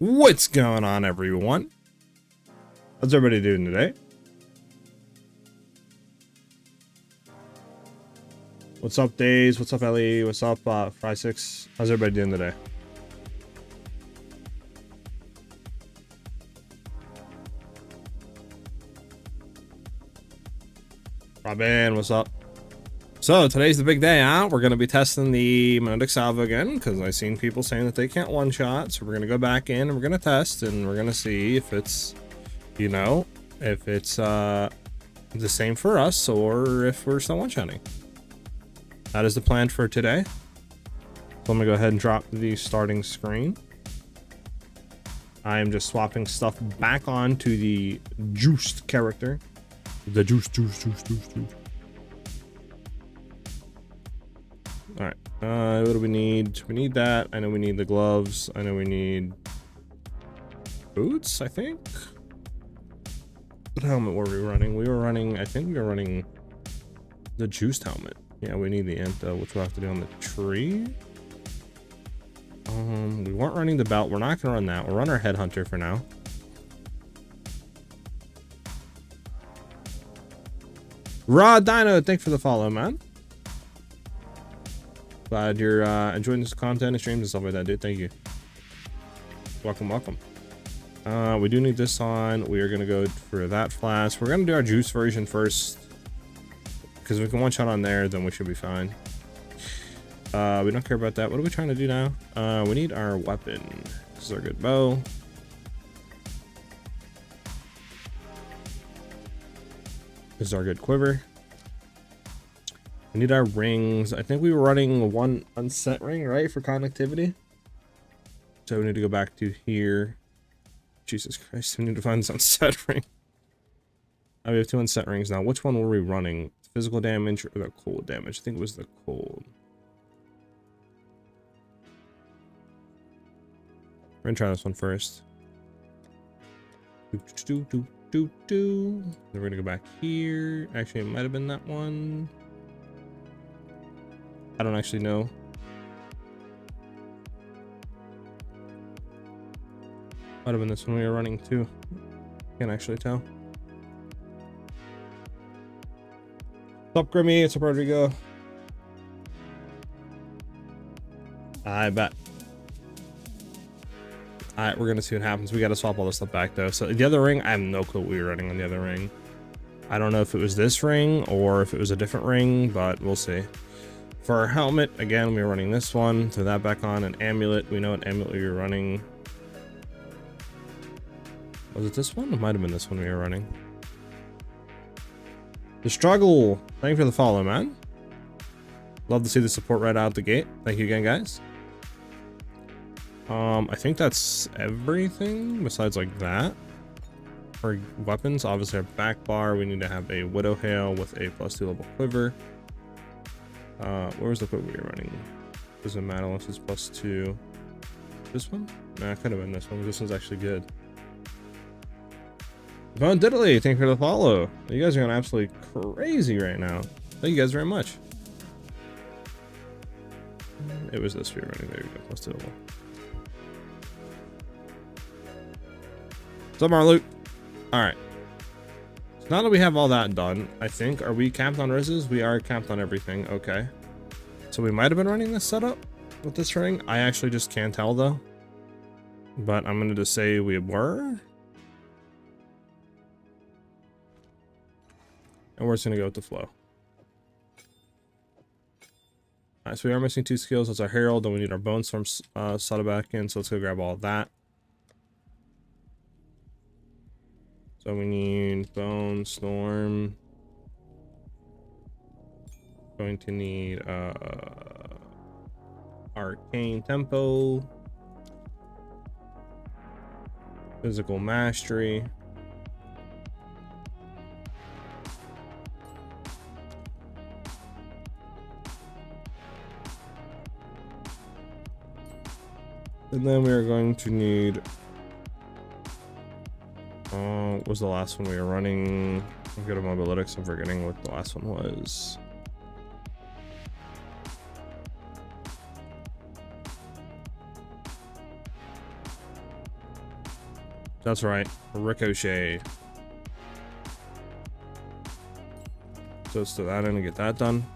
What's going on, everyone? How's everybody doing today? What's up, Days? What's up, Ellie? What's up, Fry6? How's everybody doing today? Robin, what's up? So today's the big day, huh? We're gonna be testing the Magnetic Salvo again because I've seen people saying that they can't one-shot. So we're gonna go back in and we're gonna test and we're gonna see if it's, you know, if it's the same for us or if we're still one-shotting. That is the plan for today. So I'm gonna go ahead and drop the starting screen. I am just swapping stuff back onto the juiced character. The juice. All right, what do we need? We need that. I know we need the gloves. I know we need boots, I think. What helmet were we running? We were running, I think we were running the juiced helmet. Yeah, we need the Enta, which we'll have to do on the tree. We weren't running the belt. We're not gonna run that. We'll run our headhunter for now. Raw Dino, thanks for the follow, man. Glad you're enjoying this content and streams and stuff like that, dude. Thank you. Welcome. We do need this on. We are gonna go for that flask. We're gonna do our juice version first, because if we can one shot on there, then we should be fine. We don't care about that. What are we trying to do now? We need our weapon. This is our good bow. This is our good quiver. We need our rings. I think we were running one unset ring, right, for connectivity. So we need to go back to here. Jesus Christ, we need to find this unset ring. Oh, we have two unset rings now. Which one were we running? Physical damage or the cold damage? I think it was the cold. We're gonna try this one first. Then we're gonna go back here. Actually, it might have been that one. I don't actually know. Might have been this one we were running too. Can't actually tell. What's up, Grimmy? It's up, Rodrigo. I bet. Alright, we're gonna see what happens. We gotta swap all this stuff back though. So the other ring, I have no clue what we were running on the other ring. I don't know if it was this ring or if it was a different ring, but we'll see. For our helmet, again, we were running this one. Throw that back on. An amulet. We know what amulet we were running. Was it this one? It might have been this one we were running. The struggle. Thank you for the follow, man. Love to see the support right out the gate. Thank you again, guys. I think that's everything besides like that. For weapons, obviously our back bar, we need to have a Widow Hail with a +2 level quiver. Where was the quiver we were running? Doesn't matter unless it's +2. This one? Nah, it could have been this one. This one's actually good. Von Diddley, thank you for the follow. You guys are going absolutely crazy right now. Thank you guys very much. It was this we were running. There you go, +2 level. What's up, Marluke? Alright. So now that we have all that done, I think, are we capped on rizzes? We are capped on everything. Okay. So we might have been running this setup with this ring. I actually just can't tell though. But I'm going to just say we were. And we're just going to go with the flow. Alright, so we are missing 2 skills. That's our Herald. Then we need our Bone Storm slotted back in. So let's go grab all of that. So we need Bone Storm. Going to need Arcane Tempo. Physical Mastery. And then we are going to need what was the last one we were running? I'll go to Mobilytics. I'm forgetting what the last one was. That's right. Ricochet. So let's do that in and get that done.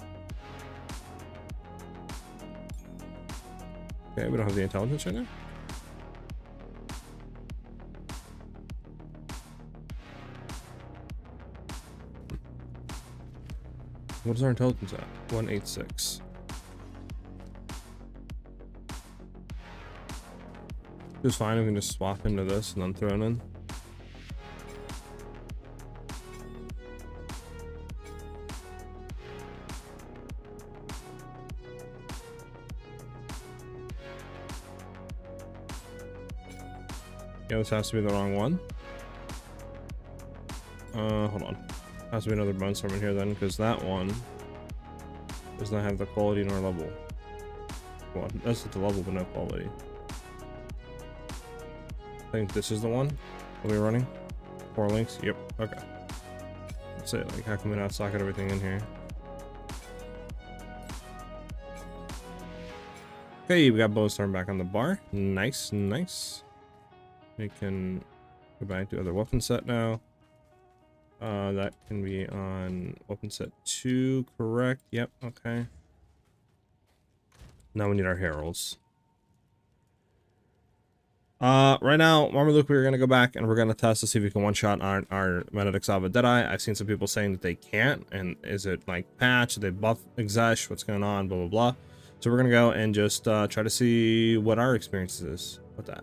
Okay, we don't have the intelligence right now. What is our intelligence at? 186. Just fine. We can just swap into this and then throw it in. Yeah, this has to be the wrong one. Hold on. Has to be another bone storm in here then, because that one does not have the quality nor level. Well, that's the level, but no quality. I think this is the one that we're running. 4 links. Yep. Okay. That's it. Like, how come we not socket everything in here? Okay, we got bone storm back on the bar. Nice, nice. We can go back to other weapon set now. That can be on weapon set 2, correct? Yep, okay. Now we need our heralds. Right now, Marmaduke, we're gonna go back and we're gonna test to see if we can one-shot our Magnetic Salva Deadeye. I've seen some people saying that they can't, and is it like patch? Did they buff Exile? What's going on? Blah blah blah. So we're gonna go and just try to see what our experience is with that.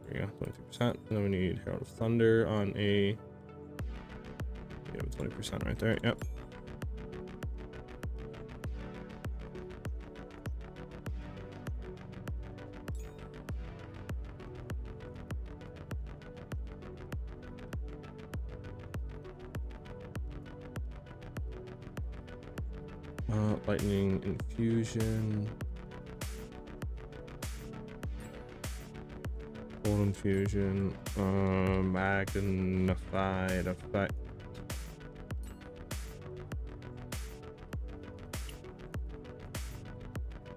There you go, 22%. And then we need Herald of Thunder on a 20% right there. Yep. Lightning infusion. Cold infusion. Magnified effect.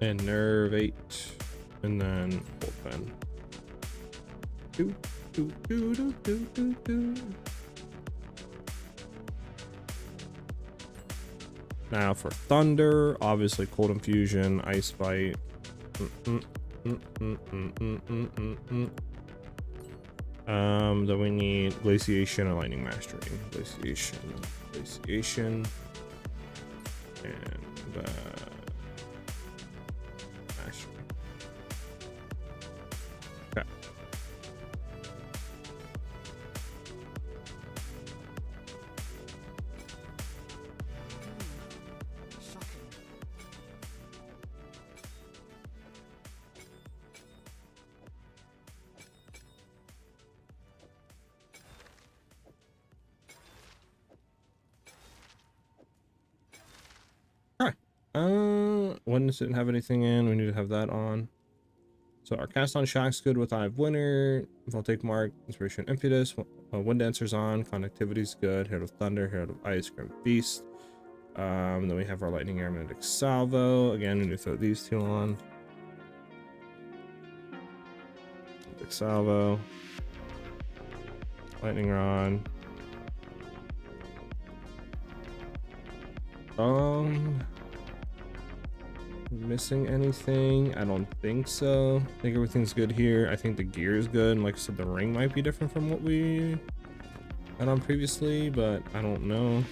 And nervate. And then hold pen. Do, do, do, do, do, do, do. Now for thunder, obviously cold infusion, ice bite. Then we need glaciation and lightning mastery. Glaciation, and mastery. Okay. When does it have anything in? We need to have that on. So our cast on shock's good with Eye of Winter, Voltaic Mark, Inspiration, Impetus. Wind Dancer's on, Conductivity's good, Herald of Thunder, Herald of Ice, Grim Beast. Then we have our Lightning Air, Magnetic Salvo. Again, we need to throw these two on. Magnetic Salvo. Lightning Rod. Missing anything? I don't think so. I think everything's good here. I think the gear is good, and like I said, the ring might be different from what we had on previously, but I don't know.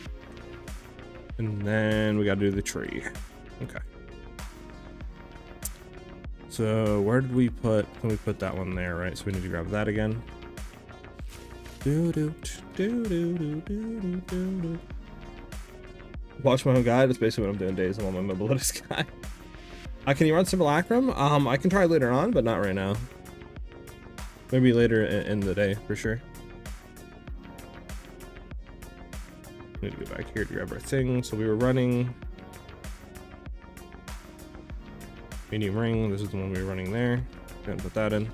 And then we gotta do the tree. Okay. So where did we put, can we put that one there, right? So we need to grab that again. Watch my own guide. That's basically what I'm doing days. I'm on my Mobility guy. Can you run Simulacrum? I can try later on, but not right now. Maybe later in the day, for sure. Need to go back here to grab our thing. So we were running medium ring. This is the one we were running there. Gonna put that in.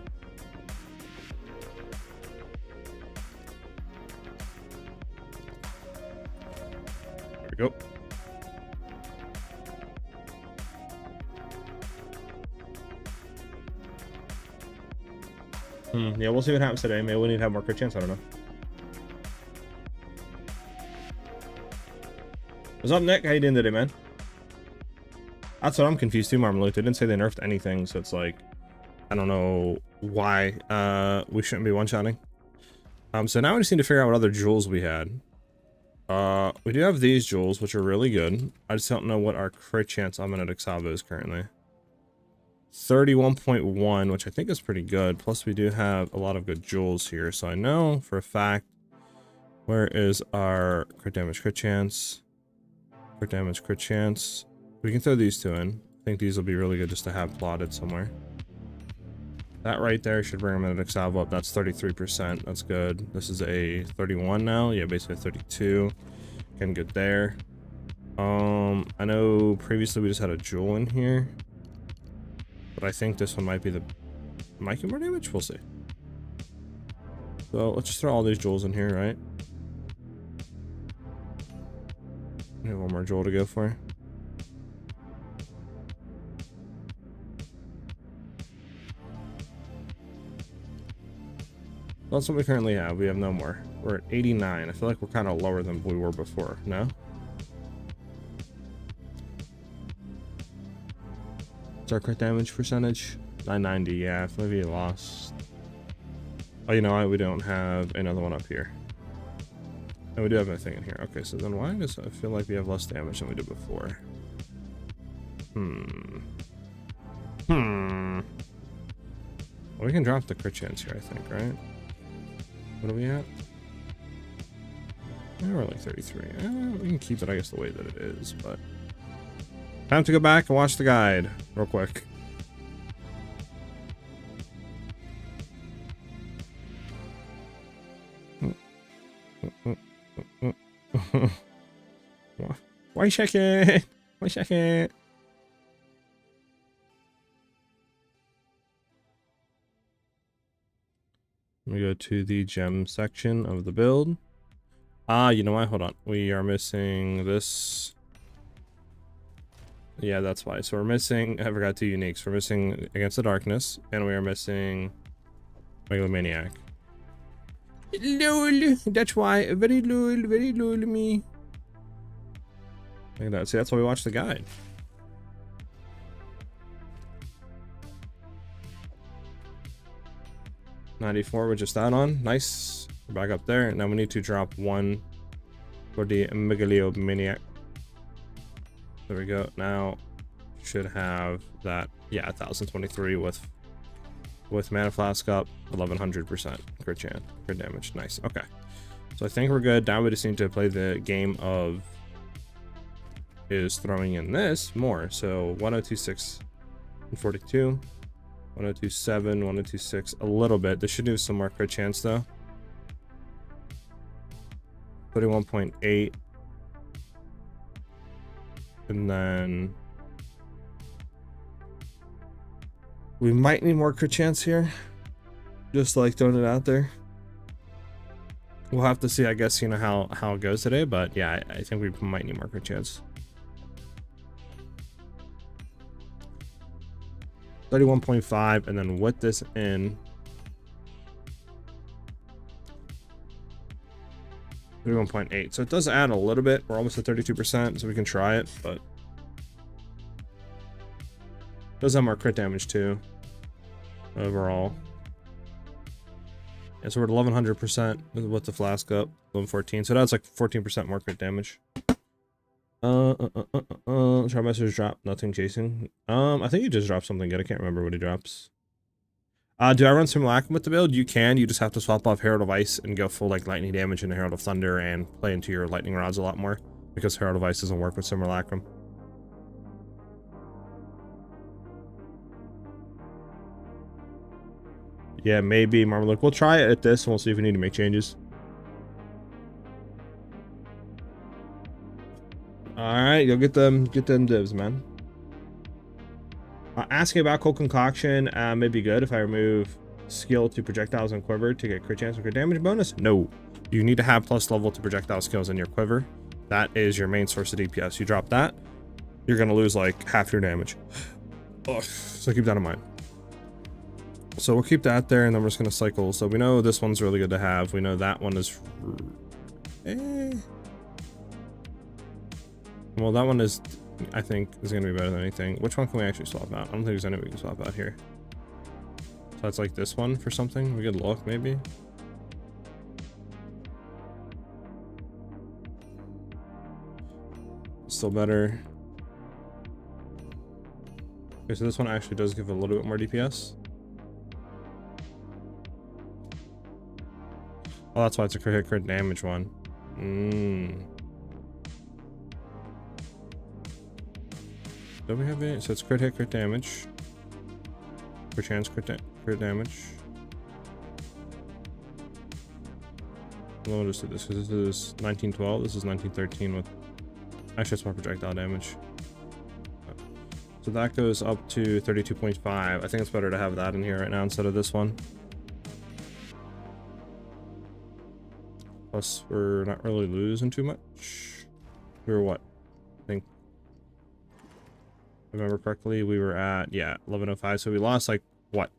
There we go. Yeah, we'll see what happens today. Maybe we need to have more crit chance. I don't know. What's up, Nick? How you doing today, man? That's what I'm confused too, Marmalade. They didn't say they nerfed anything, so it's like, I don't know why we shouldn't be one-shotting. So now we just need to figure out what other jewels we had. We do have these jewels, which are really good. I just don't know what our crit chance on Exile is currently. 31.1, which I think is pretty good. Plus, we do have a lot of good jewels here, so I know for a fact. Where is our crit damage, crit chance? Crit damage, crit chance. We can throw these two in. I think these will be really good just to have plotted somewhere. That right there should bring our Exile up. That's 33%. That's good. This is a 31 now. Yeah, basically 32. Getting good there. I know previously we just had a jewel in here. But I think this one might be the... Might get more damage? We'll see. So let's just throw all these jewels in here, right? We have one more jewel to go for. That's what we currently have. We have no more. We're at 89. I feel like we're kind of lower than we were before. No? What's our crit damage percentage? 990. Yeah, maybe you lost. Oh, you know what? We don't have another one up here. And we do have a thing in here. Okay, so then why does I feel like we have less damage than we did before? Well, we can drop the crit chance here, I think, right? What are we at? Yeah, we're like 33. We can keep it, I guess, the way that it is, but... Time to go back and watch the guide real quick. Why check it? Why check it? Let me go to the gem section of the build. You know what? Hold on. We are missing this. Yeah, that's why. So we're missing, I forgot two uniques. We're missing Against the Darkness, and we are missing Regular Maniac. LOL, that's why. Very lol me. Look at that. See, that's why we watch the guide. $94 with just that on. Nice. We're back up there. Now we need to drop one for the Megalomaniac. There we go. Now should have that. Yeah, 1023 with Mana Flask up, 1100% crit damage. Nice. Okay. So I think we're good. Now we just need to play the game of is throwing in this more. So 1026 and 42, 1027, 1026, a little bit. This should do some more crit chance though. 31.8. And then we might need more crit chance here. Just like throwing it out there. We'll have to see, I guess, you know, how it goes today. But yeah, I think we might need more crit chance. 31.5, and then with this in 31.8. So it does add a little bit. We're almost at 32%, so we can try it, but it does have more crit damage too overall. Yeah, so we're at 1100% with the flask up, 1114. So that's like 14% more crit damage. Try message drop, nothing chasing. I think he just dropped something good. I can't remember what he drops. Do I run Simulacrum with the build? You can. You just have to swap off Herald of Ice and go full like lightning damage into Herald of Thunder and play into your lightning rods a lot more because Herald of Ice doesn't work with Simulacrum. Yeah, maybe Marmalade. We'll try it at this and we'll see if we need to make changes. Alright, you'll get them divs, man. Asking about Cold Concoction may be good if I remove skill to projectiles and quiver to get crit chance and crit damage bonus. No, you need to have plus level to projectile skills in your quiver. That is your main source of DPS. You drop that, you're gonna lose like half your damage. Oh, so keep that in mind. So we'll keep that there, and then we're just gonna cycle. So we know this one's really good to have. We know that one is well, that one is, I think, is gonna be better than anything. Which one can we actually swap out? I don't think there's any we can swap out here. So that's like this one for something. We could look maybe. Still better. Okay, so this one actually does give a little bit more DPS. Oh, that's why it's a crit hit, crit damage one. Do we have it? So it's crit hit, crit damage. Crit chance, crit damage. We'll just do this because this is 1912. This is 1913 with. Actually, it's more projectile damage. So that goes up to 32.5. I think it's better to have that in here right now instead of this one. Plus, we're not really losing too much. We were what? I think, if I remember correctly, we were at, yeah, 1105. So we lost like, what?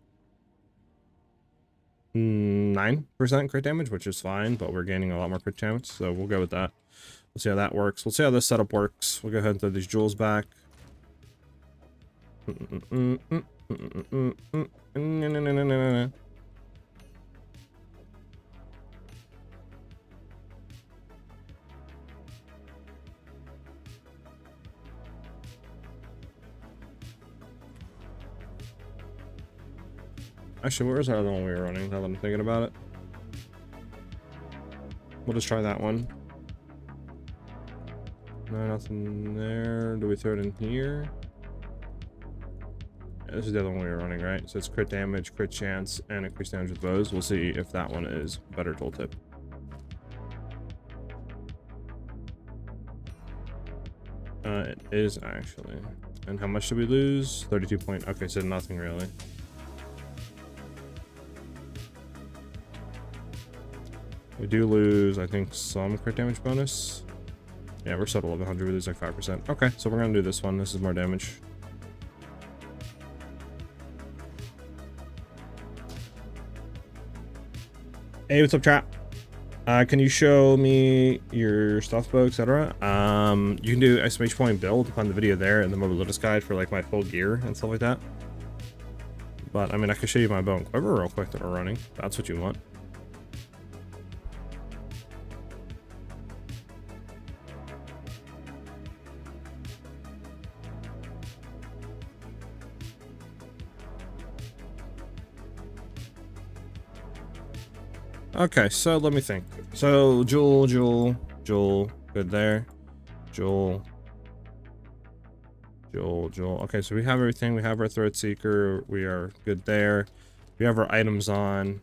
9% crit damage, which is fine, but we're gaining a lot more crit damage. So we'll go with that. We'll see how that works. We'll see how this setup works. We'll go ahead and throw these jewels back. Actually, where's our other one we were running? Now that I'm thinking about it. We'll just try that one. No, nothing there. Do we throw it in here? Yeah, this is the other one we were running, right? So it's crit damage, crit chance, and increased damage with bows. We'll see if that one is better tooltip. It is actually. And how much did we lose? 32 point. Okay, so nothing really. We do lose, I think, some crit damage bonus. Yeah, we're still at 1100. We lose like 5%. Okay, so we're gonna do this one. This is more damage. Hey, what's up, chat? Can you show me your stuff bow, etc.? You can do exclamation point build, find the video there, and the mobile lotus guide for like my full gear and stuff like that. But I mean, I can show you my bow and quiver real quick that we're running. If that's what you want. Okay, so let me think. So Jewel, good there. Jewel. Okay, so we have everything. We have our Threat Seeker. We are good there. We have our items on.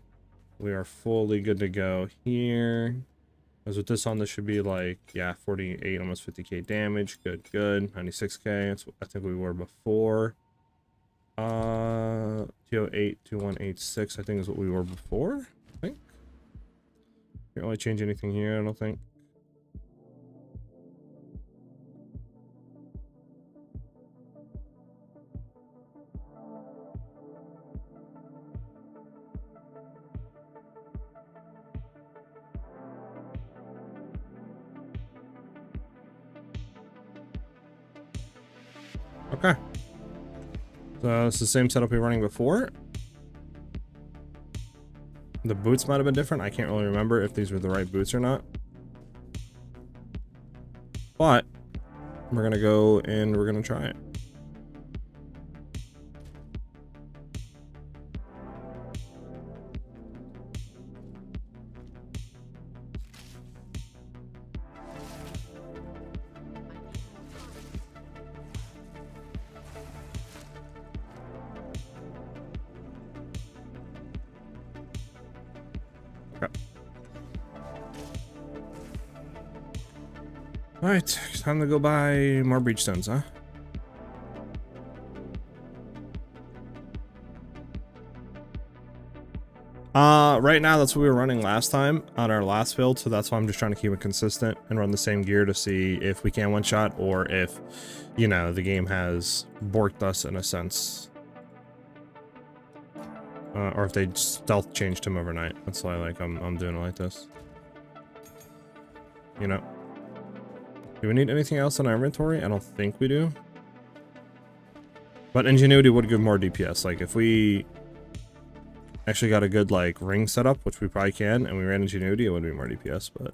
We are fully good to go here. As with this on, this should be like, yeah, 48, almost 50k damage. Good. 96k. That's what I think we were before. TO8 2186, I think is what we were before. I think. Can't really change anything here, I don't think. Okay. So it's the same setup we were running before. The boots might have been different. I can't really remember if these were the right boots or not. But we're gonna go and we're gonna try it. Alright, time to go buy more breach stones, huh? Right now that's what we were running last time on our last build, so that's why I'm just trying to keep it consistent and run the same gear to see if we can one-shot or if, you know, the game has borked us in a sense. Or if they stealth changed him overnight. That's why, like, I'm doing it like this. You know. Do we need anything else in our inventory? I don't think we do. But Ingenuity would give more DPS. Like, if we actually got a good, like, ring setup, which we probably can, and we ran Ingenuity, it would be more DPS, but...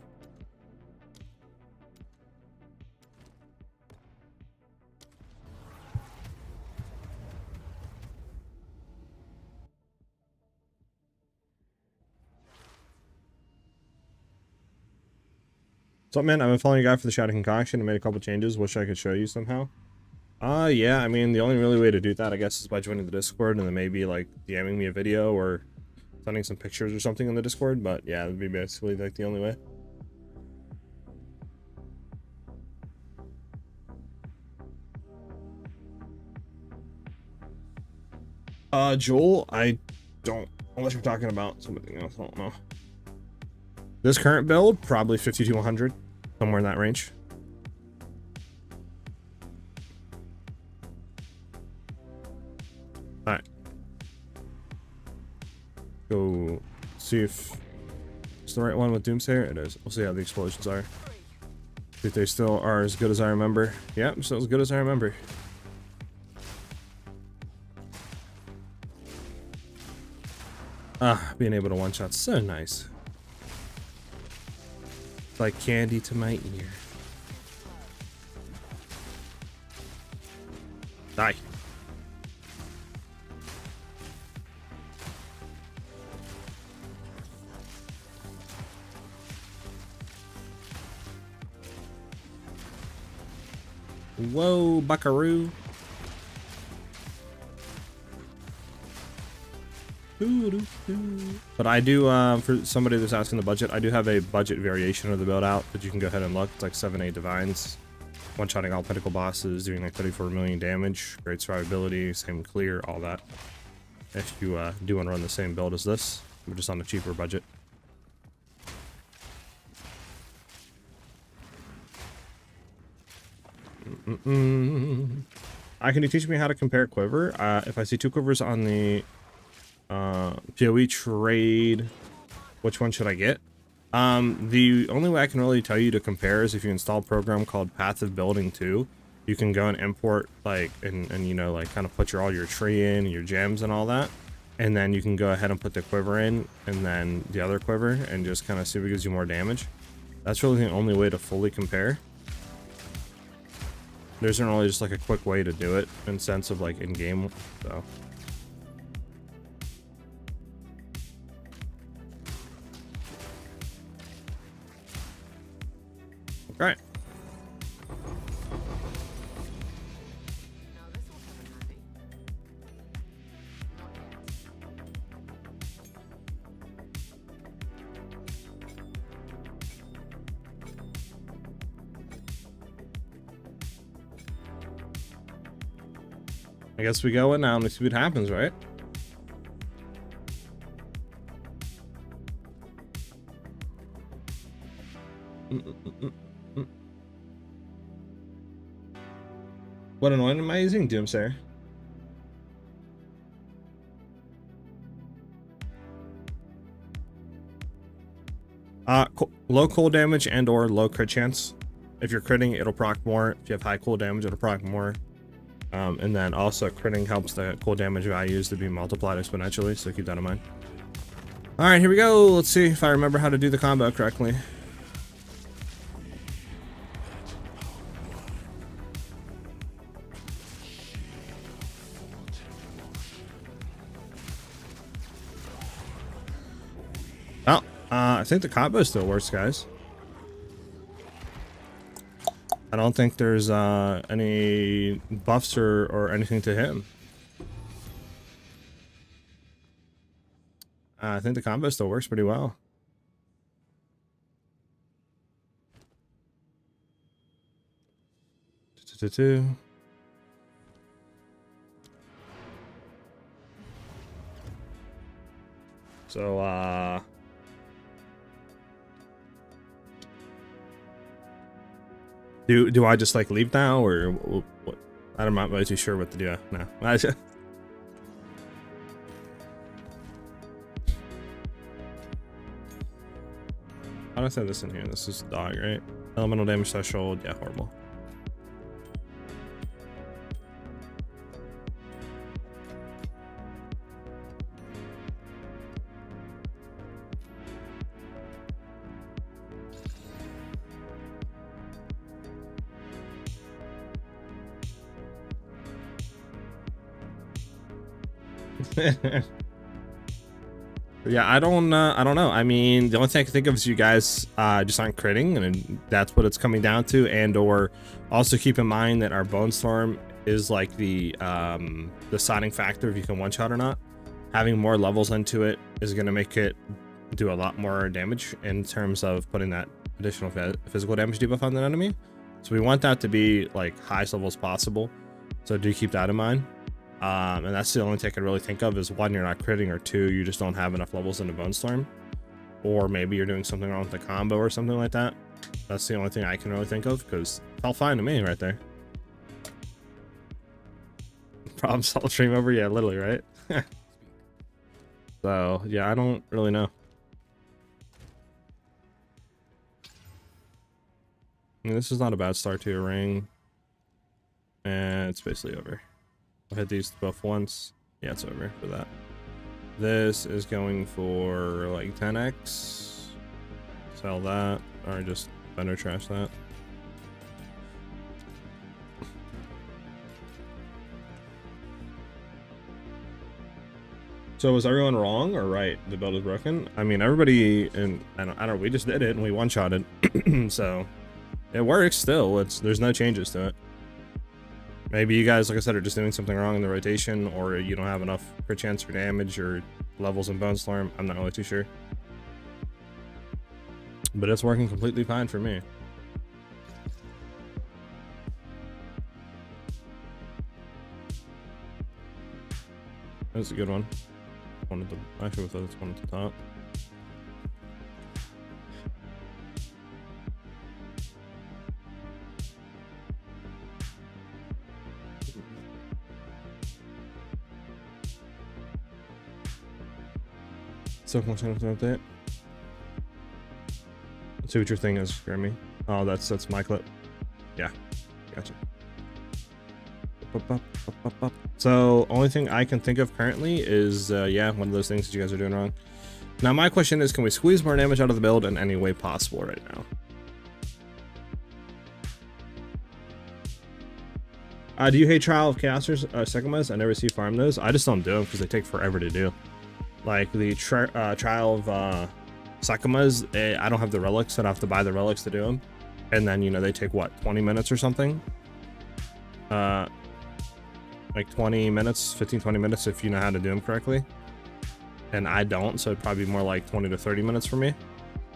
What's up, man? I've been following you guys for the Shouting Concoction and made a couple changes. Wish I could show you somehow. Yeah, I mean, the only really way to do that, I guess, is by joining the Discord and then maybe, like, DMing me a video or sending some pictures or something on the Discord. But, yeah, that'd be basically, like, the only way. Joel, I don't, unless you're talking about something else, I don't know. This current build, probably 50 to 100, somewhere in that range. Alright. Go see if it's the right one with Doomsayer. It is. We'll see how the explosions are. See if they still are as good as I remember. Yep, still as good as I remember. Being able to one-shot, so nice. It's like candy to my ear. Die. Whoa, buckaroo. But I do, for somebody that's asking the budget, I do have a budget variation of the build out that you can go ahead and look. It's like 7-8 divines, one-shotting all pinnacle bosses, doing like 34 million damage, great survivability, same clear, all that. If you do want to run the same build as this, we're just on a cheaper budget. Can you teach me how to compare quiver? If I see two quivers on the PoE trade, which one should I get? The only way I can really tell you to compare is if you install a program called Path of Building 2. You can go and import, like, and you know, like, kind of put all your tree in, your gems and all that. And then you can go ahead and put the quiver in, and then the other quiver, and just kind of see if it gives you more damage. That's really the only way to fully compare. There isn't really just, like, a quick way to do it in sense of, like, in-game, so... Right. I guess we go in now and see what happens, right? What anointing am I using? Doomsayer. Low cool damage and or low crit chance. If you're critting, it'll proc more. If you have high cool damage, it'll proc more. And then also critting helps the cool damage values to be multiplied exponentially, so keep that in mind. Alright, here we go. Let's see if I remember how to do the combo correctly. Oh, I think the combo still works, guys. I don't think there's any buffs or anything to him. I think the combo still works pretty well. So, do I just like leave now, or what? I'm not really too sure what to do now. How do I say this in here? This is dog, right? Elemental damage threshold. Yeah, horrible. Yeah, I don't know. I mean, the only thing I can think of is you guys just aren't critting, and that's what it's coming down to. And or also keep in mind that our Bone Storm is like the deciding factor if you can one shot or not. Having more levels into it is going to make it do a lot more damage in terms of putting that additional physical damage debuff on the enemy. So we want that to be like highest levels possible. So do keep that in mind. And that's the only thing I can really think of is one, you're not critting, or two, you just don't have enough levels in the Bone Storm, or maybe you're doing something wrong with the combo or something like that. That's the only thing I can really think of, because it felt fine to me right there. Problem solved, stream over. Yeah, literally, right? So yeah, I don't really know. I mean, this is not a bad start to your ring, and it's basically over. I'll hit these both once. Yeah, it's over for that. This is going for like 10x. Sell that, or just vendor trash that. So was everyone wrong or right? The build is broken. I mean, everybody, and I don't know. We just did it and we one-shotted, so it works still. There's no changes to it. Maybe you guys, like I said, are just doing something wrong in the rotation, or you don't have enough crit chance for damage or levels in Bone Storm. I'm not really too sure. But it's working completely fine for me. That's a good one. Actually, with this one at the top. So much to update. Let's see what your thing is, Grammy. Oh, that's my clip. Yeah, gotcha. So only thing I can think of currently is yeah, one of those things that you guys are doing wrong. Now my question is, can we squeeze more damage out of the build in any way possible right now? Do you hate Trial of Chaosers, Sekimas? I never see farm those. I just don't do them because they take forever to do. Like the Trial of Sekimas, I don't have the relics, and I have to buy the relics to do them. And then, you know, they take what, 20 minutes or something? Like 20 minutes, 15-20 minutes if you know how to do them correctly. And I don't, so it'd probably be more like 20 to 30 minutes for me.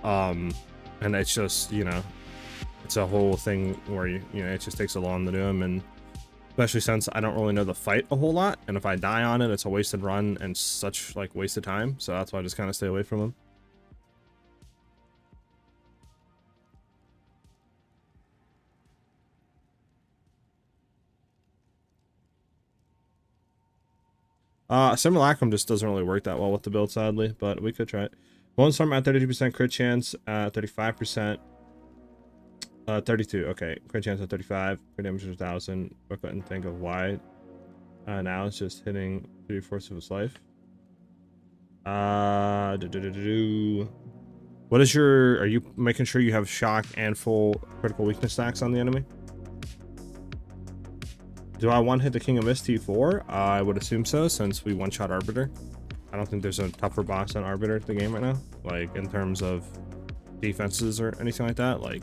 And it's just, you know, it's a whole thing where you know, it just takes a long to do them, and especially since I don't really know the fight a whole lot, and if I die on it, it's a wasted run and such like wasted time. So that's why I just kind of stay away from them. Simulacrum just doesn't really work that well with the build, sadly, but we could try it. Bone Storm at 32% crit chance, 35%, 32. Okay, crit chance at 35, crit damage 1,000. I couldn't think of why. Now it's just hitting 3/4 of his life. What is your? Are you making sure you have shock and full critical weakness stacks on the enemy? Do I one hit the King of Mist T4? I would assume so, since we one-shot Arbiter. I don't think there's a tougher boss than Arbiter at the game right now, like in terms of defenses or anything like that. Like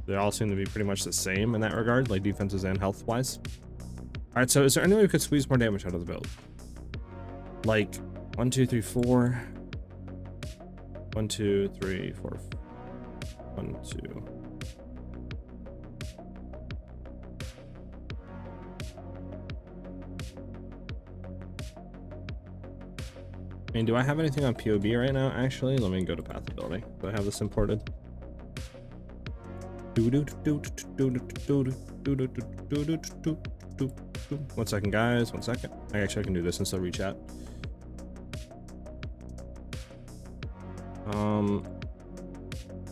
they all seem to be pretty much the same in that regard, like defenses and health wise. All right, so is there any way we could squeeze more damage out of the build? Like 1, 2, 3, 4. 1, 2, 3, 4. 1, 2. I mean, do I have anything on PoB right now? Actually, let me go to Path Ability. Do I have this imported? 1 second, guys. 1 second. Actually, I can do this and still reach out.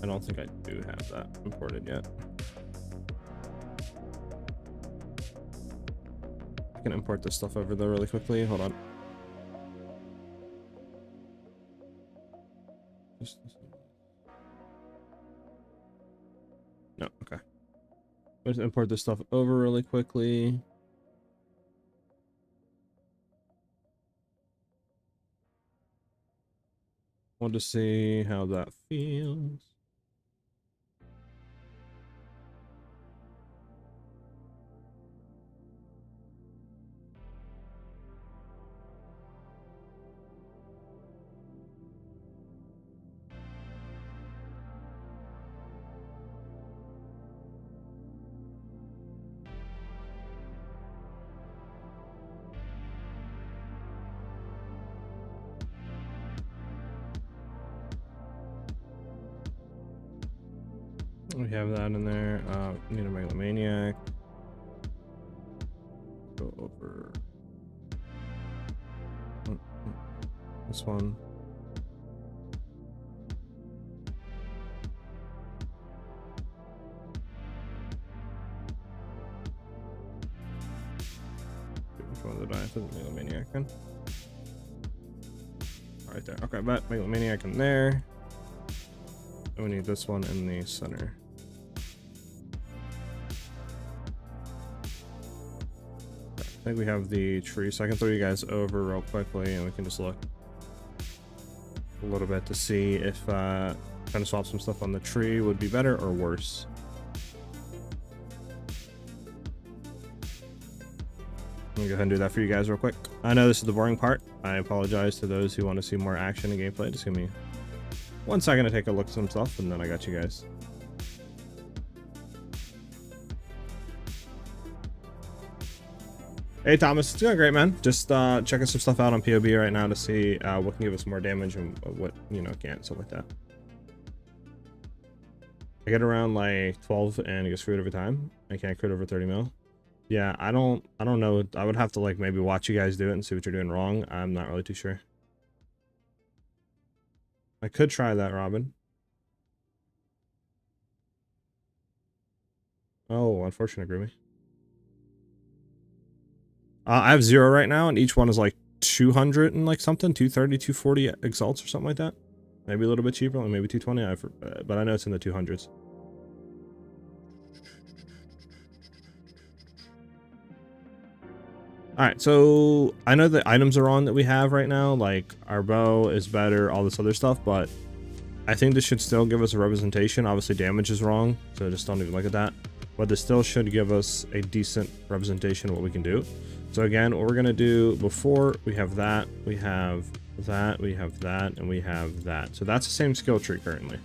I don't think I do have that imported yet. I can import this stuff over there really quickly. Hold on. No, okay. Let's import this stuff over really quickly. Want to see how that feels. We have that in there. Need a megalomaniac. Go over this one. Which one did I put the megalomaniac in? Right there. Okay, but megalomaniac in there. And we need this one in the center. I think we have the tree, so I can throw you guys over real quickly and we can just look a little bit to see if trying to swap some stuff on the tree would be better or worse. Let me go ahead and do that for you guys real quick. I know this is the boring part. I apologize to those who want to see more action and gameplay. Just give me 1 second to take a look at some stuff and then I got you guys. Hey Thomas, it's going great, man. Just checking some stuff out on PoE right now to see what can give us more damage and what, you know, can't, stuff like that. I get around like 12 and get screwed every time. I can't crit over 30 mil. Yeah, I don't know. I would have to like maybe watch you guys do it and see what you're doing wrong. I'm not really too sure. I could try that, Robin. Oh, unfortunate, Grimmy. I have 0 right now, and each one is like 200 and like something, 230, 240 exalts or something like that. Maybe a little bit cheaper, like maybe 220, but I know it's in the 200s. Alright, so I know the items are on that we have right now, like our bow is better, all this other stuff, but I think this should still give us a representation. Obviously damage is wrong, so just don't even look at that. But this still should give us a decent representation of what we can do. So again, what we're gonna do before, we have that, we have that, we have that, and we have that. So that's the same skill tree currently.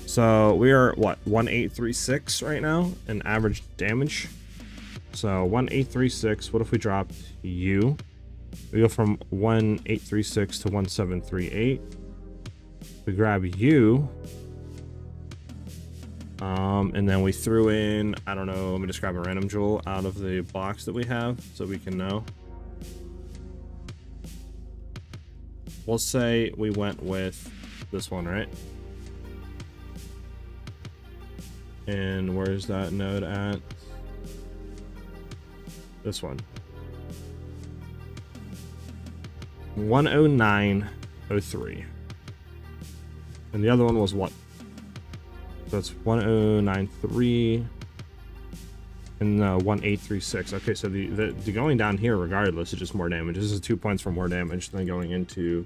So we are what, 1836 right now in average damage. So 1836, what if we dropped U? We go from 1836 to 1738. We grab U. And then we threw in, I don't know, let me just grab a random jewel out of the box that we have so we can know. We'll say we went with this one, right? And where's that node at? This one. 10903. And the other one was what? So it's 1093 and 1836. Okay, so the going down here regardless is just more damage. This is 2 points for more damage than going into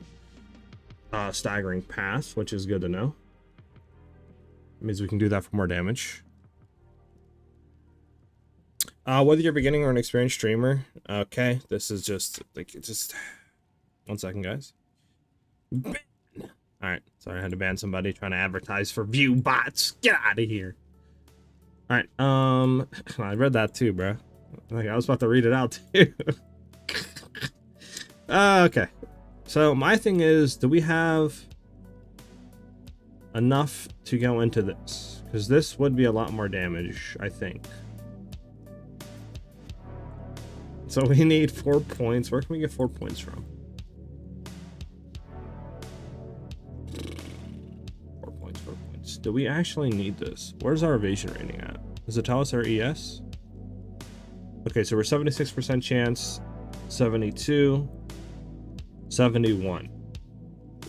staggering path, which is good to know. It means we can do that for more damage. Whether you're beginning or an experienced streamer, okay, this is just like, just 1 second, guys. All right, sorry, I had to ban somebody trying to advertise for view bots. Get out of here. All right, I read that too, bro. Like I was about to read it out too. Okay, so my thing is, do we have enough to go into this? Because this would be a lot more damage, I think. So we need 4 points. Where can we get 4 points from? 4 points, 4 points. points. Do we actually need this? Where's our evasion rating at? Does it tell us our ES? Okay, so we're 76% chance, 72, 71.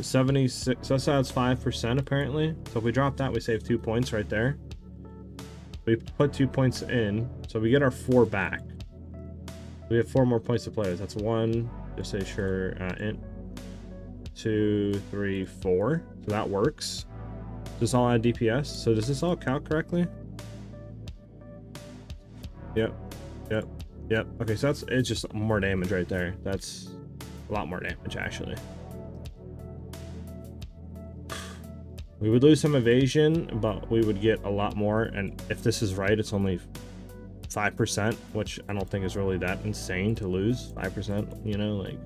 76, so that's 5% apparently. So if we drop that, we save 2 points right there. We put 2 points in, so we get our 4 back. We have 4 more points to play with. That's 1, just say sure, int, 2, 3, 4. So that works. Does this all add DPS? So does this all count correctly? Yep. Okay, so it's just more damage right there. That's a lot more damage actually. We would lose some evasion, but we would get a lot more. And if this is right, it's only 5%, which I don't think is really that insane to lose 5%, you know, like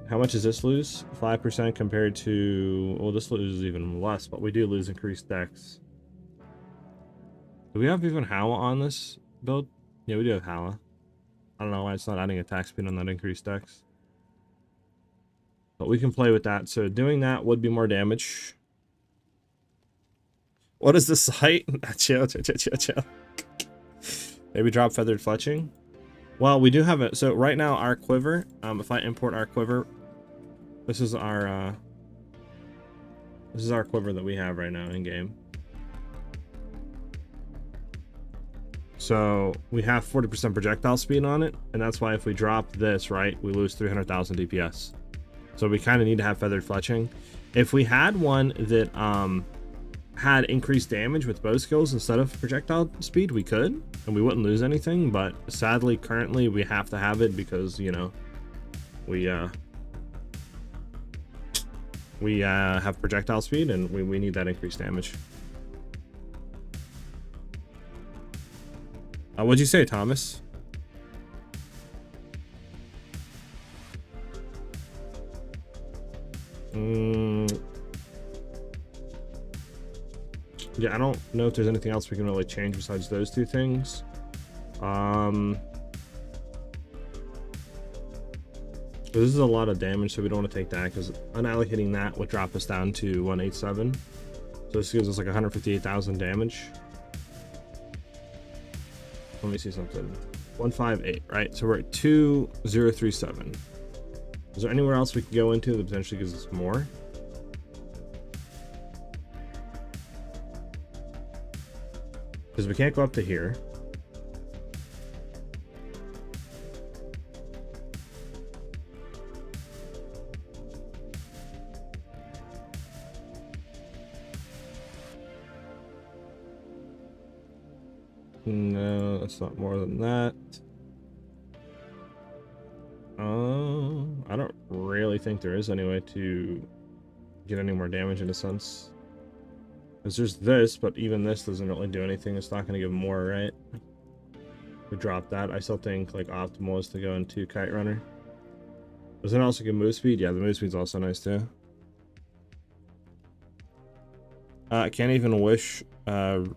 how much does this lose? 5% compared to, well, this loses even less, but we do lose increased dex. Do we have even Howa on this build? Yeah, we do have Howa. I don't know why it's not adding attack speed on that increased dex. But we can play with that. So doing that would be more damage. What is the site? Chill. Maybe drop feathered fletching. Well, we do have it. So right now our quiver, if I import our quiver, this is our quiver that we have right now in game. So we have 40% projectile speed on it, and that's why if we drop this, right, we lose 300,000 DPS. So we kind of need to have feathered fletching. If we had one that had increased damage with bow skills instead of projectile speed, we could, and we wouldn't lose anything. But sadly, currently we have to have it because, you know, we have projectile speed, and we need that increased damage. What'd you say, Thomas? Yeah, I don't know if there's anything else we can really change besides those two things. This is a lot of damage, so we don't want to take that because unallocating that would drop us down to 187. So this gives us like 158,000 damage. Let me see something. 158, right? So we're at 2037. Is there anywhere else we can go into that potentially gives us more? Because we can't go up to here. No, that's not more than that. I don't really think there is any way to get any more damage in a sense. Because there's this, but even this doesn't really do anything. It's not going to give more, right? We drop that. I still think like optimal is to go into Kite Runner. Does it also give move speed? Yeah, the move speed's also nice too. I can't even wish on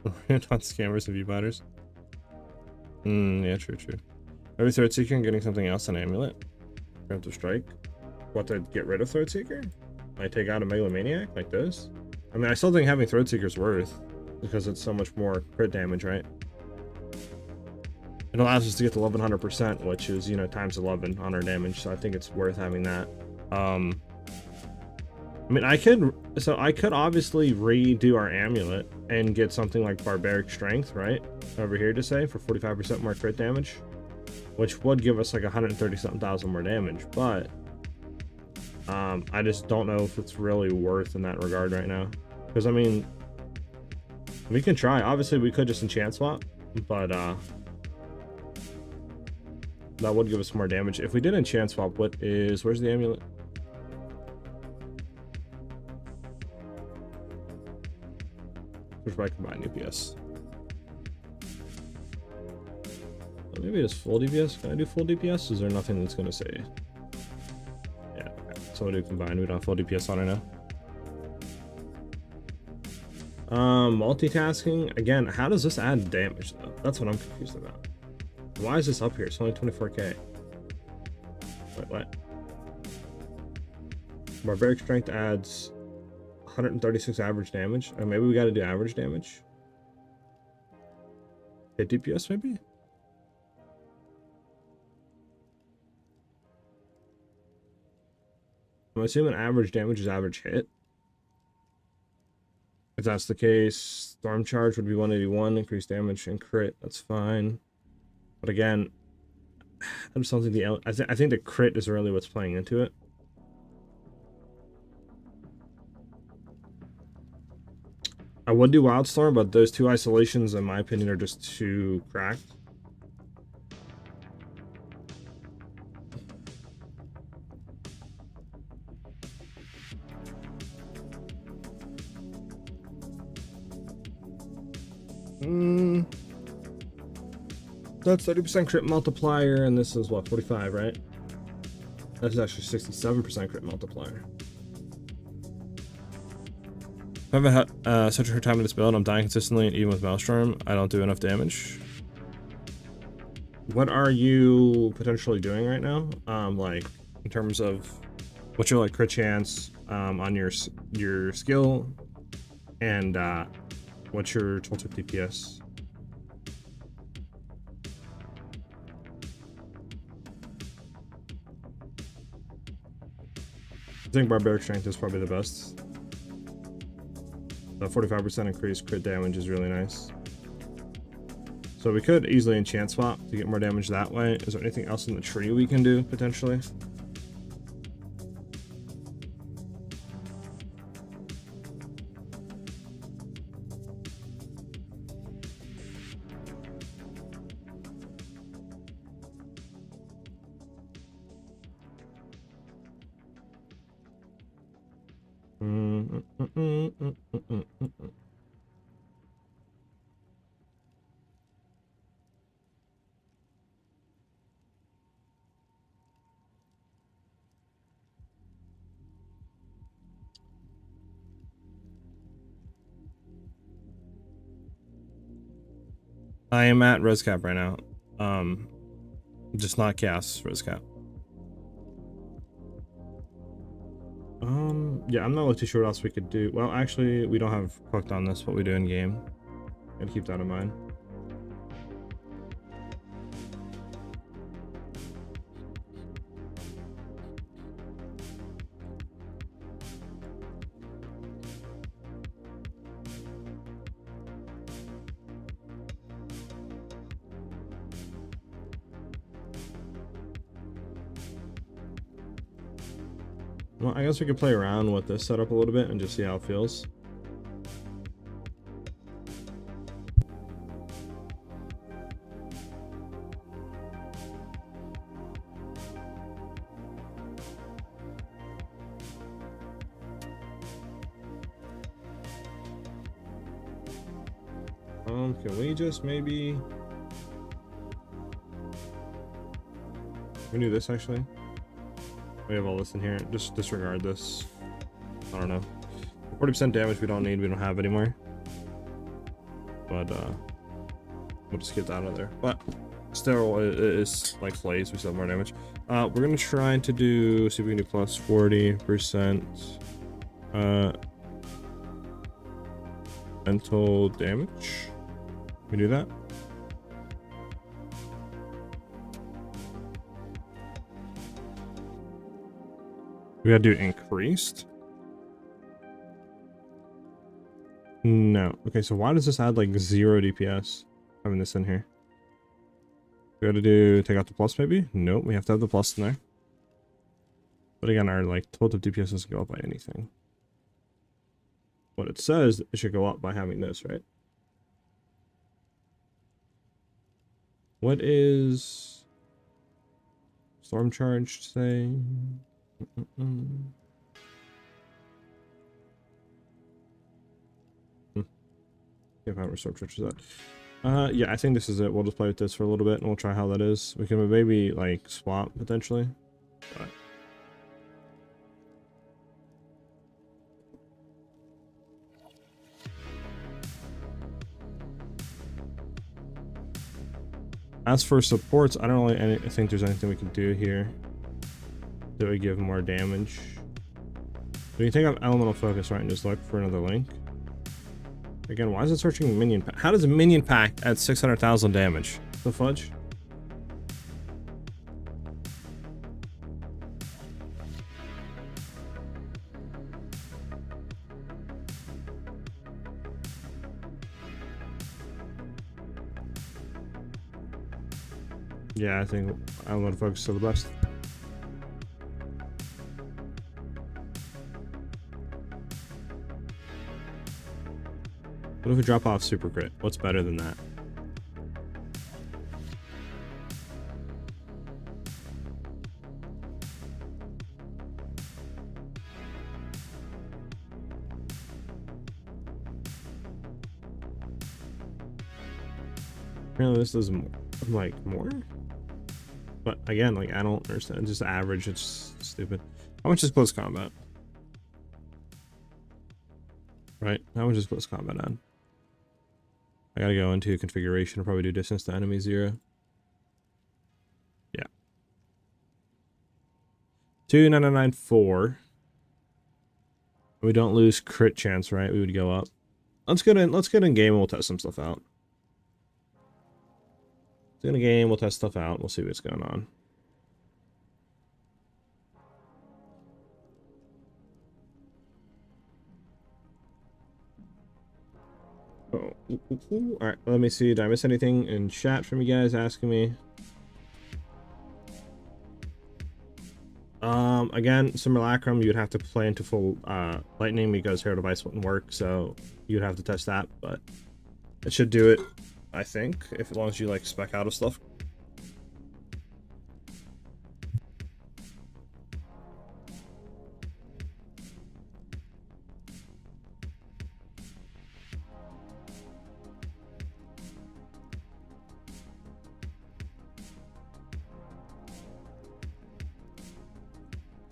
scammers and view butters. Yeah, true. Every Threat Seeker and getting something else, an amulet. Preemptive Strike. What, to get rid of Threat Seeker? I take out a Megalomaniac like this? I mean, I still think having Threat Seeker's worth because it's so much more crit damage, right? It allows us to get to 1100%, which is, you know, times 11 on our damage. So I think it's worth having that. I mean, I could obviously redo our amulet and get something like Barbaric Strength, right? Over here to say for 45% more crit damage, which would give us like 130-something thousand more damage. But I just don't know if it's really worth in that regard right now. Because I mean, we can try. Obviously, we could just enchant swap, but that would give us more damage. If we did enchant swap, where's the amulet? Which by combined DPS. Maybe it's full DPS. Can I do full DPS? Is there nothing that's gonna say? Yeah, okay. So we'll do combined. We don't have full DPS on right now. Multitasking again. How does this add damage though? That's what I'm confused about. Why is this up here? It's only 24k. Wait, what? Barbaric Strength adds 136 average damage. Or maybe we got to do average damage. 8 DPS maybe? I'm assuming average damage is average hit. If that's the case, Storm Charge would be 181, increased damage and crit. That's fine. But again, I just don't think I think the crit is really what's playing into it. I would do Wildstorm, but those two isolations, in my opinion, are just too cracked. That's 30% crit multiplier, and this is what, 45, right? That's actually 67% crit multiplier. If I haven't had such a hard time in this build, I'm dying consistently, and even with Maelstrom, I don't do enough damage. What are you potentially doing right now? Like, in terms of what's your like crit chance on your skill, and what's your total DPS? I think Barbaric Strength is probably the best. The 45% increased crit damage is really nice. So we could easily enchant swap to get more damage that way. Is there anything else in the tree we can do, potentially? I am at res cap right now. Just not chaos res cap. Yeah, I'm not really too sure what else we could do. Well, actually, we don't have cooked on this, what we do in game. Gotta keep that in mind. Well, I guess we could play around with this setup a little bit and just see how it feels. Can we just maybe... We can do this actually. We have all this in here. Just disregard this. I don't know. 40% damage we don't need. We don't have anymore. But we'll just get that out of there. But still, it is like flays. We still have more damage. We're gonna try to do. See if we can do plus 40% mental damage. Can we do that? We gotta do increased? No. Okay, so why does this add like 0 DPS? Having this in here. We gotta do, take out the plus maybe? Nope, we have to have the plus in there. But again, our like total DPS doesn't go up by anything. What it says, it should go up by having this, right? What is Storm Charge say? If I Storm Charge is that. Yeah, I think this is it. We'll just play with this for a little bit and we'll try how that is. We can maybe like swap potentially. But as for supports, I don't really think there's anything we can do here that would give more damage. Do you think I'm elemental focus, right? And just look for another link. Again, why is it searching minion pack? How does a minion pack add 600,000 damage? The fudge? Yeah, I think elemental focus is still the best. What if we drop off super crit? What's better than that? Apparently this does like more? But again, like I don't understand. Just average, it's stupid. How much is close combat? Right? How much is close combat on? I gotta go into configuration and probably do distance to enemy 0. Yeah. 2,994. We don't lose crit chance, right? We would go up. Let's get in game and we'll test some stuff out. Let's get in a game, we'll test stuff out, we'll see what's going on. Oh, alright, let me see. Did I miss anything in chat from you guys asking me? Again, simulacrum, you'd have to play into full lightning because hero device wouldn't work, so you'd have to test that, but it should do it, I think, as long as you like spec out of stuff.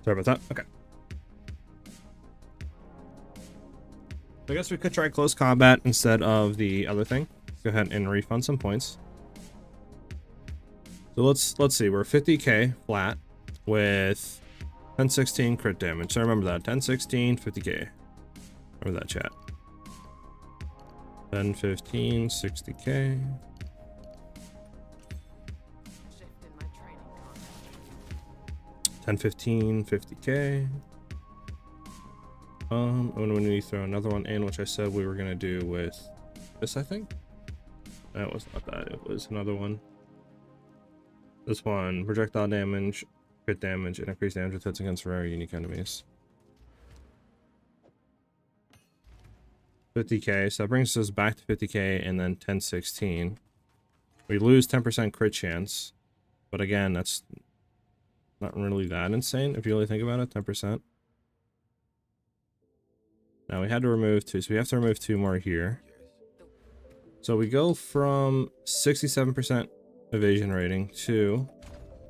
Sorry about that. Okay. So I guess we could try close combat instead of the other thing. Go ahead and refund some points. So let's see. We're 50k flat with 1016 crit damage. So remember that. 1016, 50k. Remember that, chat. 1015, 60k. 1015, 50k. When we throw another one in, which I said we were gonna do with this, I think. That was not that, it was another one. This one, projectile damage, crit damage, and increased damage with hits against rare unique enemies. 50k, so that brings us back to 50k and then 1016. We lose 10% crit chance, but again, that's not really that insane if you really think about it. 10%. Now we had to remove 2, so we have to remove 2 more here. So we go from 67% evasion rating to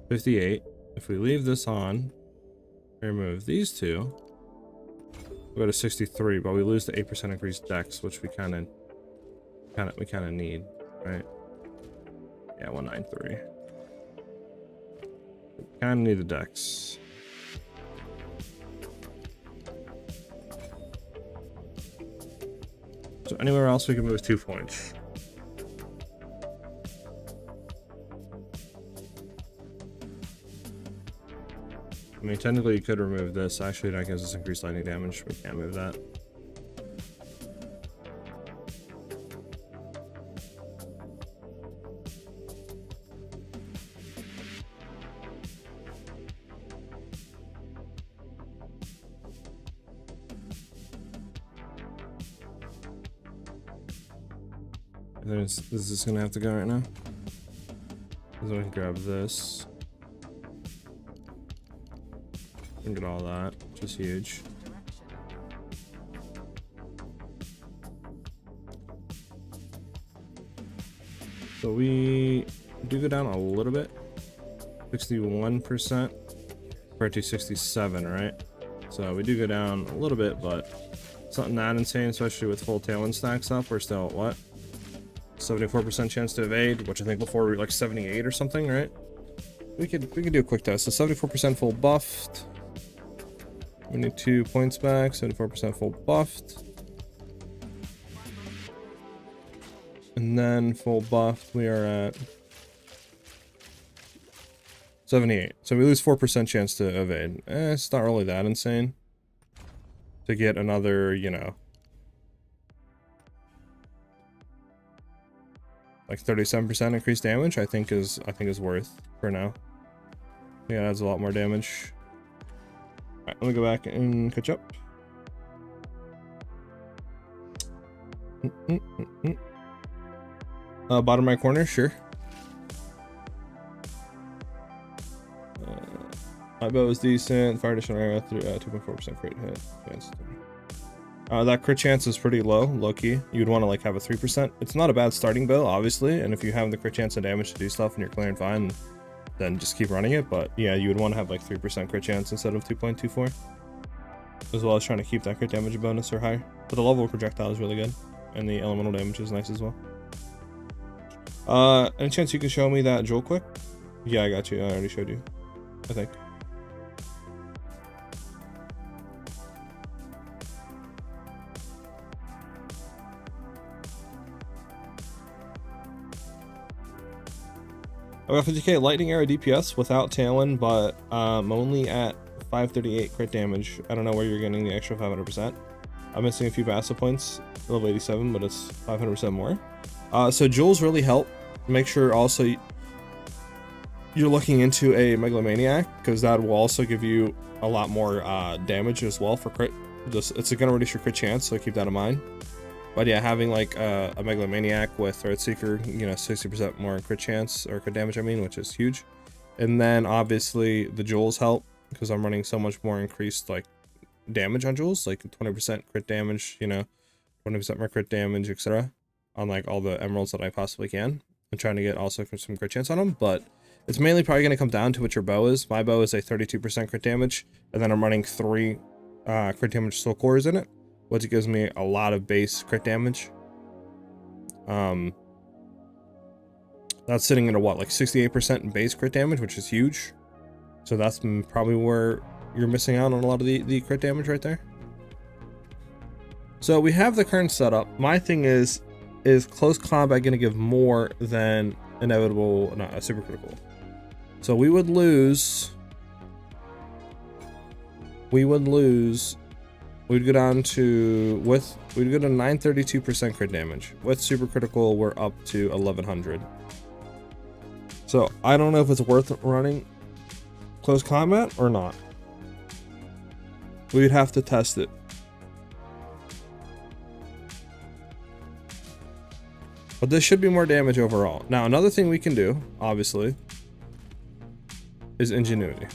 58. If we leave this on, remove these 2, we go to 63, but we lose the 8% increased dex, which we kind of need, right? Yeah, 193. Kind of need the dex. So anywhere else we can move 2 points. I mean, technically you could remove this. Actually, that gives us increased lightning damage. We can't move that. This is gonna have to go right now. So we can grab this and get all that, which is huge. So we do go down a little bit, 61% compared to 67, right? So we do go down a little bit, but it's not that insane, especially with full tailwind stacks up. We're still at what? 74% chance to evade, which I think before we were like 78 or something, right? We could do a quick test. So 74% full buffed. We need 2 points back, 74% full buffed. And then full buffed, we are at 78. So we lose 4% chance to evade. It's not really that insane. To get another, you know, like 37% increased damage, I think is worth for now. Yeah, it adds a lot more damage. Alright, let me go back and catch up. Bottom right corner, sure. My bow is decent. Fire additional arrow through 2.4% crit hit. That crit chance is pretty low key. You'd want to like have a 3%. It's not a bad starting bow, obviously, and if you have the crit chance and damage to do stuff and you're clearing fine, then just keep running it. But yeah, you would want to have like 3% crit chance instead of 2.24, as well as trying to keep that crit damage bonus or higher. But the level of projectile is really good, and the elemental damage is nice as well. Any chance you can show me that jewel quick? Yeah, I got you. I already showed you, I think. I got 50k lightning arrow DPS without Talon, but only at 538 crit damage. I don't know where you're getting the extra 500%. I'm missing a few passive points, level 87, but it's 500% more. So jewels really help. Make sure also you're looking into a megalomaniac, because that will also give you a lot more damage as well for crit. It's gonna reduce your crit chance, so keep that in mind. But yeah, having like a megalomaniac with Threat Seeker, you know, 60% more crit chance, or crit damage, I mean, which is huge. And then obviously the jewels help, because I'm running so much more increased like damage on jewels, like 20% crit damage, you know, 20% more crit damage, etc. on like all the emeralds that I possibly can. I'm trying to get also some crit chance on them, but it's mainly probably going to come down to what your bow is. My bow is a 32% crit damage, and then I'm running 3 crit damage soul cores in it, which gives me a lot of base crit damage. That's sitting at a what, like 68% in base crit damage, which is huge. So that's probably where you're missing out on a lot of the crit damage right there. So we have the current setup. My thing is close combat going to give more than inevitable, not a super critical? So we would lose. We'd go down to, we'd go to 932% crit damage. With super critical, we're up to 1100. So I don't know if it's worth running close combat or not. We'd have to test it. But this should be more damage overall. Now, another thing we can do, obviously, is ingenuity.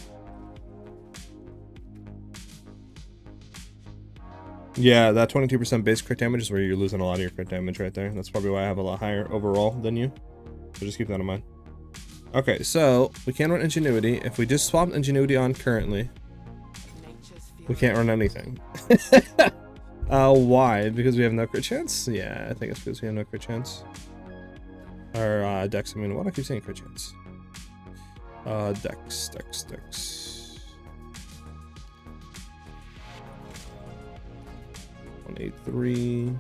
Yeah, that 22% base crit damage is where you're losing a lot of your crit damage right there. That's probably why I have a lot higher overall than you. So just keep that in mind. Okay, so we can run ingenuity. If we just swap ingenuity on currently, we can't run anything. Why? Because we have no crit chance? Yeah, I think it's because we have no crit chance. Or dex, I mean, why do I keep saying crit chance? Dex. 183.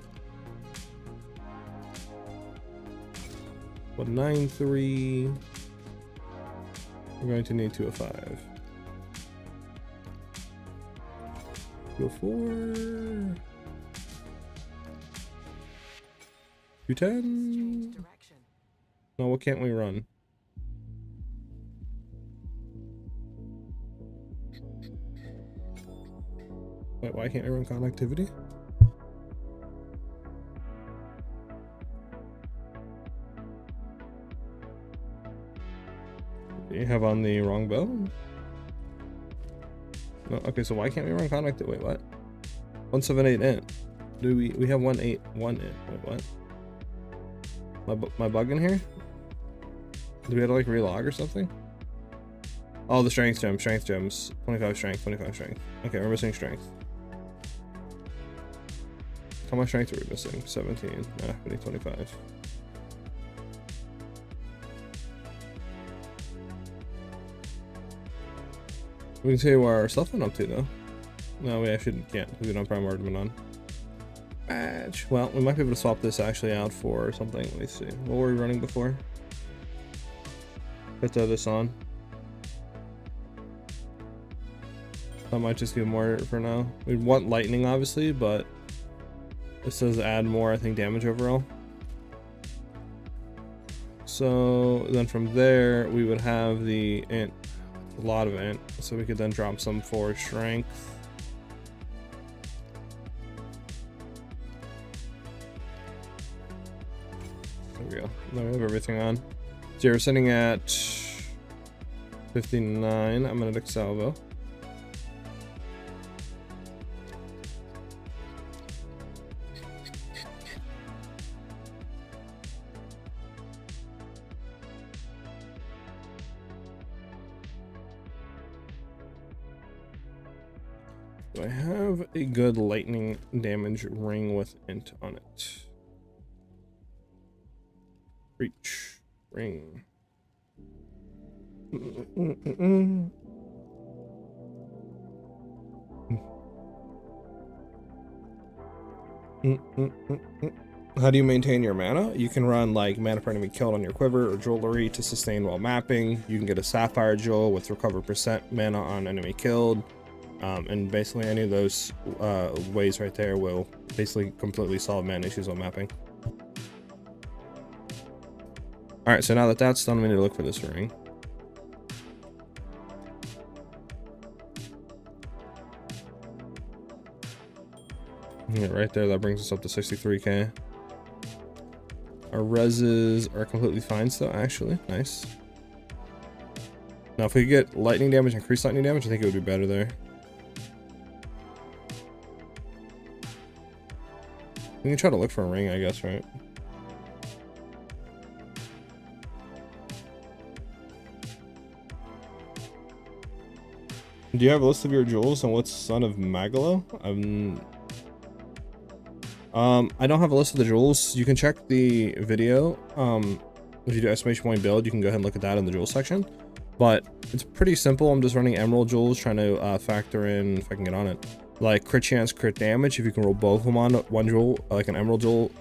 193. We're going to need 205. 204. 210. No, what can't we run? Wait, why can't we run connectivity? Do you have on the wrong bow? No, okay, so why can't we run connectivity? Wait, what? 178 int. Do we have 181 int? Wait, what? My bug in here? Do we have to like relog or something? Oh, the strength gems. 25 strength. Okay, we're missing strength. How much strength are we missing? 17. We need 25. We can see where our stuff went up to though. No, we actually can't. We don't have prime ornament on. Badge. Well, we might be able to swap this actually out for something. Let me see. What were we running before? Let's throw this on. That might just give more for now. We want lightning, obviously, but this does add more, I think, damage overall. So then from there, we would have the int, a lot of int, so we could then drop some for strength. There we go. Now we have everything on. So we're sitting at 59. I'm gonna Exile. Do I have a good lightning damage ring with int on it? Reach ring. How do you maintain your mana? You can run like mana per enemy killed on your quiver or jewelry to sustain while mapping. You can get a sapphire jewel with recover percent mana on enemy killed. And basically any of those ways right there will basically completely solve mana issues while mapping. Alright, so now that that's done, we need to look for this ring. Yeah, right there, that brings us up to 63k. Our reses are completely fine still, actually. Nice. Now, if we could get lightning damage, increased lightning damage, I think it would be better there. We can try to look for a ring, I guess, right? Do you have a list of your jewels and what's Son of Magalo? I don't have a list of the jewels. You can check the video. If you do estimation point build, you can go ahead and look at that in the jewel section. But it's pretty simple. I'm just running emerald jewels, trying to factor in, if I can get on it, like crit chance, crit damage. If you can roll both of them on one jewel, like an emerald jewel,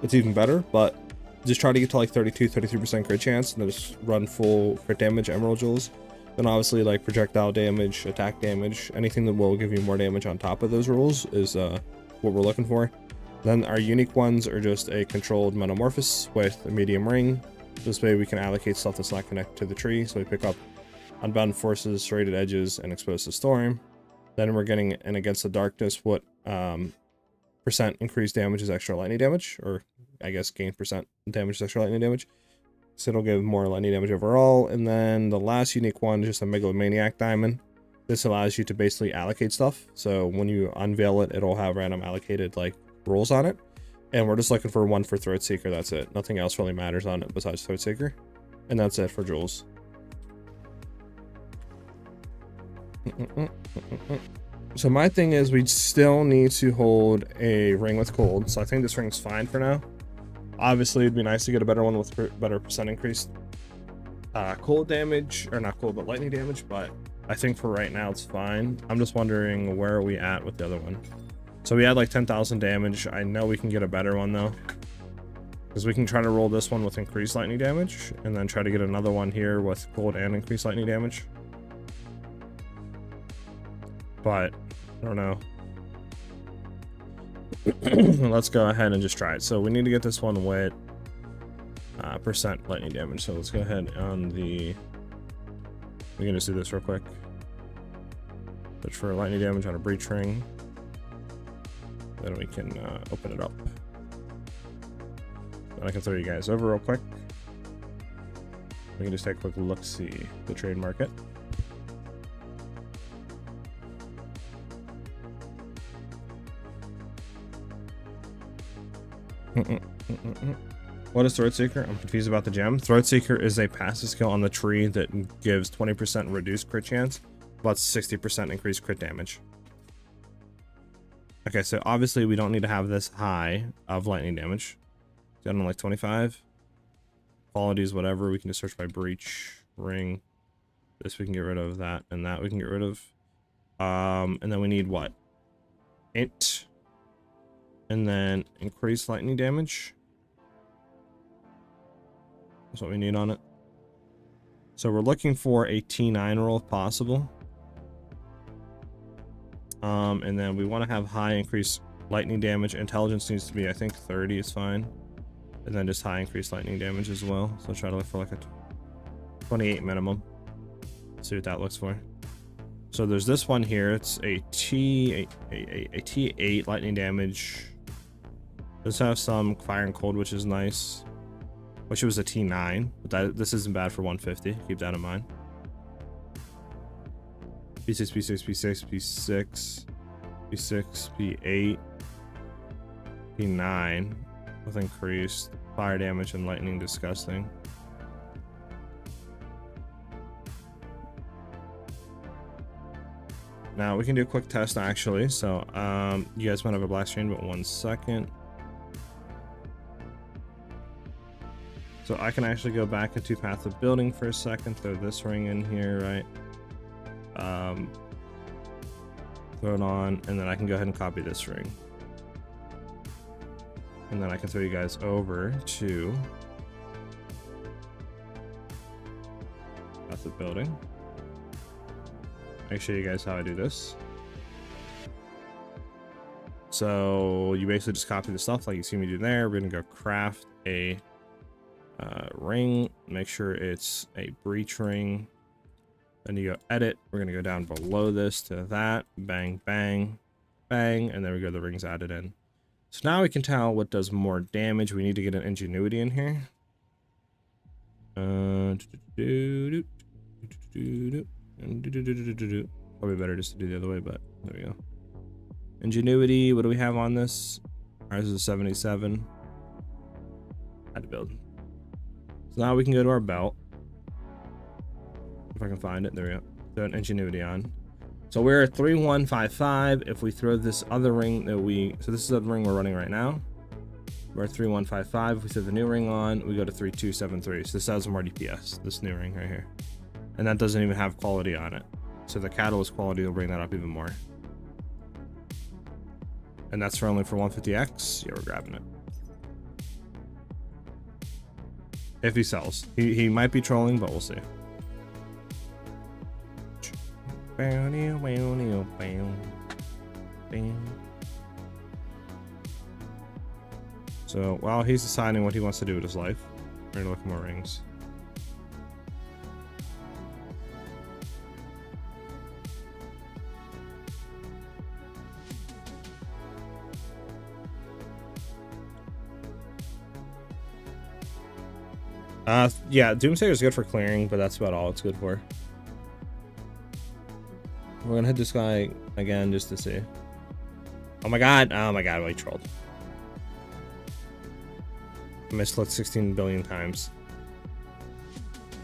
it's even better. But just try to get to like 33% crit chance and then just run full crit damage emerald jewels. Then obviously like projectile damage, attack damage, anything that will give you more damage on top of those rolls is what we're looking for. Then our unique ones are just a controlled metamorphosis with a medium ring. This way we can allocate stuff that's not connected to the tree. So we pick up unbound forces, serrated edges, and exposed to storm. Then we're getting an against the darkness, what percent increased damage is extra lightning damage, or I guess gain percent damage is extra lightning damage. So it'll give more lightning damage overall. And then the last unique one is just a megalomaniac diamond. This allows you to basically allocate stuff. So when you unveil it, it'll have random allocated like rolls on it. And we're just looking for one for Throat Seeker. That's it. Nothing else really matters on it besides Throat Seeker. And that's it for jewels. So my thing is we still need to hold a ring with cold. So I think this ring's fine for now. Obviously, it'd be nice to get a better one with better percent increase cold damage, or not cold, but lightning damage. But I think for right now, it's fine. I'm just wondering where are we at with the other one. So we had like 10,000 damage. I know we can get a better one though, because we can try to roll this one with increased lightning damage, and then try to get another one here with cold and increased lightning damage. But I don't know. Let's go ahead and just try it. So we need to get this one with percent lightning damage. So let's go ahead on the, we can just do this real quick. Search for lightning damage on a breach ring. Then we can open it up. Then I can throw you guys over real quick. We can just take a quick look, see the trade market. What is Throat Seeker? I'm confused about the gem. Throat Seeker is a passive skill on the tree that gives 20% reduced crit chance, but 60% increased crit damage. Okay, so obviously we don't need to have this high of lightning damage. I don't know, like 25. Qualities, whatever. We can just search by breach, ring. This we can get rid of, that and that we can get rid of. And then we need what? Int. And then increase lightning damage. That's what we need on it. So we're looking for a T9 roll if possible. And then we want to have high increase lightning damage. Intelligence needs to be, I think 30 is fine. And then just high increase lightning damage as well. So try to look for like a 28 minimum. See what that looks for. So there's this one here. It's a T8 lightning damage. Does have some fire and cold, which is nice. Wish it was a T9, but this isn't bad for 150. Keep that in mind. P6, P6, P6, P6, P6, P8, P9 with increased fire damage and lightning. Disgusting. Now we can do a quick test actually. So you guys might have a black screen, but 1 second. So I can actually go back into Path of Building for a second, throw this ring in here, right? Throw it on, and then I can go ahead and copy this ring. And then I can throw you guys over to Path of Building. I'll show you guys how I do this. So you basically just copy the stuff like you see me do there. We're gonna go craft a ring, make sure it's a breach ring. Then you go edit. We're gonna go down below this to that. Bang, bang, bang, and there we go. The ring's added in. So now we can tell what does more damage. We need to get an ingenuity in here. Probably better just to do the other way, but there we go. Ingenuity. What do we have on this? Ours is a 77. Had to build. So now we can go to our belt. If I can find it, there we go. Throw an ingenuity on. So we're at 3155. If we throw this other ring that so this is the ring we're running right now. We're at 3155. If we throw the new ring on, we go to 3273. So this has more DPS, this new ring right here. And that doesn't even have quality on it. So the catalyst quality will bring that up even more. And that's only for 150x. Yeah, we're grabbing it. If he sells. He might be trolling, but we'll see. So while he's deciding what he wants to do with his life, we're gonna look at more rings. Yeah, Doomsayer is good for clearing, but that's about all it's good for. We're gonna hit this guy again just to see. Oh my god, I trolled. I mislooked 16 billion times.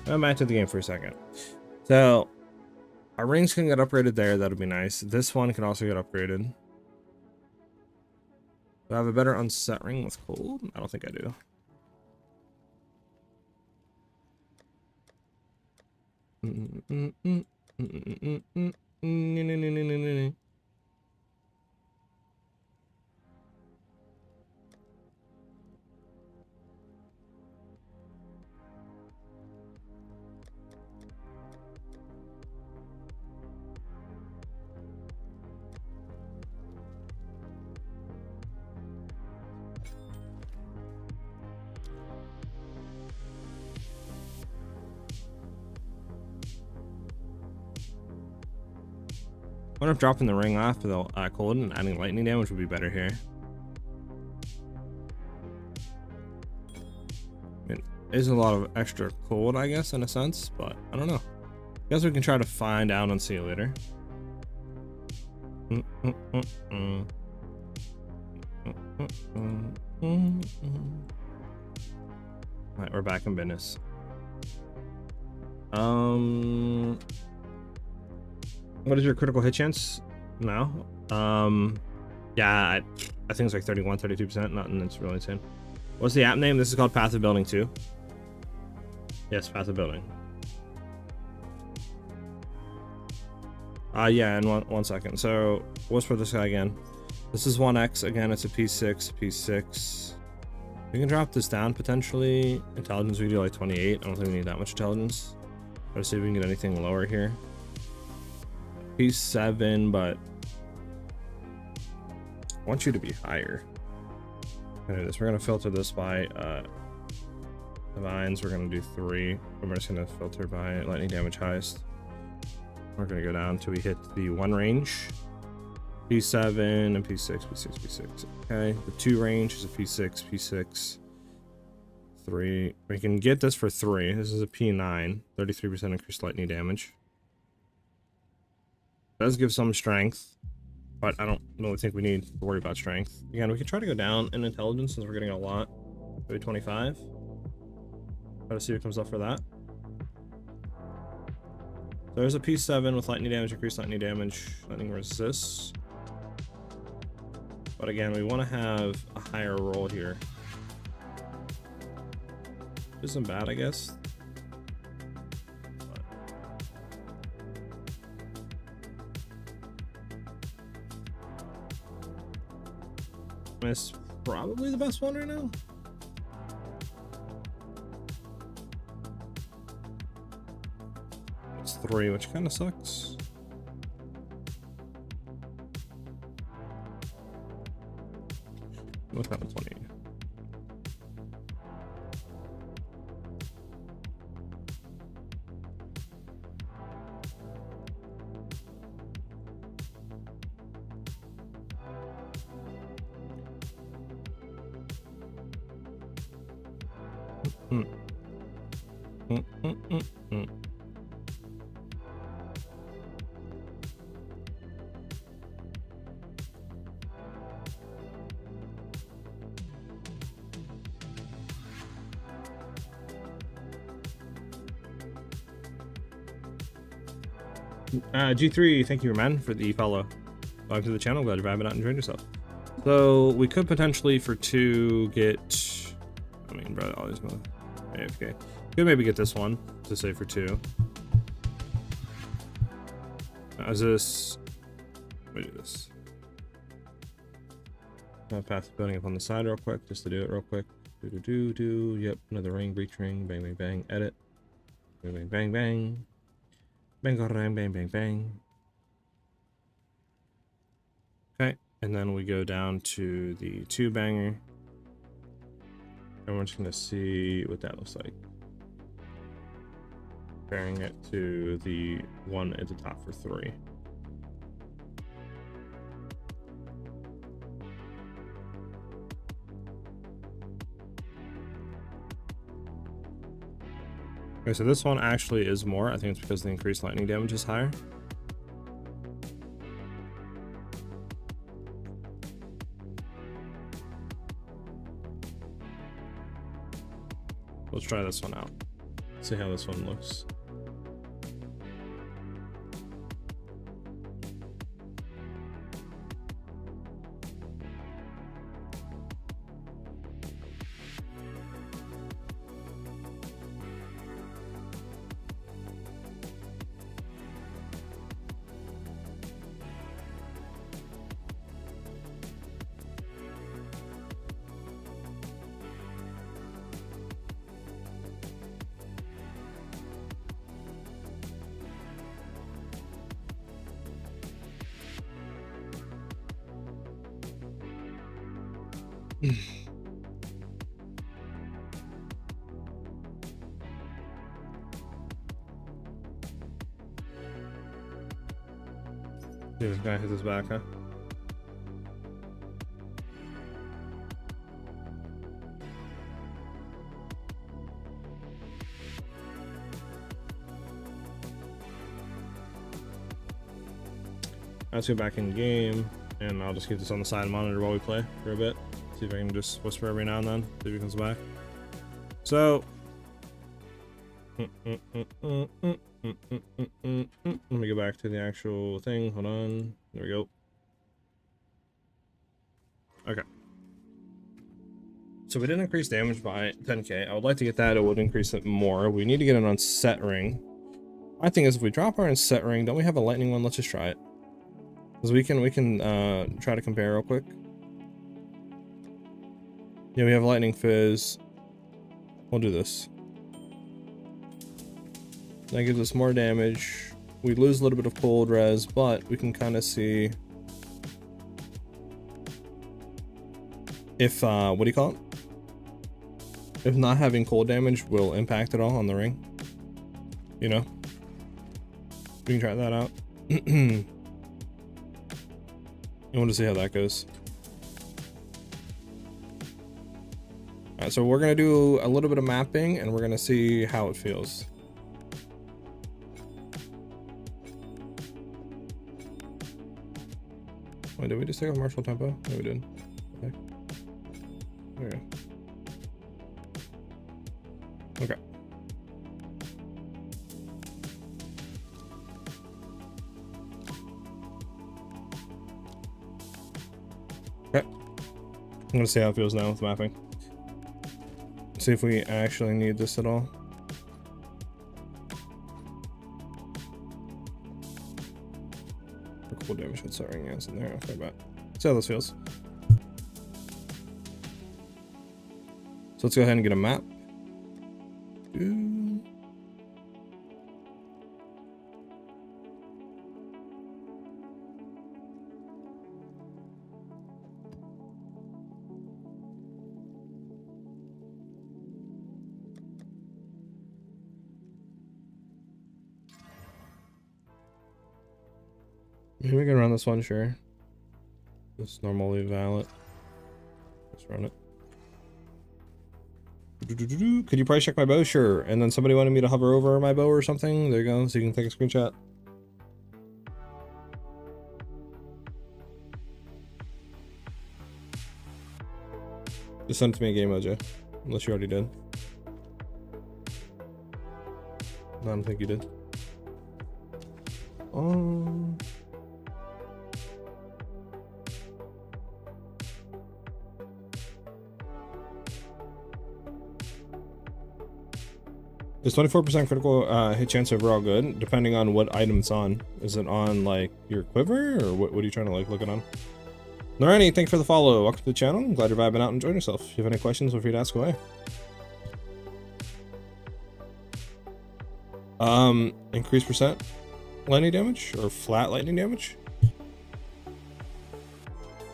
I'm back to the game for a second. So, our rings can get upgraded there, that'll be nice. This one can also get upgraded. Do I have a better unset ring with cold? I don't think I do. I wonder if dropping the ring off for the cold and adding lightning damage would be better here. I mean, there's a lot of extra cold, I guess, in a sense, but I don't know. I guess we can try to find out and see later. Alright, we're back in business. What is your critical hit chance now? Yeah, I think it's like 31, 32%. Nothing that's really insane. What's the app name? This is called Path of Building 2. Yes, Path of Building. Yeah, in one second. So what's for this guy again? This is 1x. Again, it's a P6, P6. We can drop this down potentially. Intelligence, we do like 28. I don't think we need that much intelligence. Let's see if we can get anything lower here. P7, but I want you to be higher. We're gonna do this. We're gonna filter this by divines. We're gonna do 3. We're just gonna filter by lightning damage highest. We're gonna go down till we hit the 1 range. P7 and P6, P6, P6. Okay, the 2 range is a P6, P6, 3. We can get this for 3. This is a P9, 33% increased lightning damage. Does give some strength, but I don't really think we need to worry about strength. Again, we can try to go down in intelligence since we're getting a lot. Maybe 25. Try to see what comes up for that. So there's a P7 with lightning damage, increased lightning damage, lightning resists. But again, we want to have a higher roll here. Isn't bad, I guess. But it's probably the best one right now. It's 3, which kind of sucks. What's that 20? G3, thank you, man, for the follow. Welcome to the channel. Glad you're vibing out and enjoying yourself. So we could potentially for 2 get. I mean, bro, always go AFK. Could maybe get this one to say for 2. Is this? Let me do this. Path building up on the side real quick, just to do it real quick. Do. Yep, another ring, breach ring. Bang, bang, bang. Edit. Bang, bang, bang, bang. Bang, bang, bang, bang, bang. Okay, and then we go down to the 2 banger. And we're just gonna see what that looks like. Comparing it to the one at the top for 3. Okay, so this one actually is more. I think it's because the increased lightning damage is higher. Let's try this one out. See how this one looks. This guy hits his back, huh? Let's go back in game, and I'll just keep this on the side monitor while we play for a bit. See if I can just whisper every now and then, see if he comes back. So, let me go back to the actual thing. Hold on. There we go. Okay. So we didn't increase damage by 10k. I would like to get that. It would increase it more. We need to get it on set ring. My thing is, if we drop our set ring, don't we have a lightning one? Let's just try it. Because we can try to compare real quick. Yeah, we have lightning fizz. We'll do this. That gives us more damage. We lose a little bit of cold res, but we can kind of see if what do you call it? If not having cold damage will impact at all on the ring. You know? We can try that out. I want to see how that goes. Alright, so we're gonna do a little bit of mapping and we're gonna see how it feels. Wait, did we just take off martial tempo? No, we did. Okay. There we go. Okay. Okay. I'm gonna see how it feels now with mapping. See if we actually need this at all. Cool damage with setting is in there. Okay, but see how this feels. So let's go ahead and get a map. Maybe we can run this one, sure. Just normally valid. Let's run it. Could you price check my bow? Sure. And then somebody wanted me to hover over my bow or something. There you go. So you can take a screenshot. Just send it to me in game mode, Joe. Unless you already did. No, I don't think you did. Is 24% critical hit chance overall good, depending on what item it's on? Is it on, like, your quiver, or what are you trying to, like, look it on? Alrighty, thanks for the follow. Welcome to the channel. I'm glad you're vibing out and enjoying yourself. If you have any questions, feel free to ask away. Increased percent lightning damage, or flat lightning damage?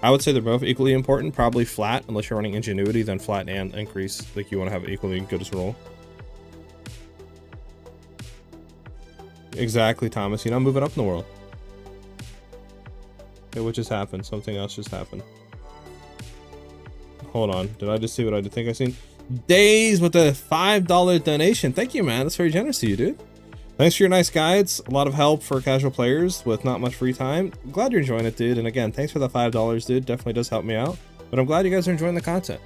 I would say they're both equally important. Probably flat, unless you're running ingenuity, then flat and increase. Like, you want to have equally good as roll. Exactly, Thomas. You're not moving up in the world. Okay, what just happened? Something else just happened. Hold on. Did I just see what I think I seen? Days with a $5 donation. Thank you, man. That's very generous of you, dude. Thanks for your nice guides. A lot of help for casual players with not much free time. Glad you're enjoying it, dude. And again, thanks for the $5, dude. Definitely does help me out. But I'm glad you guys are enjoying the content.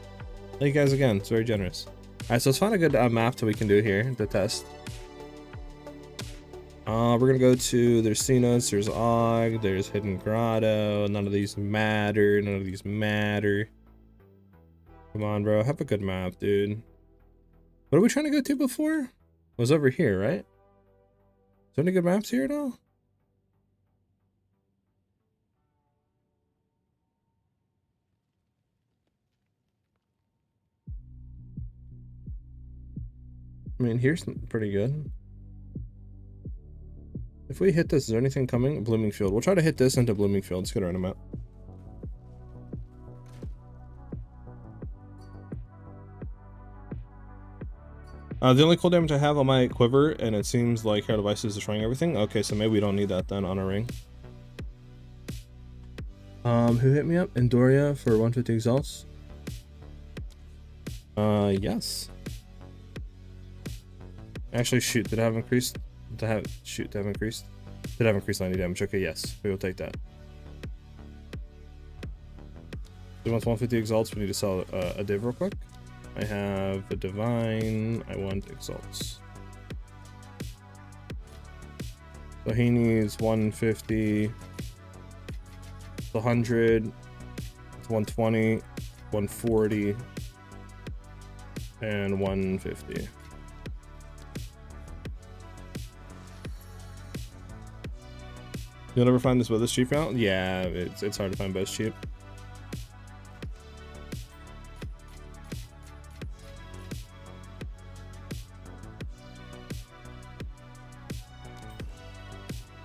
Thank you guys again. It's very generous. All right, so let's find a good map that we can do here to test. We're gonna go to, there's Cenos, there's Og, there's Hidden Grotto. None of these matter. None of these matter. Come on, bro. Have a good map, dude. What are we trying to go to before? It was over here, right? Is there any good maps here at all? I mean, here's pretty good. If we hit this, is there anything coming? Bloomingfield. We'll try to hit this into Bloomingfield. Let's get a random map. The only cool damage I have on my quiver, and it seems like Hair Device is destroying everything. Okay, so maybe we don't need that then on a ring. Who hit me up? Endoria for 150 exalts. Yes. Actually, shoot, did I have increased? Did I have increased? Did I have increased 90 damage? Okay, yes, we will take that. He wants 150 exalts. We need to sell a div real quick. I have a divine. I want exalts. So he needs 150, 100, 120, 140, and 150. You'll never find this with this cheap out? Yeah, it's hard to find bows cheap.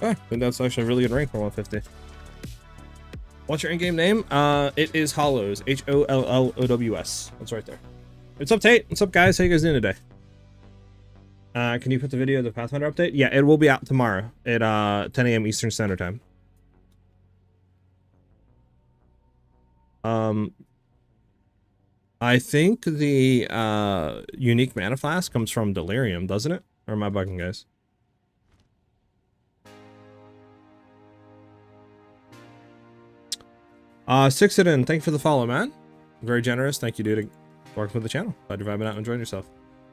I think that's actually a really good rank for 150. What's your in-game name? It is Hollows. HOLLOWS. That's right there. What's up, Tate? What's up, guys? How you guys doing today? Can you put the video of the Pathfinder update? Yeah, it will be out tomorrow at 10 a.m. Eastern Standard Time. I think the unique mana flask comes from Delirium, doesn't it? Or am I bugging, guys? Sixiden, thank you for the follow, man. Very generous. Thank you, dude. Working with the channel. Glad you're vibing out and enjoying yourself.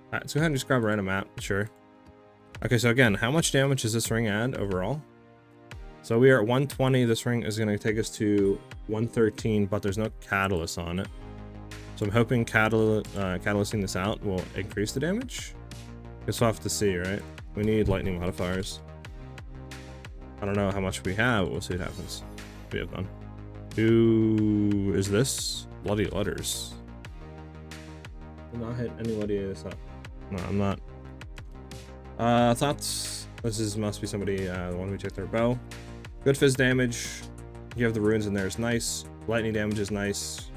Alright, let's go ahead and just grab a random map. Sure. Okay, so again, how much damage does this ring add overall? So we are at 120. This ring is going to take us to 113, but there's no catalyst on it. So I'm hoping catalysting this out will increase the damage. Guess we'll have to see, right? We need lightning modifiers. I don't know how much we have, but we'll see what happens. We have fun. Who is this? Bloody Letters. Did not hit anybody this up. No, I'm not. Thoughts. This must be somebody, the one who checked their bow. Good fizz damage. You have the runes in there, is nice. Lightning damage is nice.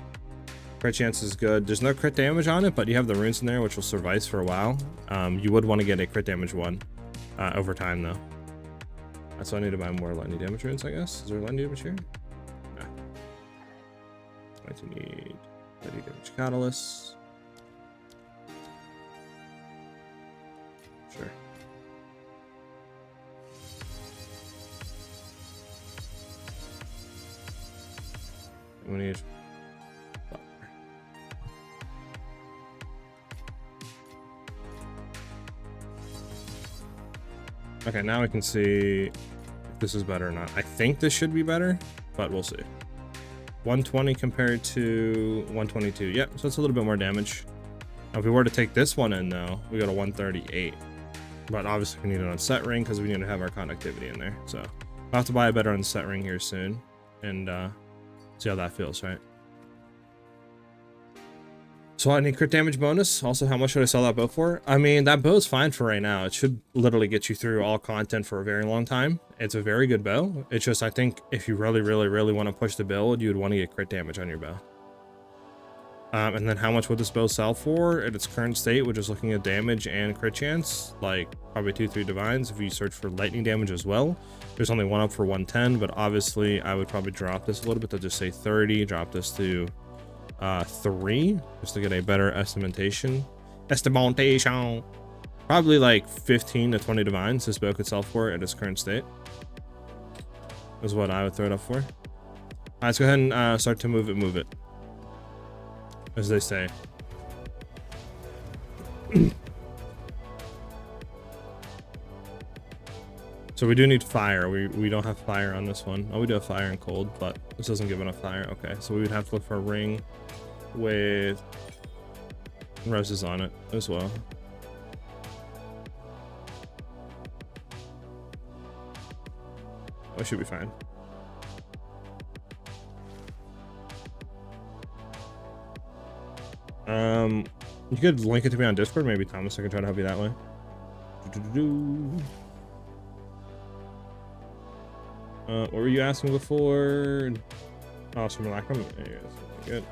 Crit chance is good. There's no crit damage on it, but you have the runes in there, which will suffice for a while. You would want to get a crit damage one over time, though. So I need to buy more lightning damage runes, I guess. Is there lightning damage here? No. I need 30 damage catalysts. Sure. We need. Okay, now we can see if this is better or not. I think this should be better, but we'll see. 120 compared to 122. Yep, so it's a little bit more damage. Now, if we were to take this one in, though, we go to 138. But obviously, we need an unset ring because we need to have our conductivity in there. So I'll have to buy a better unset ring here soon and see how that feels, right? So I need crit damage bonus. Also, how much should I sell that bow for? I mean, that bow is fine for right now. It should literally get you through all content for a very long time. It's a very good bow. It's just, I think if you really, really, really want to push the build, you would want to get crit damage on your bow. And then how much would this bow sell for at its current state, which is looking at damage and crit chance, like probably 2-3 divines. If you search for lightning damage as well, there's only one up for 110, but obviously I would probably drop this a little bit to just say 30, drop this to 3 just to get a better estimation. Probably like 15 to 20 divines this bow could sell for at its current state is what I would throw it up for. All right, let's go ahead and start to move it, as they say. So we do need fire. We don't have fire on this one. Oh, we do have fire and cold, but this doesn't give enough fire. Okay, so we would have to look for a ring with roses on it as well. Oh, should be fine. You could link it to me on Discord. Maybe Thomas, I can try to help you that way. What were you asking before? Oh, some Malacrum. Good.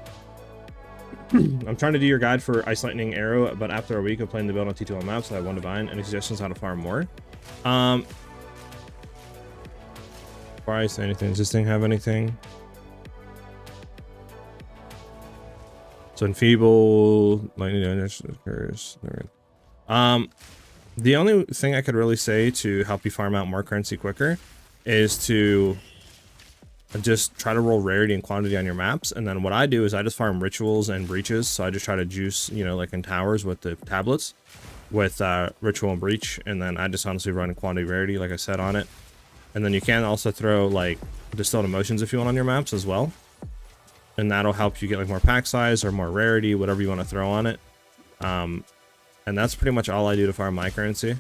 I'm trying to do your guide for Ice Lightning Arrow, but after a week of playing the build on T2L maps, I have one divine. Any suggestions how to farm more? Before I say anything, does this thing have anything? So enfeeble, lightning damage occurs. The only thing I could really say to help you farm out more currency quicker is to just try to roll rarity and quantity on your maps. And then what I do is I just farm rituals and breaches. So I just try to juice, you know, like in towers with the tablets with ritual and breach. And then I just honestly run quantity rarity, like I said, on it. And then you can also throw like distilled emotions if you want on your maps as well. And that'll help you get like more pack size or more rarity, whatever you want to throw on it. And that's pretty much all I do to farm my currency.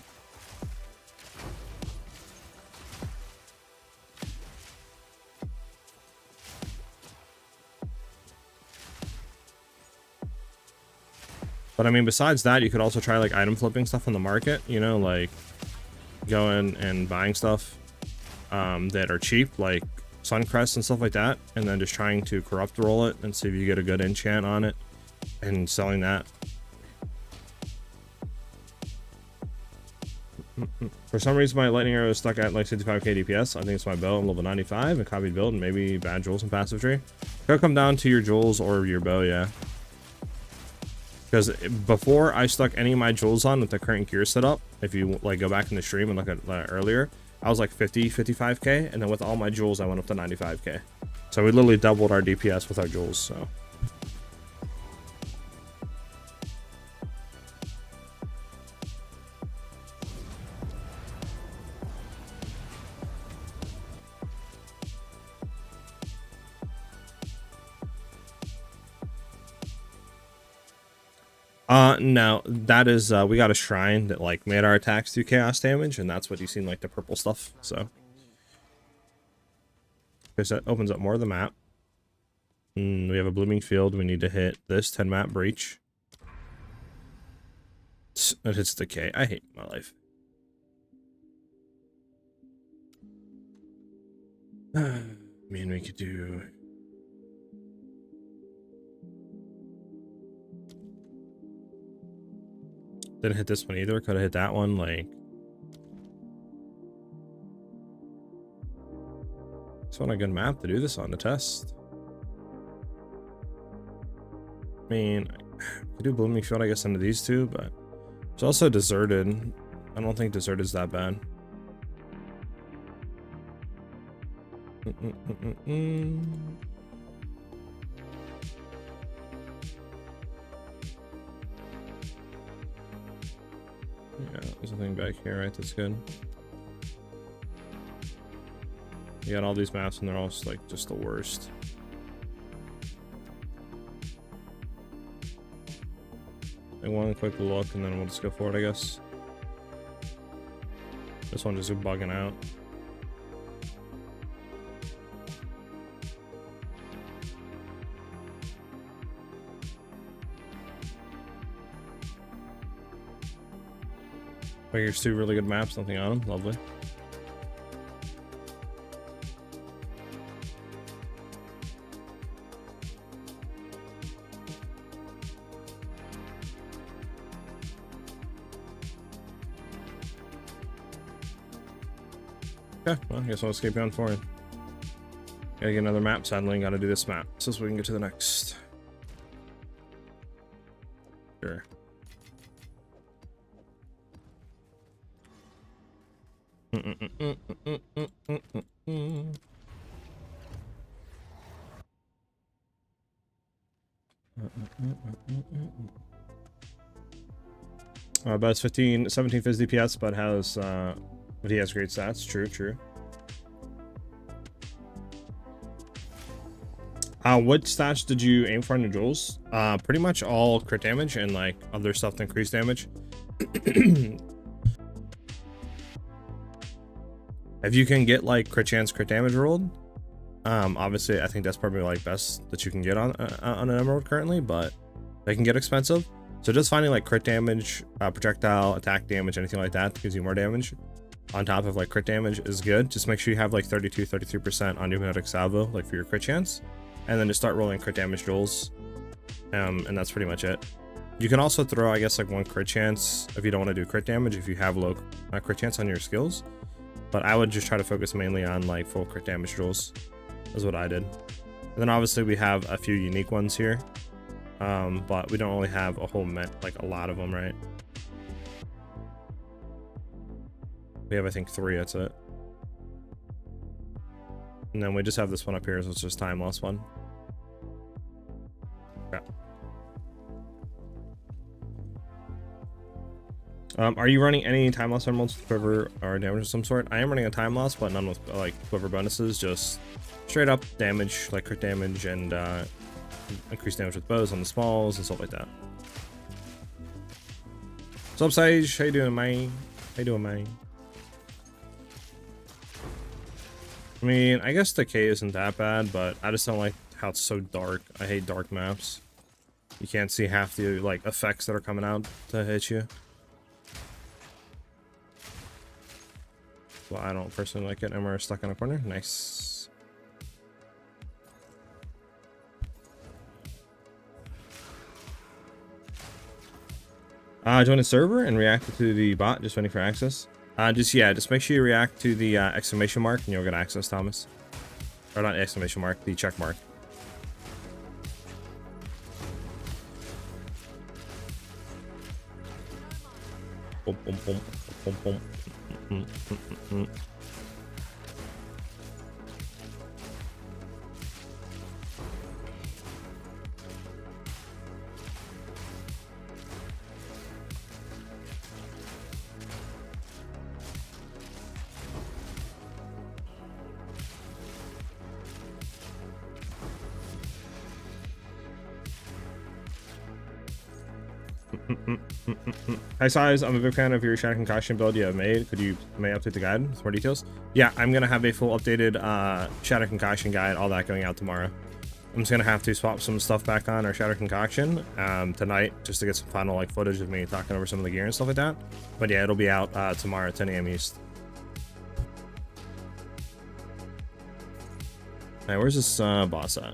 But I mean, besides that, you could also try like item flipping stuff on the market, you know, like going and buying stuff that are cheap, like Suncrest and stuff like that, and then just trying to corrupt roll it and see if you get a good enchant on it and selling that. For some reason, my lightning arrow is stuck at like 65k DPS. I think it's my bow. I'm level 95 and copied build, and maybe bad jewels and passive tree. Could come down to your jewels or your bow, yeah. Because before I stuck any of my jewels on with the current gear setup, if you like go back in the stream and look at earlier, I was like 55k, and then with all my jewels, I went up to 95k. So we literally doubled our DPS with our jewels. So. No, that is, we got a shrine that, like, made our attacks do chaos damage, and that's what you see in, like, the purple stuff, so. Because that opens up more of the map. We have a blooming field, we need to hit this 10 map breach. It hits decay. I hate my life. I mean, we could do... Didn't hit this one either. Could have hit that one. Like, it's not a good map to do this on the test. I mean, I could do Blooming Field, I guess, into these two, but it's also deserted. I don't think deserted is that bad. Yeah, there's nothing back here, right? That's good. You got all these maps and they're all like just the worst. Like one quick look and then we'll just go for it, I guess. This one just bugging out. But here's two really good maps, nothing on them. Lovely. Okay, well, I guess I'll escape on for it. Gotta get another map, sadly, gotta do this map so we can get to the next. Sure. But it's 17 fizz DPS, but he has great stats. True. What stats did you aim for in the jewels? Pretty much all crit damage and like other stuff to increase damage. If you can get like crit chance, crit damage rolled, obviously I think that's probably like best that you can get on an emerald currently, but they can get expensive. So just finding like crit damage, projectile, attack damage, anything like that gives you more damage on top of like crit damage is good. Just make sure you have like 33% on your magnetic salvo, like for your crit chance, and then just start rolling crit damage jewels. And that's pretty much it. You can also throw, I guess, like one crit chance if you don't want to do crit damage, if you have low crit chance on your skills. But I would just try to focus mainly on like full crit damage jewels, is what I did. And then obviously we have a few unique ones here, but we don't really have a whole like a lot of them, right? We have, I think, 3, that's it. And then we just have this one up here, so it's just time loss one. Okay. Are you running any time loss emeralds with quiver or damage of some sort? I am running a time loss, but none with like quiver bonuses, just straight up damage, like crit damage and increased damage with bows on the smalls and stuff like that. What's up, Sage? How you doing, man? How you doing, man? I mean, I guess decay isn't that bad, but I just don't like how it's so dark. I hate dark maps. You can't see half the like effects that are coming out to hit you. Well, I don't personally like it, and we're stuck in a corner. Nice. Join the server and react to the bot, just waiting for access. Just make sure you react to the exclamation mark and you'll get access, Thomas. Or not exclamation mark, the check mark. Boom, boom, boom, boom, boom. Hi SiahZ, I'm a big fan of your Shadow Concoction build you have made. Could you update the guide with more details? Yeah, I'm gonna have a full updated Shadow Concoction guide, all that going out tomorrow. I'm just gonna have to swap some stuff back on our Shadow Concoction tonight, just to get some final like footage of me talking over some of the gear and stuff like that. But yeah, it'll be out tomorrow at 10 AM East. Alright, where's this boss at?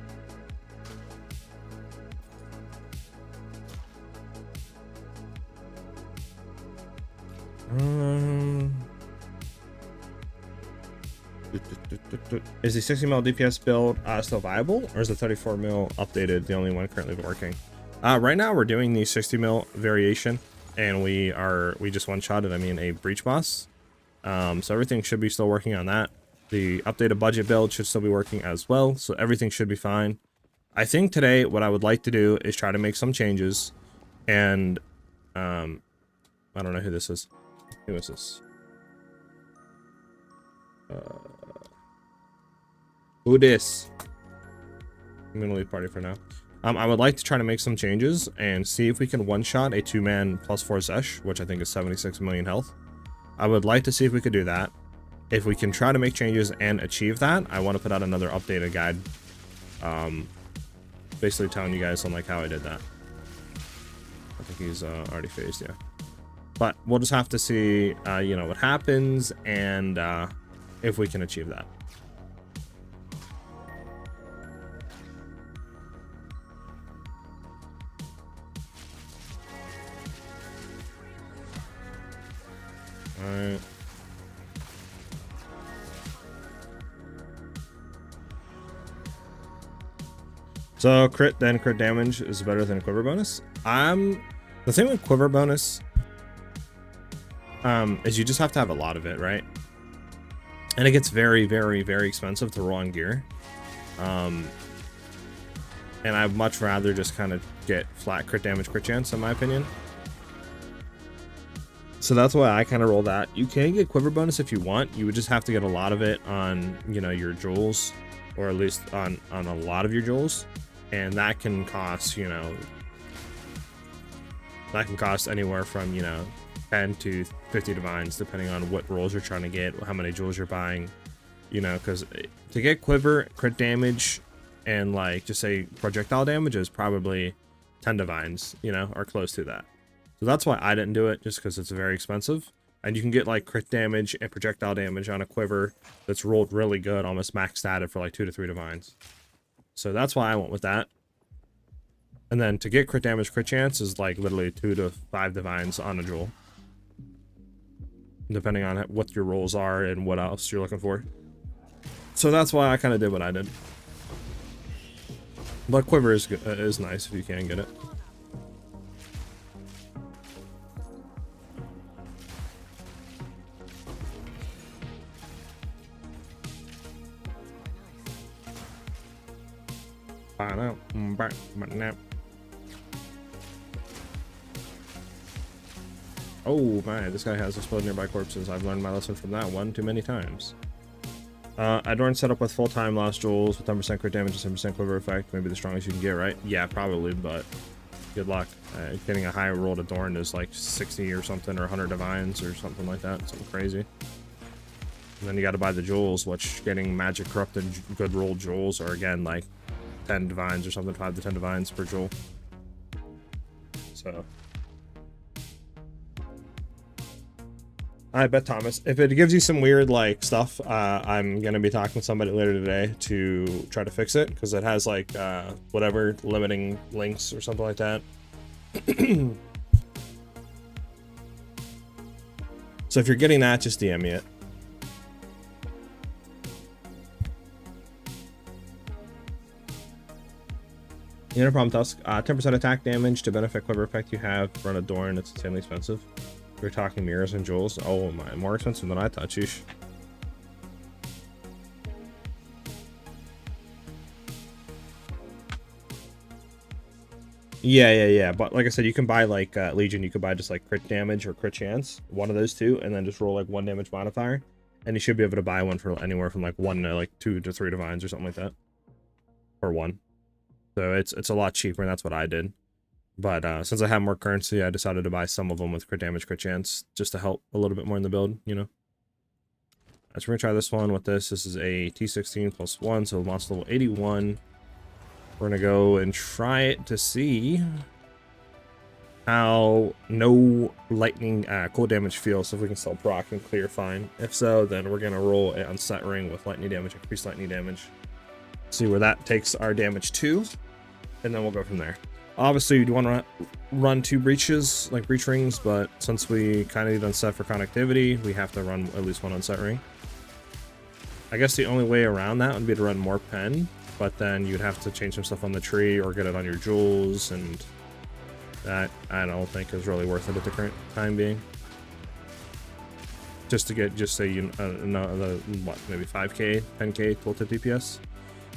Is the 60mm DPS build still viable, or is the 34mm updated the only one currently working? Right now we're doing the 60mm variation, and we just one-shotted, a breach boss. So everything should be still working on that. The updated budget build should still be working as well, so everything should be fine. I think today what I would like to do is try to make some changes, and I don't know who this is. Who is this? Who this? I'm gonna leave party for now. I would like to try to make some changes and see if we can one-shot a 2-man +4 Zesh, which I think is 76 million health. I would like to see if we could do that. If we can try to make changes and achieve that, I want to put out another updated guide. Basically telling you guys on like how I did that. I think he's already phased, yeah. But we'll just have to see, what happens and if we can achieve that. Alright. So crit damage is better than a quiver bonus. The thing with quiver bonus is you just have to have a lot of it, right? And it gets very, very, very expensive to roll on gear. And I'd much rather just kind of get flat crit damage, crit chance, in my opinion. So that's why I kind of roll that. You can get quiver bonus if you want. You would just have to get a lot of it on, your jewels, or at least on a lot of your jewels. And that can cost, that can cost anywhere from, 10 to 50 divines, depending on what rolls you're trying to get, how many jewels you're buying, because to get quiver, crit damage, and like just say projectile damage is probably 10 divines, or close to that. So that's why I didn't do it, just because it's very expensive. And you can get like crit damage and projectile damage on a quiver that's rolled really good, almost max stated for like 2 to 3 divines. So that's why I went with that. And then to get crit damage, crit chance is like literally 2 to 5 divines on a jewel, depending on what your rolls are and what else you're looking for. So that's why I kind of did what I did. But quiver is nice if you can get it. Oh man, this guy has exploded nearby corpses. I've learned my lesson from that one too many times. Adorn set up with full-time lost jewels with 10% crit damage and 10% quiver effect. Maybe the strongest you can get, right? Yeah, probably, but good luck. Getting a high rolled Adorn is like 60 or something, or 100 divines or something like that. Something crazy. And then you got to buy the jewels, which getting magic corrupted good rolled jewels are again like 10 divines or something, 5 to 10 divines per jewel. So I bet, Thomas, if it gives you some weird like stuff, I'm gonna be talking to somebody later today to try to fix it, because it has like whatever limiting links or something like that. So if you're getting that, just DM me it. You know, problem, Tusk. 10% attack damage to benefit whatever effect you have. Run a door and it's insanely expensive. We're talking mirrors and jewels. Oh my, more expensive than I thought. Sheesh. Yeah. But like I said, you can buy like Legion. You could buy just like crit damage or crit chance, one of those two, and then just roll like 1 damage modifier, and you should be able to buy one for anywhere from like 1 to like 2 to 3 divines or something like that, or 1. So it's a lot cheaper, and that's what I did. But since I have more currency, I decided to buy some of them with crit damage, crit chance, just to help a little bit more in the build, you know. So we're gonna try this one with this. This is a T16 plus 1, so monster level 81. We're gonna go and try it to see how no lightning cool damage feels. So if we can still proc and clear, fine. If so, then we're gonna roll it on set ring with lightning damage, increased lightning damage. See where that takes our damage to, and then we'll go from there. Obviously, you do want to run 2 breaches, like breach rings, but since we kind of need unset for connectivity, we have to run at least 1 unset ring. I guess the only way around that would be to run more pen, but then you'd have to change some stuff on the tree or get it on your jewels, and that I don't think is really worth it at the current time being. Just to get, just say, you another, what, maybe 5k, 10k, 12 DPS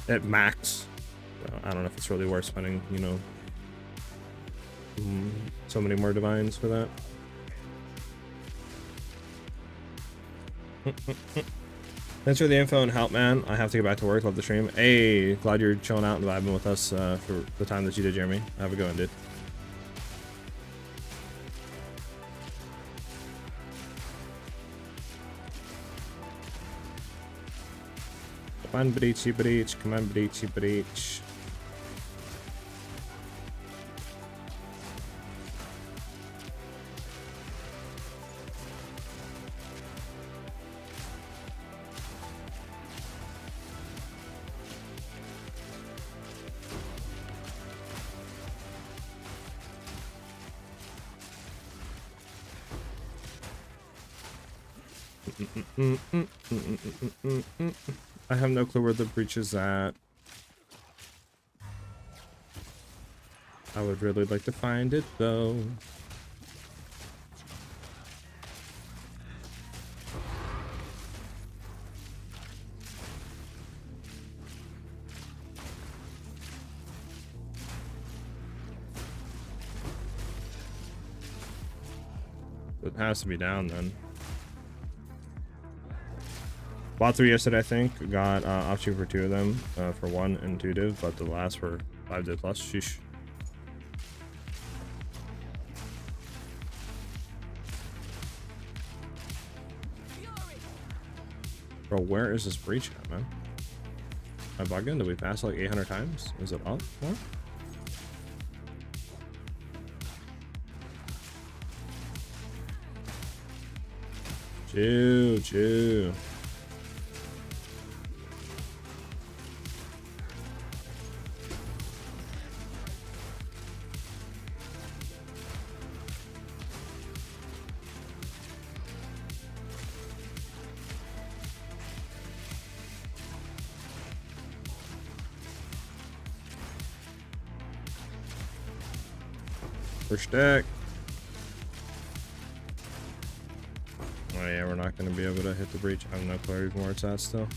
at max. So I don't know if it's really worth spending, you know, so many more divines for that. Thanks for the info and help, man. I have to get back to work. Love the stream. Hey, glad you're chilling out and vibing with us for the time that you did, Jeremy. Have a good one, dude. Come on, breach. Come on, breach. I have no clue where the breach is at. I would really like to find it though. It has to be down then. Bought 3 yesterday, I think. Got option for 2 of them, for 1 and 2 div, but the last were 5 div plus. Sheesh. Bro, where is this breach at, man? Am I bugging? Did we pass like 800 times? Is it up more? Chew. First deck. Oh yeah, we're not going to be able to hit the breach. I have no clue even where it's at still.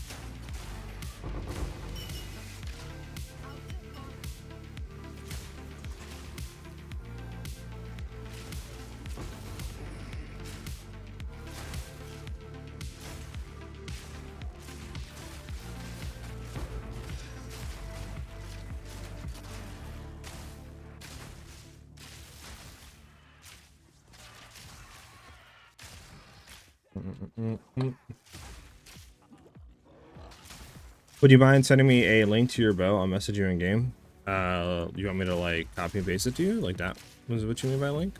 Would you mind sending me a link to your bow? I'll message you in game. You want me to like copy and paste it to you like that? Was what you mean by link?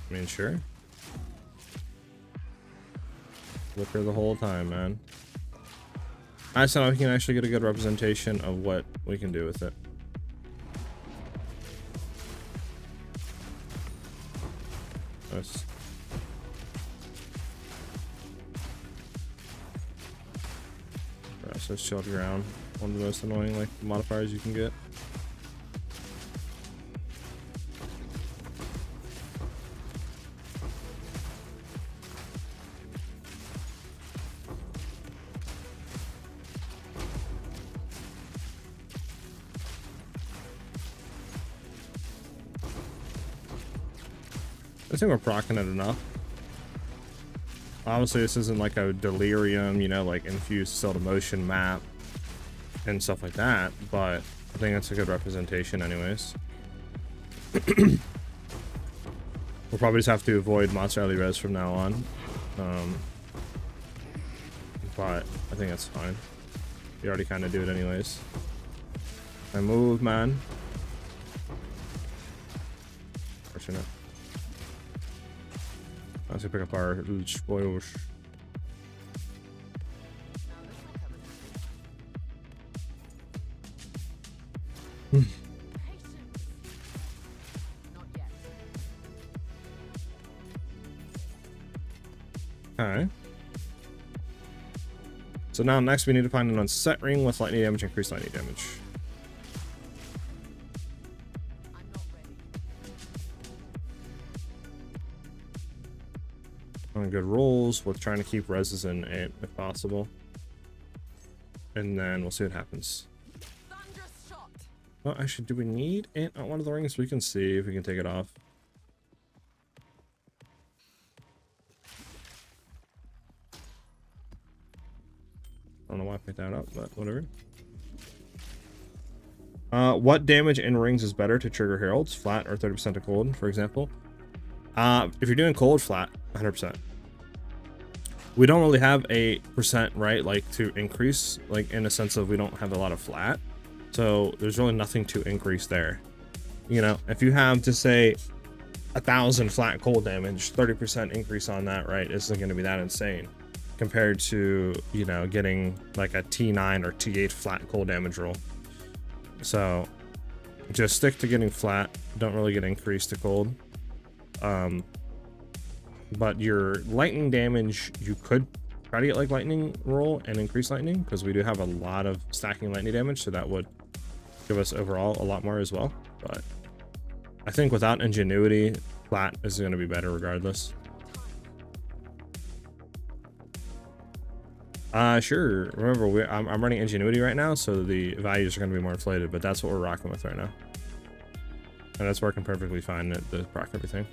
I mean, sure. Flicker the whole time, man. I just don't know if we can actually get a good representation of what we can do with it. Nice. So shield ground, one of the most annoying like modifiers you can get. I think we're proccing it enough. Obviously, this isn't like a delirium, you know, like infused cell to motion map and stuff like that, but I think that's a good representation anyways. We'll probably just have to avoid monster alley res from now on. But I think that's fine. You already kind of do it anyways. I move, man. Fortunate. Let's pick up our spoils. Alright. So now next we need to find an unset ring with lightning damage, increased lightning damage. On good rolls with trying to keep reses in it if possible. And then we'll see what happens. Well, actually, do we need it on one of the rings? We can see if we can take it off. I don't know why I picked that up, but whatever. What damage in rings is better to trigger heralds? Flat or 30% to cold, for example? If you're doing cold, flat, 100%. We don't really have a percent, right, like to increase, like in a sense of we don't have a lot of flat. So there's really nothing to increase there. You know, if you have to say 1,000 flat cold damage, 30% increase on that, right, isn't going to be that insane compared to, you know, getting like a T9 or T8 flat cold damage roll. So just stick to getting flat. Don't really get increased to cold. But your lightning damage, you could try to get like lightning roll and increase lightning, because we do have a lot of stacking lightning damage, so that would give us overall a lot more as well. But I think without ingenuity, flat is going to be better regardless. Sure. Remember, I'm running ingenuity right now, so the values are going to be more inflated, but that's what we're rocking with right now. And that's working perfectly fine at the proc everything.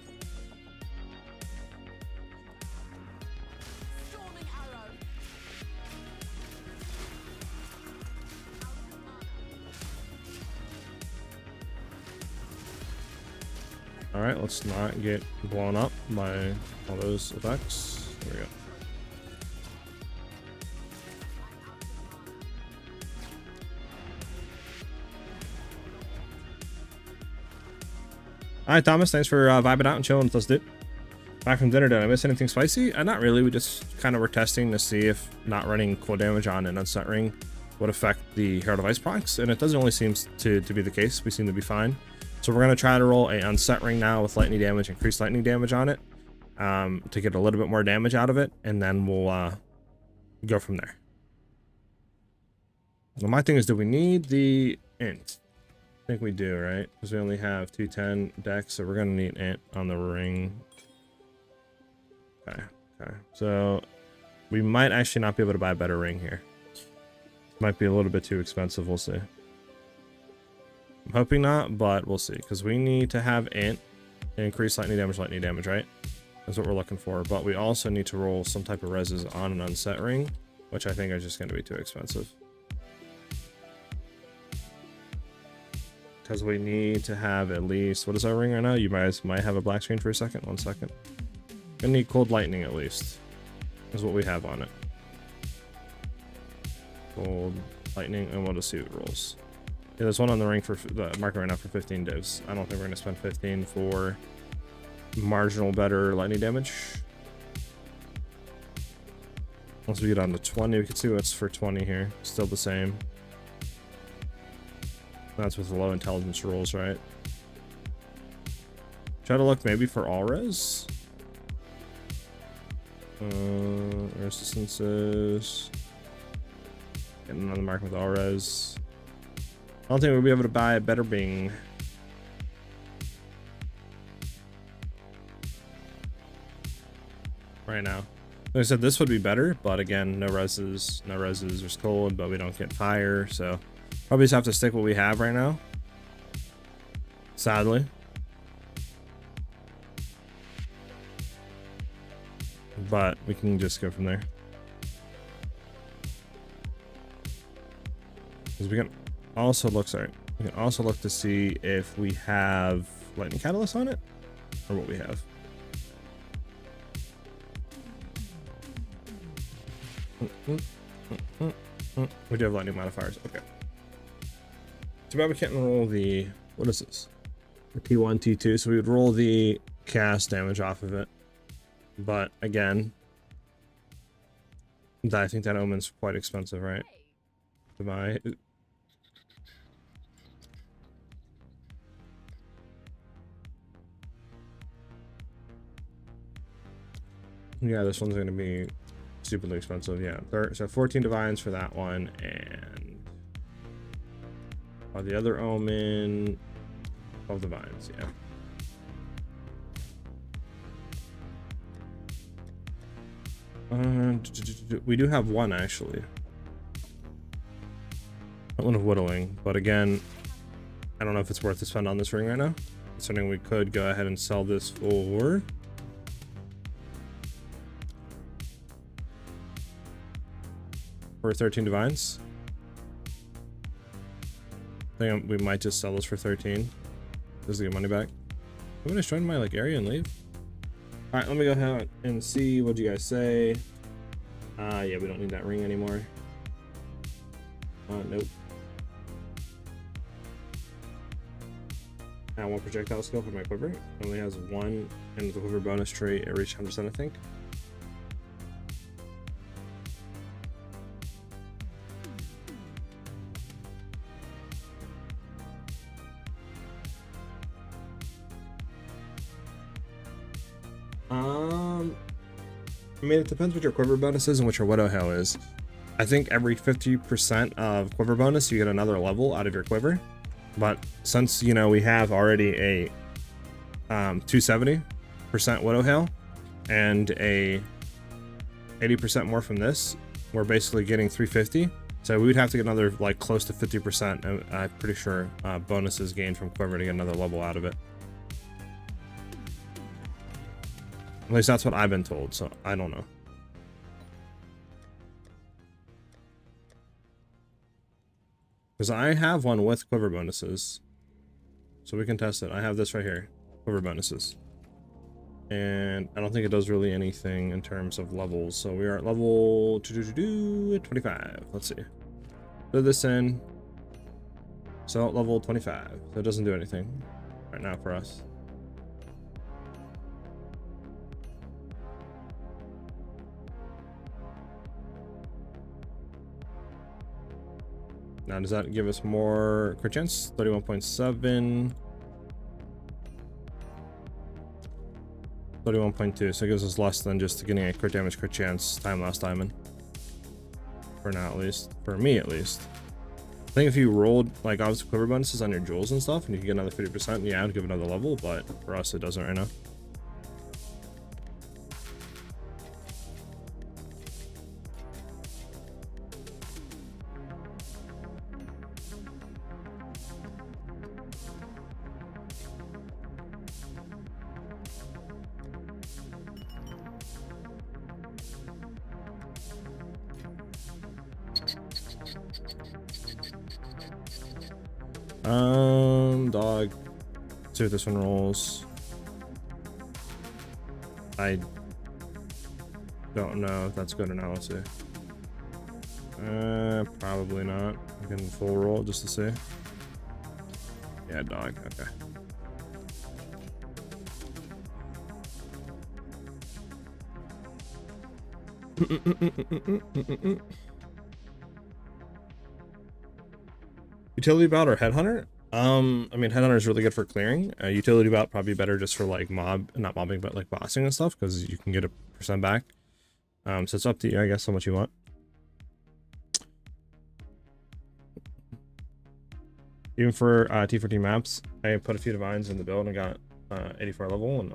All right, let's not get blown up by all those effects. There we go. All right, Thomas, thanks for vibing out and chilling with us, dude. Back from dinner, did I miss anything spicy? Not really. We just kind of were testing to see if not running cold damage on an unset ring would affect the Herald of Ice procs, and it doesn't really seem to be the case. We seem to be fine. So we're going to try to roll a unset ring now with lightning damage, increased lightning damage on it, to get a little bit more damage out of it, and then we'll go from there. Well, my thing is, do we need the int? I think we do, right? Because we only have 210 decks, so we're going to need int on the ring. Okay. So we might actually not be able to buy a better ring here. Might be a little bit too expensive. We'll see. I'm hoping not, but we'll see, because we need to have int, increase lightning damage, right? That's what we're looking for. But we also need to roll some type of reses on an unset ring, which I think is just going to be too expensive. Because we need to have at least, what is our ring right now? You guys might have a black screen for a second. 1 second. Gonna need cold lightning at least, is what we have on it. Cold lightning, and we'll just see what it rolls. Yeah, there's one on the ring for the market right now for 15 divs. I don't think we're gonna spend 15 for marginal better lightning damage. Once we get on to 20, we can see what's for 20 here. Still the same. That's with the low intelligence rolls, right? Try to look maybe for all res. Resistances. Getting on the market with all res. I don't think we'll be able to buy a better Bing. Right now. Like I said, this would be better, but again, no reses. No reses. There's cold, but we don't get fire, so probably just have to stick what we have right now. Sadly. But we can just go from there. Because we can also look, we can also look to see if we have lightning catalyst on it, or what we have. We do have lightning modifiers. Okay. Too bad we can't roll the, what is this? The T1, T2. So we would roll the cast damage off of it. But again, I think that omen's quite expensive, right? To buy. Yeah, this one's gonna be stupidly expensive. Yeah, so 14 divines for that one, and the other omen, 12 divines. Yeah. We do have one actually. That one of whittling, but again, I don't know if it's worth to spend on this ring right now. Considering we could go ahead and sell this for 13 divines. I think we might just sell this for 13 just to get money back. I'm gonna join my like area and leave. All right, let me go ahead and see what you guys say. Yeah, we don't need that ring anymore. Nope. Now one projectile skill for my quiver. It only has one, and the quiver bonus trait it reached 100%, I think. I mean, it depends what your quiver bonus is and what your Widow Hail is. I think every 50% of quiver bonus, you get another level out of your quiver. But since, you know, we have already a 270% Widow Hail and a 80% more from this, we're basically getting 350. So we would have to get another, like, close to 50%. I'm pretty sure bonuses gained from quiver to get another level out of it. At least that's what I've been told, so I don't know. Because I have one with quiver bonuses. So we can test it. I have this right here. Quiver bonuses. And I don't think it does really anything in terms of levels. So we are at level 25. Let's see. Put this in. So at level 25. So it doesn't do anything right now for us. Now, does that give us more crit chance? 31.7. 31.2. So it gives us less than just getting a crit damage, crit chance, time last diamond. For now, at least. For me, at least. I think if you rolled, like, obviously quiver bonuses on your jewels and stuff, and you could get another 50%, yeah, I'd give another level, but for us, it doesn't right now. Dog. See what this one rolls. I don't know if that's good or not. Let's see. Probably not. I can full roll just to see. Yeah, dog. Okay. Utility bout or headhunter? I mean, headhunter is really good for clearing. Utility bout probably better just for like not mobbing, but like bossing and stuff, because you can get a % back. So it's up to you, I guess, how much you want. Even for T14 maps, I put a few divines in the build and got 84 level, and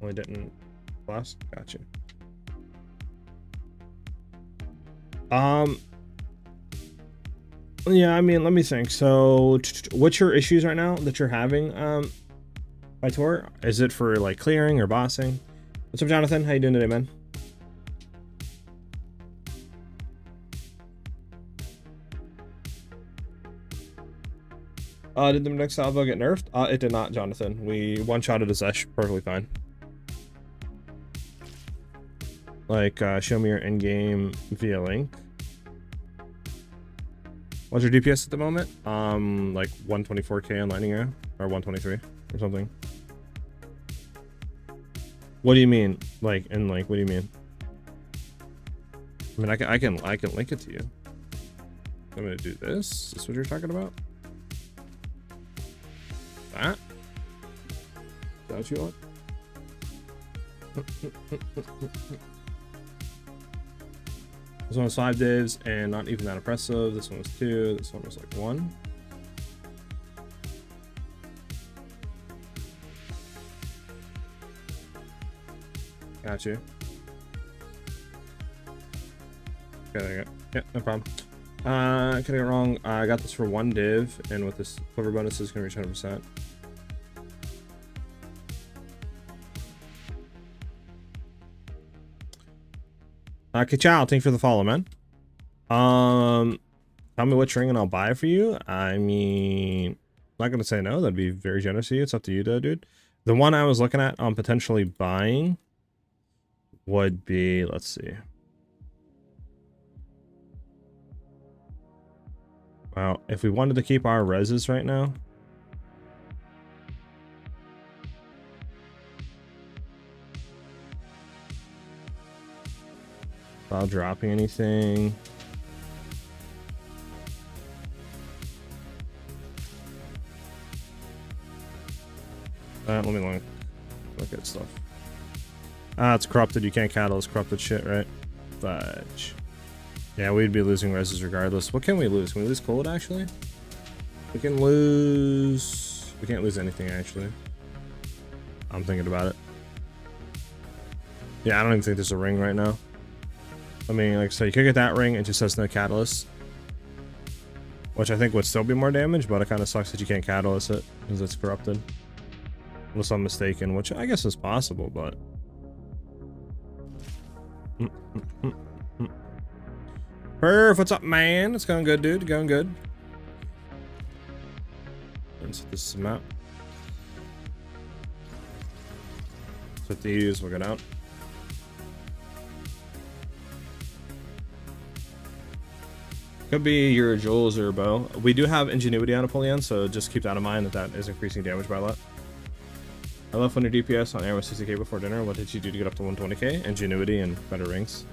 only didn't last. Gotcha. Yeah, I mean, let me think. So, what's your issues right now that you're having, by Tor? Is it for like clearing or bossing? What's up, Jonathan? How you doing today, man? Did the next salvo get nerfed? It did not, Jonathan. We one-shotted a Zesh perfectly fine. Like, show me your in-game via link. What's your DPS at the moment? Like 124k on lightning arrow, or 123 or something. What do you mean? Like, and like, what do you mean? I mean, I can link it to you. I'm gonna do this. Is this what you're talking about? That? Is that what you want? This one was 5 divs and not even that impressive. This one was 2. This one was like 1. Got you. Okay, there you go. Yeah, no problem. Could I get wrong? I got this for 1 div, and with this quiver bonus, it's gonna reach 100%. Ka-chow, thanks for the follow, man. Tell me which ring and I'll buy it for you. I mean, I'm not gonna say no. That'd be very generous of you. It's up to you, though, dude. The one I was looking at on potentially buying would be, let's see. Wow, if we wanted to keep our reses right now. Without dropping anything. Let me look at stuff. It's corrupted. You can't catalyst corrupted shit, right? Fudge. Yeah, we'd be losing reses regardless. What can we lose? Can we lose cold, actually? We can lose... We can't lose anything, actually. I'm thinking about it. Yeah, I don't even think there's a ring right now. I mean, like I said, you could get that ring. It just says no catalyst. Which I think would still be more damage, but it kind of sucks that you can't catalyst it because it's corrupted. Unless I'm mistaken, which I guess is possible, but... Perf, what's up, man? It's going good, dude. Going good. Let's set this map. Set these, we'll get out. Could be your Jules or bow. We do have ingenuity on Apollyon, so just keep that in mind that is increasing damage by a lot. I left 100 DPS on air with 60k before dinner. What did you do to get up to 120k? Ingenuity and better rings.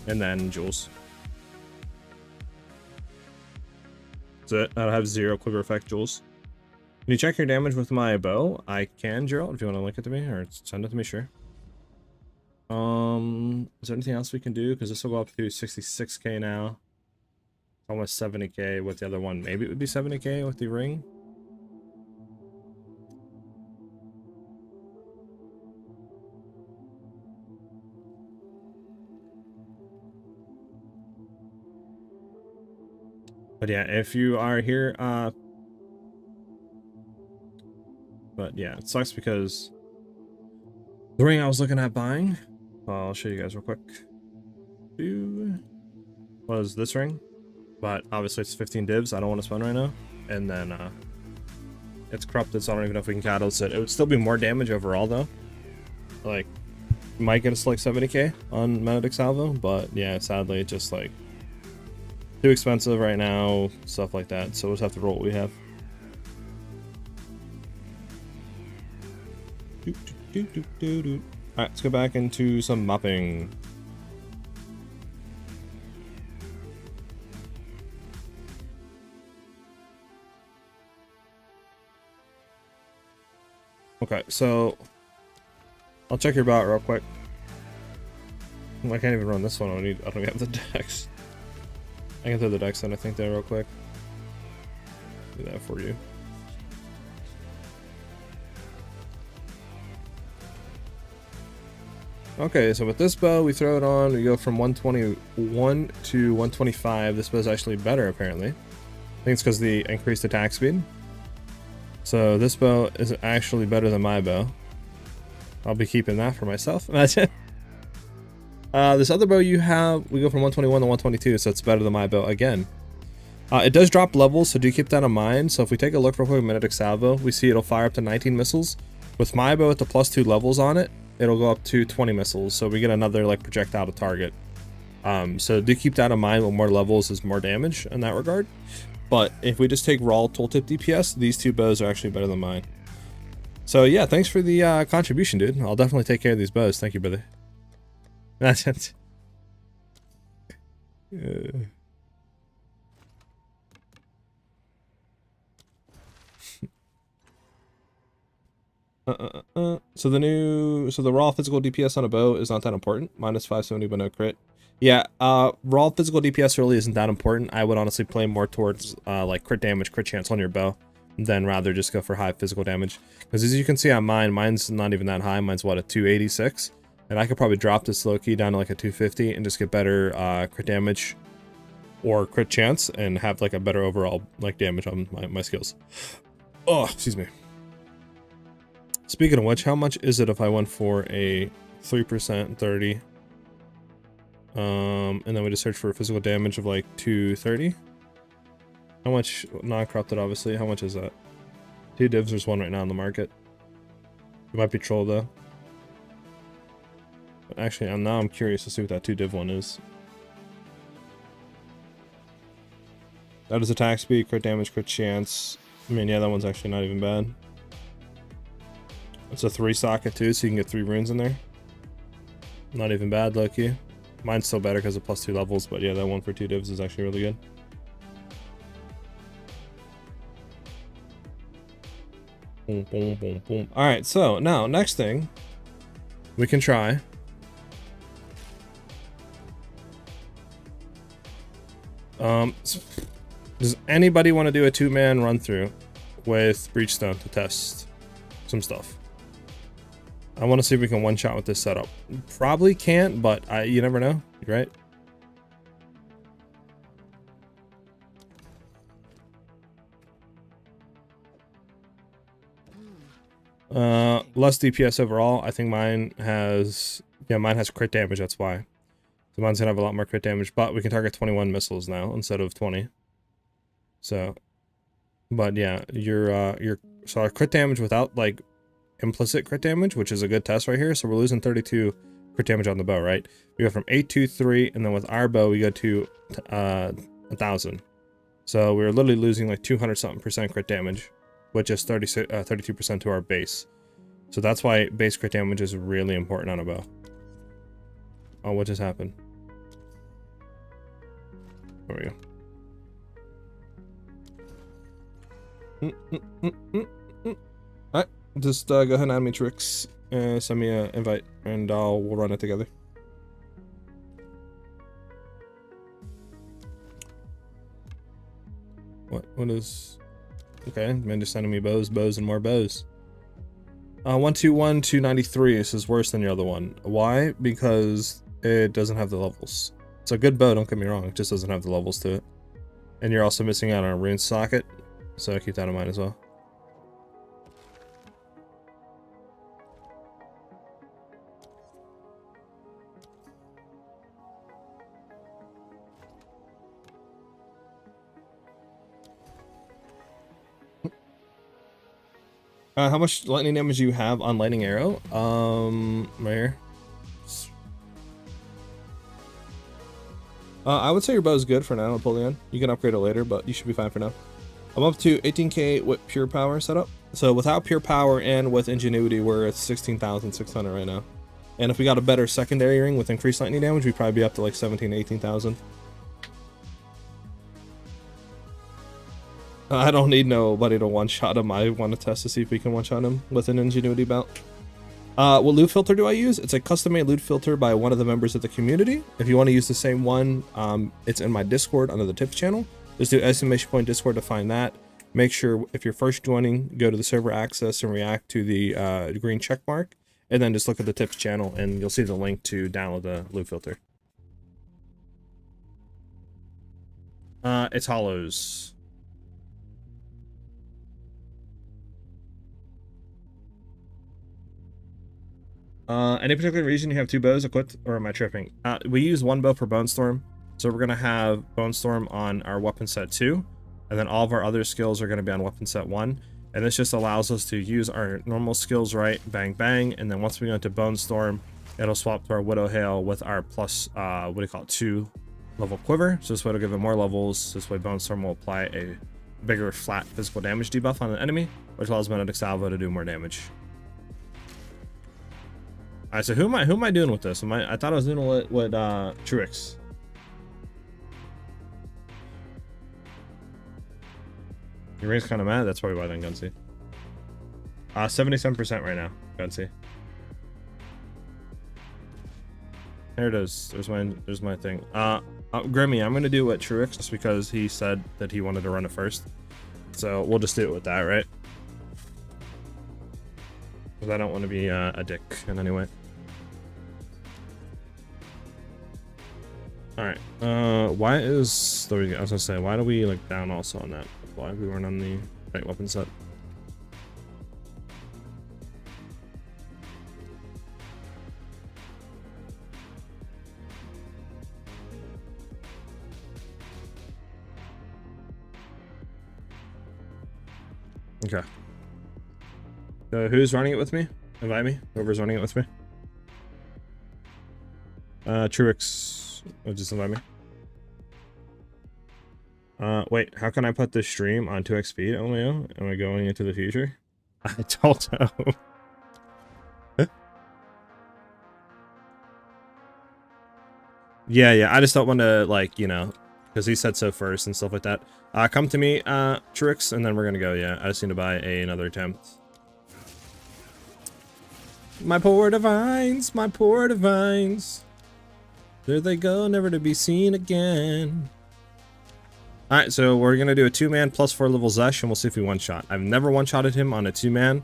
And then Jules. That's it. I have 0 quiver effect Jules. Can you check your damage with my bow? I can, Gerald, if you want to link it to me or send it to me, sure. Is there anything else we can do? Because this will go up to 66k now. Almost 70k with the other one. Maybe it would be 70k with the ring. But yeah, if you are here, but yeah, it sucks because the ring I was looking at buying, I'll show you guys real quick, was this ring. But obviously it's 15 divs. I don't want to spend right now. And then it's corrupted, so I don't even know if we can catalyst it. It would still be more damage overall though. Like, might get us like 70k on Magnetic Salvo, but yeah, sadly it's just like too expensive right now, stuff like that. So we'll just have to roll what we have. Alright, let's go back into some mopping. Okay, so I'll check your bot real quick. I can't even run this one. I don't even have the decks. I can throw the decks in, I think, there real quick. Do that for you. Okay, so with this bow, we throw it on, we go from 121 to 125. This bow is actually better, apparently. I think it's because the increased attack speed. So this bow is actually better than my bow. I'll be keeping that for myself. Imagine. This other bow you have, we go from 121 to 122, so it's better than my bow again. It does drop levels, so do keep that in mind. So if we take a look real quick at Exile bow, we see it'll fire up to 19 missiles. With my bow with the +2 levels on it, it'll go up to 20 missiles, so we get another like projectile to target. So do keep that in mind. With more levels is more damage in that regard. But if we just take raw tooltip DPS, these two bows are actually better than mine. So yeah, thanks for the contribution, dude. I'll definitely take care of these bows. Thank you, brother. That's it. So the raw physical DPS on a bow is not that important. -570 but no crit. Yeah, raw physical DPS really isn't that important. I would honestly play more towards like crit damage, crit chance on your bow, than rather just go for high physical damage. Because as you can see on mine, mine's not even that high. Mine's what, a 286? And I could probably drop this low key down to like a 250 and just get better crit damage or crit chance and have like a better overall like damage on my skills. Oh, excuse me. Speaking of which, how much is it if I went for a 3% 30? And then we just search for physical damage of like 230. How much, non-corrupted obviously, how much is that? 2 divs, there's one right now on the market. It might be troll though. But actually, now I'm curious to see what that 2 div one is. That is attack speed, crit damage, crit chance. I mean, yeah, that one's actually not even bad. It's a 3 socket too, so you can get 3 runes in there. Not even bad, low-key. Mine's still better because of +2 levels, but yeah, that one for 2 divs is actually really good. Boom, boom, boom, boom. Alright, so now, next thing we can try. Does anybody want to do a 2-man run through with Breachstone to test some stuff? I want to see if we can one-shot with this setup. Probably can't, but you never know, right? Less DPS overall. I think mine has crit damage, that's why. So mine's gonna have a lot more crit damage, but we can target 21 missiles now instead of 20. So, but yeah, so our crit damage without like implicit crit damage, which is a good test right here. So we're losing 32 crit damage on the bow, right? We go from 823, and then with our bow we go to 1,000. So we're literally losing like 200-something% crit damage, which is 32% to our base. So that's why base crit damage is really important on a bow. Oh, what just happened? There we go. Alright, just go ahead and add me tricks and send me an invite, and we'll run it together. What is... Okay, man just sending me bows, and more bows. 121 to 93. This is worse than your other one. Why? Because it doesn't have the levels. It's a good bow, don't get me wrong. It just doesn't have the levels to it. And you're also missing out on a rune socket, so keep that in mind as well. How much lightning damage do you have on lightning arrow? Right here. I would say your bow is good for now, Napoleon. You can upgrade it later, but you should be fine for now. I'm up to 18k with pure power setup. So without pure power and with ingenuity, we're at 16,600 right now. And if we got a better secondary ring with increased lightning damage, we'd probably be up to like 17, 18,000. I don't need nobody to one-shot him. I want to test to see if we can one-shot him with an ingenuity belt. What loot filter do I use? It's a custom-made loot filter by one of the members of the community. If you want to use the same one, it's in my Discord under the tips channel. Just do !Discord to find that. Make sure if you're first joining, go to the server access and react to the green check mark, and then just look at the tips channel and you'll see the link to download the loot filter. It's hollows. Any particular reason you have two bows equipped, or am I tripping? We use one bow for Bone Storm, so we're gonna have Bone Storm on our weapon set 2, and then all of our other skills are gonna be on weapon set 1, and this just allows us to use our normal skills, right? Bang bang, and then once we go into Bone Storm, it'll swap to our Widow Hail with our plus, 2 level quiver. So this way it'll give it more levels. This way Bone Storm will apply a bigger flat physical damage debuff on the enemy, which allows Benedict Salvo to do more damage. Alright, so who am I doing with this? I thought I was doing it with Truix. Your ring's kind of mad. That's probably why then Gunsy. 77% right now, Gunsy. Here it is. There's my thing. Grimmy, I'm gonna do it with Truix just because he said that he wanted to run it first. So we'll just do it with that, right? Because I don't want to be a dick in any way. Alright, why is, there we go. I was gonna say, why do we like down also on that? Why we weren't on the right weapon set? Okay. Who's running it with me? Invite me. Whoever's running it with me. Truix. Just invite me. Wait, how can I put this stream on 2x speed, Omeo? Am I going into the future? I don't know. Yeah, I just don't want to, like, you know, because he said so first and stuff like that. Come to me, Truix, and then we're gonna go, yeah. I just need to buy another attempt. My poor divines, my poor divines. There they go, never to be seen again. Alright, so we're going to do a 2-man plus 4 level Zesh, and we'll see if we one-shot. I've never one-shotted him on a 2-man,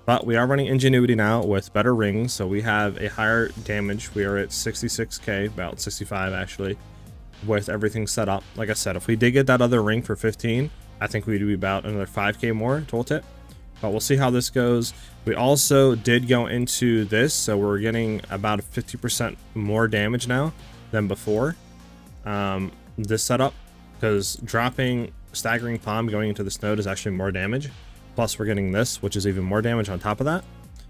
but we are running Ingenuity now with better rings, so we have a higher damage. We are at 66k, about 65 actually, with everything set up. Like I said, if we did get that other ring for 15, I think we'd be about another 5k more tooltip. But we'll see how this goes. We also did go into this, so we're getting about 50% more damage now than before. This setup, because dropping Staggering Palm going into this node is actually more damage. Plus we're getting this, which is even more damage on top of that.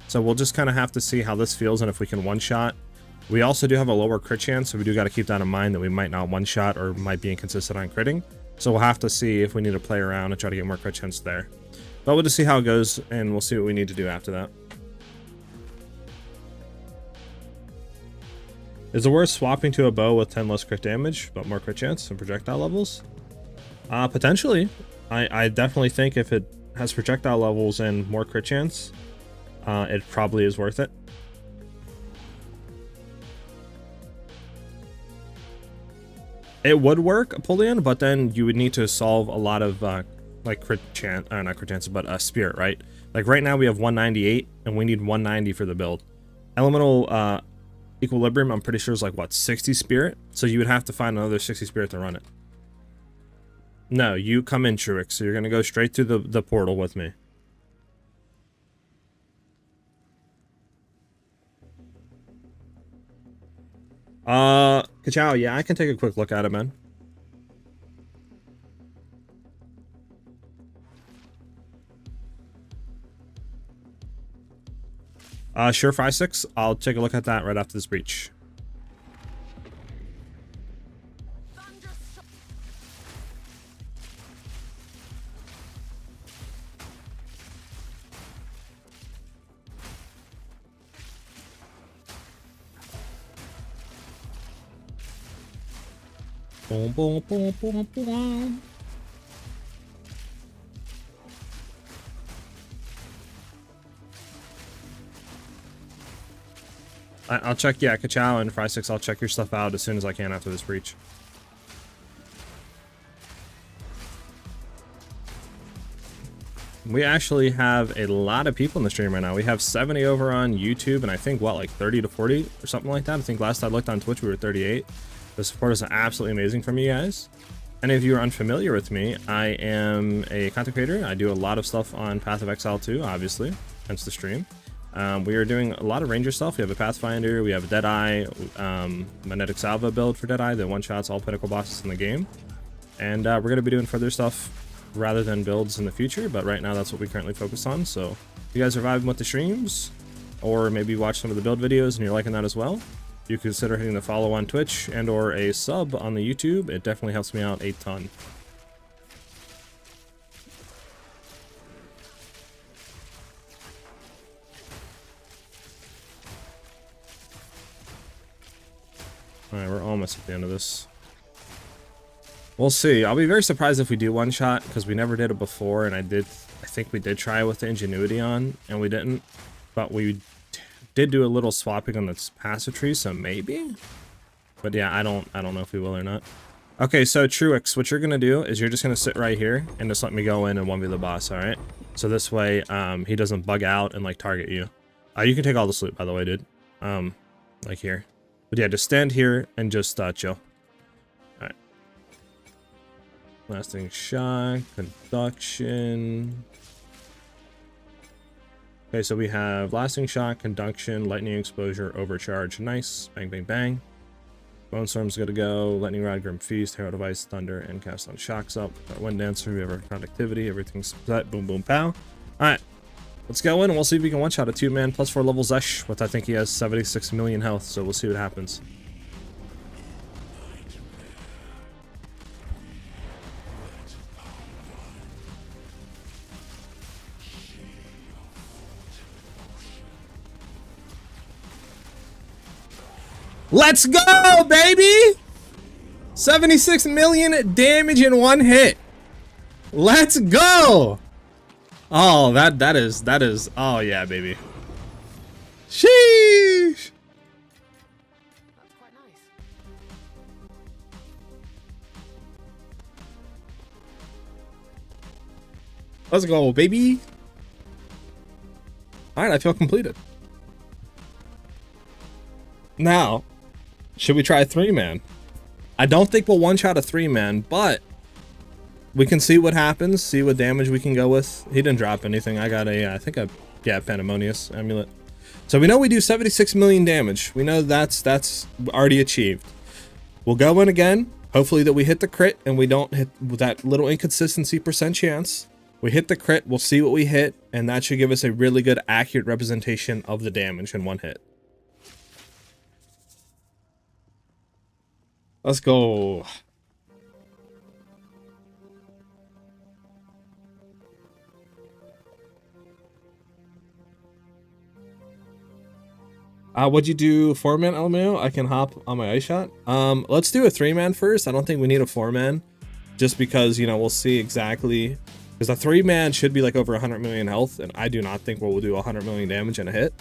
So we'll just kind of have to see how this feels and if we can one-shot. We also do have a lower crit chance, so we do got to keep that in mind that we might not one-shot or might be inconsistent on critting. So we'll have to see if we need to play around and try to get more crit chance there. But we'll just see how it goes, and we'll see what we need to do after that. Is it worth swapping to a bow with 10 less crit damage, but more crit chance and projectile levels? Potentially. I definitely think if it has projectile levels and more crit chance, it probably is worth it. It would work, Apollyon, but then you would need to solve a lot of like crit chance, not crit chance, but spirit, right? Like right now we have 198 and we need 190 for the build. Elemental Equilibrium, I'm pretty sure is like what, 60 spirit? So you would have to find another 60 spirit to run it. No, you come in, Truix, so you're gonna go straight to the portal with me. Kachow, yeah, I can take a quick look at it, man. Sure, 5-6. I'll take a look at that right after this breach. Boom, boom, boom, boom, boom. I'll check, yeah, Kachow and Fry6, I'll check your stuff out as soon as I can after this breach. We actually have a lot of people in the stream right now. We have 70 over on YouTube, and I think, what, like 30 to 40 or something like that? I think last I looked on Twitch, we were 38. The support is absolutely amazing from you guys. Any of you are unfamiliar with me, I am a content creator. I do a lot of stuff on Path of Exile 2, obviously, hence the stream. We are doing a lot of ranger stuff. We have a Pathfinder, we have a Deadeye, Magnetic Salva build for Deadeye, the one-shots all pinnacle bosses in the game. And we're going to be doing further stuff rather than builds in the future, but right now that's what we currently focus on. So if you guys are vibing with the streams, or maybe watch some of the build videos and you're liking that as well, you consider hitting the follow on Twitch and or a sub on the YouTube. It definitely helps me out a ton. Alright, we're almost at the end of this. We'll see. I'll be very surprised if we do one shot, because we never did it before, and I think we did try with the Ingenuity on, and we didn't. But we did do a little swapping on this passive tree, so maybe? But yeah, I don't know if we will or not. Okay, so Truix, what you're gonna do is you're just gonna sit right here and just let me go in and 1v the boss, alright? So this way, he doesn't bug out and like target you. You can take all the loot, by the way, dude. Like here. But yeah, just stand here and just chill. Alright. Lasting shot, conduction. Okay, so we have lasting shot, conduction, lightning exposure, overcharge. Nice. Bang, bang, bang. Bone Storm's good to go. Lightning Rod, Grim Feast, Herald of Ice, Thunder, and Cast on Shocks up. Got Wind Dancer, we have our conductivity, everything's set. Boom, boom, pow. Alright. Let's go in and we'll see if we can one-shot a 2-man plus 4 level Zesh with, I think he has 76 million health, so we'll see what happens. Let's go, baby! 76 million damage in one hit. Let's go! Oh, that is, oh yeah, baby. Sheesh! That's quite nice. Let's go, baby. Alright, I feel completed. Now, should we try a 3-man? I don't think we'll one-shot a 3-man, but we can see what happens, see what damage we can go with. He didn't drop anything. I got a, I think a, yeah, Pandemonious Amulet. So we know we do 76 million damage. We know that's already achieved. We'll go in again. Hopefully that we hit the crit and we don't hit that little inconsistency % chance. We hit the crit, we'll see what we hit, and that should give us a really good accurate representation of the damage in one hit. Let's go. What'd you do 4-man LMAO? I can hop on my ice shot. Let's do a 3-man first. I don't think we need a 4-man just because, you know, we'll see exactly, because a 3-man should be like over 100 million health, and I do not think we'll do 100 million damage in a hit.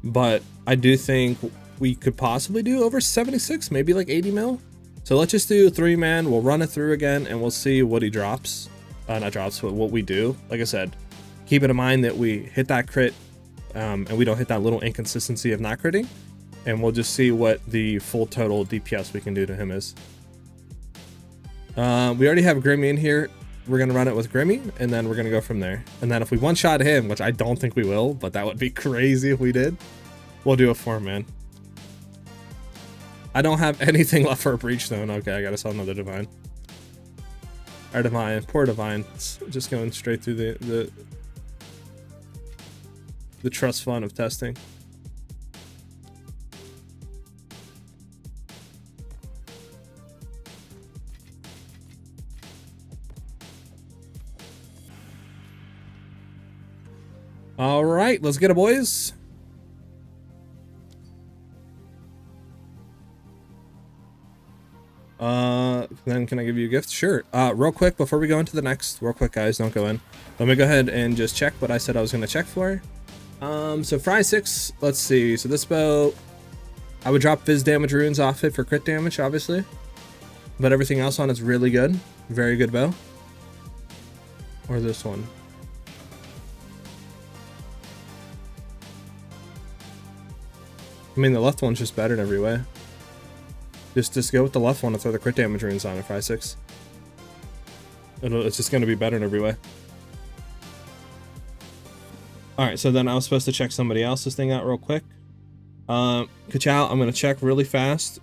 But I do think we could possibly do over 76, maybe like 80 mil. So let's just do 3-man. We'll run it through again and we'll see what he drops. Not drops, but what we do. Like I said, keep it in mind that we hit that crit and we don't hit that little inconsistency of not critting. And we'll just see what the full total DPS we can do to him is. We already have Grimmy in here. We're going to run it with Grimmy and then we're going to go from there. And then if we one-shot him, which I don't think we will, but that would be crazy if we did, we'll do a 4-man. I don't have anything left for a Breach Stone. Okay, I gotta sell another Divine. Our Divine, poor Divine. It's just going straight through the trust fund of testing. All right, let's get it, boys. Then can I give you a gift? Sure. Real quick before we go into the next, real quick guys, don't go in. Let me go ahead and just check what I said I was gonna check for. So Fry 6, let's see. So this bow, I would drop Fizz damage runes off it for crit damage, obviously. But everything else on it's really good. Very good bow. Or this one. I mean, the left one's just better in every way. Just go with the left one and throw the crit damage runes on it, Fry 6. It's just going to be better in every way. Alright, so then I was supposed to check somebody else's thing out real quick. Ka-chow, I'm going to check really fast.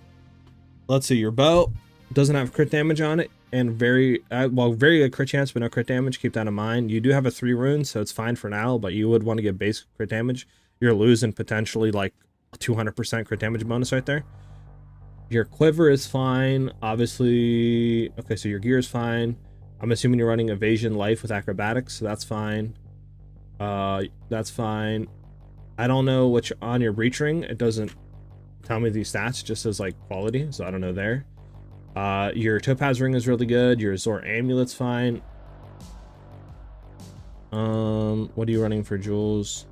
Let's see, your bow doesn't have crit damage on it, and very good crit chance, but no crit damage. Keep that in mind. You do have a 3 rune, so it's fine for now, but you would want to get base crit damage. You're losing potentially like 200% crit damage bonus right there. Your quiver is fine, obviously. Okay, so your gear is fine. I'm assuming you're running evasion life with acrobatics, so that's fine. That's fine. I don't know which on your breach ring. It doesn't tell me these stats, it just says like quality, so I don't know there. Your topaz ring is really good. Your Azor amulet's fine. What are you running for jewels?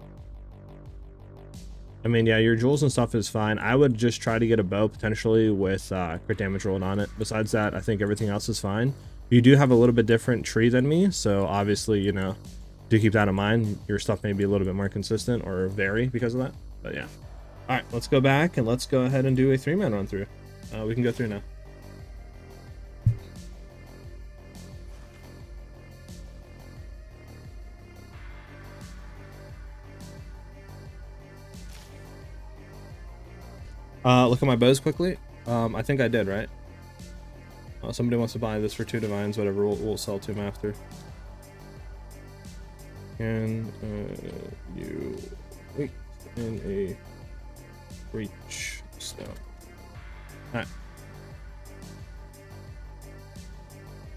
I mean, yeah, your jewels and stuff is fine. I would just try to get a bow potentially with crit damage rolled on it. Besides that, I think everything else is fine. You do have a little bit different tree than me, so obviously, you know, do keep that in mind. Your stuff may be a little bit more consistent or vary because of that, but yeah. All right, let's go back and let's go ahead and do a 3-man run through. We can go through now. Look at my bows quickly. I think I did, right? Somebody wants to buy this for 2 divines, whatever, we'll sell to him after. Can you wait in a breach stone? Alright.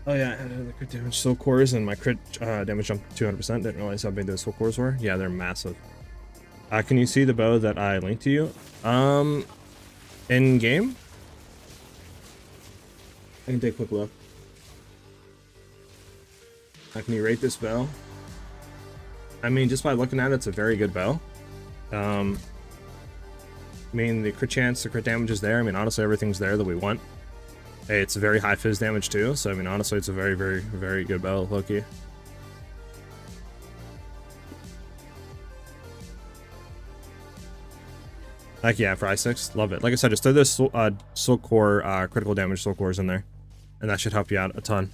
Oh yeah, I had the crit damage soul cores and my crit damage jumped 200%. Didn't realize how big those soul cores were. Yeah, they're massive. Can you see the bow that I linked to you? In game? I can take a quick look. Can you rate this bow? I mean, just by looking at it, it's a very good bow. I mean, the crit chance, the crit damage is there. I mean, honestly, everything's there that we want. It's very high fizz damage too, so I mean, honestly, it's a very, very, very good bow, Loki. Like, yeah, Fry 6, love it. Like I said, just throw this soul core, critical damage soul cores in there, and that should help you out a ton.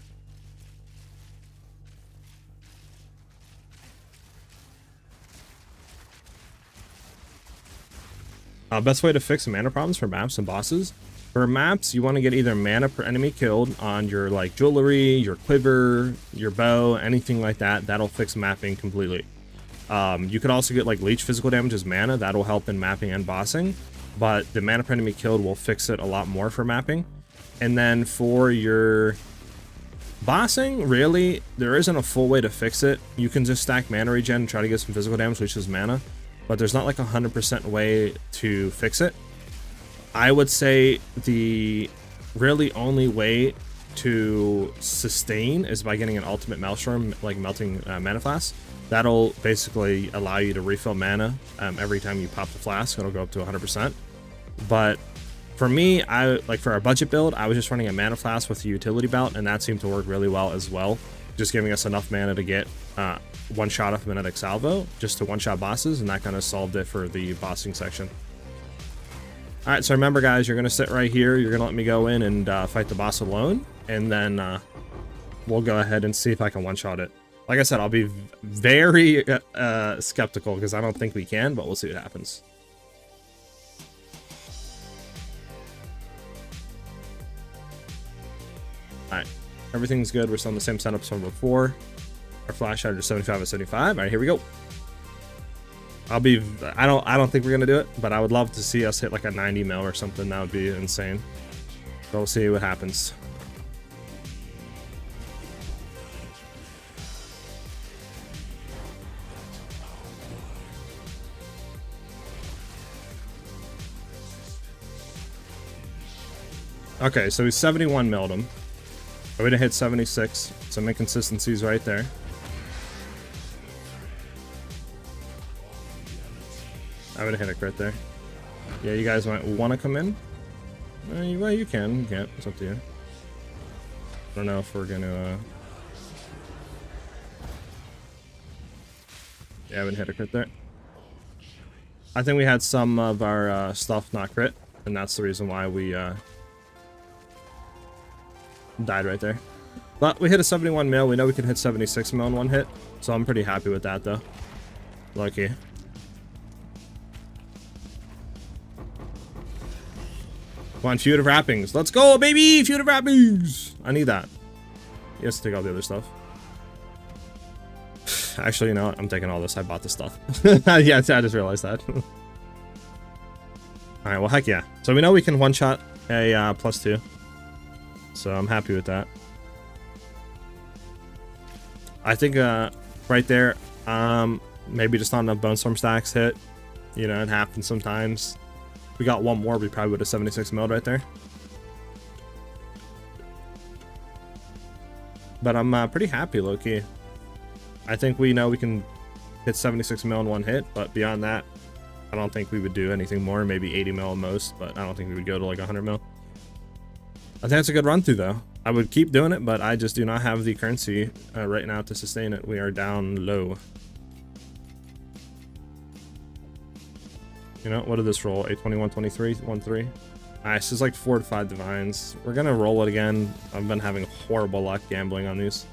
Best way to fix mana problems for maps and bosses. For maps, you want to get either mana per enemy killed on your like jewelry, your quiver, your bow, anything like that. That'll fix mapping completely. You could also get like leech physical damage as mana. That'll help in mapping and bossing, but the mana per enemy killed will fix it a lot more for mapping. And then for your bossing, really, there isn't a full way to fix it. You can just stack mana regen and try to get some physical damage, which is mana, but there's not like 100% way to fix it. I would say the really only way to sustain is by getting an ultimate maelstrom, like melting mana flask. That'll basically allow you to refill mana every time you pop the flask. It'll go up to 100%. But for me, for our budget build, I was just running a mana flask with the utility belt, and that seemed to work really well as well. Just giving us enough mana to get one shot of Magnetic Salvo, just to one-shot bosses, and that kind of solved it for the bossing section. Alright, so remember guys, you're going to sit right here, you're going to let me go in and fight the boss alone, and then we'll go ahead and see if I can one-shot it. Like I said, I'll be very skeptical because I don't think we can, but we'll see what happens. Alright, everything's good, we're still in the same setup from before. Our flash shot is 75 and 75. Alright, here we go. I don't think we're gonna do it, but I would love to see us hit like a 90 mil or something. That would be insane. So we'll see what happens. Okay, so we 71 milled him. We didn't hit 76. Some inconsistencies right there. I would have hit a crit there. Yeah, you guys might want to come in. Well, you can. You can't. It's up to you. I don't know if we're going to... Yeah, I would hit a crit there. I think we had some of our stuff not crit, and that's the reason why we died right there. But we hit a 71 mil. We know we can hit 76 mil in one hit, so I'm pretty happy with that, though. Lucky. Come on, feud of wrappings. Let's go, baby! Feud of wrappings! I need that. He has to take all the other stuff. Actually, you know what? I'm taking all this. I bought the stuff. Yeah, I just realized that. Alright, well, heck yeah. So we know we can one-shot a +2. So I'm happy with that. I think right there, maybe just not enough Bone Storm stacks hit. You know, it happens sometimes. If we got one more, we probably would have 76 milled right there. But I'm pretty happy, low-key. I think we know we can hit 76 mil in one hit, but beyond that, I don't think we would do anything more. Maybe 80 mil at most, but I don't think we would go to like 100 mil. I think it's a good run through, though. I would keep doing it, but I just do not have the currency right now to sustain it. We are down low. You know, what did this roll? 821, 23, 13. Nice, it's like 4 to 5 divines. We're gonna roll it again. I've been having horrible luck gambling on these.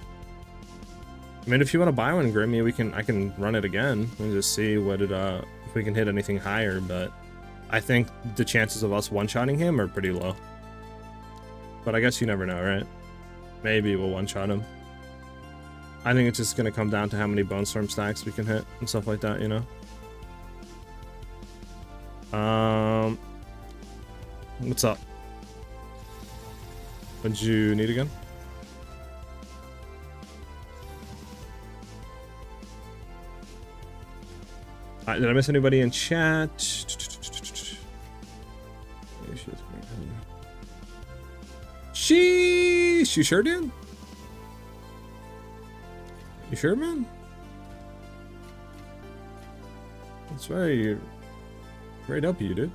I mean, if you want to buy one, Grimmy, I can run it again and just see what it if we can hit anything higher. But I think the chances of us one-shotting him are pretty low. But I guess you never know, right? Maybe we'll one-shot him. I think it's just gonna come down to how many Bone Storm stacks we can hit and stuff like that, you know. What's up? What'd you need again? Did I miss anybody in chat? Sheesh, you sure did? You sure, man? That's very up you, dude.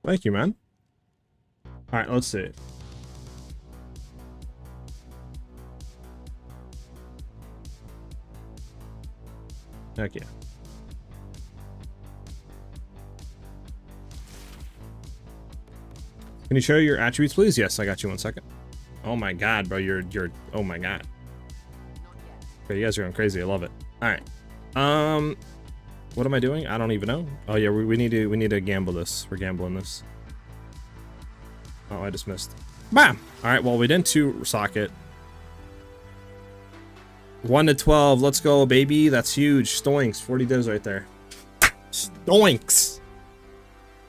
Thank you, man. All right, let's see. Heck yeah. Can you show your attributes, please? Yes, I got you 1 second. Oh my god, bro, you're oh my god. Okay, you guys are going crazy. I love it. All right. What am I doing? I don't even know. Oh yeah, we need to gamble this. We're gambling this. Oh, I just missed. Bam! All right, well, we didn't 2 socket. 1 to 12. Let's go, baby. That's huge. Stoinks. 40 divs right there. Stoinks!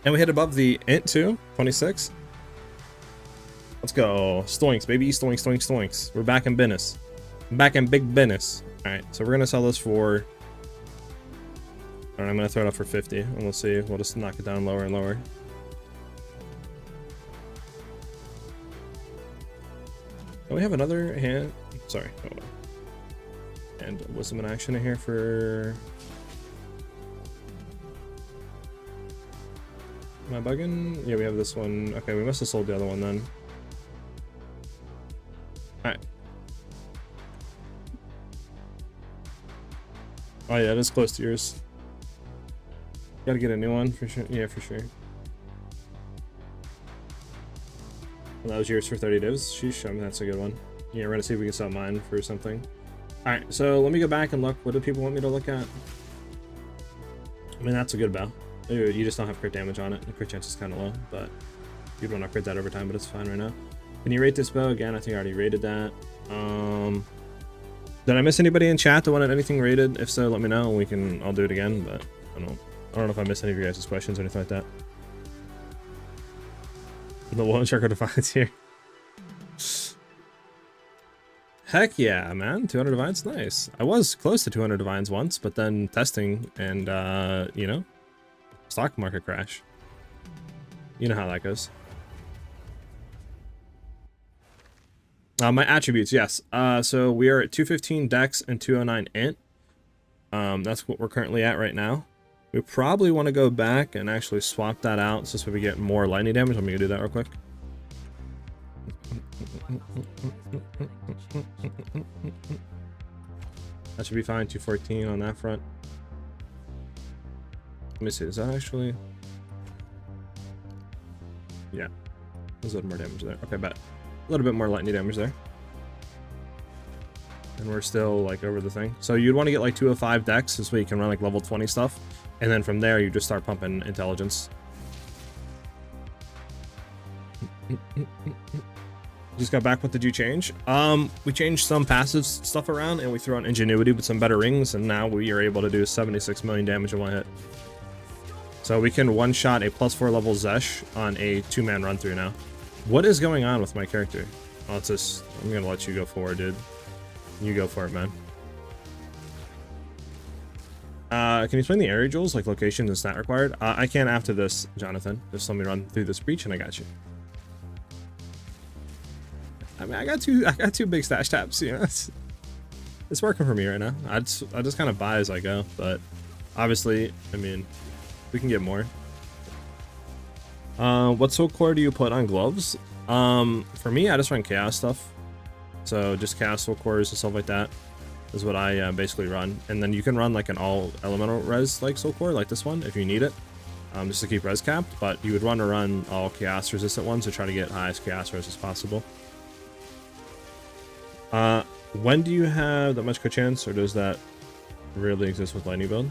And we hit above the int too. 26. Let's go. Stoinks, baby. Stoinks, stoinks, stoinks. We're back in business. Back in big business. Alright, so we're going to sell this for... Alright, I'm going to throw it up for 50. And we'll see. We'll just knock it down lower and lower. Oh, we have another hand. Sorry. Hold on. And wisdom in action in here for... Am I bugging? Yeah, we have this one. Okay, we must have sold the other one then. Alright. Oh yeah, it is close to yours. Gotta get a new one for sure. Yeah, for sure. Well, that was yours for 30 divs. Sheesh, I mean, that's a good one. Yeah, we're gonna see if we can sell mine for something. Alright, so let me go back and look. What do people want me to look at? I mean, that's a good bow. Ooh, you just don't have crit damage on it. The crit chance is kind of low, but you don't upgrade that over time, but it's fine right now. Can you rate this bow again? I think I already rated that. Did I miss anybody in chat that wanted anything rated? If so, let me know. I'll do it again, but I don't know if I missed any of your guys' questions or anything like that. The one Sharko Defiance here. Heck yeah, man. 200 divines, nice. I was close to 200 divines once, but then testing and, you know, stock market crash. You know how that goes. My attributes, yes. So we are at 215 dex and 209 int. That's what we're currently at right now. We probably want to go back and actually swap that out so we get more lightning damage. Let me go do that real quick. That should be fine. 214 on that front. Let me see. Is that actually? Yeah. There's a little more damage there. Okay, bet. A little bit more lightning damage there. And we're still like over the thing. So you'd want to get like 205 dex. This way you can run like level 20 stuff. And then from there you just start pumping intelligence. Just got back. What did you change? We changed some passive stuff around and we threw on ingenuity with some better rings, and now we are able to do 76 million damage in one hit. So we can one-shot a +4 level Zesh on a 2-man run through now. What is going on with my character? Oh, it's just, I'm gonna let you go forward, dude. You go for it, man. Can you explain the area jewels, like location and stat required? I can after this, Jonathan. Just let me run through this breach and I got you. I mean, I got two big stash tabs, you know. It's working for me right now. I just kind of buy as I go, but obviously, I mean, we can get more. What soul core do you put on gloves? For me, I just run chaos stuff. So just chaos soul cores and stuff like that is what I basically run. And then you can run like an all elemental res like soul core, like this one, if you need it, just to keep res capped. But you would want to run all chaos resistant ones to try to get highest chaos res as possible. When do you have that much crit chance, or does that really exist with lightning build?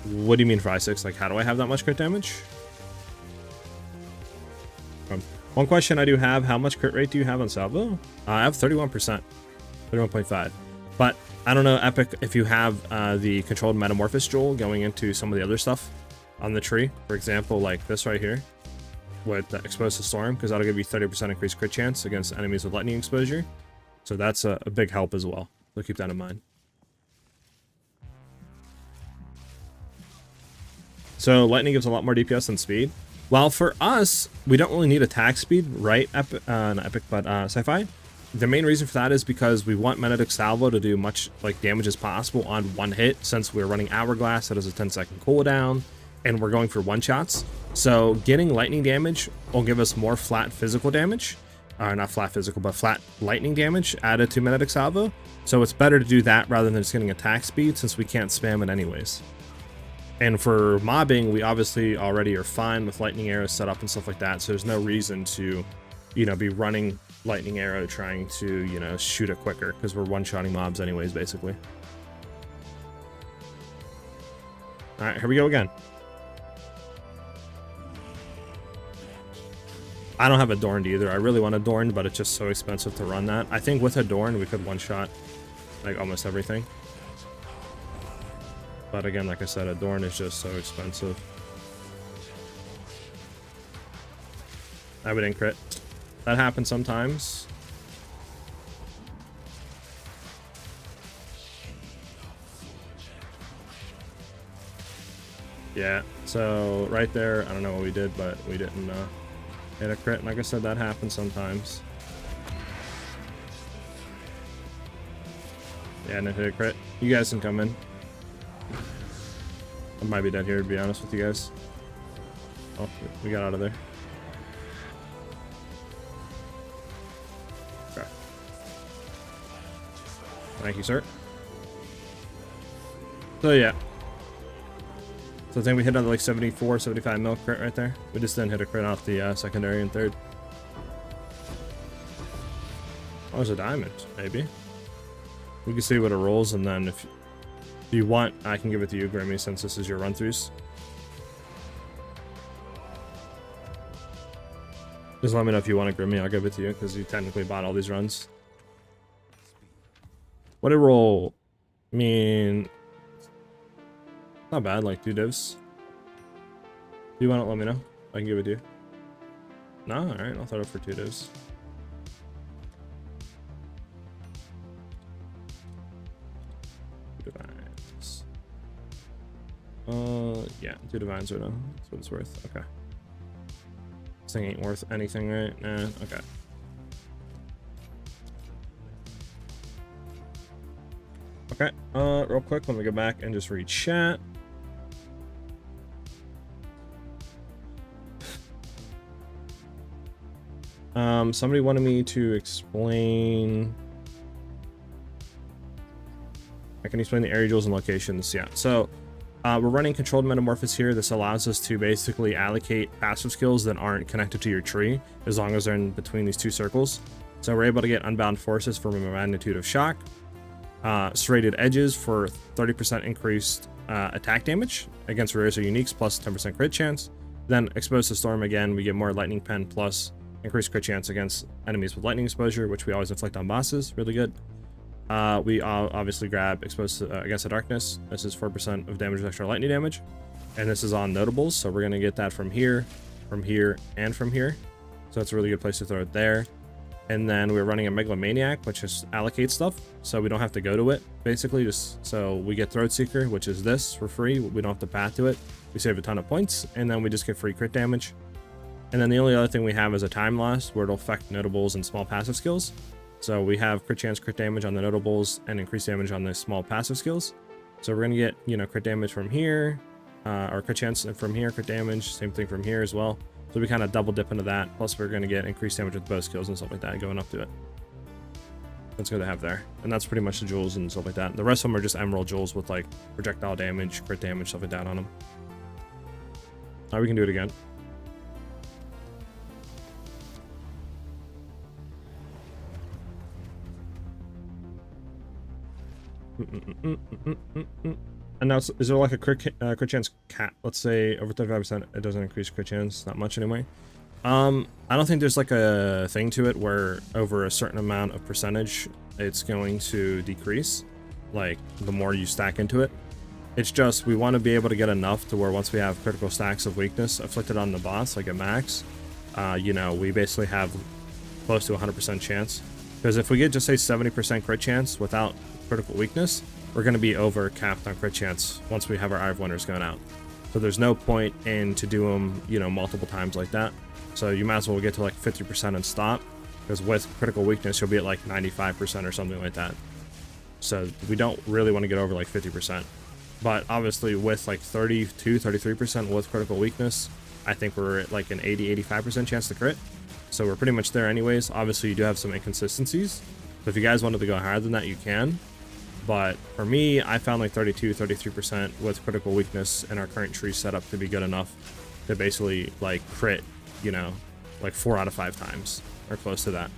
What do you mean for I6? Like, how do I have that much crit damage? One question I do have, how much crit rate do you have on Salvo? I have 31%, 31.5. But I don't know, Epic, if you have the controlled metamorphosis jewel going into some of the other stuff on the tree. For example, like this right here with Exposed to Storm, because that'll give you 30% increased crit chance against enemies with lightning exposure. So that's a big help as well. So keep that in mind. So lightning gives a lot more DPS than speed. While for us, we don't really need attack speed, right? Not Epic, but Sci-Fi. The main reason for that is because we want Benedict Salvo to do much like damage as possible on one hit, since we're running Hourglass that has a 10-second cooldown, and we're going for one-shots. So getting lightning damage will give us more flat physical damage. Not flat physical, but flat lightning damage added to Benedict Salvo. So it's better to do that rather than just getting attack speed, since we can't spam it anyways. And for mobbing, we obviously already are fine with lightning arrows set up and stuff like that. So there's no reason to, you know, be running lightning arrow trying to, you know, shoot it quicker, because we're one-shotting mobs anyways, basically. All right, here we go again. I don't have Adorned either. I really want Adorned, but it's just so expensive to run that. I think with Adorned, we could one-shot like almost everything. But again, like I said, Adorn is just so expensive. I would incrit. That happens sometimes. Yeah, so right there, I don't know what we did, but we didn't hit a crit. Like I said, that happens sometimes. Yeah, no hit a crit. You guys can come in. I might be dead here, to be honest with you guys. Oh, we got out of there. Okay. Thank you, sir. So, yeah. So I think we hit on like 74, 75 mil crit right there. We just didn't hit a crit off the secondary and third. Oh, there's a diamond, maybe. We can see what it rolls, and then if you want, I can give it to you, Grimmy, since this is your run-throughs. Just let me know if you want it, Grimmy. I'll give it to you, because you technically bought all these runs. What did it roll? I mean, not bad, like 2 divs. If you want it, let me know. I can give it to you. No? Alright, I'll throw it for 2 divs. Yeah, 2 divines right now. That's what it's worth. Okay. This thing ain't worth anything, right? Nah, okay. Okay, real quick, let me go back and just read chat. Somebody wanted me to explain. I can explain the area jewels and locations. Yeah, so we're running controlled metamorphosis here. This allows us to basically allocate passive skills that aren't connected to your tree, as long as they're in between these 2 circles. So we're able to get unbound forces from a magnitude of shock, serrated edges for 30% increased attack damage against rares or uniques, plus 10% crit chance. Then exposed to storm again, we get more lightning pen plus increased crit chance against enemies with lightning exposure, which we always inflict on bosses. Really good. We obviously grab exposed to, against the darkness. This is 4% of damage with extra lightning damage, and this is on notables, so we're gonna get that from here, and from here. So it's a really good place to throw it there. And then we're running a megalomaniac, which just allocates stuff, so we don't have to go to it. Basically, just so we get Throat Seeker, which is this for free. We don't have to path to it. We save a ton of points, and then we just get free crit damage. And then the only other thing we have is a time loss, where it'll affect notables and small passive skills. So we have crit chance, crit damage on the notables, and increased damage on the small passive skills. So we're gonna get, you know, crit damage from here, or crit chance from here, crit damage, same thing from here as well. So we kind of double dip into that. Plus we're gonna get increased damage with bow skills and stuff like that going up to it. That's good to have there. And that's pretty much the jewels and stuff like that. The rest of them are just emerald jewels with like projectile damage, crit damage, stuff like that on them. We can do it again. And now, is there like a crit chance cap? Let's say over 35%, it doesn't increase crit chance, not much anyway. I don't think there's like a thing to it where over a certain amount of percentage, it's going to decrease, like the more you stack into it. It's just, we want to be able to get enough to where once we have critical stacks of weakness afflicted on the boss, like at max, you know, we basically have close to 100% chance. Because if we get just say 70% crit chance without critical weakness, we're going to be over capped on crit chance once we have our Eye of Wonders going out. So there's no point in to do them, you know, multiple times like that. So you might as well get to like 50% and stop, because with critical weakness you'll be at like 95% or something like that. So we don't really want to get over like 50%. But obviously with like 32-33% with critical weakness, I think we're at like an 80-85% chance to crit. So we're pretty much there anyways. Obviously you do have some inconsistencies, so if you guys wanted to go higher than that, you can. But for me, I found like 32-33% with critical weakness in our current tree setup to be good enough to basically like crit, you know, like 4 out of 5 times or close to that.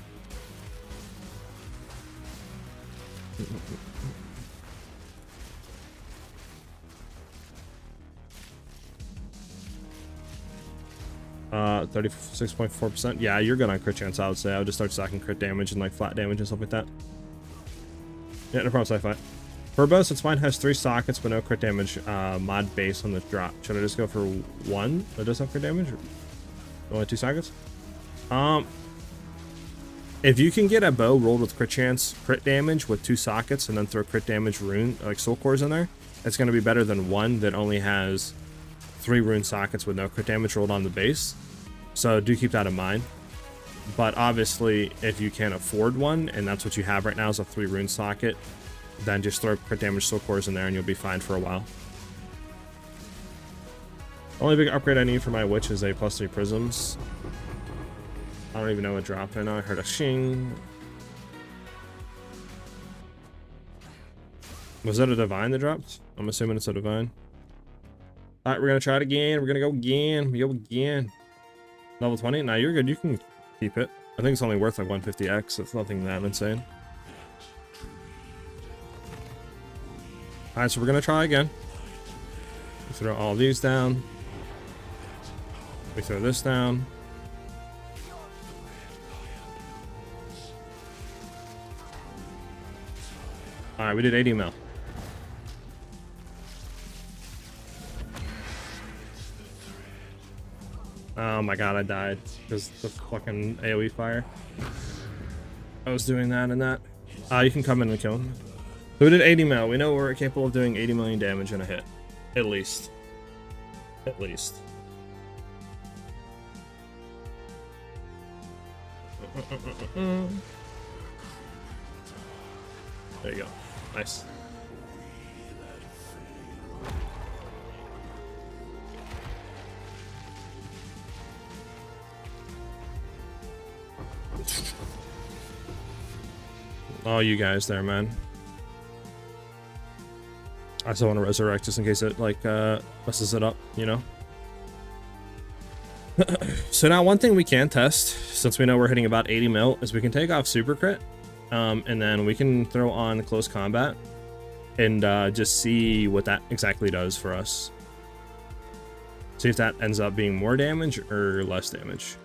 36.4%. Yeah, you're good on crit chance, I would say. I would just start stacking crit damage and like flat damage and stuff like that. Yeah, no problem, sci-fi. Turbo, since mine has 3 sockets but no crit damage, mod base on the drop. Should I just go for 1 that does have crit damage? Or only 2 sockets? If you can get a bow rolled with crit chance, crit damage with 2 sockets, and then throw crit damage rune, like soul cores in there, it's going to be better than 1 that only has 3 rune sockets with no crit damage rolled on the base. So do keep that in mind. But obviously, if you can't afford one, and that's what you have right now is a 3 rune socket, then just throw crit damage soul cores in there and you'll be fine for a while. Only big upgrade I need for my witch is a +3 prisms. I don't even know what dropped right now. I heard a shing. Was that a divine that dropped? I'm assuming it's a divine. Alright, we're gonna try it again. We're gonna go again. We go again. Level 20? Nah, you're good. You can keep it. I think it's only worth like 150x. It's nothing that insane. Alright, so we're gonna try again. We throw all these down. We throw this down. Alright, we did 80 mil. Oh my god, I died because the fucking AoE fire. I was doing that and that. You can come in and kill him. So we did 80 mil. We know we're capable of doing 80 million damage in a hit. At least. At least. There you go. Nice. Oh, you guys there, man. I still want to resurrect just in case it, like, messes it up, you know? So now one thing we can test, since we know we're hitting about 80 mil, is we can take off super crit, and then we can throw on close combat, and just see what that exactly does for us. See if that ends up being more damage or less damage.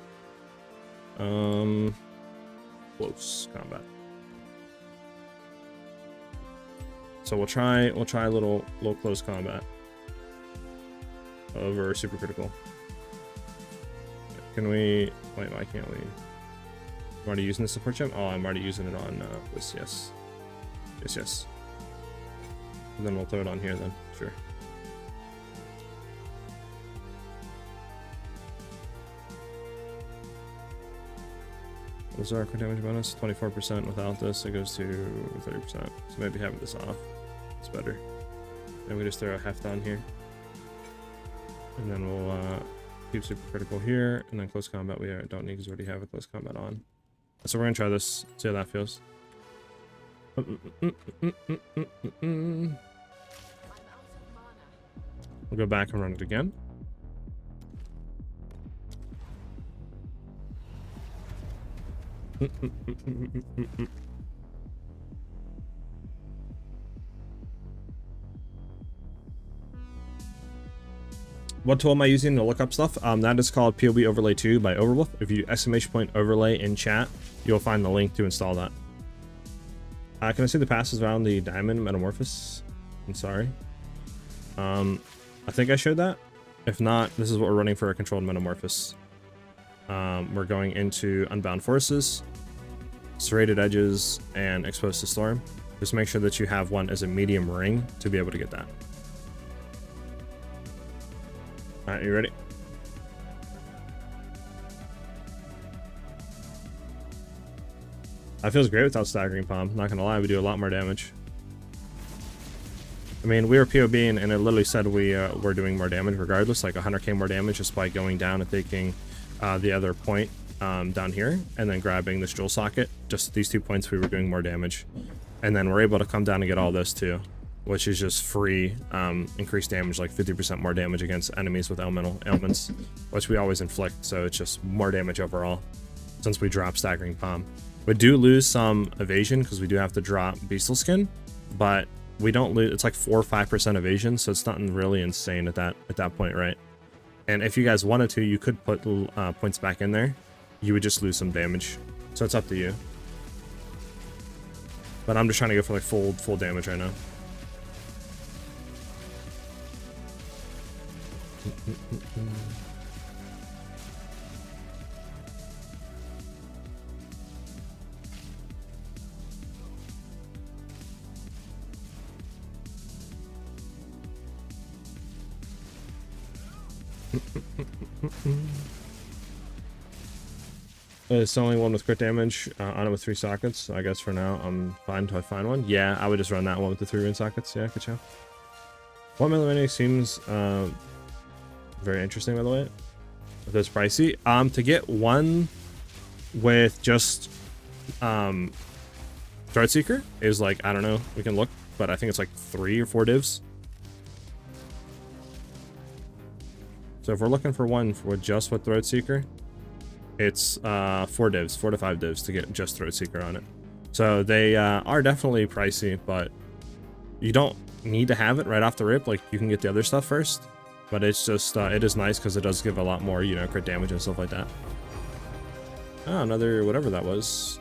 Close combat. So we'll try a little close combat over super critical. Can we wait? Why can't we? I'm already using the support gem. Oh, I'm already using it on this. Yes. And then we'll throw it on here then. Sure. What is our crit damage bonus? 24%. Without this, it goes to 30%. So maybe having this off is better. And we just throw a heft on here. And then we'll keep super critical here. And then close combat we don't need because we already have a close combat on. So we're going to try this. See how that feels. We'll go back and run it again. What tool am I using to look up stuff? That is called PoE Overlay 2 by Overwolf. If you !overlay in chat, you'll find the link to install that. Can I see the passes around the diamond metamorphosis? I'm sorry. I think I showed that. If not, this is what we're running for a controlled metamorphosis. We're going into Unbound Forces, Serrated Edges, and Exposed to Storm. Just make sure that you have one as a medium ring to be able to get that. Alright, you ready? That feels great without staggering palm. Not gonna lie, we do a lot more damage. I mean, we were POBing and it literally said we were doing more damage regardless, like 100k more damage just by going down and taking the other point down here and then grabbing this jewel socket. Just these 2 points we were doing more damage. And then we're able to come down and get all this too, which is just free increased damage, like 50% more damage against enemies with elemental ailments, which we always inflict, so it's just more damage overall since we drop staggering palm. We do lose some evasion because we do have to drop beastal skin, but we don't lose. It's like 4 or 5% evasion, so it's nothing really insane at that point, right? And if you guys wanted to, you could put points back in there. You would just lose some damage, so it's up to you. But I'm just trying to go for like full damage right now. It's the only one with crit damage on it with 3 sockets. I guess for now I'm fine until I find one. Yeah, I would just run that one with the 3 rune sockets. Yeah, good job. One millimeter seems very interesting, by the way. If it's pricey, to get one with just Threadseeker is like, I don't know, we can look, but I think it's like 3 or 4 divs. So if we're looking for one with just with Threadseeker, it's 4 divs, 4 to 5 divs to get just Threadseeker on it. So they are definitely pricey, but you don't need to have it right off the rip. Like, you can get the other stuff first, but it's just it is nice because it does give a lot more, you know, crit damage and stuff like that. Oh, another whatever that was.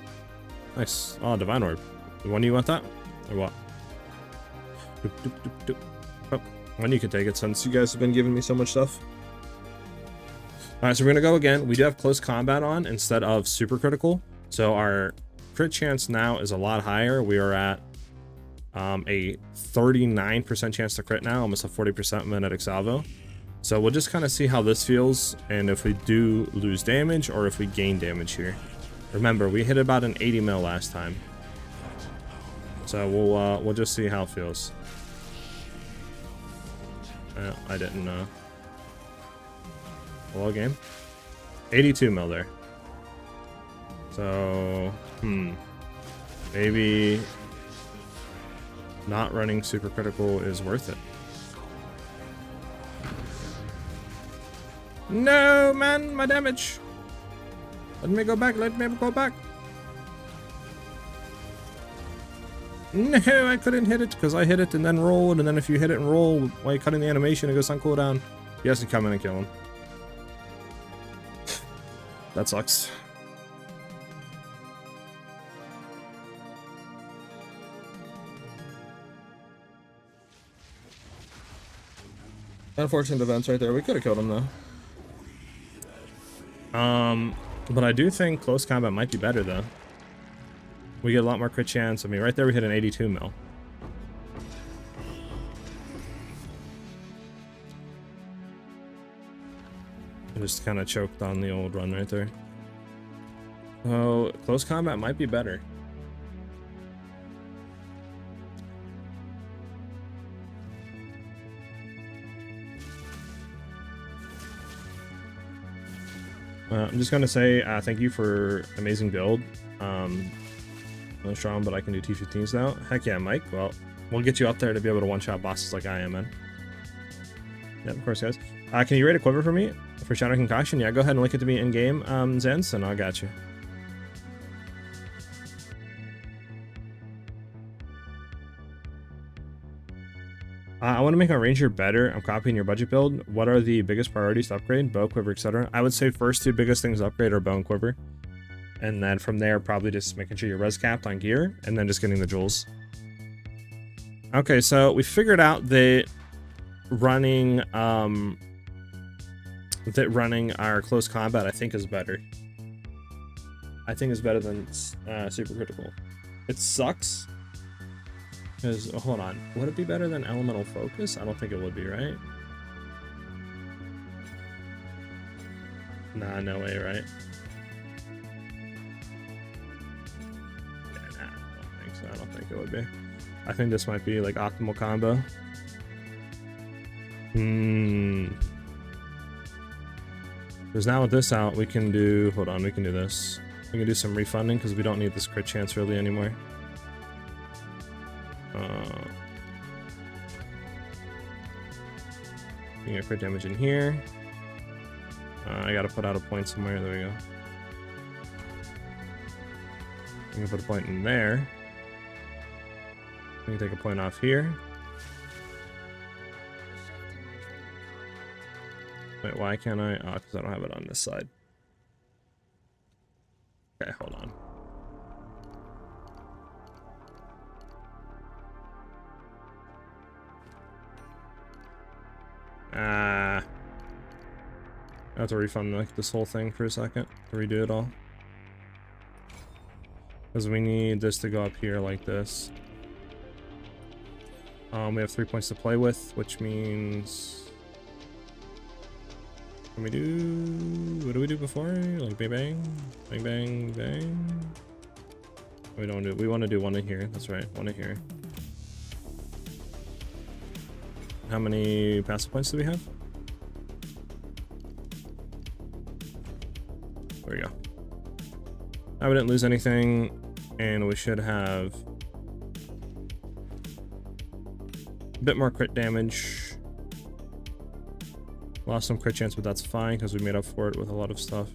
Nice. Oh, Divine Orb. When do you want that or what? Doop, doop, doop, doop. Oh, when you can take it since you guys have been giving me so much stuff. Alright, so we're gonna go again. We do have close combat on instead of super critical, so our crit chance now is a lot higher. We are at a 39% chance to crit now, almost a 40% magnetic salvo. So we'll just kind of see how this feels, and if we do lose damage or if we gain damage here. Remember, we hit about an 80 mil last time. So we'll just see how it feels. I didn't hello game. 82 mil there. So maybe not running super critical is worth it. No, man, my damage. Let me go back. Let me go back. No, I couldn't hit it because I hit it and then rolled. And then if you hit it and roll while you're cutting the animation, it goes on cooldown. He has to come in and kill him. That sucks. Unfortunate events right there. We could have killed him though. But I do think close combat might be better though. We get a lot more crit chance. I mean, right there we hit an 82 mil. I just kind of choked on the old run right there. So close combat might be better. I'm just gonna say thank you for amazing build. Not strong, but I can do T15s now. Heck yeah, Mike. Well, we'll get you up there to be able to one-shot bosses like I am, man. Yeah, of course, guys. Can you rate a quiver for me for Shadow Concoction? Yeah, go ahead and link it to me in game, Zens, and I got you. I want to make my ranger better. I'm copying your budget build. What are the biggest priorities to upgrade? Bow, quiver, etc. I would say first two biggest things to upgrade are bow and quiver. And then from there, probably just making sure you're res capped on gear, and then just getting the jewels. Okay, so we figured out that running our close combat, I think, is better. I think is better than super critical. It sucks. Because, hold on, would it be better than elemental focus? I don't think it would be, right? Nah, no way, right? Yeah, nah, I don't think so. I don't think it would be. I think this might be like optimal combo. Because now with this out, we can do, hold on, we can do this. We can do some refunding because we don't need this crit chance really anymore. You get crit damage in here. I gotta put out a point somewhere. There we go. We can put a point in there. We can take a point off here. Wait, why can't I? Oh, because I don't have it on this side. Okay, hold on. I have to refund like this whole thing for a second to redo it all. Because we need this to go up here like this. We have 3 points to play with, which means... Can we do... What do we do before? Like bang bang? Bang bang bang? We don't do... We want to do one in here. That's right. One in here. How many passive points do we have? There we go. Now we didn't lose anything, and we should have a bit more crit damage. Lost some crit chance, but that's fine because we made up for it with a lot of stuff.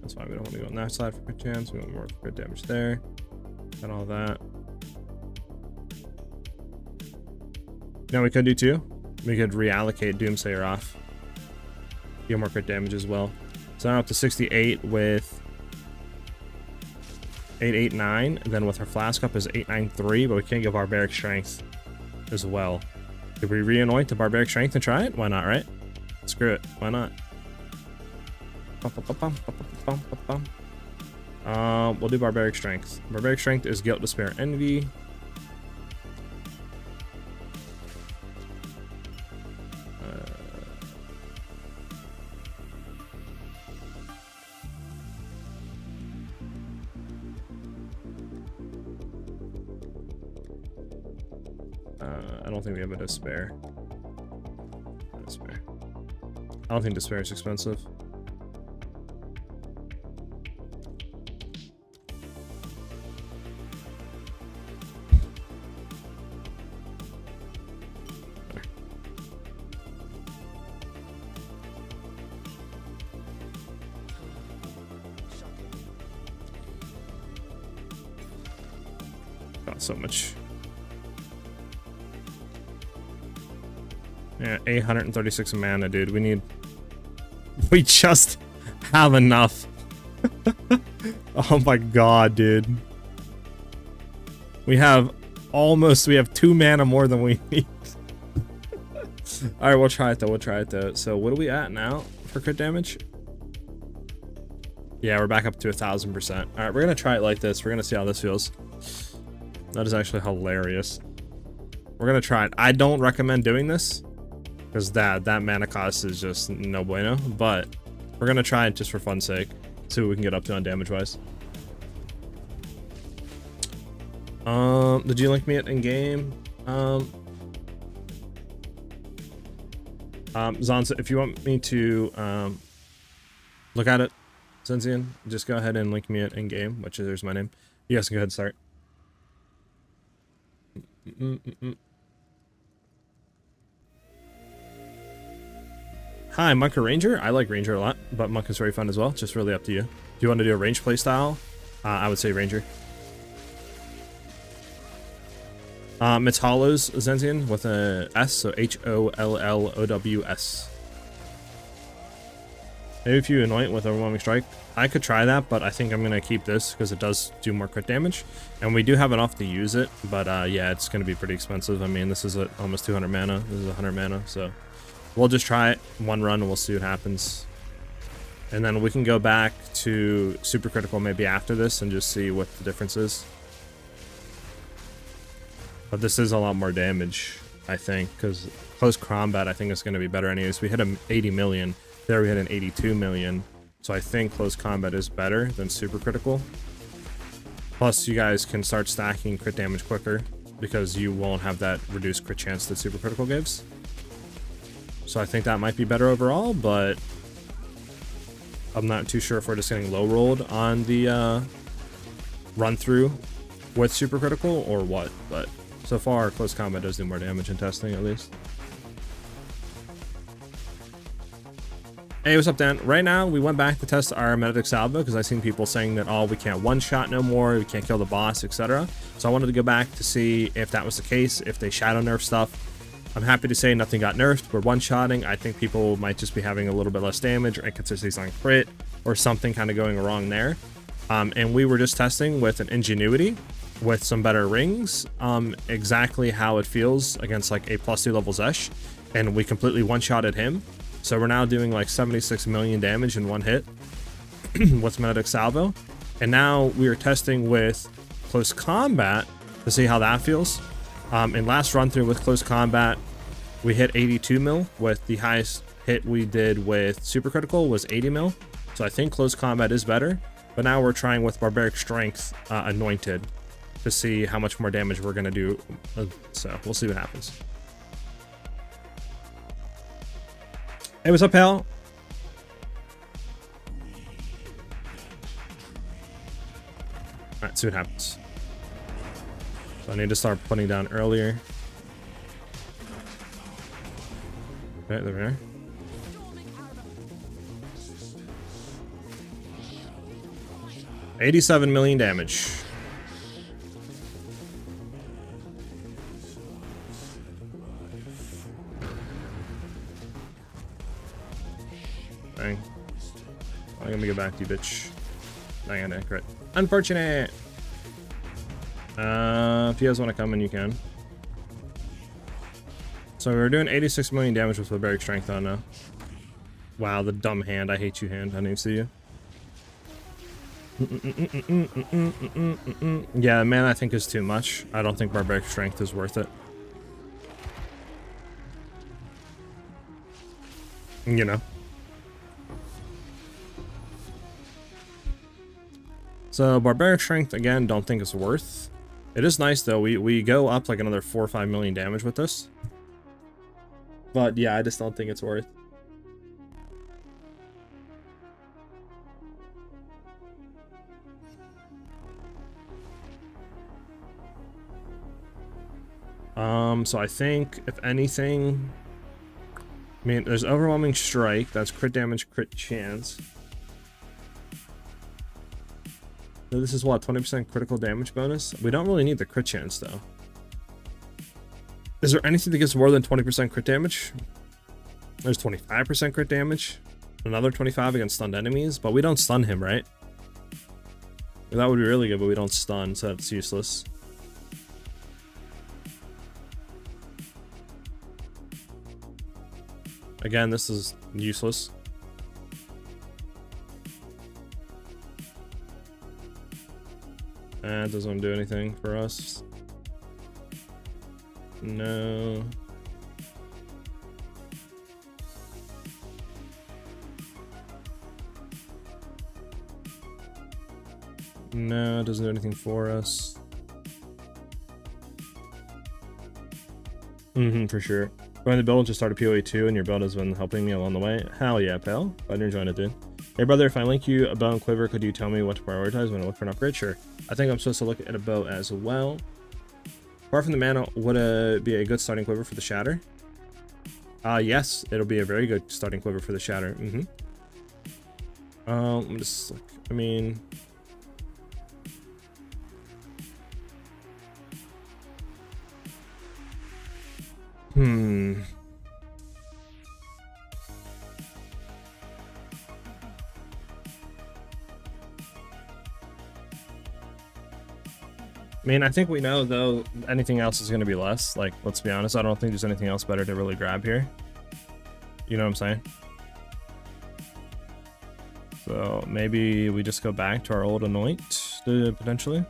That's why we don't want to go on that side for crit chance. We want more crit damage there. And all that. Now we could do two. We could reallocate Doomsayer off. Get more crit damage as well. So now up to 68 with 889. And then with our flask up is 893, but we can't get barbaric strength as well. Did we re-anoint the barbaric strength and try it? Why not, right? Screw it. Why not? We'll do barbaric strength. Barbaric strength is guilt, despair, envy. I don't think we have a despair. Despair. I don't think despair is expensive. Got so much. Yeah, 836 mana, dude. We just have enough. Oh my god, dude. We have 2 mana more than we need. Alright, we'll try it though. So what are we at now for crit damage? Yeah, we're back up to 1000%. Alright, we're gonna try it like this. We're gonna see how this feels. That is actually hilarious. We're gonna try it. I don't recommend doing this because that mana cost is just no bueno, but we're gonna try it just for fun's sake. See what we can get up to on damage wise. Did you link me it in game? Zonza, if you want me to look at it, Zenzian, just go ahead and link me it in game, which is, there's my name. You guys can go ahead and start. Hi, Monk or Ranger? I like Ranger a lot, but Monk is very fun as well. Just really up to you. If you want to do a range play style, I would say Ranger. It's Hollows Zenzian with a S, so HOLLOWS. Maybe if you anoint with Overwhelming Strike, I could try that, but I think I'm going to keep this because it does do more crit damage. And we do have enough to use it, but yeah, it's going to be pretty expensive. I mean, this is almost 200 mana. This is 100 mana, so we'll just try it one run and we'll see what happens. And then we can go back to Super Critical maybe after this and just see what the difference is. But this is a lot more damage, I think, because close combat I think is going to be better anyways. We hit an 80 million. There we hit an 82 million. So I think close combat is better than super critical. Plus you guys can start stacking crit damage quicker because you won't have that reduced crit chance that super critical gives. So I think that might be better overall, but I'm not too sure if we're just getting low rolled on the run through with super critical or what. But so far close combat does do more damage in testing at least. Hey, what's up, Dan? Right now, we went back to test our Benedict Salvo because I've seen people saying that, oh, we can't one-shot no more, we can't kill the boss, etc. So I wanted to go back to see if that was the case, if they shadow nerf stuff. I'm happy to say nothing got nerfed. We're one-shotting. I think people might just be having a little bit less damage or inconsistencies on crit or something kind of going wrong there. And we were just testing with an Ingenuity with some better rings, exactly how it feels against like a +2 level Zesh, and we completely one-shotted him. So we're now doing like 76 million damage in one hit with Benedict Salvo. And now we are testing with close combat to see how that feels. In last run through with close combat, we hit 82 mil, with the highest hit we did with super critical was 80 mil. So I think close combat is better, but now we're trying with barbaric strength anointed to see how much more damage we're gonna do. So we'll see what happens. Hey, what's up, pal? Alright, see what happens. So I need to start putting down earlier. Okay, there we are. $87 million damage. Dang. I'm gonna get back to you, bitch. Dang, I didn't crit. Unfortunate! If you guys want to come in, you can. So we were doing 86 million damage with barbaric strength on now. Wow, the dumb hand. I hate you, hand. I need to see you. Yeah, man, I think is too much. I don't think barbaric strength is worth it. You know. So barbaric strength again, don't think it's worth. It is nice though. We go up like another 4 or 5 million damage with this. But yeah, I just don't think it's worth. So I think if anything, I mean, there's overwhelming strike. That's crit damage, crit chance. So this is what, 20% critical damage bonus? We don't really need the crit chance though. Is there anything that gives more than 20% crit damage? There's 25% crit damage. Another 25 against stunned enemies, but we don't stun him, right? That would be really good, but we don't stun, so that's useless. Again, this is useless. It doesn't do anything for us. No. No, it doesn't do anything for us. For sure. Going to build and just start a PoE 2 and your build has been helping me along the way. Hell yeah, pal. Glad you're enjoying it, dude. Hey brother, if I link you a bow and quiver, could you tell me what to prioritize when I look for an upgrade? Sure. I think I'm supposed to look at a bow as well. Apart from the mana, would it be a good starting quiver for the shatter? Yes, it'll be a very good starting quiver for the shatter. I'm just like, I mean, I mean, I think we know, though, anything else is going to be less. Like, let's be honest, I don't think there's anything else better to really grab here. You know what I'm saying? So maybe we just go back to our old anoint, potentially.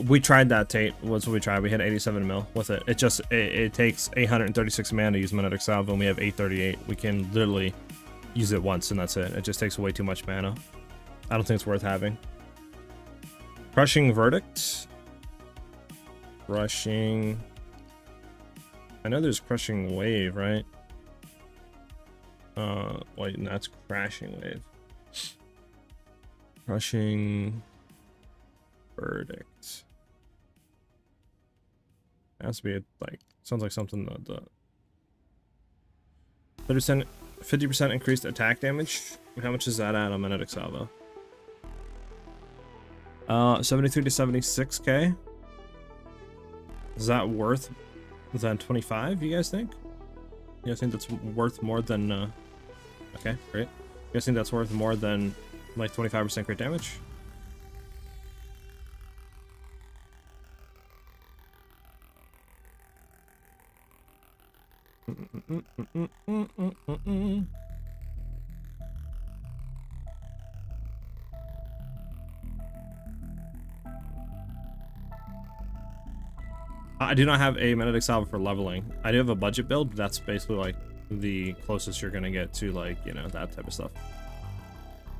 We tried that, Tate. What's what we tried? We hit 87 mil with it. It takes 836 mana to use Magnetic Salve, and we have 838. We can literally use it once, and that's it. It just takes way too much mana. I don't think it's worth having. Crushing Verdict. Crushing. I know there's Crushing Wave, right? Wait, and that's Crashing Wave. Crushing Verdict. Has to be like, sounds like something that 30%, 50% increased attack damage. How much is that at on Magnetic Salvo? 73 to 76k. Is that worth than 25? You guys think? You guys think that's worth more than? Okay, great. You guys think that's worth more than like 25% crit damage? I do not have a Magnetic Salve for leveling. I do have a budget build, but that's basically like the closest you're gonna get to, like, you know, that type of stuff.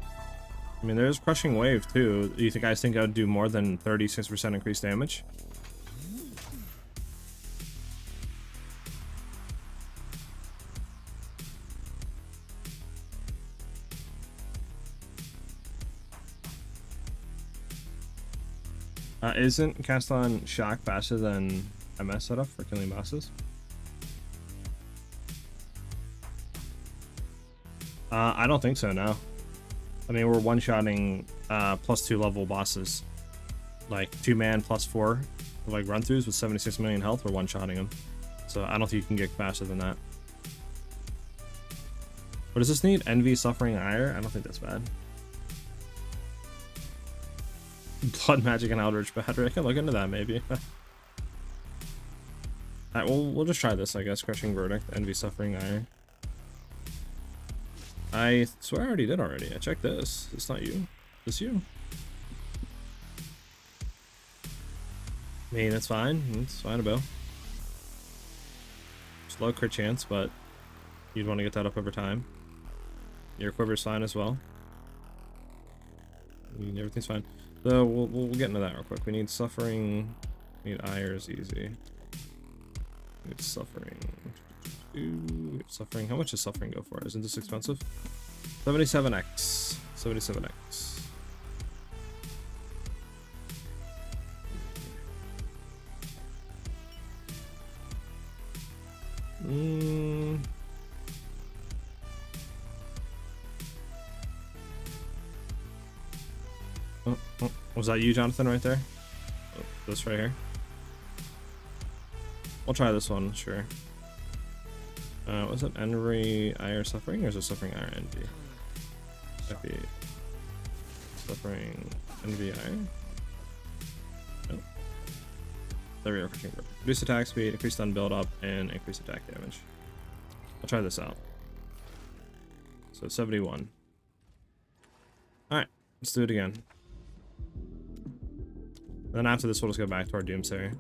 I mean, there's Crushing Wave too. Do you guys think I would do more than 36% increased damage? Isn't cast on Shock faster than MS setup for killing bosses? I don't think so, no. I mean, we're one-shotting +2 level bosses. Like 2-man +4, like run-throughs with 76 million health, we're one-shotting them. So I don't think you can get faster than that. What does this need? Envy, Suffering, Ire? I don't think that's bad. Blood Magic and Eldritch Battery. I can look into that, maybe. Alright, we'll just try this, I guess. Crushing Verdict, Envy, Suffering, Ire. I swear I already did already. I checked this. It's not you. It's you. I mean, that's fine. It's fine about. It's low crit chance, but you'd want to get that up over time. Your quiver's fine as well. I mean, everything's fine. So we'll get into that real quick. We need suffering. We need IR's easy. We need suffering. Suffering. How much does suffering go for? Isn't this expensive? 77x. 77x. Oh, was that you, Jonathan, right there? Oh, this right here. I'll try this one, sure. Was it Envy IR suffering or is it suffering IR envy? Happy suffering envy IR. Oh. There we go. Reduce attack speed, increase stun build up, and increase attack damage. I'll try this out. So 71. Alright, let's do it again. Then after this, we'll just go back to our Doomsayer.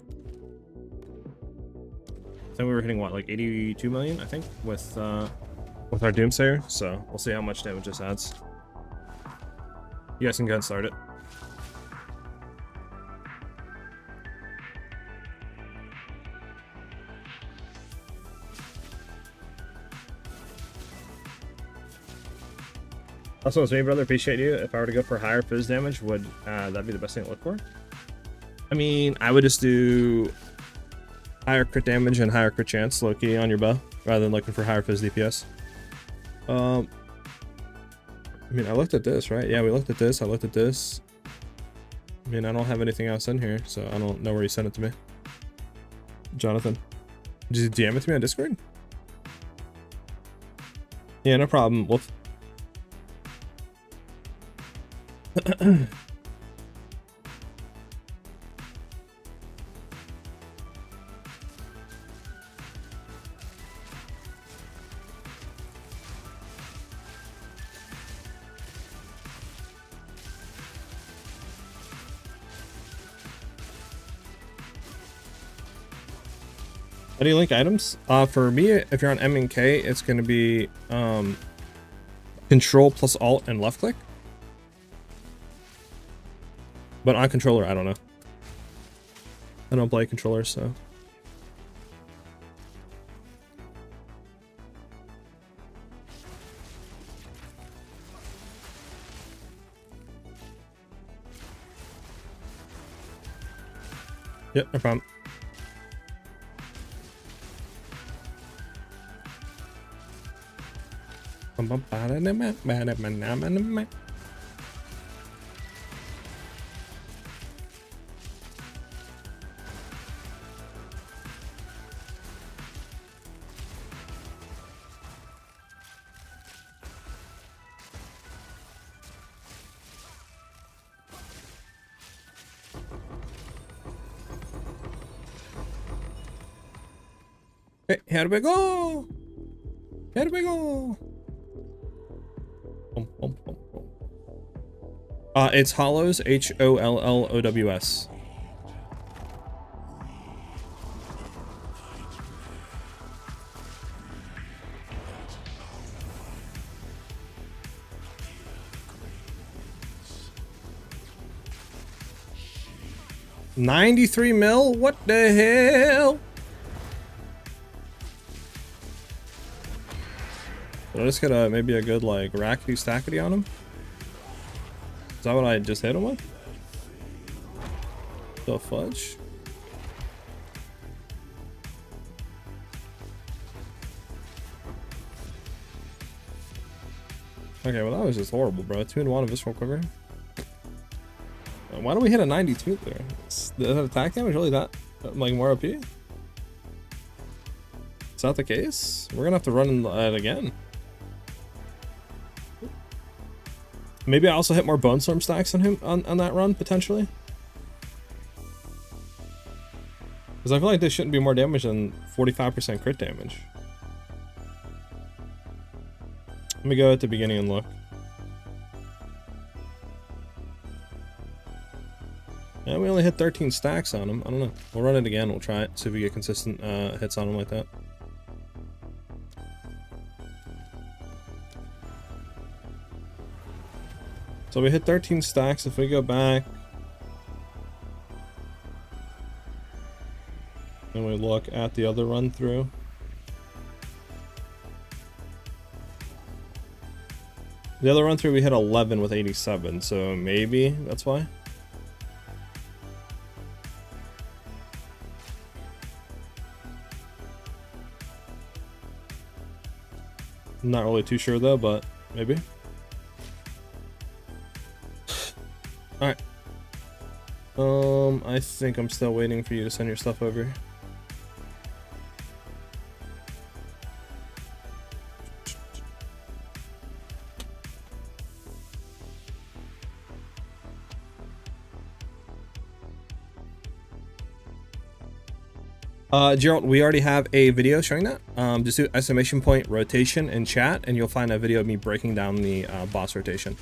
I think we were hitting what, like 82 million, I think, with our Doomsayer. So we'll see how much damage this adds. You guys can go and start it. Also, it's me, brother. Appreciate you. If I were to go for higher fizz damage, would that be the best thing to look for? I mean, I would just do higher crit damage and higher crit chance low-key on your bow, rather than looking for higher fizz DPS. I mean, I looked at this, right? Yeah, we looked at this. I looked at this. I mean, I don't have anything else in here, so I don't know where you sent it to me. Jonathan, did you DM it to me on Discord? Yeah, no problem. We'll How do you link items? For me, if you're on M and K, it's going to be Control plus Alt and left click. But on controller, I don't know. I don't play controllers, so. Yep, no problem. Okay, here we go. Here we go. It's Hollows, HOLLOWS. $93 mil? What the hell? Did I just get maybe a good like rackety stackety on him? Is that what I just hit him with? The fudge? Okay, well that was just horrible, bro. 2 and 1 of Visceral Quiver. Why don't we hit a 92 there? Is that attack damage really that like more OP? Is that the case? We're gonna have to run it again. Maybe I also hit more Bone Storm stacks on him on that run, potentially. Because I feel like this shouldn't be more damage than 45% crit damage. Let me go at the beginning and look. Yeah, we only hit 13 stacks on him. I don't know. We'll run it again. We'll try it. See if we get consistent hits on him like that. So we hit 13 stacks. If we go back and we look at the other run through, the other run through we hit 11 with 87, so maybe that's why. I'm not really too sure though, but maybe. Alright. I think I'm still waiting for you to send your stuff over. Gerald, we already have a video showing that. Just do exclamation point rotation in chat and you'll find a video of me breaking down the boss rotation.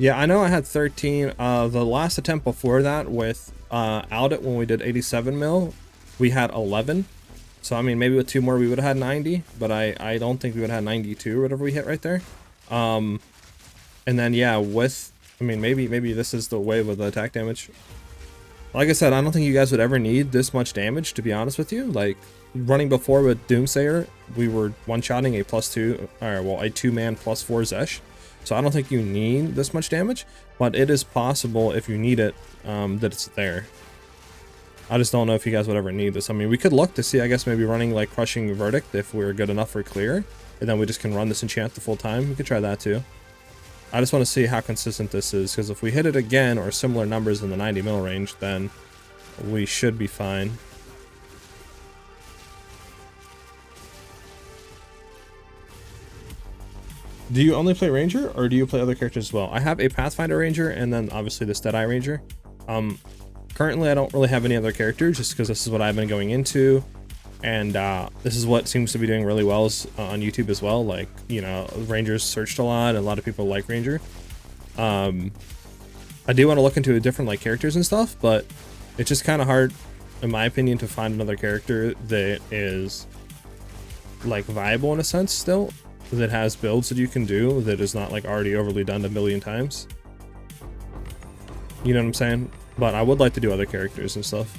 Yeah, I know I had 13. The last attempt before that with out it when we did 87 mil, we had 11. So I mean, maybe with 2 more we would have had 90, but I don't think we would have had 92 or whatever we hit right there. And then yeah, with I mean maybe this is the wave of the attack damage. Like I said, I don't think you guys would ever need this much damage, to be honest with you. Like running before with Doomsayer, we were one-shotting a +2, or well, a 2-man +4 Zesh. So I don't think you need this much damage, but it is possible if you need it, that it's there. I just don't know if you guys would ever need this. I mean, we could look to see, I guess, maybe running like Crushing Verdict if we're good enough for clear, and then we just can run this enchant the full time. We could try that too. I just want to see how consistent this is, because if we hit it again or similar numbers in the 90 mil range, then we should be fine. Do you only play Ranger, or do you play other characters as well? I have a Pathfinder Ranger, and then obviously this Deadeye Ranger. Currently I don't really have any other characters, just because this is what I've been going into, and this is what seems to be doing really well on YouTube as well. Like, you know, Rangers searched a lot, and a lot of people like Ranger. I do want to look into different like characters and stuff, but it's just kind of hard, in my opinion, to find another character that is like viable in a sense still, that has builds that you can do that is not like already overly done a million times. You know what I'm saying? But I would like to do other characters and stuff.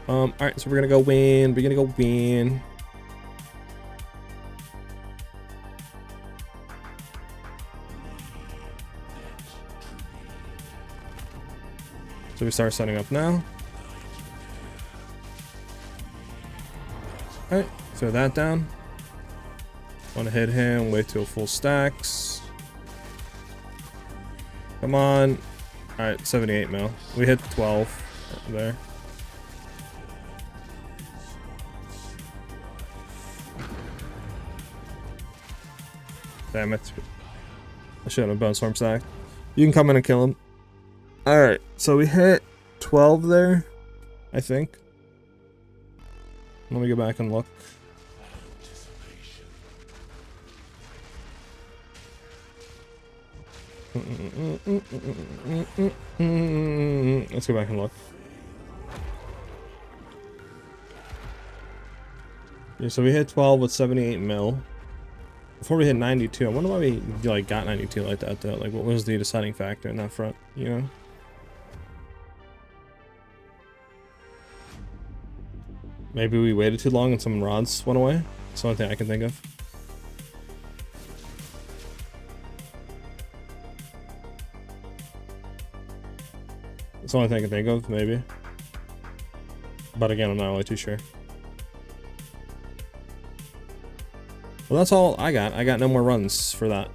Alright, so we're gonna go win. We're gonna go win. So we start setting up now. Alright, throw that down. Want to hit him, wait till full stacks. Come on. Alright, 78 mil. We hit 12 there. Damn it. I shouldn't have bone storm stack. You can come in and kill him. Alright, so we hit 12 there, I think. Let me go back and look. Let's go back and look. Yeah, so we hit 12 with 78 mil. Before we hit 92, I wonder why we like got 92 like that though. Like, what was the deciding factor in that front, you know? Maybe we waited too long and some rods went away. That's the only thing I can think of. That's the only thing I can think of, maybe. But again, I'm not really too sure. Well, that's all I got. I got no more runs for that.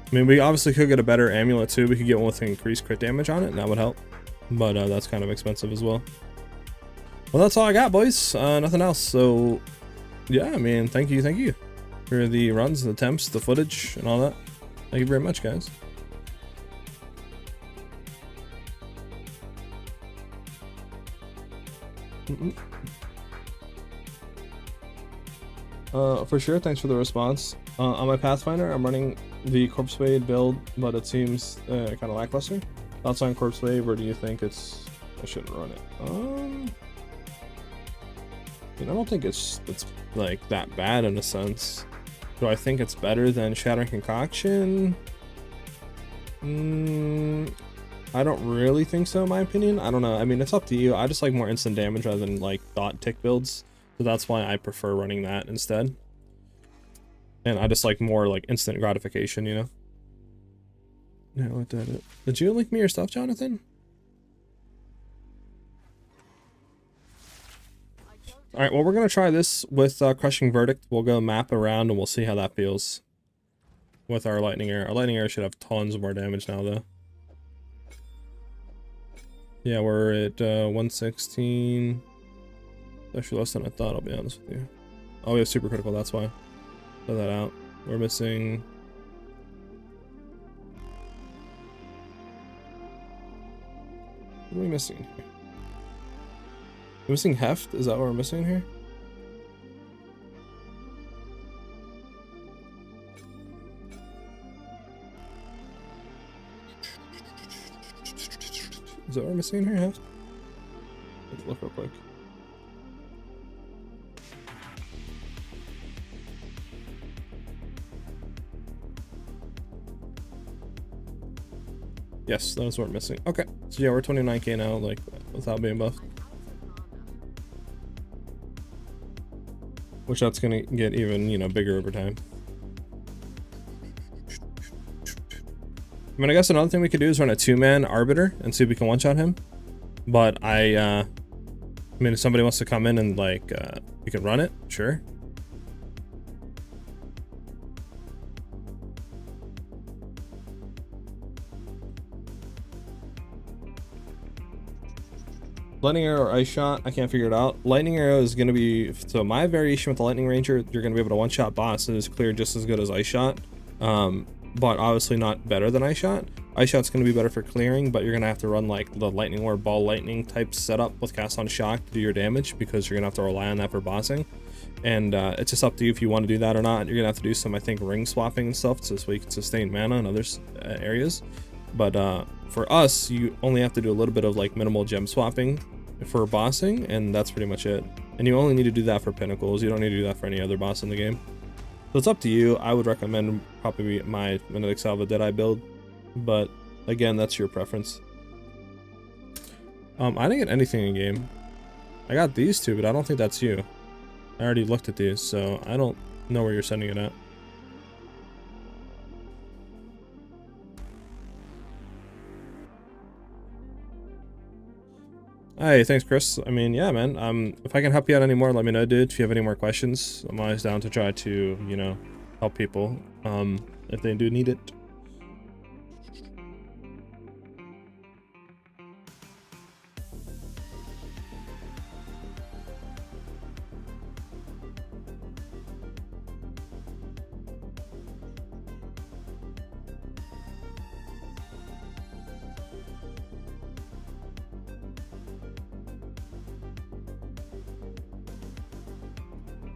I mean, we obviously could get a better amulet too. We could get one with increased crit damage on it, and that would help. But that's kind of expensive as well. Well, that's all I got, boys. Nothing else. So, yeah, I mean, thank you. for the runs, the temps, the footage, and all that. Thank you very much, guys. For sure, thanks for the response. On my Pathfinder, I'm running the Corpse Wave build, but it seems kind of lackluster. Thoughts on Corpse Wave, or do you think I shouldn't run it? I don't think it's like that bad in a sense. Do I think it's better than Shattering Concoction? I don't really think so, in my opinion. I don't know. I mean, it's up to you. I just like more instant damage rather than like dot tick builds. So that's why I prefer running that instead. And I just like more like instant gratification, you know? Yeah, what did it? Did you link me your stuff, Jonathan? Alright, well, we're going to try this with Crushing Verdict. We'll go map around and we'll see how that feels with our Lightning Arrow. Our Lightning Arrow should have tons more damage now, though. Yeah, we're at 116. Actually less than I thought, I'll be honest with you. Oh, we have Super Critical, that's why. Throw that out. We're missing... What are we missing here? We're missing Heft? Is that what we're missing here? Is that what we're missing here, Heft? Let's look real quick. Yes, that's what we're missing. Okay, so yeah, we're 29k now, like, without being buffed. Which that's gonna get even, you know, bigger over time. I mean, I guess another thing we could do is run a 2-man Arbiter and see if we can one-shot him. But I mean, if somebody wants to come in and, like, we can run it, sure. Lightning Arrow or Ice Shot, I can't figure it out. Lightning Arrow is going to be, so my variation with the Lightning Ranger, you're going to be able to one-shot bosses clear just as good as Ice Shot, but obviously not better than Ice Shot. Ice Shot's going to be better for clearing, but you're going to have to run like the Lightning or Ball Lightning type setup with Cast on Shock to do your damage, because you're going to have to rely on that for bossing. And it's just up to you if you want to do that or not. You're going to have to do some, I think, ring swapping and stuff so you can sustain mana in other areas. But for us, you only have to do a little bit of like minimal gem swapping for bossing, and that's pretty much it. And you only need to do that for pinnacles. You don't need to do that for any other boss in the game. So it's up to you. I would recommend probably my Exile Deadeye build, but again, that's your preference. I didn't get anything in game. I got these two, but I don't think that's you. I already looked at these, so I don't know where you're sending it at. Hey, thanks, Chris. I mean, yeah, man. If I can help you out anymore, let me know, dude. If you have any more questions, I'm always down to try to, you know, help people, if they do need it.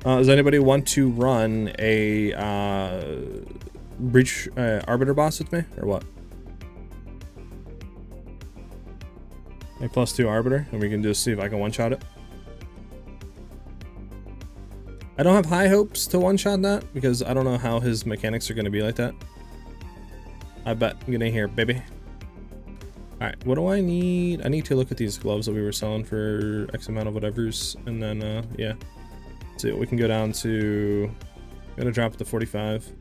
Does anybody want to run a Breach Arbiter boss with me, or what? A +2 Arbiter, and we can just see if I can one-shot it. I don't have high hopes to one-shot that, because I don't know how his mechanics are going to be like that. I bet. Get in here, baby. Alright, what do I need? I need to look at these gloves that we were selling for X amount of whatevers, and then, yeah. See, we can go down to, gonna drop it to 45.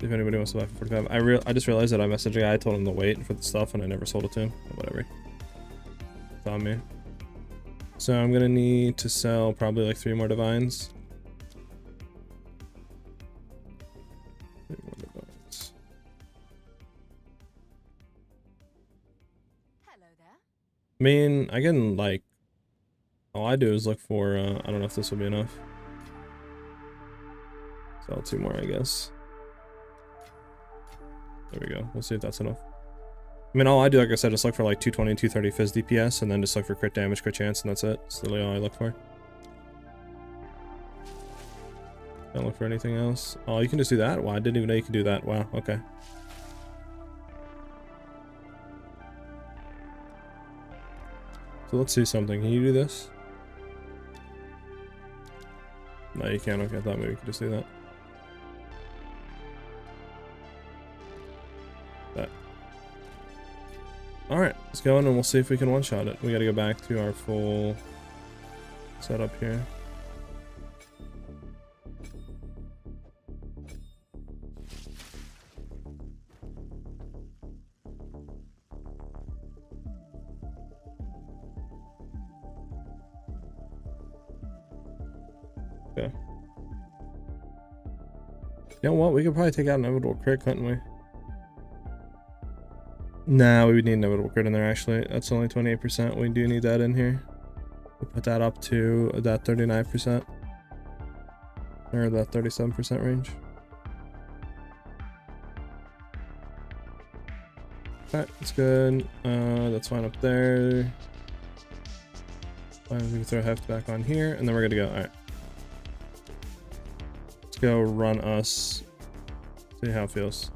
If anybody wants to buy for 45. I just realized that I messaged a guy, I told him to wait for the stuff and I never sold it to him. Whatever. It's on me. So I'm gonna need to sell probably like 3 more divines. 3 more divines. Hello there. I mean, I can like, all I do is look for, I don't know if this will be enough. Fell 2 more, I guess. There we go. We'll see if that's enough. I mean, all I do, like I said, is look for like 220 and 230 fizz DPS, and then just look for crit damage, crit chance, and that's it. That's literally all I look for. Don't look for anything else. Oh, you can just do that? Wow, I didn't even know you could do that. Wow, okay. So let's see something. Can you do this? No, you can't. Okay, I thought maybe we could just do that. That. Alright, let's go in and we'll see if we can one-shot it. We gotta go back to our full setup here. Okay. You know what? We could probably take out inevitable crit, couldn't we? Nah, we would need inevitable crit in there, actually. That's only 28%. We do need that in here. We'll put that up to that 39%. Or that 37% range. Alright, that's good. That's fine up there. Fine, we can throw heft back on here, and then we're good to go. Alright. Let's go run us. See how it feels.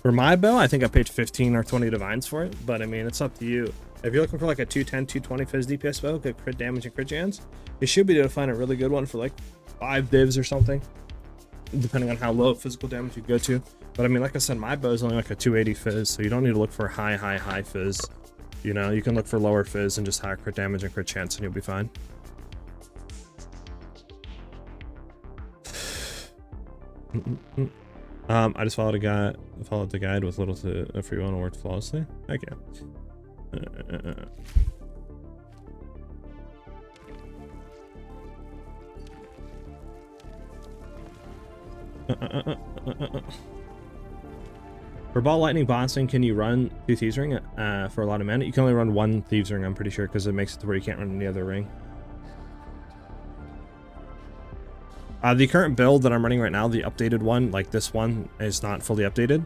For my bow, I think I paid 15 or 20 divines for it, but I mean, it's up to you. If you're looking for like a 210, 220 fizz DPS bow, good crit damage and crit chance, you should be able to find a really good one for like 5 divs or something, depending on how low physical damage you go to. But I mean, like I said, my bow is only like a 280 fizz, so you don't need to look for high fizz. You know, you can look for lower fizz and just higher crit damage and crit chance, and you'll be fine. I just followed the guide with little to free one worked flawlessly. Okay. For ball lightning bossing, can you run 2 thieves ring for a lot of mana? You can only run 1 thieves ring, I'm pretty sure, because it makes it to where you can't run any other ring. The current build that I'm running right now, the updated one, like this one, is not fully updated.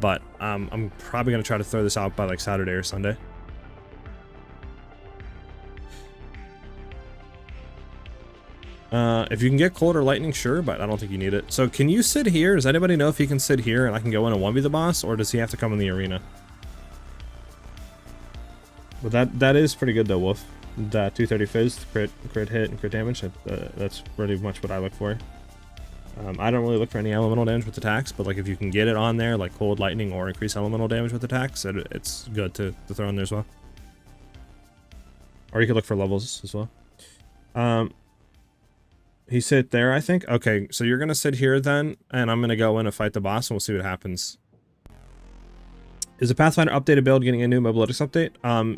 But I'm probably going to try to throw this out by like Saturday or Sunday. If you can get cold or lightning, sure, but I don't think you need it. So can you sit here? Does anybody know if he can sit here and I can go in and 1v the boss, or does he have to come in the arena? But that is pretty good though, Wolf. That 230 fizz, crit hit, and crit damage, that's pretty much what I look for. I don't really look for any elemental damage with attacks, but like if you can get it on there, like cold, lightning, or increase elemental damage with attacks, it's good to throw in there as well. Or you could look for levels as well. He sit there, I think. Okay, so you're gonna sit here then, and I'm gonna go in and fight the boss, and we'll see what happens. Is the Pathfinder updated build getting a new mobilitics update?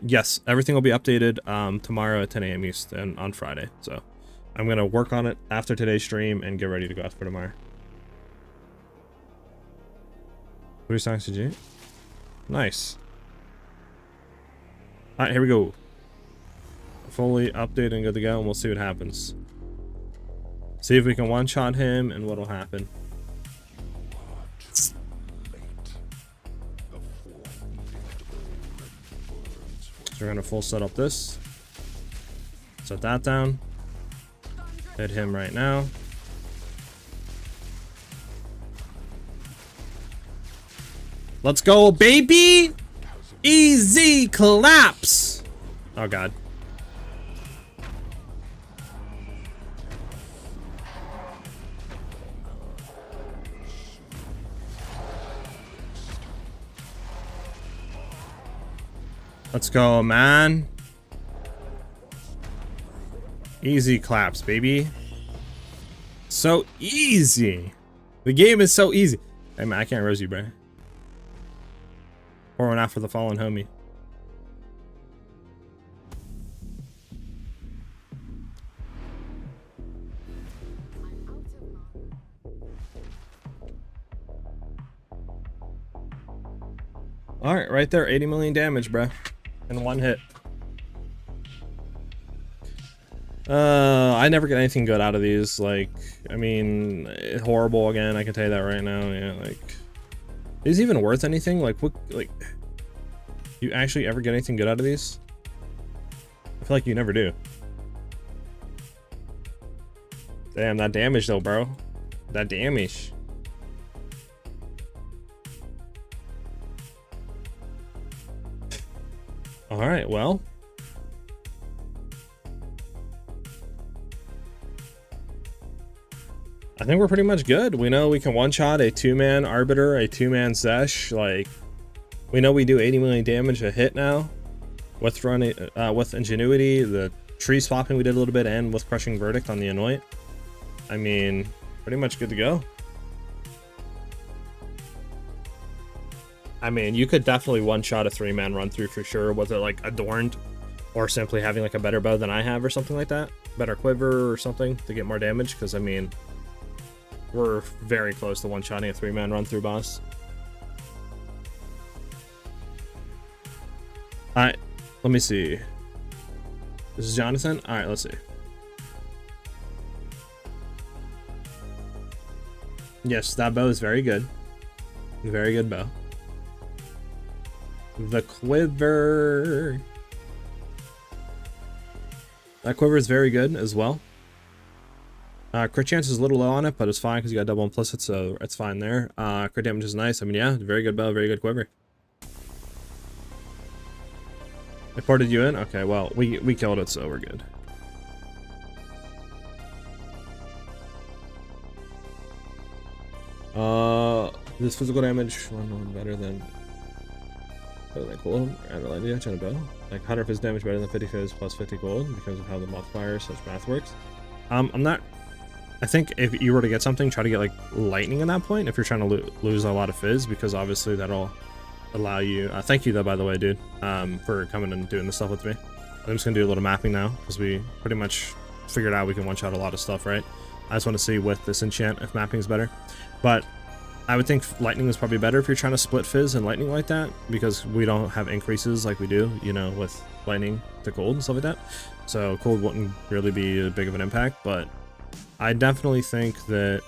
Yes, everything will be updated tomorrow at 10 a.m. East and on Friday. So I'm going to work on it after today's stream and get ready to go out for tomorrow. 3 songs to G. Nice. Alright, here we go. Fully updated and good to go, and we'll see what happens. See if we can one-shot him and what'll happen. So we're gonna full set up this. Set that down. Hit him right now. Let's go, baby! Easy collapse! Oh god. Let's go, man. Easy claps, baby. So easy. The game is so easy. Hey, man, I can't rose you, bro. Pour one out for the fallen homie. Alright, right there, 80 million damage, bruh. In 1 hit. I never get anything good out of these. Like, I mean, horrible again. I can tell you that right now. Yeah, like, is it even worth anything? Like, what? Like, you actually ever get anything good out of these? I feel like you never do. Damn, that damage though, bro. That damage. All right, well. I think we're pretty much good. We know we can one-shot a 2-man Arbiter, a 2-man Zesh. Like, we know we do 80 million damage a hit now. With running, with Ingenuity, the tree swapping we did a little bit, and with Crushing Verdict on the Anoint. I mean, pretty much good to go. I mean, you could definitely one-shot a 3-man run-through for sure, whether like Adorned or simply having like a better bow than I have or something like that. Better quiver or something to get more damage, because I mean, we're very close to one-shotting a 3-man run-through boss. Alright, let me see. This is Jonathan? Alright, let's see. Yes, that bow is very good. Very good bow. The quiver. That quiver is very good as well. Crit chance is a little low on it, but it's fine because you got double implicit, so it's fine there. Crit damage is nice. I mean, yeah, very good bow, very good quiver. I ported you in? Okay, well, we killed it, so we're good. This physical damage one better than gold and a lineage and a bow. Like 100 fizz damage better than 50 fizz plus 50 gold because of how the multiplier such math works. I'm not. I think if you were to get something, try to get like lightning at that point if you're trying to lose a lot of fizz, because obviously that'll allow you. Thank you though, by the way, dude, for coming and doing this stuff with me. I'm just gonna do a little mapping now because we pretty much figured out we can one-shot a lot of stuff, right? I just want to see with this enchant if mapping is better, but I would think lightning is probably better if you're trying to split fizz and lightning like that, because we don't have increases like we do, you know, with lightning to cold and stuff like that. So cold wouldn't really be a big of an impact, but I definitely think that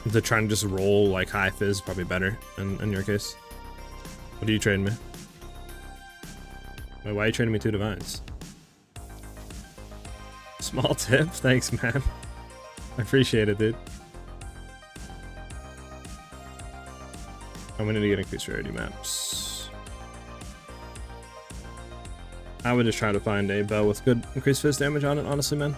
the trying to just roll like high fizz is probably better in your case. What are you trading me? Wait, why are you trading me 2 divines? Small tip, thanks man. I appreciate it, dude. I'm gonna need to get increased rarity maps. I would just try to find a bow with good increased fizz damage on it, honestly, man.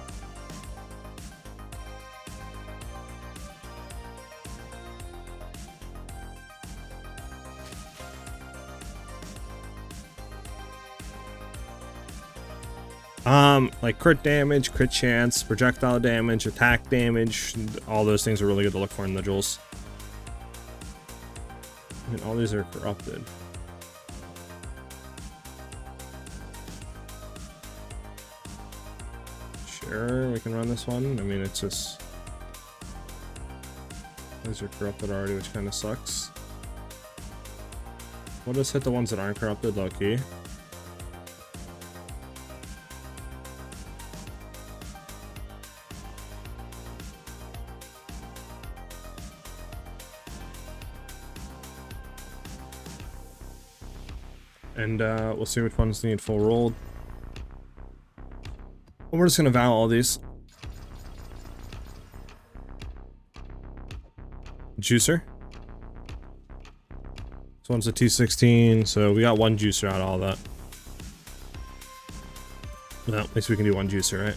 Like crit damage, crit chance, projectile damage, attack damage, all those things are really good to look for in the jewels. I mean, all these are corrupted. Sure, we can run this one. I mean, it's just... These are corrupted already, which kind of sucks. We'll just hit the ones that aren't corrupted, low key. And we'll see which ones need full rolled. Well, we're just gonna vow all these. Juicer. This one's a 216, so we got 1 juicer out of all that. Well, at least we can do 1 juicer, right?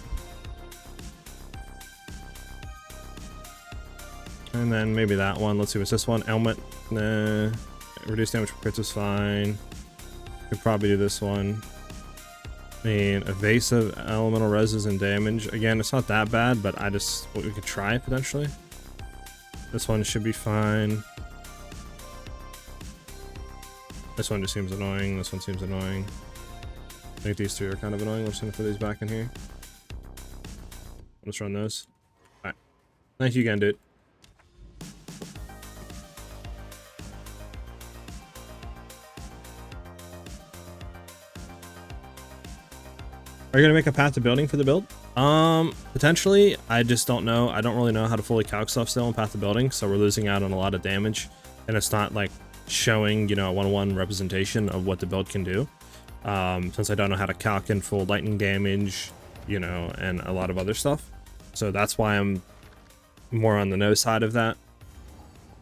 And then maybe that one. Let's see, what's this one? Helmet. Nah. Reduced damage for crits is fine. Could probably do this one. I mean, evasive elemental reses and damage. Again, it's not that bad, but we could try potentially. This one should be fine. This one just seems annoying. This one seems annoying. I think these 2 are kind of annoying. We're just gonna put these back in here. Let's run those. Alright. Thank you again, dude. Are you gonna make a path to building for the build? Potentially. I just don't know. I don't really know how to fully calc stuff still in path to building, so we're losing out on a lot of damage, and it's not like showing, you know, a 1-1 representation of what the build can do. Since I don't know how to calc in full lightning damage, you know, and a lot of other stuff. So that's why I'm more on the no side of that.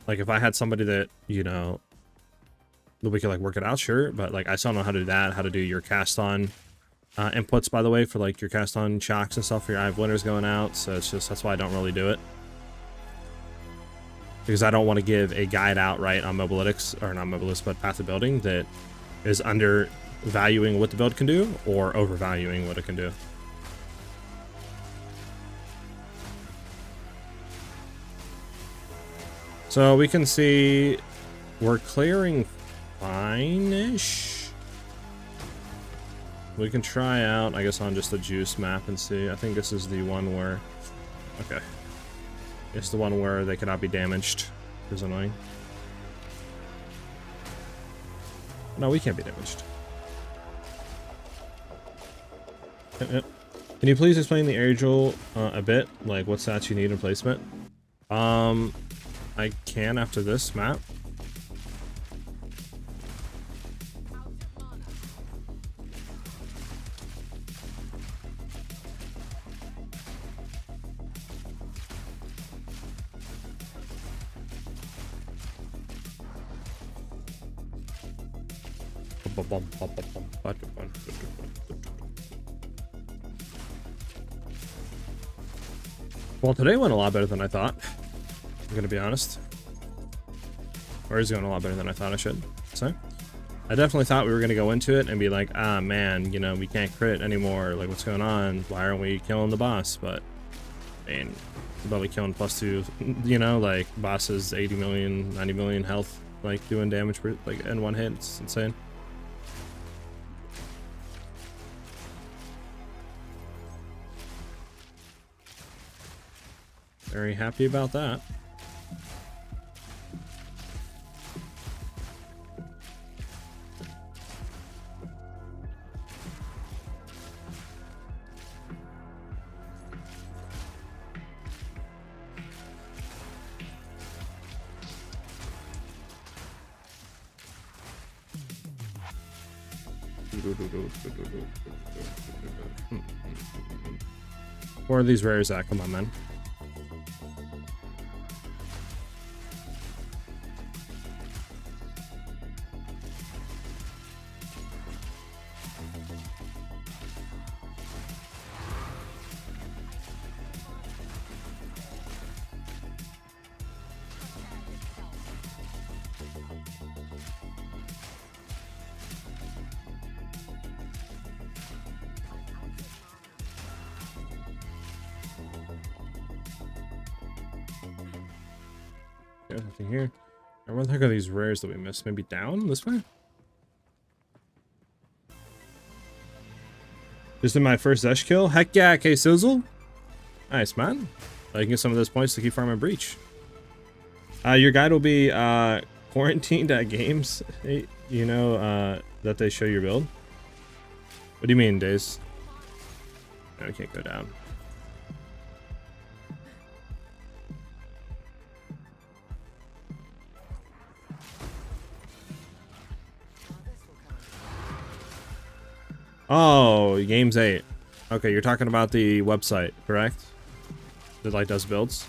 Like if I had somebody that, you know, that we could like work it out, sure, but like I still don't know how to do that, how to do your cast on inputs, by the way, for like your cast on shocks and stuff for your Eye of Winners going out. So it's just, that's why I don't really do it, because I don't want to give a guide outright on mobalytics, or not mobalytics, but path to building that is undervaluing what the build can do or overvaluing what it can do. So we can see we're clearing fine-ish. We can try out, I guess, on just the juice map and see. I think this is the one where, okay, it's the one where they cannot be damaged. It's annoying. No, we can't be damaged. Can you please explain the Angel a bit, like what stats you need in placement? I can after this map. Well, today went a lot better than I thought. I'm gonna be honest. Or is going a lot better than I thought I should. So, I definitely thought we were gonna go into it and be like, ah man, you know, we can't crit anymore. Like, what's going on? Why aren't we killing the boss? But, man, we're probably killing +2. You know, like boss is 80 million, 90 million health, like doing damage per, like in one hit. It's insane. Very happy about that. Where are these rares at? Come on, man. Nothing here. Where the heck are these rares that we missed? Maybe down this way? Just in my first Zesh kill? Heck yeah, K-Sizzle. Nice, man. I can get some of those points to keep farming Breach. Your guide will be quarantined at games, you know, that they show your build. What do you mean, Days? No, I can't go down. Oh, Games 8. Okay, you're talking about the website, correct? That like does builds.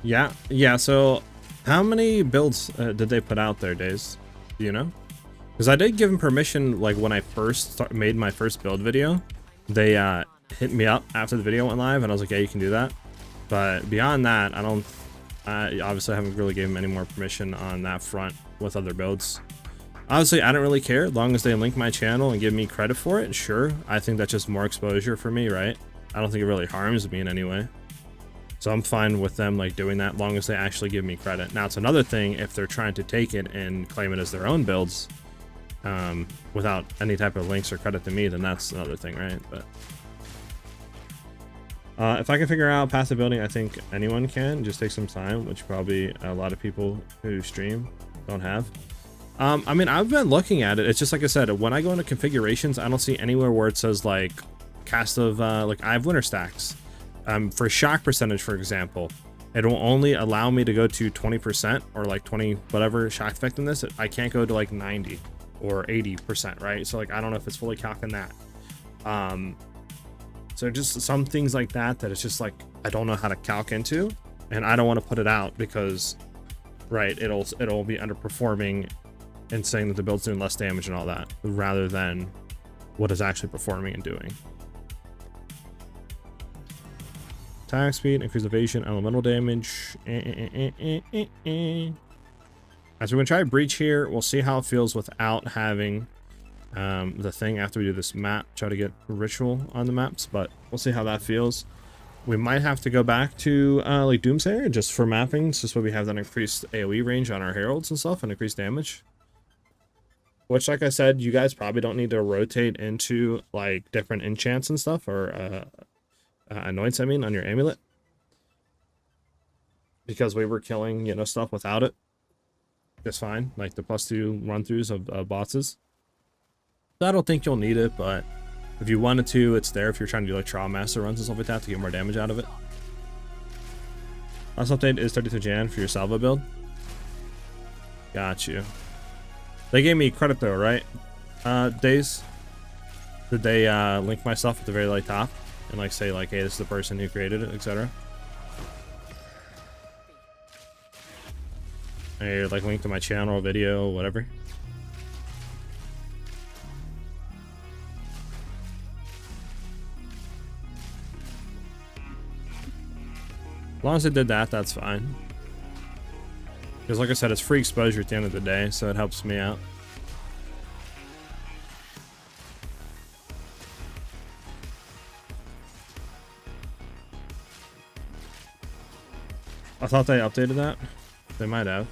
Yeah, so how many builds did they put out there, Days? Do you know? Because I did give them permission, like when I first made my first build video. They hit me up after the video went live, and I was like, yeah, you can do that. But beyond that, I obviously haven't really given them any more permission on that front with other builds. Honestly, I don't really care, as long as they link my channel and give me credit for it, sure. I think that's just more exposure for me, right? I don't think it really harms me in any way. So I'm fine with them like doing that, long as they actually give me credit. Now it's another thing if they're trying to take it and claim it as their own builds. without any type of links or credit to me, then that's another thing, right? But if I can figure out passive building, I think anyone can. Just take some time, which probably a lot of people who stream don't have. I mean, I've been looking at it. It's just like I said, when I go into configurations, I don't see anywhere where it says like cast of like I have winter stacks. For shock percentage, for example, it will only allow me to go to 20% or like 20 whatever shock effectiveness. I can't go to like 90 or 80%, right? So like I don't know if it's fully calcing that. So just some things like that it's just like I don't know how to calc into, and I don't want to put it out because, right, it'll be underperforming and saying that the build's doing less damage and all that, rather than what it's actually performing and doing. Attack speed, increase evasion, elemental damage. As we're gonna try breach here, we'll see how it feels without having the thing after we do this map. Try to get ritual on the maps, but we'll see how that feels. We might have to go back to like Doomsayer just for mapping, just so we have that increased AoE range on our heralds and stuff and increased damage. Which, like I said, you guys probably don't need to rotate into like different enchants and stuff, or anoints, I mean, on your amulet, because we were killing, you know, stuff without it just fine, like the +2 run-throughs of bosses. So I don't think you'll need it, but if you wanted to, it's there if you're trying to do like trial master runs and stuff like that to get more damage out of it. Last update is 33 Jan for your salvo build. Got you. They gave me credit though, right? Days. Did they link my stuff at the very like top and like say like, hey, this is the person who created it, etc.? Or like link to my channel, video, whatever. As long as they did that, that's fine. Because like I said, it's free exposure at the end of the day, so it helps me out. I thought they updated that. They might have.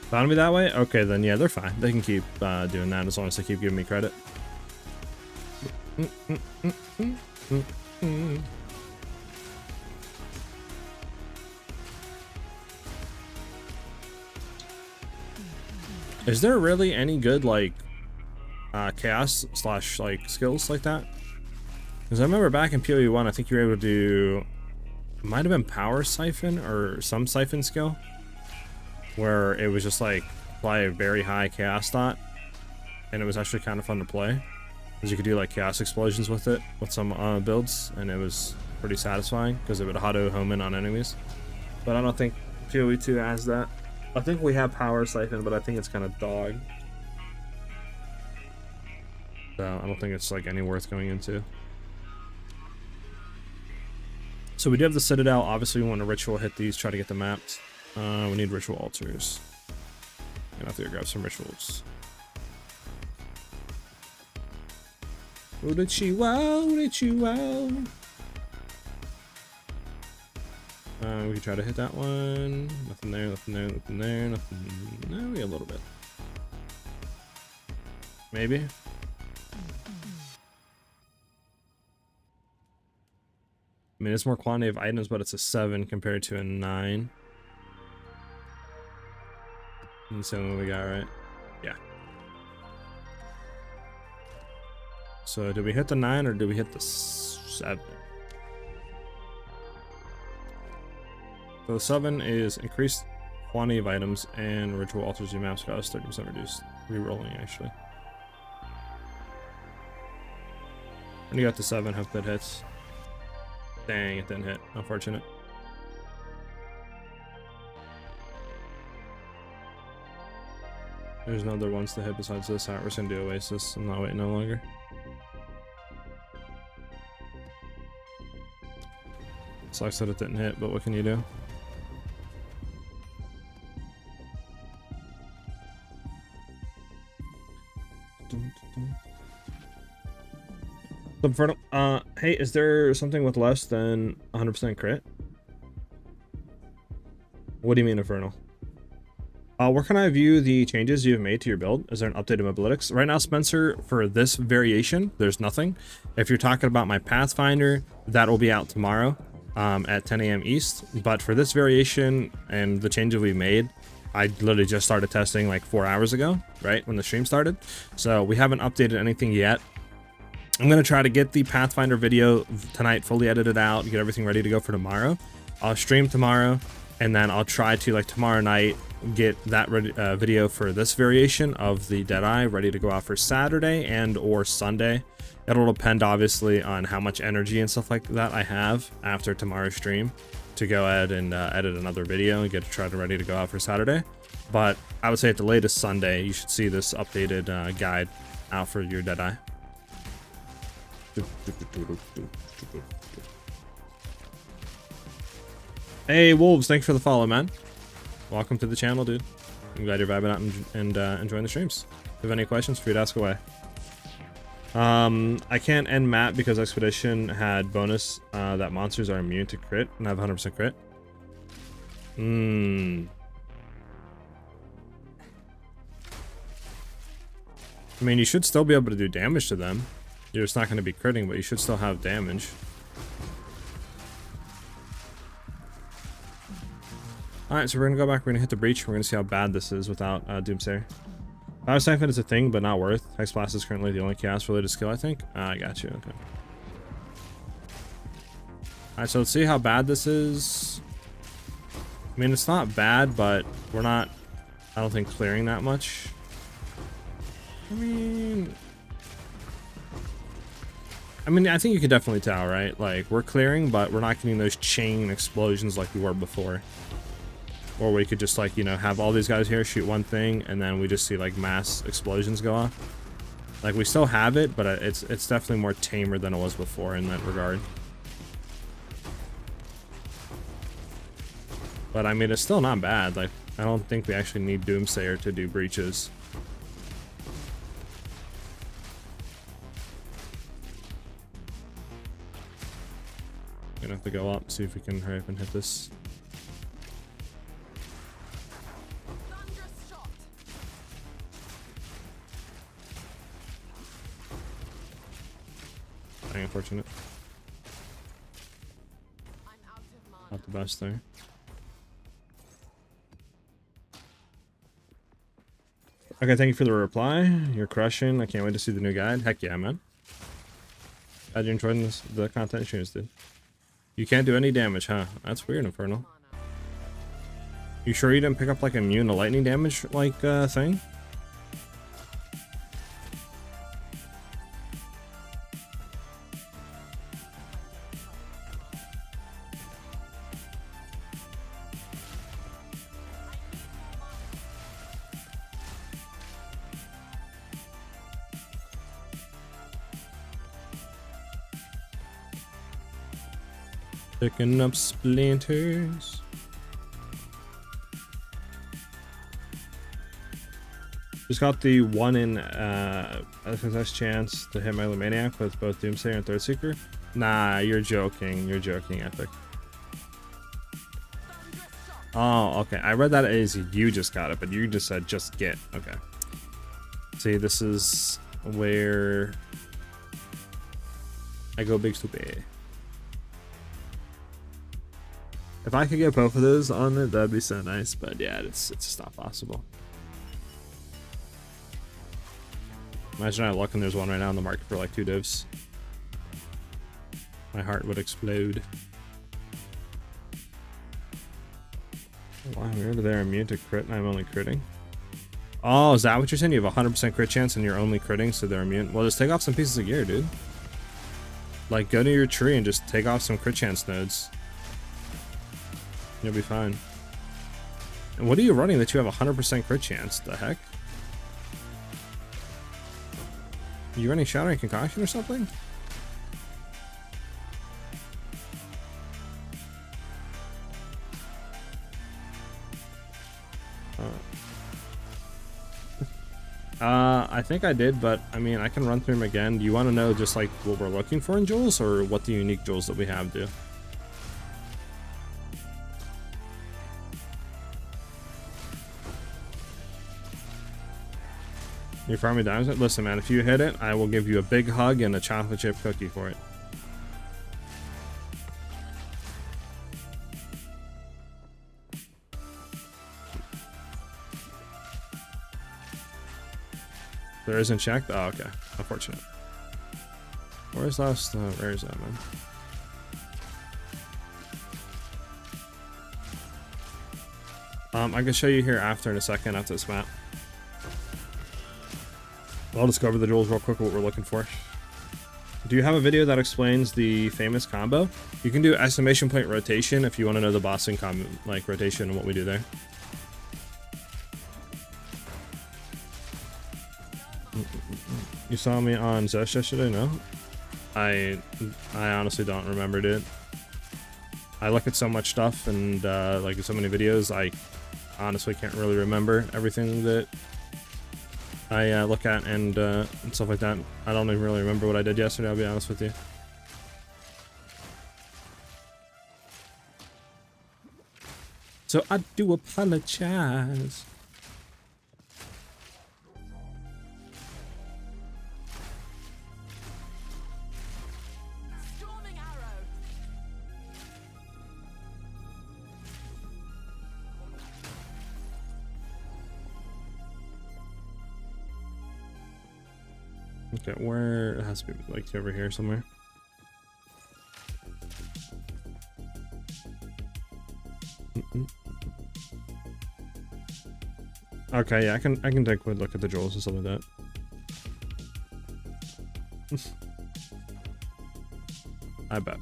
Found me that way? Okay, then yeah, they're fine. They can keep doing that as long as they keep giving me credit. Is there really any good like chaos slash like skills like that? Because I remember back in PoE 1, I think you were able to do, it might have been power siphon or some siphon skill, where it was just like apply a very high chaos dot, and it was actually kind of fun to play because you could do like chaos explosions with it with some builds, and it was pretty satisfying because it would auto home in on enemies. But I don't think PoE 2 has that. I think we have power siphon, but I think it's kind of dog, so I don't think it's like any worth going into. So we do have the Citadel. Obviously we want to ritual hit these, try to get them mapped. We need ritual altars. Gonna have to go grab some rituals. Udachiwa, Udachiwa. We can try to hit that one. Nothing there, nothing there, nothing there, nothing. No, we a little bit. Maybe. I mean, it's more quantity of items, but it's a 7 compared to a 9. That's the only one we got, right? Yeah. So, did we hit the 9 or did we hit the 7? So, the 7 is increased quantity of items and ritual altars your maps cost 30% reduced. Rerolling, actually. When you got the 7, hope that hits. Dang, it didn't hit. Unfortunate. There's no other ones to hit besides this. Alright, we're just gonna do Oasis. I'm not waiting no longer. Sucks that it didn't hit, but what can you do? Infernal, hey, is there something with less than 100% crit? What do you mean, Infernal? Where can I view the changes you've made to your build? Is there an updated mobilitics? Right now, Spencer, for this variation, there's nothing. If you're talking about my Pathfinder, that will be out tomorrow at 10 a.m. East. But for this variation and the changes we made, I literally just started testing like 4 hours ago, right, when the stream started. So we haven't updated anything yet. I'm going to try to get the Pathfinder video tonight fully edited out, get everything ready to go for tomorrow. I'll stream tomorrow, and then I'll try to, like, tomorrow night get that video for this variation of the Deadeye ready to go out for Saturday and or Sunday. It'll depend, obviously, on how much energy and stuff like that I have after tomorrow's stream to go ahead and edit another video and get it tried ready to go out for Saturday. But I would say at the latest Sunday, you should see this updated guide out for your Deadeye. Hey Wolves, thanks for the follow, man. Welcome to the channel, dude. I'm glad you're vibing out and enjoying the streams. If you have any questions, feel free to ask away. I can't end map because Expedition had bonus that monsters are immune to crit and have 100% crit. I mean, you should still be able to do damage to them. You're just not going to be critting, but you should still have damage. Alright, so we're going to go back, we're going to hit the breach, we're going to see how bad this is without Doomsayer. Power Siphon is a thing, but not worth. Hexblast is currently the only chaos-related skill, I think. I got you, okay. Alright, so let's see how bad this is. I mean, it's not bad, but we're not, I don't think, clearing that much. I mean, I think you can definitely tell, right? Like, we're clearing, but we're not getting those chain explosions like we were before. Or we could just, like, you know, have all these guys here shoot one thing, and then we just see, like, mass explosions go off. Like, we still have it, but it's definitely more tamer than it was before in that regard. But, I mean, it's still not bad. Like, I don't think we actually need Doomsayer to do breaches. Gonna have to go up, see if we can hurry up and hit this. Very unfortunate. Not the best there. Okay, thank you for the reply. You're crushing. I can't wait to see the new guide. Heck yeah, man. Glad you're enjoying the content streams, dude. You can't do any damage, huh? That's weird, Infernal. You sure you didn't pick up like immune to lightning damage like thing? Picking up splinters. Just got the 1 in FSS chance to hit my Lumaniac with both Doomsayer and Third Seeker. Nah, you're joking. You're joking, Epic. Oh, okay. I read that as you just got it, but you just said just get. Okay. See, this is where I go big stupid. If I could get both of those on it, that'd be so nice. But yeah, it's just not possible. Imagine I luck and there's one right now in the market for like 2 divs. My heart would explode. Wow, weird. They're immune to crit and I'm only critting. Oh, is that what you're saying? You have a 100% crit chance and you're only critting, so they're immune? Well, just take off some pieces of gear, dude. Like, go to your tree and just take off some crit chance nodes. You'll be fine. And what are you running that you have a 100% crit chance? The heck? Are you running Shattering Concoction or something? I I think I did, but I mean, I can run through them again. Do you want to know just like what we're looking for in jewels, or what the unique jewels that we have do? You farming diamonds? Listen, man, if you hit it, I will give you a big hug and a chocolate chip cookie for it. There isn't checked? Oh, okay. Unfortunate. Where's last? Where is that, man? I can show you here after in a second after this map. I'll discover the jewels real quick, what we're looking for. Do you have a video that explains the famous combo? You can do exclamation point rotation if you want to know the bossing combo, like rotation and what we do there. You saw me on Zesh yesterday? No? I honestly don't remember it. I look at so much stuff and like so many videos, I honestly can't really remember everything that I look at and stuff like that. I don't even really remember what I did yesterday, I'll be honest with you. So I do apologize. Storming arrow. Okay, where it has to be like over here somewhere. Okay, yeah, I can take a look at the jewels and stuff like that. I bet.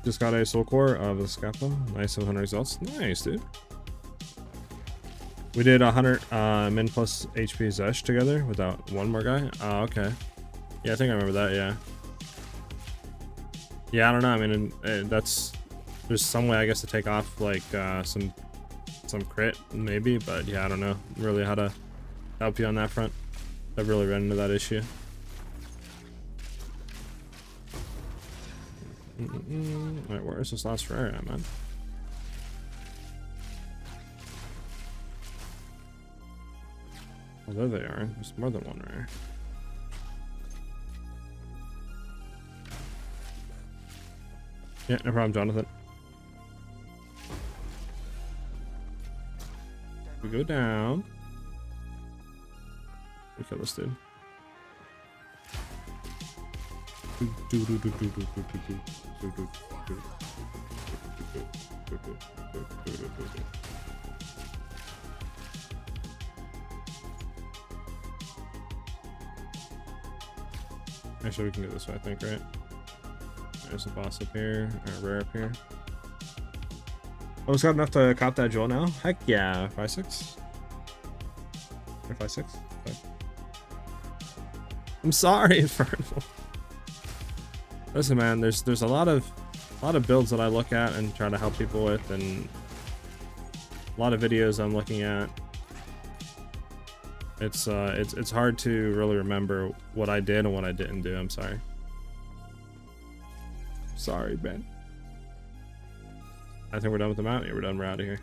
Just got a soul core of a scalpel. Nice 700 results. Nice, dude. We did 100 min plus HP Zesh together without one more guy. Oh, okay. Yeah, I think I remember that, yeah. Yeah, I don't know. I mean, that's... There's some way, I guess, to take off, like, some crit, maybe. But, yeah, I don't know really how to help you on that front. I've really run into that issue. Wait, where is this last rare at, man? Oh, there they are. There's more than one rare. Yeah, no problem, Jonathan. We go down. We kill this dude. Actually, we can get this way, I think, right? There's a boss up here, or a rare up here. Oh, it's got enough to cop that jewel now? Heck yeah, 5-6. Or 5-6? Okay. I'm sorry, Infernal. Listen, man, there's a lot of builds that I look at and try to help people with, and a lot of videos I'm looking at. It's hard to really remember what I did and what I didn't do. I'm sorry. Sorry, Ben. I think we're done with the mount. Yeah, we're done. We're out of here.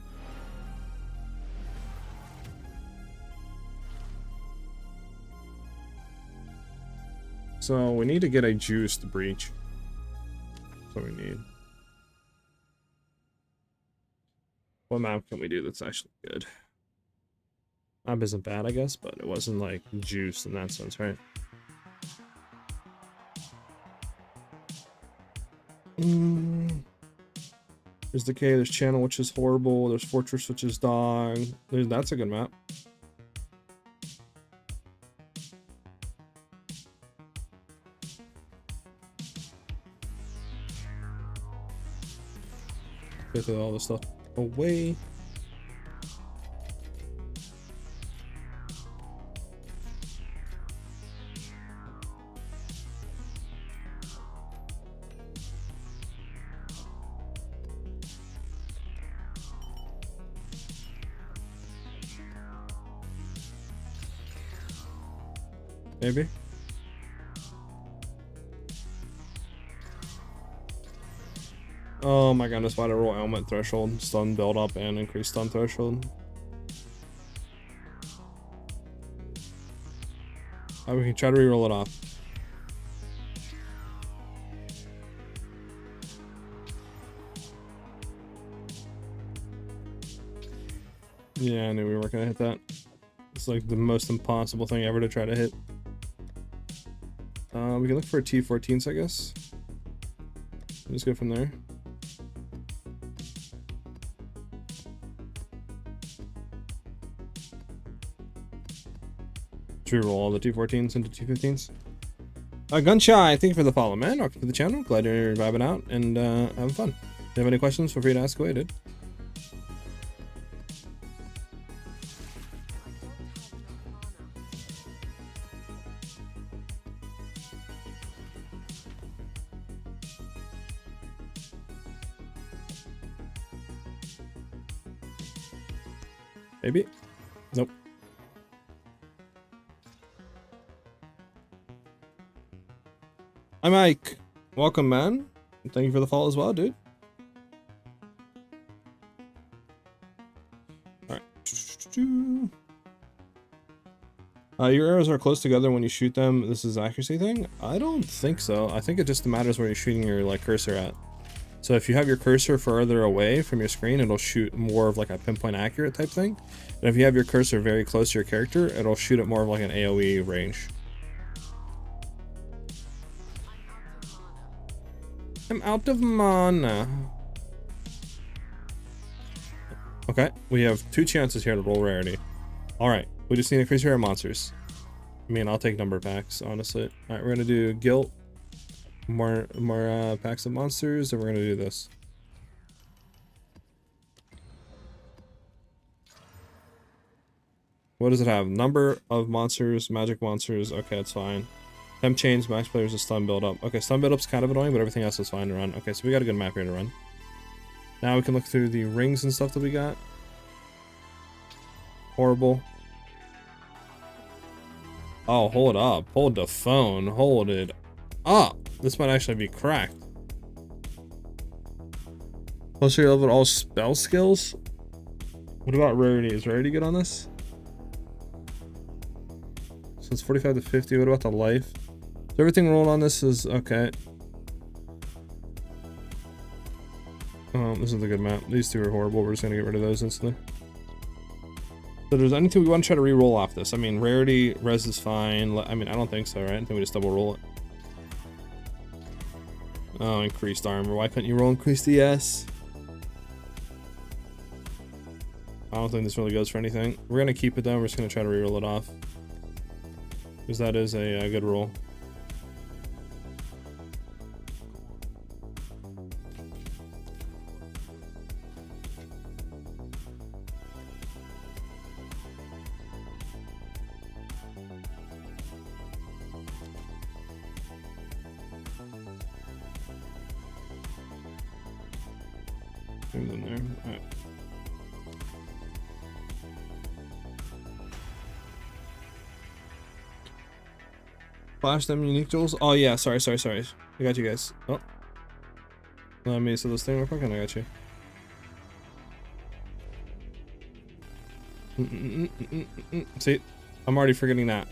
So we need to get a juiced breach. That's what we need. What map can we do that's actually good? Map isn't bad, I guess, but it wasn't like juiced in that sense, right? There's Decay, there's Channel, which is horrible, there's Fortress, which is dog. That's a good map. Get all this stuff away. Maybe. Oh my goodness, why did I roll ailment threshold, stun build up, and increase stun threshold? Oh, we can try to reroll it off. Yeah, I knew we weren't gonna hit that. It's like the most impossible thing ever to try to hit. We can look for T14s, I guess. Just go from there. Should we roll all the T14s into T15s? Gunshy, thank you for the follow, man. Welcome to the channel. Glad you're vibing out and having fun. If you have any questions, feel free to ask away, dude. Maybe? Nope. Hi, Mike. Welcome, man. Thank you for the follow as well, dude. Alright. Your arrows are close together when you shoot them. This is accuracy thing? I don't think so. I think it just matters where you're shooting your like cursor at. So if you have your cursor further away from your screen, it'll shoot more of like a pinpoint accurate type thing. And if you have your cursor very close to your character, it'll shoot it more of like an AoE range. I'm out of mana. Okay, we have 2 chances here to roll rarity. Alright, we just need to increase our monsters. I mean, I'll take number packs, honestly. Alright, we're gonna do guilt. More packs of monsters, and we're gonna do this. What does it have? Number of monsters, magic monsters. Okay, that's fine. Temp chains, max players, a stun build up. Okay, stun build up's kind of annoying, but everything else is fine to run. Okay, so we got a good map here to run. Now we can look through the rings and stuff that we got. Horrible. Oh, hold up. Hold the phone. Hold it up. This might actually be cracked. Plus your level all spell skills. What about rarity? Is rarity good on this? So it's 45 to 50. What about the life? So everything rolled on this is okay. Oh, this is a good map. These 2 are horrible. We're just gonna get rid of those instantly. So there's anything we want to try to re-roll off this. I mean, rarity, res is fine. I mean, I don't think so, right? I think we just double roll it. Oh, increased armor. Why couldn't you roll increased DS? I don't think this really goes for anything. We're gonna keep it though. We're just gonna try to re-roll it off. Because that is a good roll. In there. All right. Flash them unique jewels. Oh yeah, sorry. I got you guys. Oh, let me see this thing real quick, and I got you. See, I'm already forgetting that.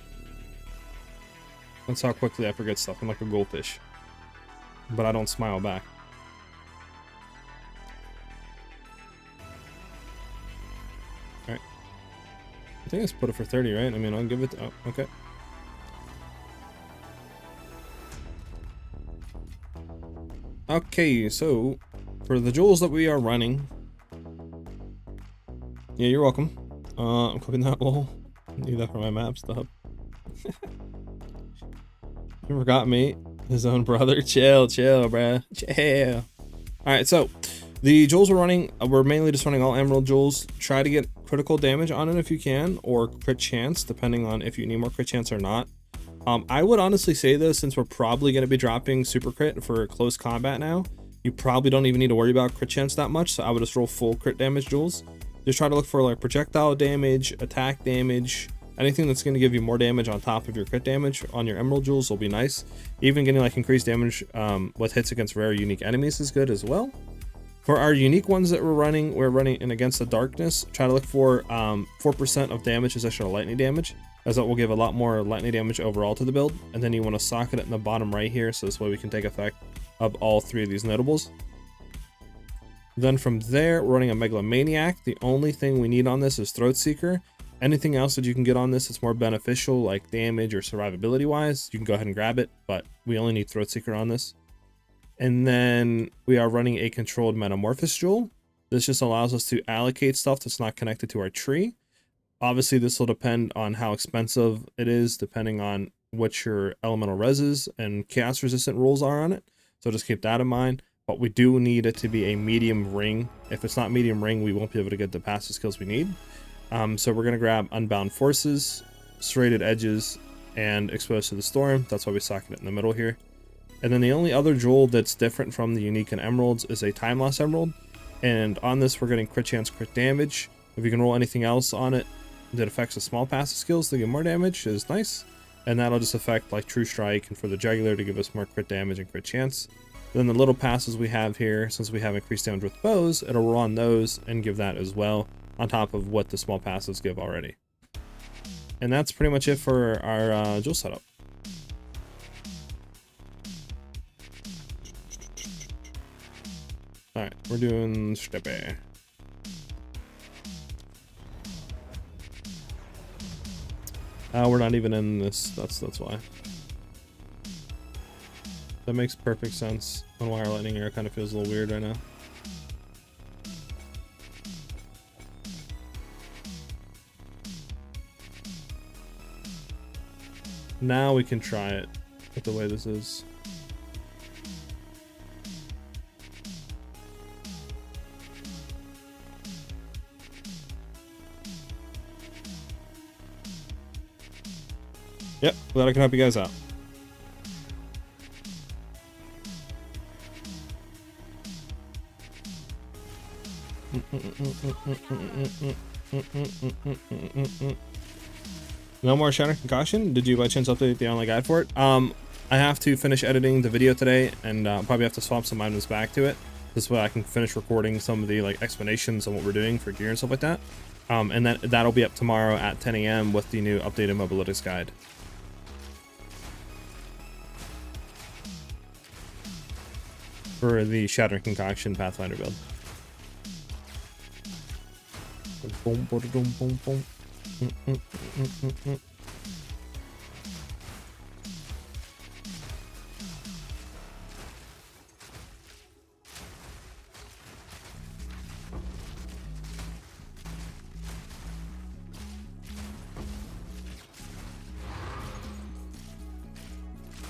That's how quickly I forget stuff. I'm like a goldfish, but I don't smile back. I think I just put it for 30, right? I mean, I'll give it... Oh, okay. Okay, so for the jewels that we are running... Yeah, you're welcome. I'm cooking that lol. Need that for my map stuff. You forgot me. His own brother. Chill, bruh. Chill. Alright, so... The jewels we're running, we're mainly just running all emerald jewels. Try to get critical damage on it if you can, or crit chance, depending on if you need more crit chance or not. I would honestly say though, since we're probably going to be dropping super crit for close combat now, you probably don't even need to worry about crit chance that much, so I would just roll full crit damage jewels. Just try to look for like projectile damage, attack damage, Anything that's going to give you more damage on top of your crit damage on your emerald jewels will be nice. Even getting like increased damage with hits against rare unique enemies is good as well. For our unique ones that we're running in against the darkness. Try to look for 4% of damage is extra lightning damage, as that will give a lot more lightning damage overall to the build. And then you want to socket it in the bottom right here, so this way we can take effect of all 3 of these notables. Then from there, we're running a Megalomaniac. The only thing we need on this is Throat Seeker. Anything else that you can get on this that's more beneficial, like damage or survivability wise, you can go ahead and grab it, but we only need Throat Seeker on this. And then we are running a controlled Metamorphosis Jewel. This just allows us to allocate stuff that's not connected to our tree. Obviously, this will depend on how expensive it is, depending on what your elemental reses and chaos resistant rules are on it. So just keep that in mind. But we do need it to be a medium ring. If it's not medium ring, we won't be able to get the passive skills we need. So we're going to grab Unbound Forces, Serrated Edges, and Exposed to the Storm. That's why we socket it in the middle here. And then the only other jewel that's different from the unique and emeralds is a Time Loss Emerald. And on this, we're getting crit chance, crit damage. If you can roll anything else on it that affects the small passive skills to get more damage is nice. And that'll just affect like True Strike and for the Jugular to give us more crit damage and crit chance. Then the little passes we have here, since we have increased damage with bows, it'll roll on those and give that as well, on top of what the small passes give already. And that's pretty much it for our jewel setup. Alright, we're doing Steppe. We're not even in this, that's why. That makes perfect sense on why our lightning arrow kind of feels a little weird right now. Now we can try it with the way this is. Yep, glad I can help you guys out. No more Shatter Concoction? Did you by chance update the online guide for it? I have to finish editing the video today, and probably have to swap some items back to it. This way I can finish recording some of the like explanations on what we're doing for gear and stuff like that. And that'll be up tomorrow at 10 AM with the new updated mobilities guide. For the Shattering Concoction Pathfinder build. Boom, boom, boom, boom, boom.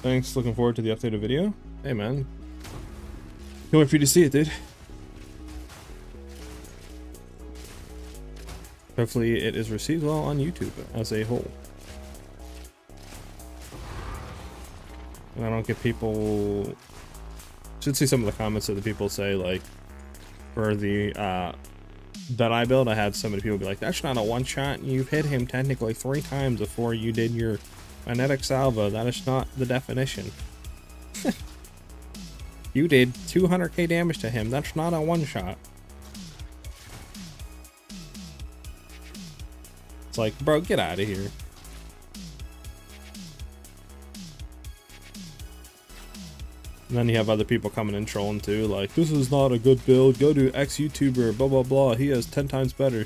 Thanks, looking forward to the updated video. Hey man, can't wait for you to see it, dude. Hopefully it is received well on YouTube as a whole. And I don't get people... Should see some of the comments that the people say, like, for the that I build, I had so many people be like, that's not a one-shot, you've hit him technically 3 times before you did your magnetic salvo. That is not the definition. You did 200k damage to him. That's not a one-shot. It's like, bro, get out of here. And then you have other people coming in trolling too, like, this is not a good build, go to X YouTuber, blah blah blah, he has 10 times better.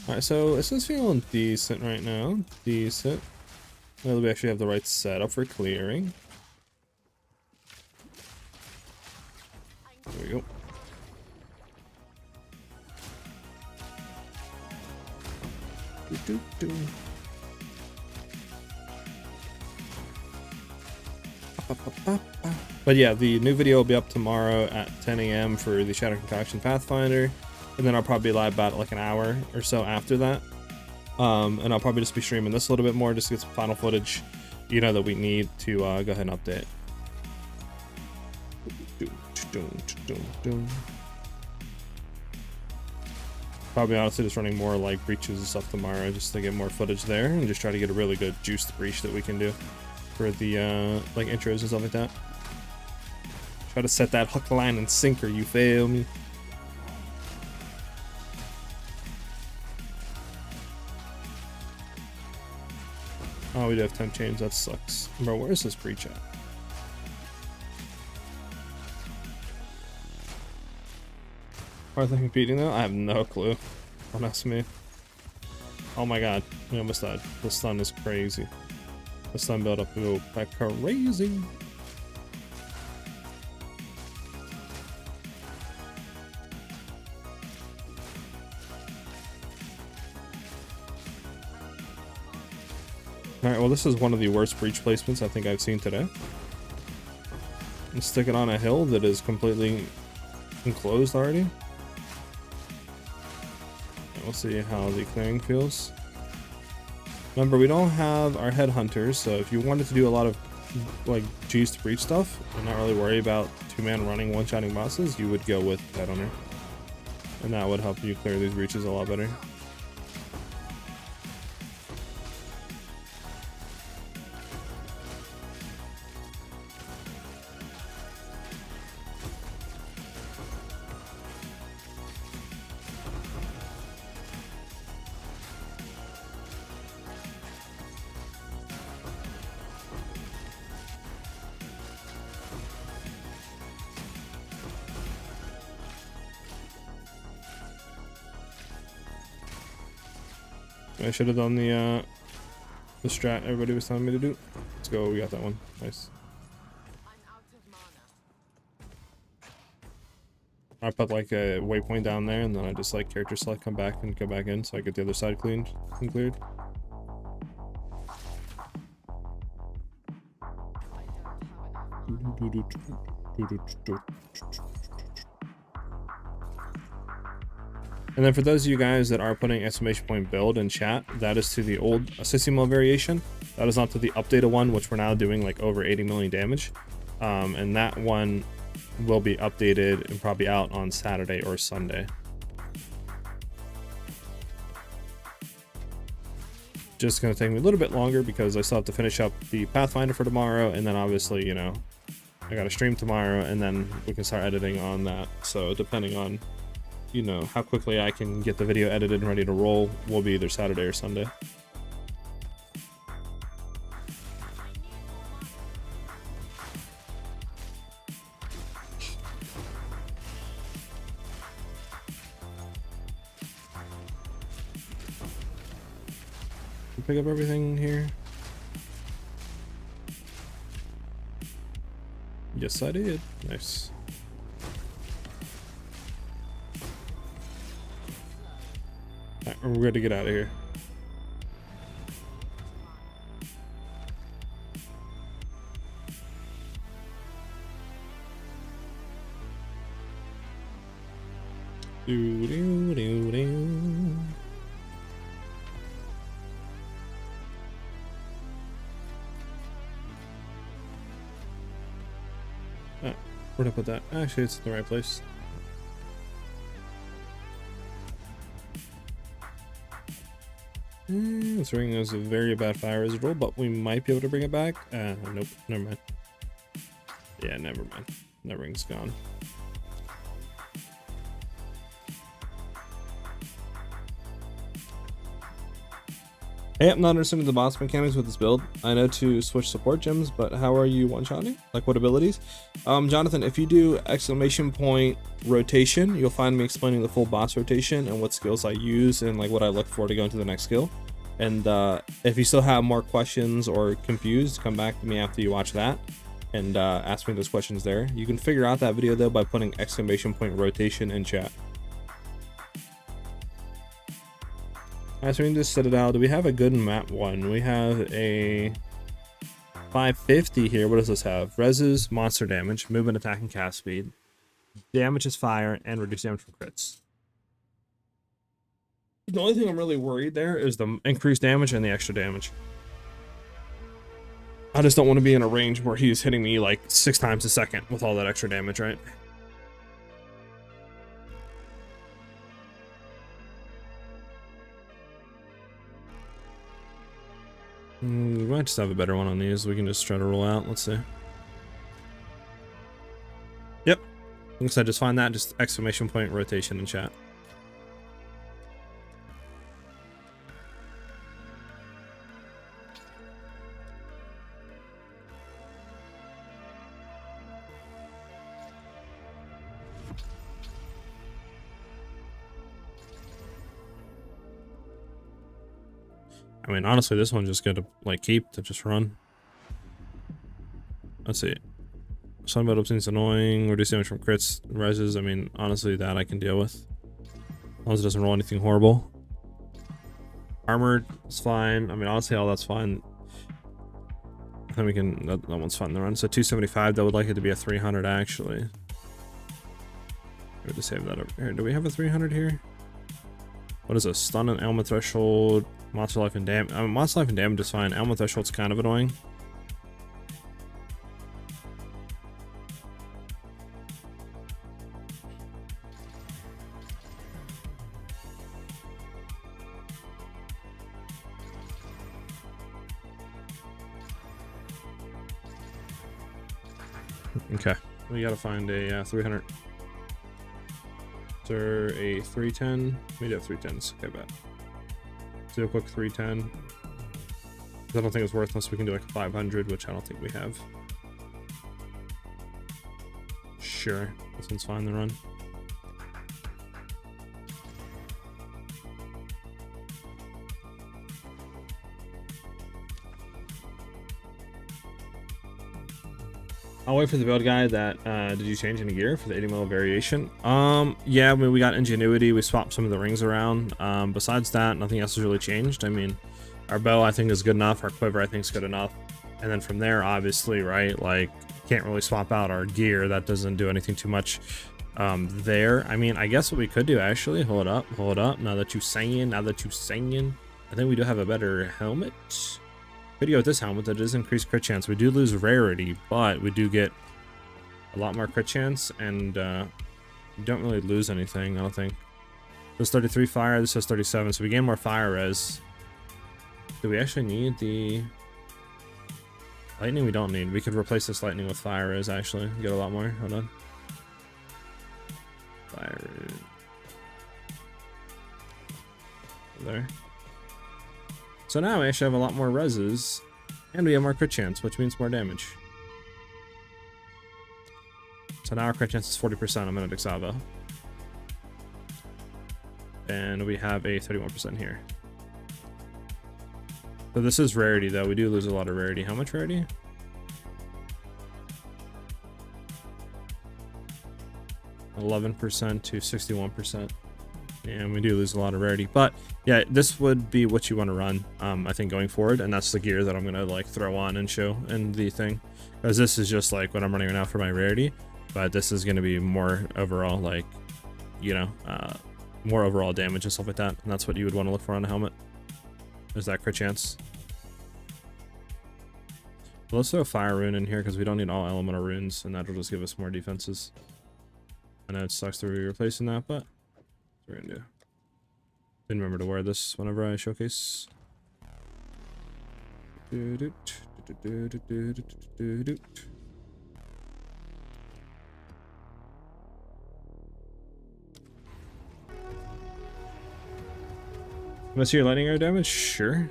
Alright, so this is feeling decent right now. Decent. Now that we actually have the right setup for clearing. There we go. But yeah, the new video will be up tomorrow at 10 AM for the Shatter Concoction Pathfinder, and then I'll probably be live about like an hour or so after that. And I'll probably just be streaming this a little bit more just to get some final footage, you know, that we need to go ahead and update. Probably honestly just running more like breaches and stuff tomorrow just to get more footage there and just try to get a really good juiced breach that we can do for the like intros and stuff like that. Try to set that hook, line, and sinker, you feel me? Oh, we do have 10 chains, that sucks. Bro, where's this breach at? Are they competing though? I have no clue. Don't ask me. Oh my god, we almost died. The stun is crazy. The stun build up to go like crazy. Alright, well this is one of the worst breach placements I think I've seen today. I'm sticking on a hill that is completely enclosed already. We'll see how the clearing feels. Remember, we don't have our headhunters, so if you wanted to do a lot of like juiced breach stuff and not really worry about two-man running one-shotting bosses, you would go with headhunter. And that would help you clear these breaches a lot better. I should have done the strat everybody was telling me to do. Let's go, we got that one. Nice. I put like a waypoint down there and then I just like character select, come back and go back in so I get the other side cleaned and cleared. And then for those of you guys that are putting exclamation point build in chat, that is to the old 60M variation. That is not to the updated one, which we're now doing like over 80 million damage. And that one will be updated and probably out on Saturday or Sunday. Just gonna take me a little bit longer because I still have to finish up the Pathfinder for tomorrow, and then obviously, you know, I gotta stream tomorrow, and then we can start editing on that. So depending on, you know, how quickly I can get the video edited and ready to roll, will be either Saturday or Sunday. Pick up everything here. Yes, I did. Nice. Alright, we're ready to get out of here. Do do do do. Where'd I put that? Actually, it's in the right place. This ring is a very bad fire residual, but we might be able to bring it back. Nope, never mind. Yeah, never mind. That ring's gone. Hey, I'm not understanding the boss mechanics with this build. I know to switch support gems, but how are you one-shotting? Like what abilities? Jonathan, if you do exclamation point rotation, you'll find me explaining the full boss rotation and what skills I use and like what I look for to go into the next skill. And if you still have more questions or confused, come back to me after you watch that and ask me those questions there. You can figure out that video though by putting exclamation point rotation in chat. Alright, so we can just set it out. Do we have a good map one? We have a 550 here. What does this have? Reses, monster damage, movement, attack, and cast speed. Damage is fire, and reduce damage from crits. The only thing I'm really worried there is the increased damage and the extra damage. I just don't want to be in a range where he's hitting me like 6 times a second with all that extra damage, right? We might just have a better one on these. We can just try to roll out. Let's see. Yep. Looks like just find that. Just exclamation point rotation in chat. I mean, honestly, this one's just gonna like keep to just run. Let's see. Some build up seems annoying. Reduce damage from crits, reses. I mean, honestly, that I can deal with. As long as it doesn't roll anything horrible. Armored is fine. I mean, honestly, all that's fine. Then we can. That one's fine in the run. So 275. That would like it to be a 300 actually. Maybe to save that over here. Do we have a 300 here? What is a stun and ailment threshold? Monster life and damage. I mean, monster life and damage is fine. Ailment threshold's kind of annoying. Okay, we gotta find a 300. Is there a 310? We do have 310s. Okay, bet. Do a quick 310. I don't think it's worth unless we can do like a 500, which I don't think we have. Sure, this one's fine to run. I'll wait for the build guide. That did you change any gear for the 80 mil variation? Yeah, I mean, we got ingenuity, we swapped some of the rings around. Besides that, nothing else has really changed. I mean, our bow I think is good enough, our quiver I think is good enough, and then from there, obviously, right, like can't really swap out our gear. That doesn't do anything too much there. I mean, I guess what we could do actually, hold up, now that you're saying, I think we do have a better helmet. Could go with this helmet that does increase crit chance. We do lose rarity, but we do get a lot more crit chance, and we don't really lose anything, I don't think. This is 33 fire, this is 37, so we gain more fire res. Do we actually need the lightning? We don't need. We could replace this lightning with fire res actually. Get a lot more. Hold on. Fire res. There. So now we actually have a lot more reses, and we have more crit chance, which means more damage. So now our crit chance is 40% on Magnetic Salvo. And we have a 31% here. So this is rarity though, we do lose a lot of rarity. How much rarity? 11% to 61%. And we do lose a lot of rarity, but yeah, this would be what you want to run, I think, going forward, and that's the gear that I'm gonna like throw on and show in the thing, because this is just like what I'm running right now for my rarity, but this is gonna be more overall, like, you know, more overall damage and stuff like that, and that's what you would want to look for on a helmet. There's that crit chance. Well, let's throw a fire rune in here because we don't need all elemental runes, and that'll just give us more defenses. I know it sucks to be replacing that, but we're gonna do. Didn't remember to wear this whenever I showcase. Let's see your lightning arrow damage? Sure.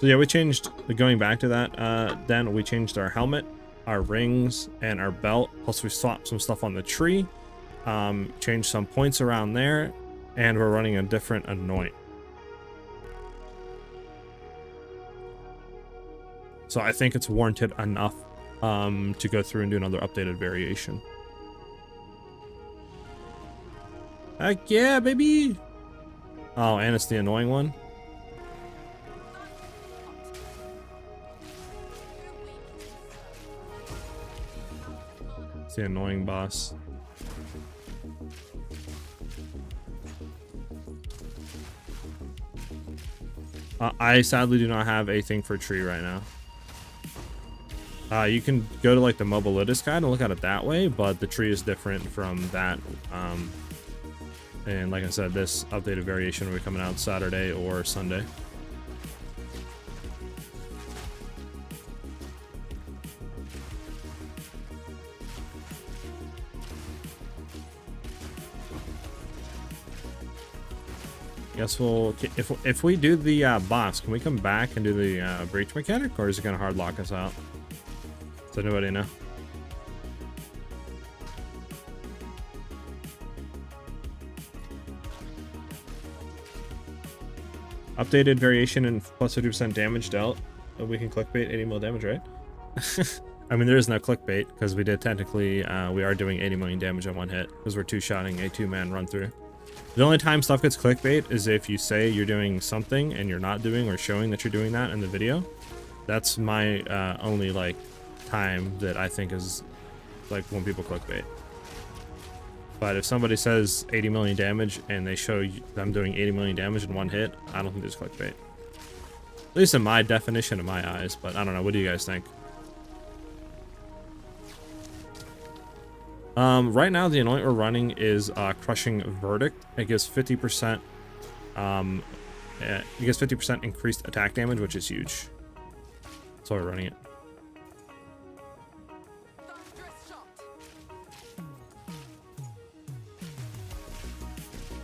So yeah, we changed, going back to that, then we changed our helmet, our rings, and our belt, plus we swapped some stuff on the tree, changed some points around there, and we're running a different anoint. So I think it's warranted enough to go through and do another updated variation. Heck yeah, baby! Oh, and it's the annoying one. It's the annoying boss. I sadly do not have a thing for tree right now. You can go to like the mobilitis guide and look at it that way, but the tree is different from that And like I said, this updated variation will be coming out Saturday or Sunday. Guess we'll, if we do the boss, can we come back and do the breach mechanic, or is it gonna hard lock us out? Does anybody know? Updated variation and plus 50% damage dealt. We can clickbait 80 mil damage, right? I mean, there is no clickbait because we did technically, we are doing 80 million damage on one hit because we're two-shotting a two-man run through. The only time stuff gets clickbait is if you say you're doing something and you're not doing, or showing that you're doing that in the video. That's my only like time that I think is like when people clickbait. But if somebody says 80 million damage and they show them doing 80 million damage in one hit, I don't think there's clickbait. At least in my definition, in my eyes, but I don't know. What do you guys think? Right now, the anoint we're running is Crushing Verdict. It gives 50%. It gives 50% increased attack damage, which is huge. That's why we're running it.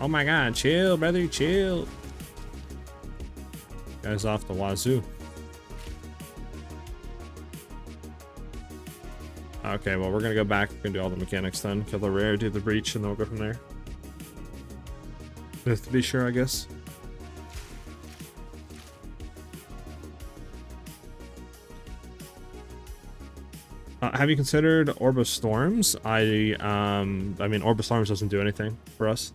Oh my god, chill, brother, chill. Guys off the wazoo. Okay, well, we're gonna go back and do all the mechanics then. Kill the rare, do the breach, and then we'll go from there. Just to be sure, I guess. Have you considered Orb of Storms? I mean, Orb of Storms doesn't do anything for us.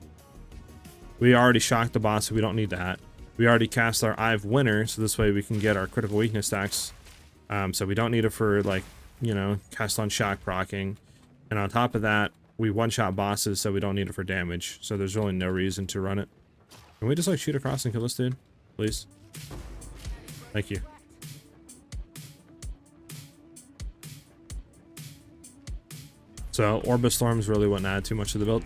We already shocked the boss, so we don't need that. We already cast our Eye of Winter, so this way we can get our critical weakness stacks. So we don't need it for, like, you know, cast on shock proccing. And on top of that, we one-shot bosses, so we don't need it for damage. So there's really no reason to run it. Can we just, like, shoot across and kill this dude? Please? Thank you. So, Orb of Storms really wouldn't add too much to the build.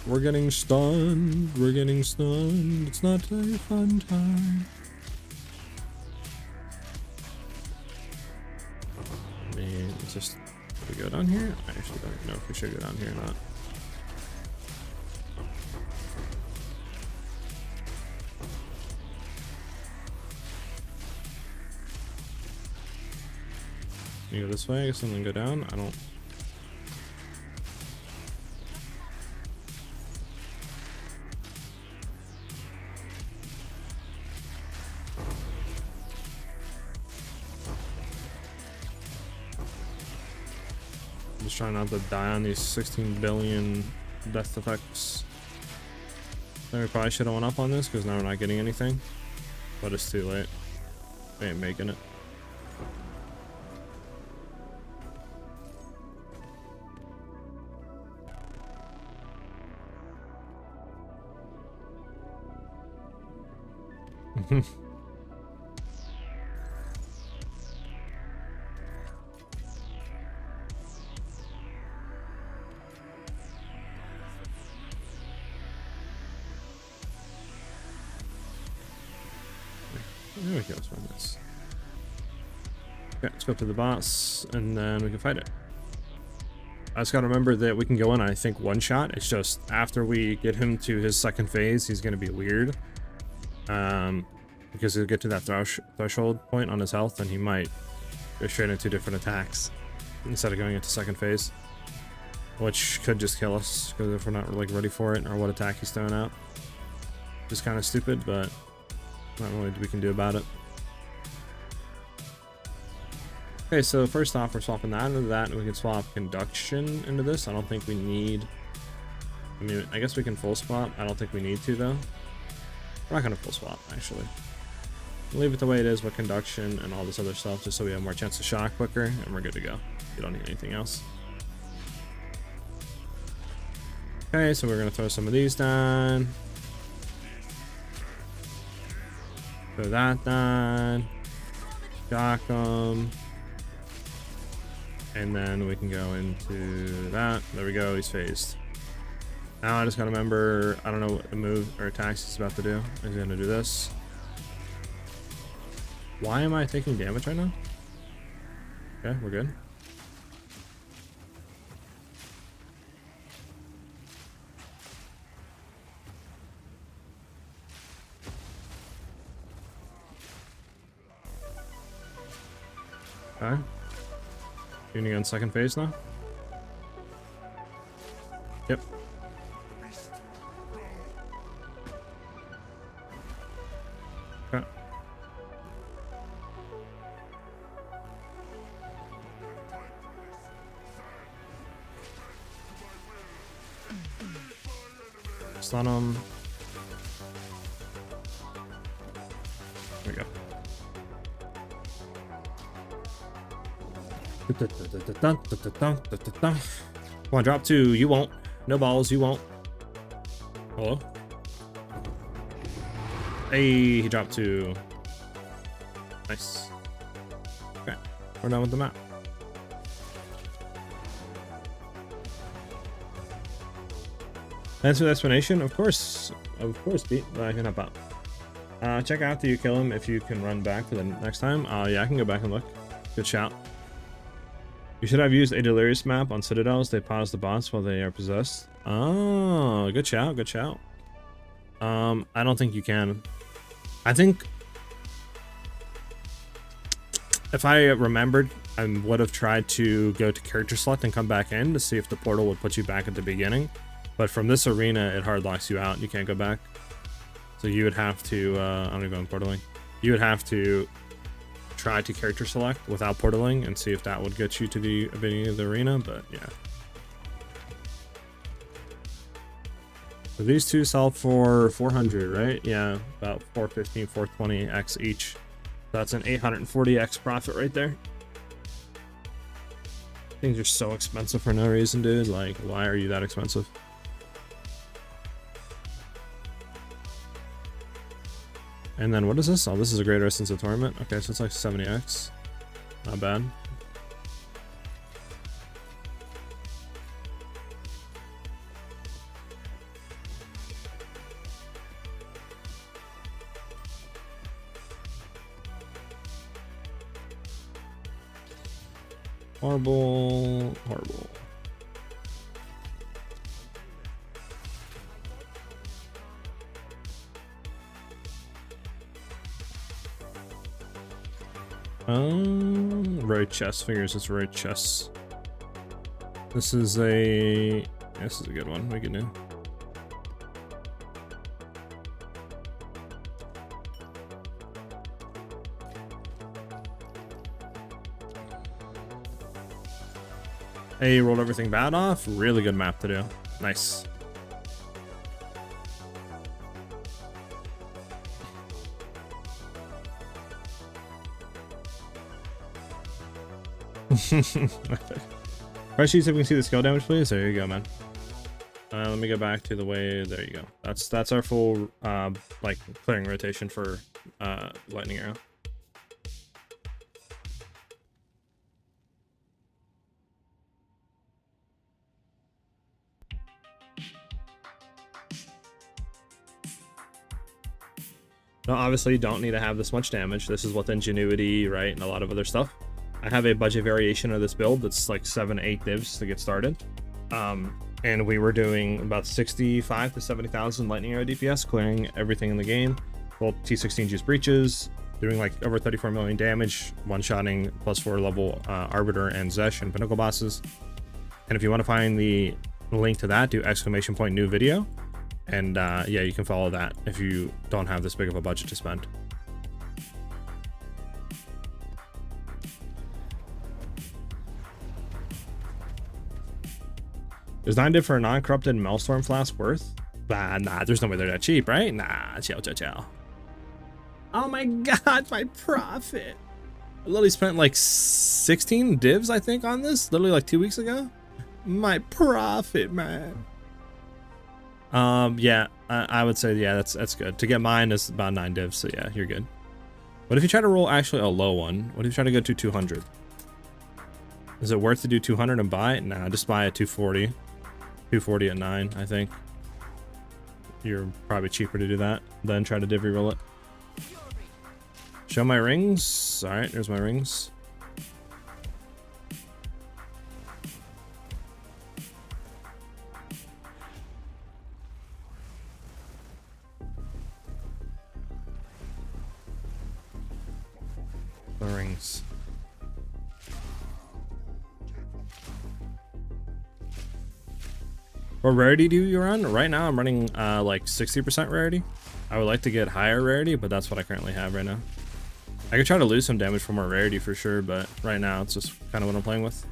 We're getting stunned. We're getting stunned. It's not a fun time. I mean, it's just... Should we go down here? I actually don't know if we should go down here or not. Can you go this way, I guess, and then go down? I don't... Just trying not to die on these 16 billion death effects. So we probably should have went up on this because now we're not getting anything. But it's too late. They ain't making it. There we go, let's run this. Okay, let's go up to the boss, and then we can fight it. I just gotta remember that we can go in, I think, one shot. It's just after we get him to his second phase, he's gonna be weird. Because he'll get to that threshold point on his health, and he might go straight into different attacks instead of going into second phase. Which could just kill us, because if we're not like ready for it, or what attack he's throwing out. Just kind of stupid, but not really what we can do about it. Okay, so first off, we're swapping that into that, and we can swap Conduction into this. I don't think we need... I mean, I guess we can full swap. I don't think we need to, though. We're not going to full swap, actually. We'll leave it the way it is with Conduction and all this other stuff, just so we have more chance to shock quicker, and we're good to go. We don't need anything else. Okay, so we're going to throw some of these down. Throw that down. Shock them. And then we can go into that. There we go, he's phased. Now I just gotta remember, I don't know what the move or attacks he's about to do. He's gonna do this. Why am I taking damage right now? Okay, we're good. Okay. Tuning on second phase now. Yep. Okay. Stun him. There we go. Come on, drop 2. You won't. No balls, you won't. Hello? Hey, he dropped 2. Nice. Okay, we're done with the map. Thanks for the explanation. Of course, Pete. I can help out. Check out after you kill him if you can run back for the next time. Yeah, I can go back and look. Good shout. You should have used a delirious map on citadels. They pause the bots while they are possessed. Oh, good shout, good shout. I don't think you can. I think if I remembered, I would have tried to go to character select and come back in to see if the portal would put you back at the beginning. But from this arena, it hard locks you out. You can't go back. So you would have to, I'm gonna go in portaling. You would have to try to character select without portaling and see if that would get you to the beginning of the arena, but yeah. So these two sell for 400, right? Yeah, about 415, 420x each. That's an 840x profit right there. Things are so expensive for no reason, dude. Like, why are you that expensive? And then what is this? Oh, this is a great resistance of torment. Okay, so it's like 70x. Not bad. Horrible, horrible. Right chest figures. It's right chest. This is a good one. We can do. Hey, rolled everything bad off. Really good map to do. Nice. Press sheets if we can see the skill damage, please. There you go, man. Let me go back to the way. There you go. That's our full like clearing rotation for lightning arrow. Now, obviously, you don't need to have this much damage. This is with ingenuity, right, and a lot of other stuff. I have a budget variation of this build that's like 7 to 8 divs to get started. And we were doing about 65 to 70,000 lightning arrow DPS, clearing everything in the game. Both T16 juice breaches, doing like over 34 million damage, one-shotting +4 level Arbiter and Zesh and Pinnacle bosses. And if you want to find the link to that, do !new video. And yeah, you can follow that if you don't have this big of a budget to spend. Is 9 div for a non-corrupted Maelstrom Flask worth? Nah, there's no way they're that cheap, right? Nah, chill. Oh my god, my profit. I literally spent like 16 divs, I think, on this, literally like 2 weeks ago. My profit, man. Yeah, I would say, yeah, that's good. To get mine is about 9 divs, so yeah, you're good. What if you try to roll actually a low one? What if you try to go to 200? Is it worth to do 200 and buy it? Nah, just buy it 240. 240 at 9, I think. You're probably cheaper to do that than try to divvy roll it. Show my rings. Alright, there's my rings. The rings. What rarity do you run? Right now I'm running like 60% rarity. I would like to get higher rarity, but that's what I currently have right now. I could try to lose some damage for more rarity for sure, but right now it's just kind of what I'm playing with.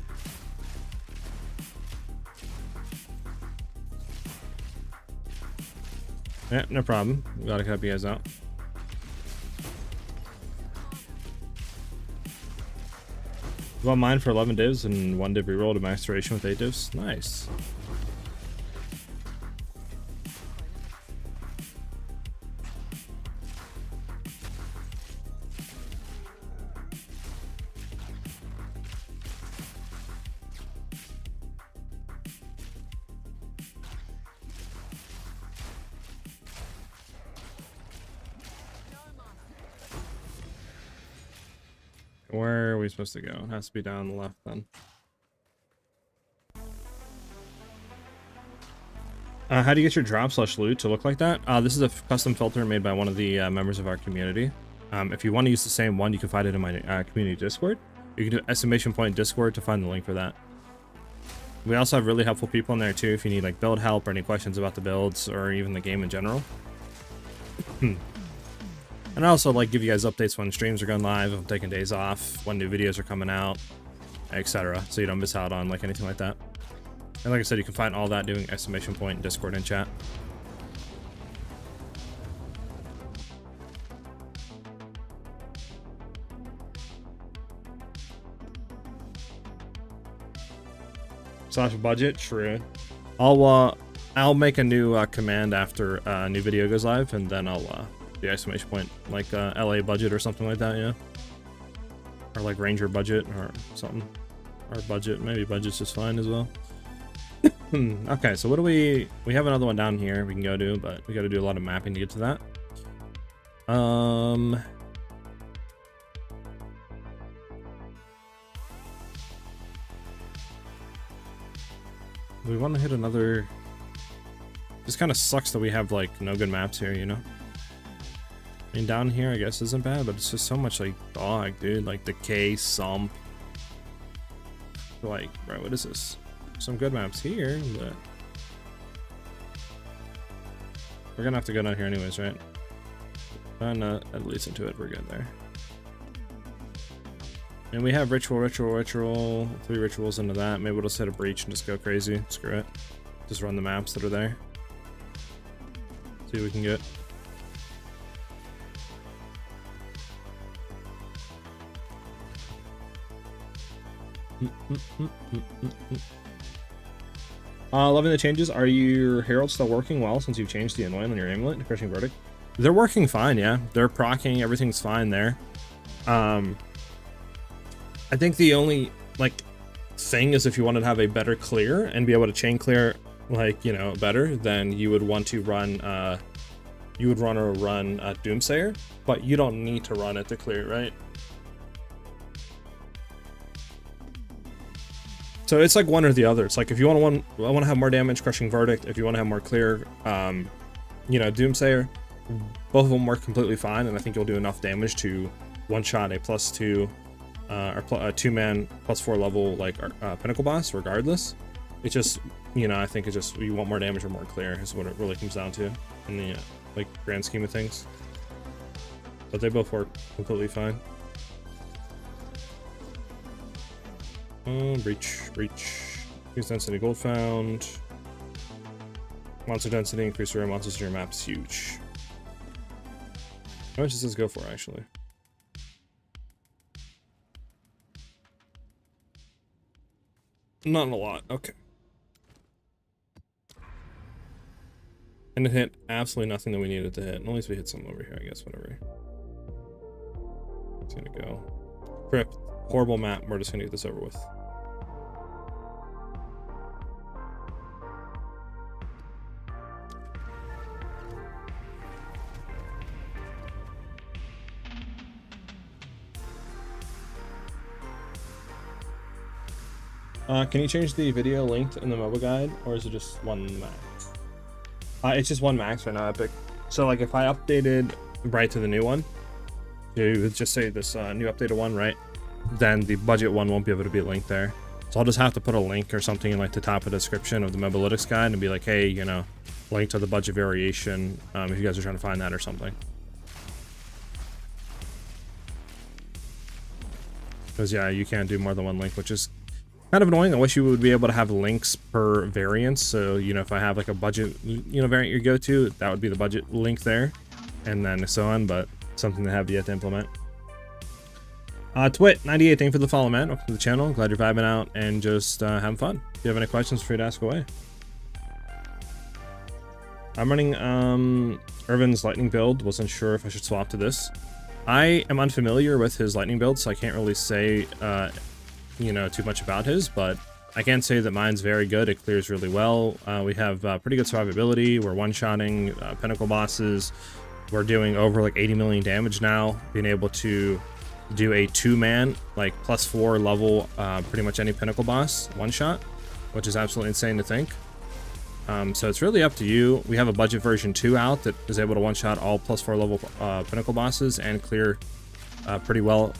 Yeah, no problem. We gotta help you guys out. Well, mine for 11 divs and 1 div reroll to max duration with 8 divs. Nice. Where are we supposed to go? It has to be down the left then. How do you get your drop / loot to look like that? This is a custom filter made by one of the members of our community. If you want to use the same one, you can find it in my community Discord. You can do exclamation point Discord to find the link for that. We also have really helpful people in there too if you need like build help or any questions about the builds or even the game in general. And I also like give you guys updates when streams are going live, if I'm taking days off, when new videos are coming out, etc. So you don't miss out on like anything like that. And like I said, you can find all that doing exclamation point Discord and chat. Slash budget, true. I'll make a new command after a new video goes live, and then I'll the exclamation point like LA budget or something like that, yeah. Or like Ranger budget or something. Or budget, maybe budget's just fine as well. Okay, so what do we have another one down here we can go do, but we got to do a lot of mapping to get to that. We want to hit another. This kind of sucks that we have like no good maps here, you know. I mean, down here I guess isn't bad, but it's just so much like dog, dude. Like decay, sump. Like, bro, what is this? Some good maps here, but we're gonna have to go down here anyways, right? That leads into it. We're good there. And we have ritual, 3 rituals into that. Maybe we'll just hit a breach and just go crazy. Screw it. Just run the maps that are there. See what we can get. Loving the changes. Are your heralds still working well since you've changed the annoying on your amulet and crushing verdict? They're working fine, yeah. They're proccing, everything's fine there. I think the only like thing is if you wanted to have a better clear and be able to chain clear like, you know, better, then you would want to run Doomsayer, but you don't need to run it to clear, right? So it's like one or the other. It's like if you want to have more damage, crushing verdict. If you want to have more clear, you know, Doomsayer, both of them work completely fine, and I think you'll do enough damage to one-shot a +2 or a 2-man +4 level like pinnacle boss, regardless. It's just, you know, I think it's just you want more damage or more clear is what it really comes down to in the like grand scheme of things. But they both work completely fine. Breach. Increase density gold found. Monster density, increase rare monsters in your map is huge. How much does this go for, actually? Not a lot, okay. And it hit absolutely nothing that we needed to hit. At least we hit something over here, I guess, whatever. It's gonna go. Crypt. Horrible map, we're just gonna get this over with. Can you change the video linked in the mobile guide, or is it just one max? It's just one max right now, Epic. So like if I updated right to the new one, you would just say this new updated one, right? Then the budget one won't be able to be linked there. So I'll just have to put a link or something in like the top of the description of the Mobalytics guide and be like, hey, you know, link to the budget variation if you guys are trying to find that or something. Because yeah, you can't do more than one link, which is kind of annoying. I wish you would be able to have links per variance. So, you know, if I have like a budget, you know, variant you go to, that would be the budget link there, and then so on, but something they have yet to implement. Twit98, thank you for the follow, man. Welcome to the channel. Glad you're vibing out and just having fun. If you have any questions, free to ask away. I'm running Irvin's lightning build. Wasn't sure if I should swap to this. I am unfamiliar with his lightning build, so I can't really say you know, too much about his, but I can say that mine's very good. It clears really well. We have pretty good survivability. We're one-shotting pinnacle bosses. We're doing over like 80 million damage now, being able to do a 2-man, like +4 level, pretty much any pinnacle boss one-shot, which is absolutely insane to think. So it's really up to you. We have a budget version 2 out that is able to one-shot all +4 level pinnacle bosses and clear pretty well.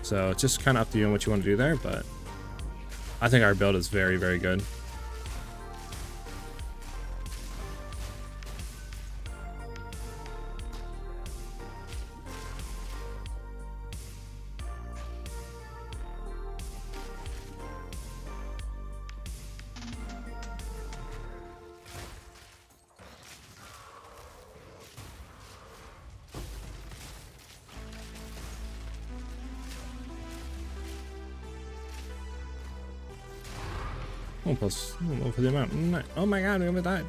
So it's just kind of up to you and what you want to do there, but I think our build is very, very good. Oh, plus, for the amount. Oh my god, we almost died.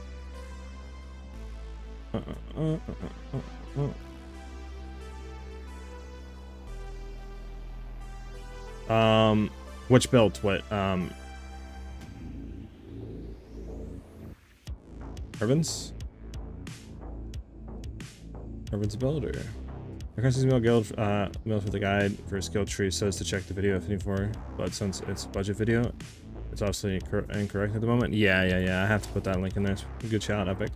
Which build? What? Irvin's build, or Requesting Mill Guild Mill for the guide for skill tree says to check the video if you need for, but since it's a budget video, it's obviously incorrect at the moment. Yeah. I have to put that link in there. Good shout, Epic.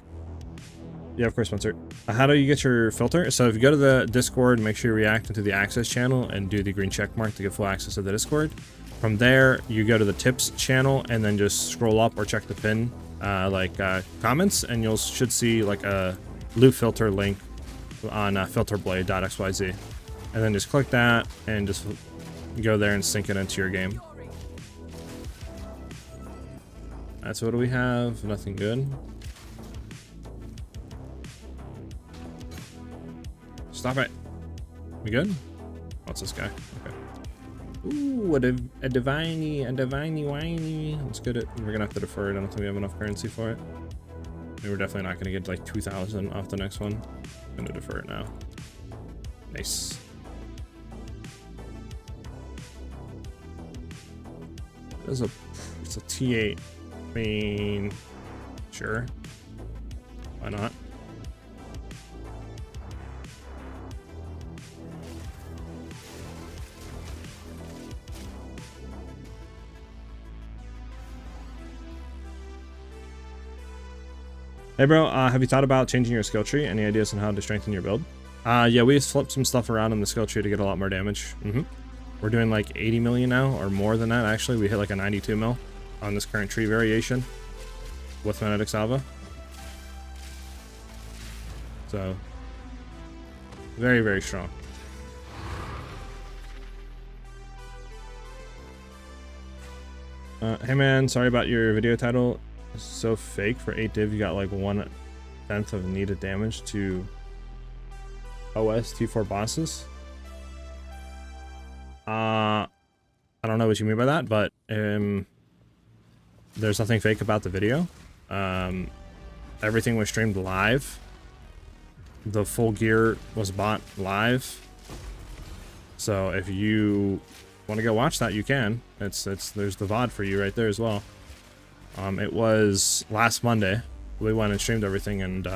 Yeah, of course, Spencer. How do you get your filter? So if you go to the Discord, make sure you react into the access channel and do the green check mark to get full access to the Discord. From there, you go to the tips channel and then just scroll up or check the pin, comments, and you should see like a loot filter link on filterblade.xyz. And then just click that and just go there and sync it into your game. That's what do we have? Nothing good. Stop it. We good? What's this guy? Okay. Ooh, a diviney whiny. Let's get it. We're gonna have to defer it. I don't think we have enough currency for it. We're definitely not gonna get like 2,000 off the next one. I'm gonna defer it now. Nice. It's a T8. I mean, sure. Why not? Hey bro, have you thought about changing your skill tree? Any ideas on how to strengthen your build? Yeah, we just flipped some stuff around in the skill tree to get a lot more damage. We're doing like 80 million now, or more than that actually. We hit like a 92 mil on this current tree variation with Magnetic Salva. So, very, very strong. Hey man, sorry about your video title. It's so fake. For 8 div, you got like 1/10 of needed damage to OS T4 bosses. I don't know what you mean by that, but there's nothing fake about the video. Everything was streamed live. The full gear was bought live. So if you want to go watch that, you can. There's the VOD for you right there as well. It was last Monday. We went and streamed everything and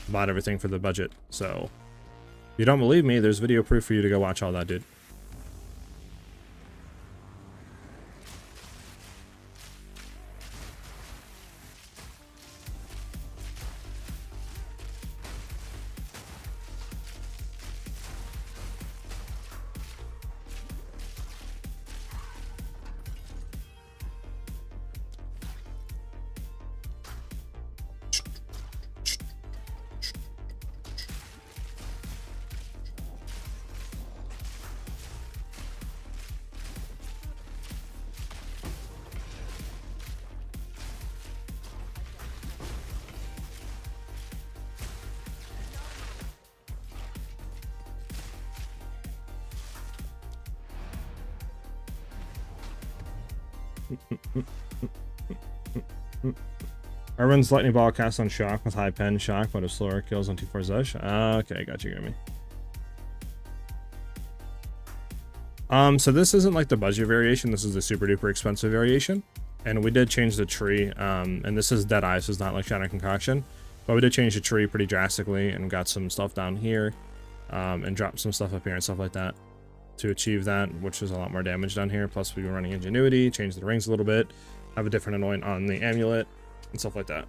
bought everything for the budget. So if you don't believe me, there's video proof for you to go watch all that, dude. Irwin's lightning ball cast on shock with high pen shock, but if slower kills on 2-4 Zesh. Okay, got you, Grimmy. So this isn't like the budget variation. This is the super duper expensive variation, and we did change the tree. And this is Dead Eyes, so it's not like Shadow Concoction, but we did change the tree pretty drastically and got some stuff down here, and dropped some stuff up here and stuff like that to achieve that, which is a lot more damage down here. Plus we were running Ingenuity, changed the rings a little bit, have a different anoint on the amulet and stuff like that.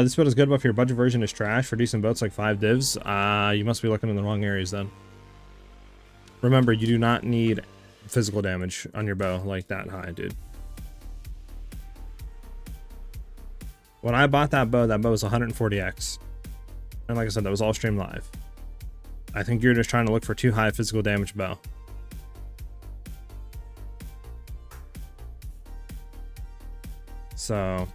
This build is good, but if your budget version is trash for decent boats like 5 divs, you must be looking in the wrong areas then. Remember, you do not need physical damage on your bow like that high, dude. When I bought that bow was 140x. And like I said, that was all streamed live. I think you're just trying to look for too high physical damage bow. So...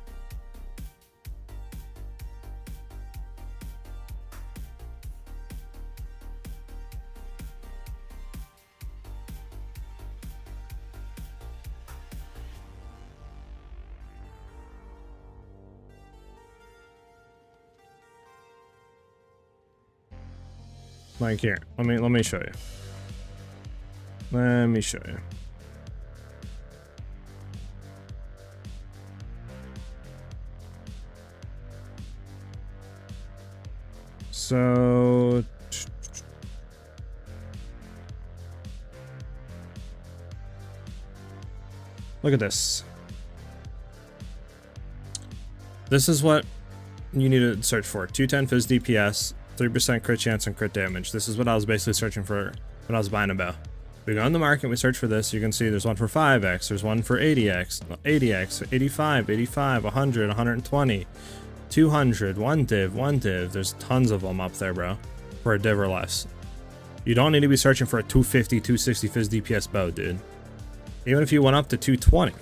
like here, let me show you. Let me show you. So look at this. This is what you need to search for. 210 Fizz DPS, 3% crit chance and crit damage. This is what I was basically searching for when I was buying a bow. We go on the market, we search for this. You can see there's one for 5x, there's one for 80x, 85, 85, 100, 120, 200, one div. There's tons of them up there, bro, for a div or less. You don't need to be searching for a 250, 260 Fizz DPS bow, dude. Even if you went up to 220,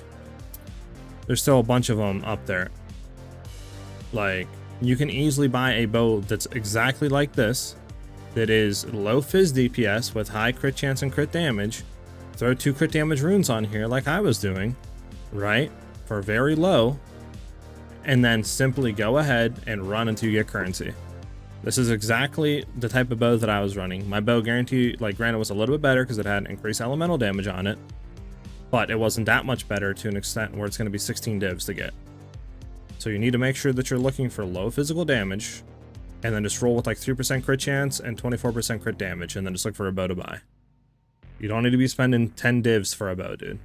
there's still a bunch of them up there. Like, you can easily buy a bow that's exactly like this, that is low Fizz DPS with high crit chance and crit damage. Throw 2 crit damage runes on here like I was doing, right, for very low, and then simply go ahead and run until you get currency. This is exactly the type of bow that I was running. My bow guaranteed, like, granted, was a little bit better because it had increased elemental damage on it, but it wasn't that much better to an extent where it's going to be 16 divs to get. So you need to make sure that you're looking for low physical damage, and then just roll with like 3% crit chance and 24% crit damage, and then just look for a bow to buy. You don't need to be spending 10 divs for a bow, dude.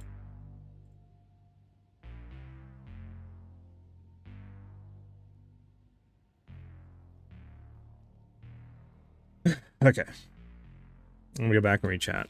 Okay. Let me go back and re-chat.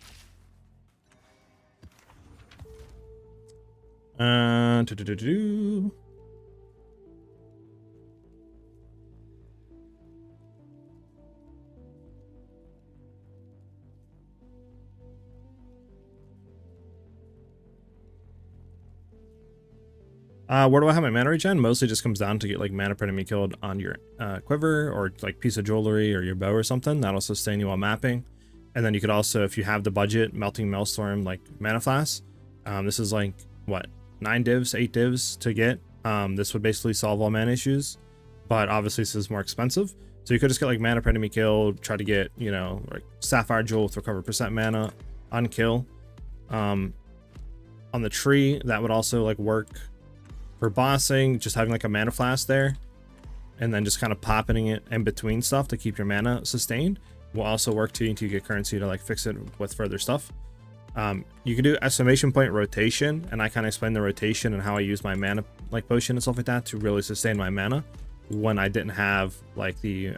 Where do I have my mana regen? Mostly just comes down to get like mana per enemy killed on your quiver or like piece of jewelry or your bow or something. That'll sustain you while mapping. And then you could also, if you have the budget, Melting Maelstrom like mana flask. This is like what, 9 divs, 8 divs to get. This would basically solve all mana issues, but obviously this is more expensive. So you could just get like mana per enemy killed, try to get, you know, like Sapphire Jewel with recover % mana on kill. On the tree, that would also like work. For bossing, just having like a mana flask there and then just kind of popping it in between stuff to keep your mana sustained will also work too until you get currency to like fix it with further stuff. You can do exclamation point rotation, and I kind of explain the rotation and how I use my mana like potion and stuff like that to really sustain my mana when I didn't have like the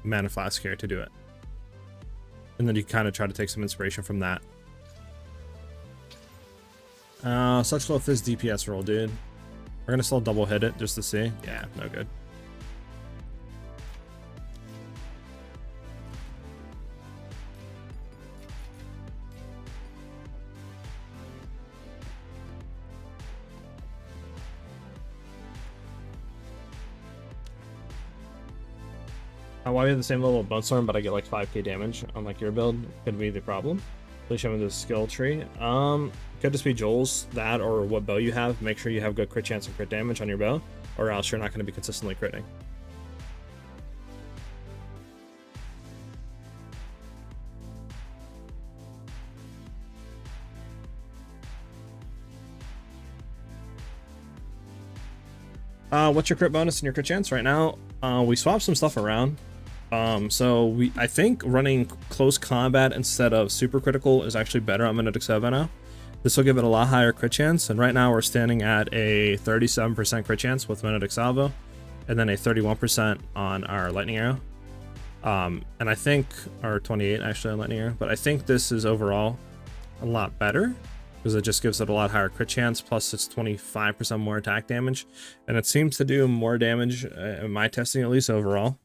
mana flask here to do it. And then you kind of try to take some inspiration from that. Such low Fizz DPS roll, dude. We're gonna still double hit it just to see. Yeah, no good. Why we have the same level of Bone Storm, but I get like 5k damage on like your build could be the problem. Please show me the skill tree. Could just be Joel's, that, or what bow you have. Make sure you have good crit chance and crit damage on your bow, or else you're not going to be consistently critting. What's your crit bonus and your crit chance right now? We swapped some stuff around. So I think running close combat instead of super critical is actually better on Magnetic Salvo now. This will give it a lot higher crit chance, and right now we're standing at a 37% crit chance with Magnetic Salvo, and then a 31% on our Lightning Arrow. And I think, or 28 actually on Lightning Arrow, but I think this is overall a lot better, because it just gives it a lot higher crit chance, plus it's 25% more attack damage, and it seems to do more damage in my testing, at least overall.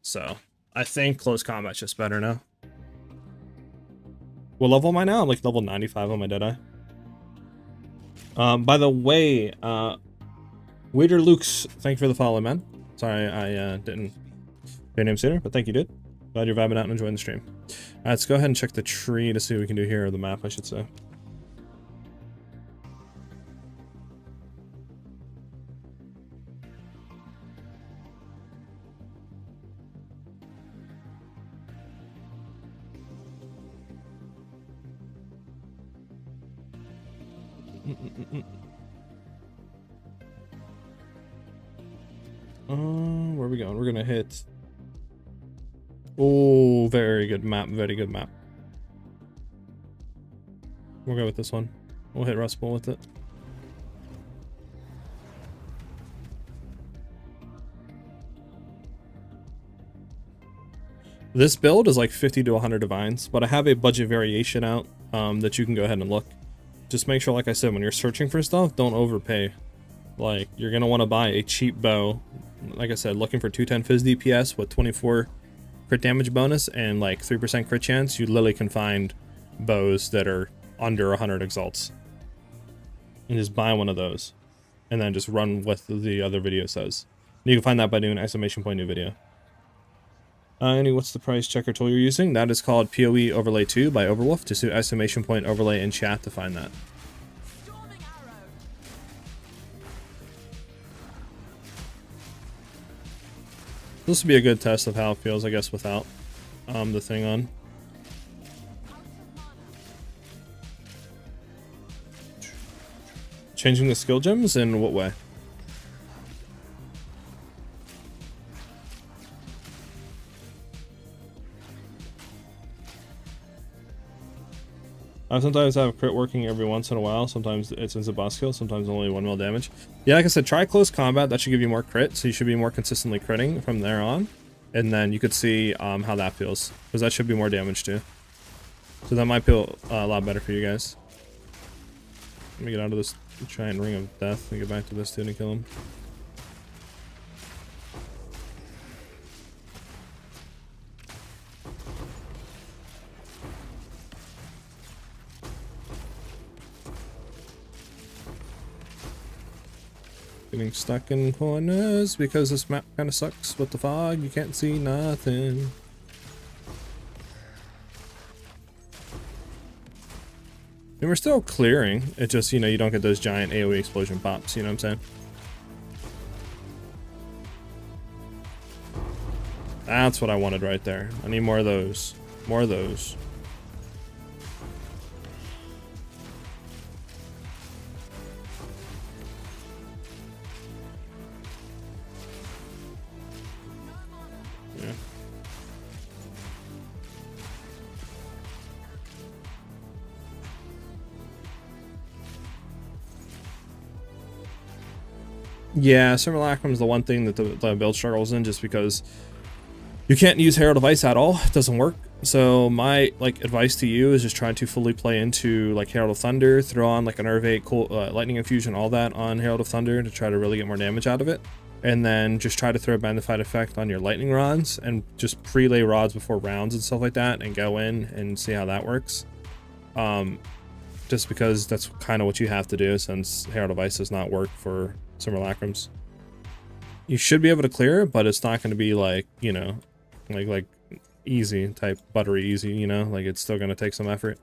So I think close combat's just better now. What level am I now? I'm like level 95 on my Deadeye. By the way, Waiter Luke's, thank you for the follow, man. Sorry I didn't get your name sooner, but thank you, dude. Glad you're vibing out and enjoying the stream. Alright, let's go ahead and check the tree to see what we can do here, or the map, I should say. Where are we going? We're gonna hit. Oh, very good map. Very good map. We'll go with this one. We'll hit Rust Bowl with it. This build is like 50 to 100 divines, but I have a budget variation out that you can go ahead and look. Just make sure, like I said, when you're searching for stuff, don't overpay. Like, you're going to want to buy a cheap bow. Like I said, looking for 210 Fizz DPS with 24 crit damage bonus and like 3% crit chance, you literally can find bows that are under 100 exalts. And just buy one of those. And then just run what the other video says. And you can find that by doing exclamation point new video. What's the price checker tool you're using? That is called PoE Overlay 2 by Overwolf. Just do exclamation point overlay in chat to find that. This would be a good test of how it feels, I guess, without the thing on. Changing the skill gems in what way? Sometimes I have crit working every once in a while. Sometimes it's instant boss kill, sometimes only 1 mil damage. Yeah, like I said, try close combat. That should give you more crit, so you should be more consistently critting from there on. And then you could see how that feels, because that should be more damage too. So that might feel a lot better for you guys. Let me get out of this giant ring of death and get back to this dude and kill him. Getting stuck in corners because this map kind of sucks with the fog. You can't see nothing. And we're still clearing. It just, you know, you don't get those giant AoE explosion pops, you know what I'm saying? That's what I wanted right there. I need more of those. More of those. Yeah, Simulacrum is the one thing that the build struggles in, just because you can't use Herald of Ice at all. It doesn't work. So my advice to you is just try to fully play into like Herald of Thunder, throw on like an Nervate, Lightning Infusion, all that on Herald of Thunder to try to really get more damage out of it. And then just try to throw a Magnified Effect on your Lightning Rods and just pre-lay rods before rounds and stuff like that and go in and see how that works. Just because that's kind of what you have to do, since Herald of Ice does not work for Simulacrums. You should be able to clear it, but it's not going to be like, you know, like easy type, buttery easy, you know, like it's still gonna take some effort.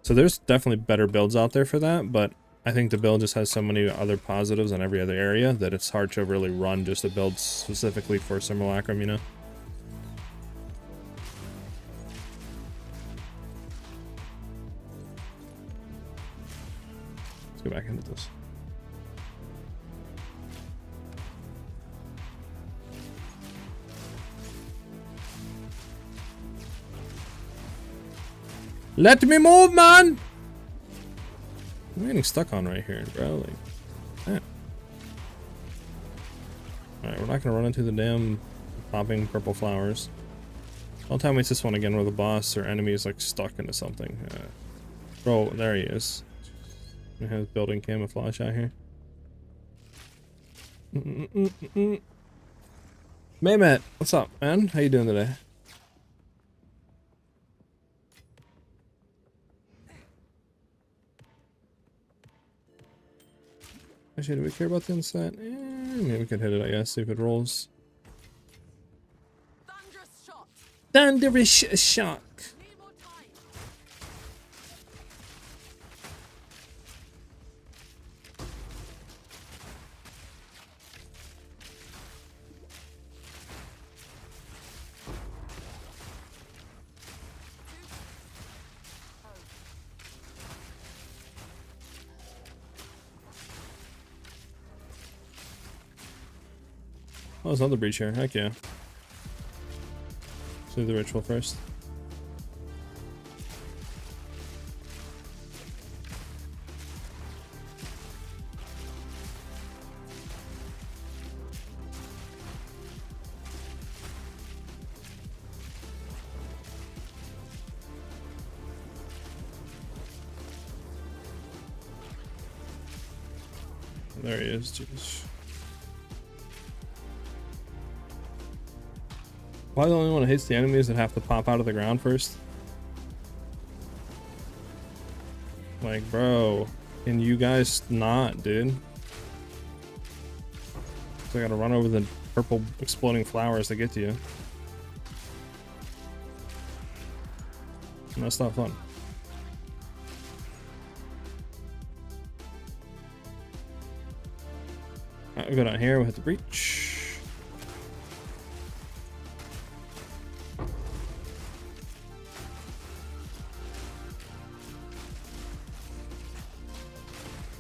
So there's definitely better builds out there for that, but I think the build just has so many other positives on every other area that it's hard to really run just a build specifically for Simulacrum, you know? Let's go back into this. Let me move, man! I'm getting stuck on right here, bro. Like, that. Alright, we're not gonna run into the damn popping purple flowers. Don't tell me it's this one again where the boss or enemy is like stuck into something. Bro, there he is. We have building camouflage out here. Maymet, what's up, man? How you doing today? Actually, do we care about the inside? Maybe we could hit it, I guess, see if it rolls. Thunderous shot. Thunderous shock. Need more time. Oh, there's another breach here. Heck yeah. Let's do the ritual first. There he is. Jeez. Why the only one that hits the enemies that have to pop out of the ground first? Like, bro, can you guys not, dude? So I gotta run over the purple exploding flowers to get to you. And that's not fun. Alright, we'll go down here, we'll hit the breach.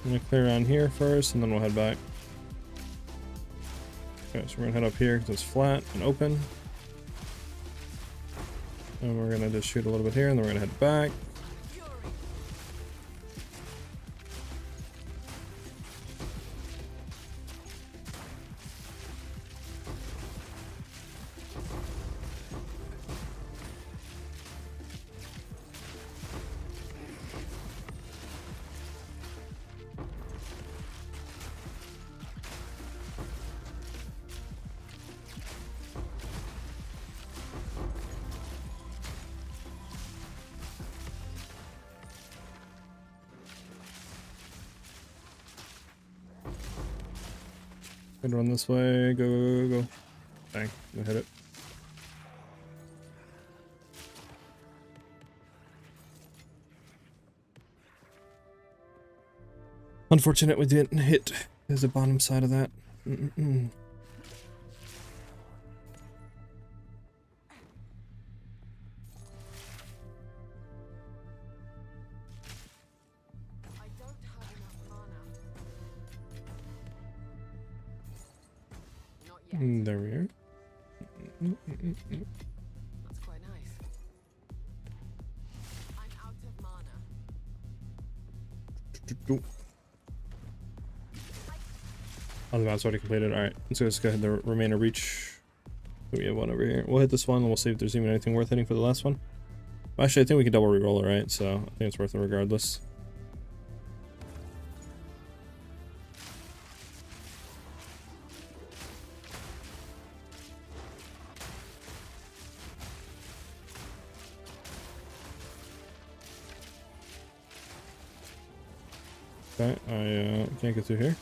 I'm gonna clear around here first, and then we'll head back. Okay, so we're gonna head up here because it's flat and open. And we're gonna just shoot a little bit here, and then we're gonna head back. Gonna run this way. Go, go, go, go. Bang. I'm gonna hit it. Unfortunate we didn't hit. There's the bottom side of that. I don't have enough mana. Not yet. There we are. That's quite nice. I'm out of mana. Oh, the map's already completed. Alright, let's just go ahead and remain a reach. We have one over here. We'll hit this one and we'll see if there's even anything worth hitting for the last one. Actually, I think we can double reroll it, right? So I think it's worth it regardless. Okay, I can't get through here.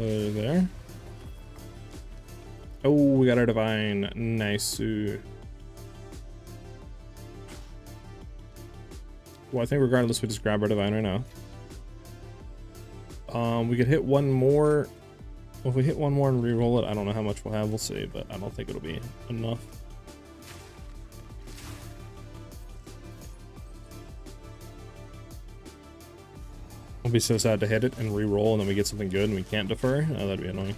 there. Oh, we got our divine. Nice. Well, I think regardless, we just grab our divine right now. We could hit one more. Well, if we hit one more and re-roll it, I don't know how much we'll have. We'll see, but I don't think it'll be enough. I'll be so sad to hit it and re-roll and then we get something good and we can't defer. Oh, that'd be annoying.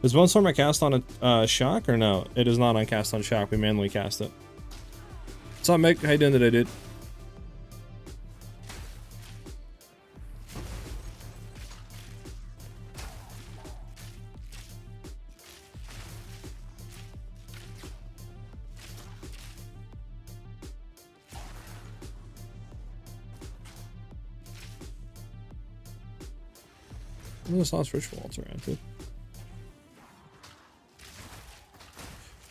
Is Bone Storm cast on a shock or no? It is not on cast on shock. We manually cast it. What's up, Mick? How you doing today, dude? This last ritual altar around too.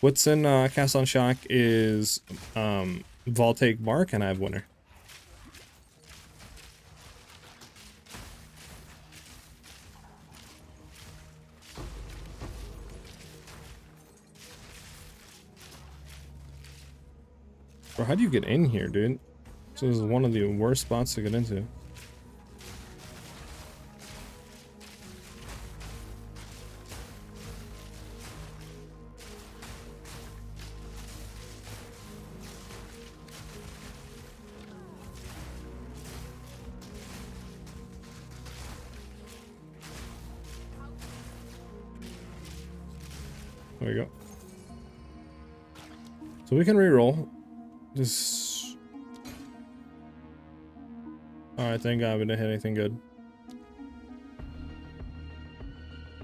What's in cast on shock is Voltaic Mark, and I have winner. Bro, how do you get in here, dude? This is one of the worst spots to get into. There we go. So we can re-roll. Just... Alright, thank God we didn't hit anything good.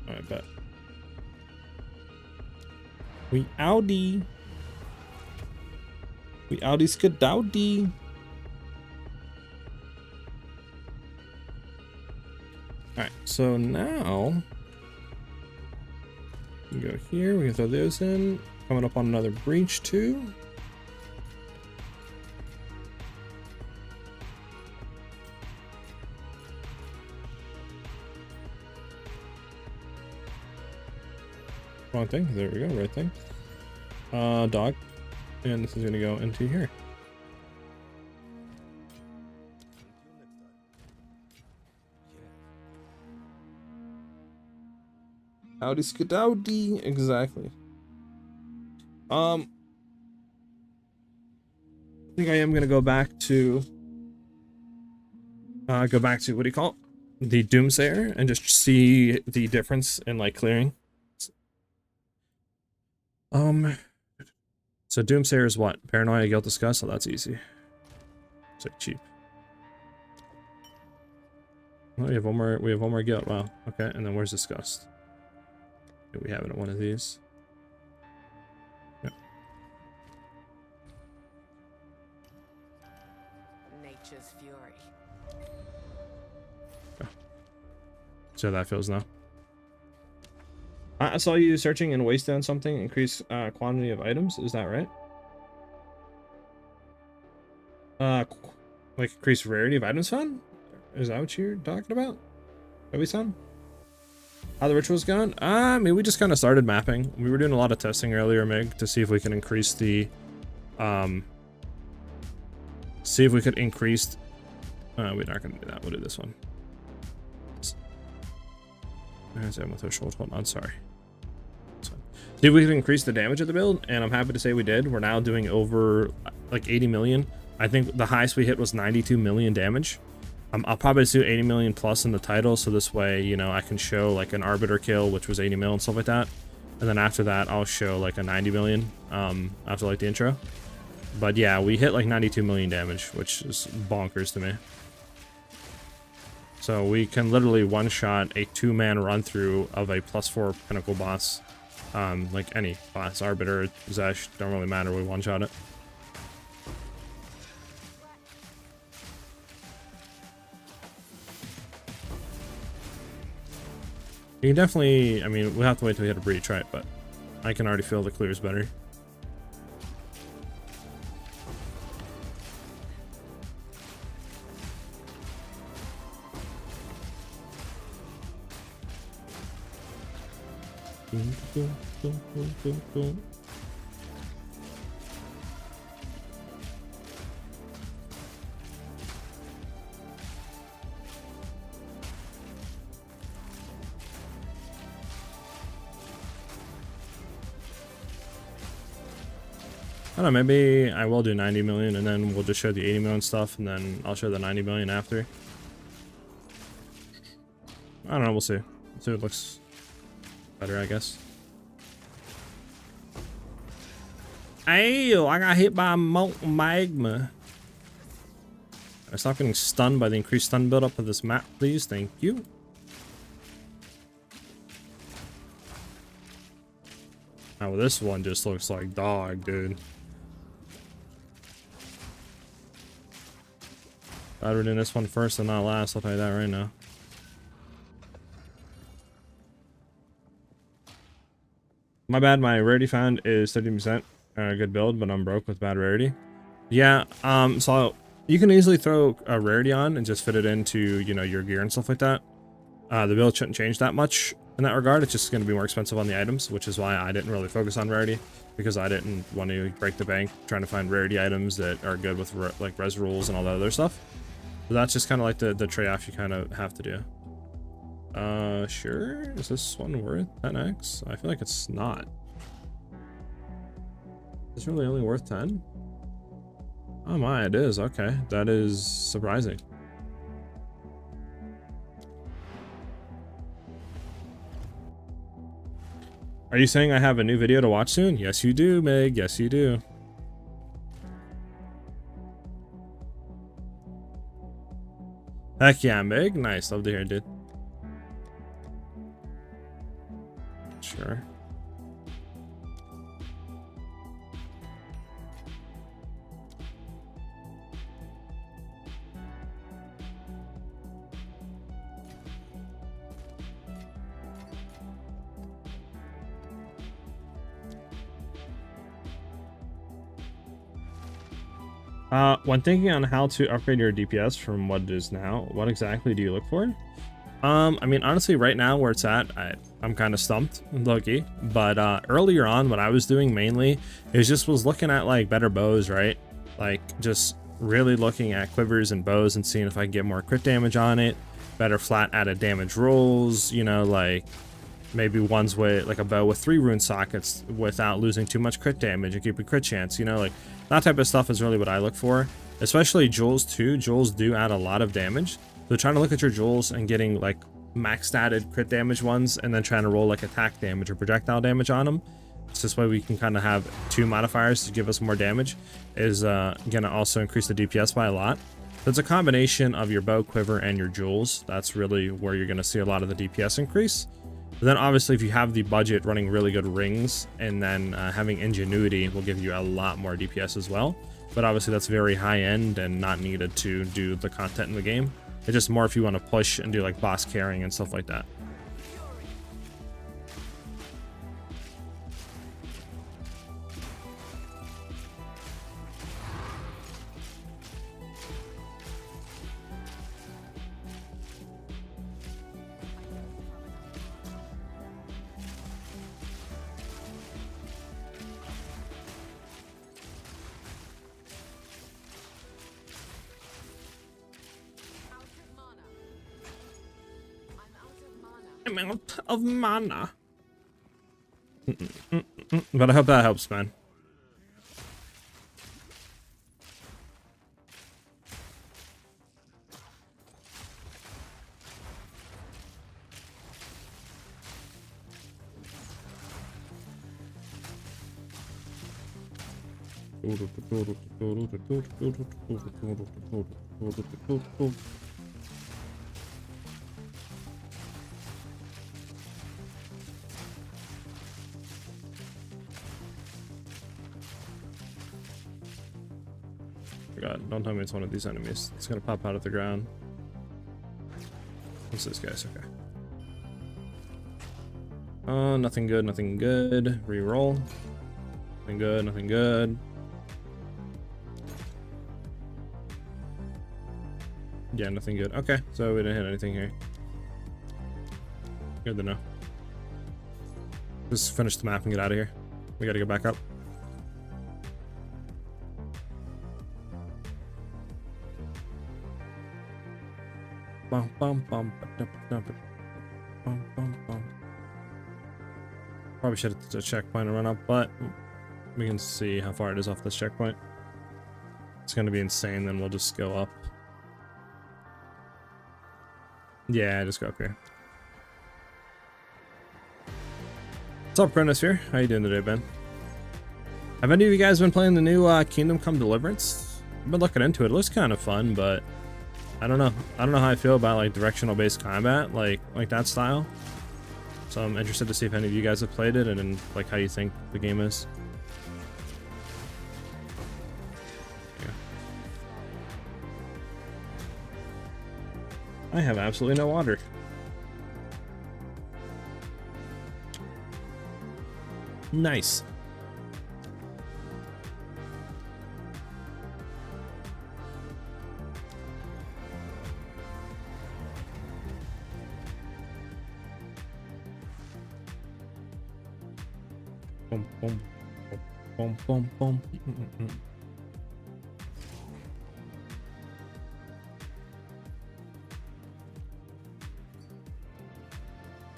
Alright, bet. We Audi. We Audi Skadowdy. Alright, so now... We can go here, we can throw those in. Coming up on another breach too. Wrong thing, there we go, right thing. Dog. And this is gonna go into here. Howdy skadowdy, exactly. I think I am gonna go back to what do you call it? The Doomsayer and just see the difference in like clearing. So Doomsayer is what? Paranoia, Guilt, Disgust? Oh, that's easy. It's like cheap. Oh, we have one more Guilt, wow. Okay, and then where's Disgust? We have it at one of these. Yep. Nature's fury. Oh. So that feels now. I saw you searching and waste down something, increase quantity of items. Is that right? Like increase rarity of items found? Is that what you're talking about? Are we sound? How the ritual's going? I mean, we just kind of started mapping. We were doing a lot of testing earlier, Meg, to see if we can increase the, we're not gonna do that. We'll do this one. Hold on, sorry. See if we can increase the damage of the build, and I'm happy to say we did. We're now doing over like 80 million. I think the highest we hit was 92 million damage. I'll probably do 80 million plus in the title, so this way, you know, I can show like an Arbiter kill, which was 80 mil and stuff like that. And then after that, I'll show like a 90 million after like the intro. But yeah, we hit like 92 million damage, which is bonkers to me. So we can literally one-shot a 2-man run-through of a +4 pinnacle boss. Like any boss, Arbiter, Zesh, don't really matter, we one-shot it. You can definitely, I mean, we'll have to wait till we hit a breach, right? But I can already feel the clears better. I don't know, maybe I will do 90 million and then we'll just show the 80 million stuff and then I'll show the 90 million after. I don't know, we'll see. We'll see what looks better, I guess. Ayo, I got hit by a molten magma. I stop getting stunned by the increased stun buildup of this map, please. Thank you. Oh, this one just looks like dog, dude. Better doing this one first and not last, I'll tell you that right now. My bad, my rarity found is 13%. Good build, but I'm broke with bad rarity. Yeah, so you can easily throw a rarity on and just fit it into, you know, your gear and stuff like that. The build shouldn't change that much in that regard. It's just going to be more expensive on the items, which is why I didn't really focus on rarity, because I didn't want to break the bank trying to find rarity items that are good with like res rules and all that other stuff. So that's just kind of like the trade-off you kind of have to do. Sure. Is this one worth 10x? I feel like it's not. Is it really only worth 10? Oh my, it is. Okay, that is surprising. Are you saying I have a new video to watch soon? Yes, you do, Meg. Yes, you do. Heck yeah, Meg. Nice. Love to hear it, dude. Sure. When thinking on how to upgrade your DPS from what it is now, what exactly do you look for? I mean, honestly, right now where it's at, I'm kind of stumped, low-key. But earlier on, what I was doing mainly is just was looking at like better bows, right? Like just really looking at quivers and bows and seeing if I can get more crit damage on it, better flat added damage rolls, you know, like maybe ones with like a bow with 3 rune sockets without losing too much crit damage and keep a crit chance, you know, like that type of stuff is really what I look for. Especially jewels too. Jewels do add a lot of damage. So trying to look at your jewels and getting like max statted crit damage ones and then trying to roll like attack damage or projectile damage on them. It's this way we can kind of have 2 modifiers to give us more damage, is gonna also increase the DPS by a lot. So it's a combination of your bow, quiver, and your jewels. That's really where you're gonna see a lot of the DPS increase. But then obviously if you have the budget, running really good rings and then having ingenuity will give you a lot more DPS as well. But obviously that's very high end and not needed to do the content in the game. It's just more if you want to push and do like boss carrying and stuff like that. I'm out of mana. But I hope that helps, man. God, don't tell me it's one of these enemies. It's gonna pop out of the ground. What's this, guys? Okay. Nothing good, nothing good. Reroll. Nothing good, nothing good. Yeah, nothing good. Okay, so we didn't hit anything here. Good to know. Just finish the map and get out of here. We gotta go back up. Bum, bum, bum, bum, bum, bum. Probably should have done a checkpoint and run up, but we can see how far it is off this checkpoint. It's gonna be insane, then we'll just go up. Yeah, just go up here. What's up, Chronosphere? How you doing today, Ben? Have any of you guys been playing the new Kingdom Come Deliverance? I've been looking into it. It looks kind of fun, but I don't know. I don't know how I feel about like directional based combat, like that style. So I'm interested to see if any of you guys have played it and like how you think the game is. Yeah. I have absolutely no water. Nice. Boom, boom, boom, boom, boom.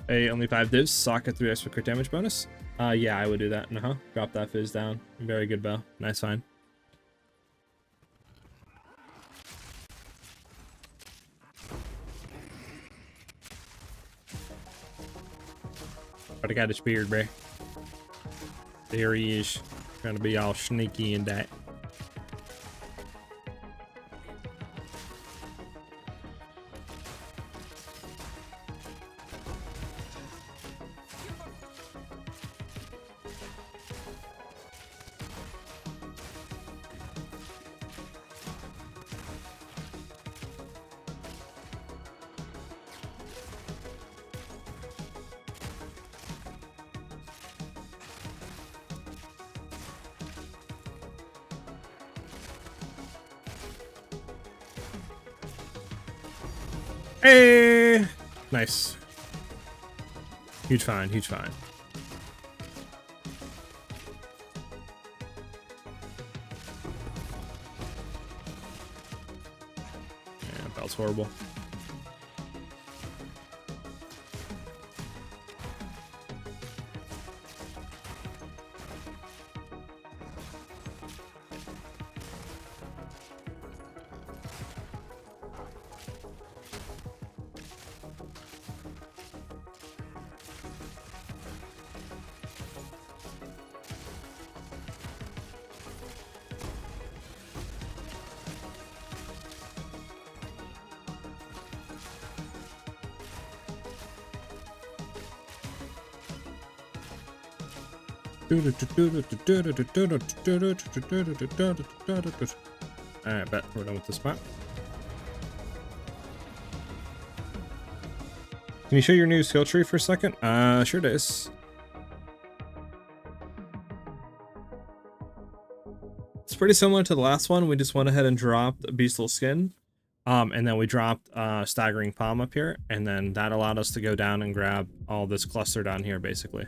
Hey, only 5 divs, socket 3 extra crit damage bonus. Yeah, I would do that. Drop that fizz down. Very good bow. Nice find. But I got his beard, bro. There he is. Trying to be all sneaky in that. Hey! Nice. Huge find, huge find. Yeah, that was horrible. Alright, bet we're done with this spot. Can you show your new skill tree for a second? Sure it is. It's pretty similar to the last one. We just went ahead and dropped a Beastful Skin. And then we dropped Staggering Palm up here, and then that allowed us to go down and grab all this cluster down here, basically.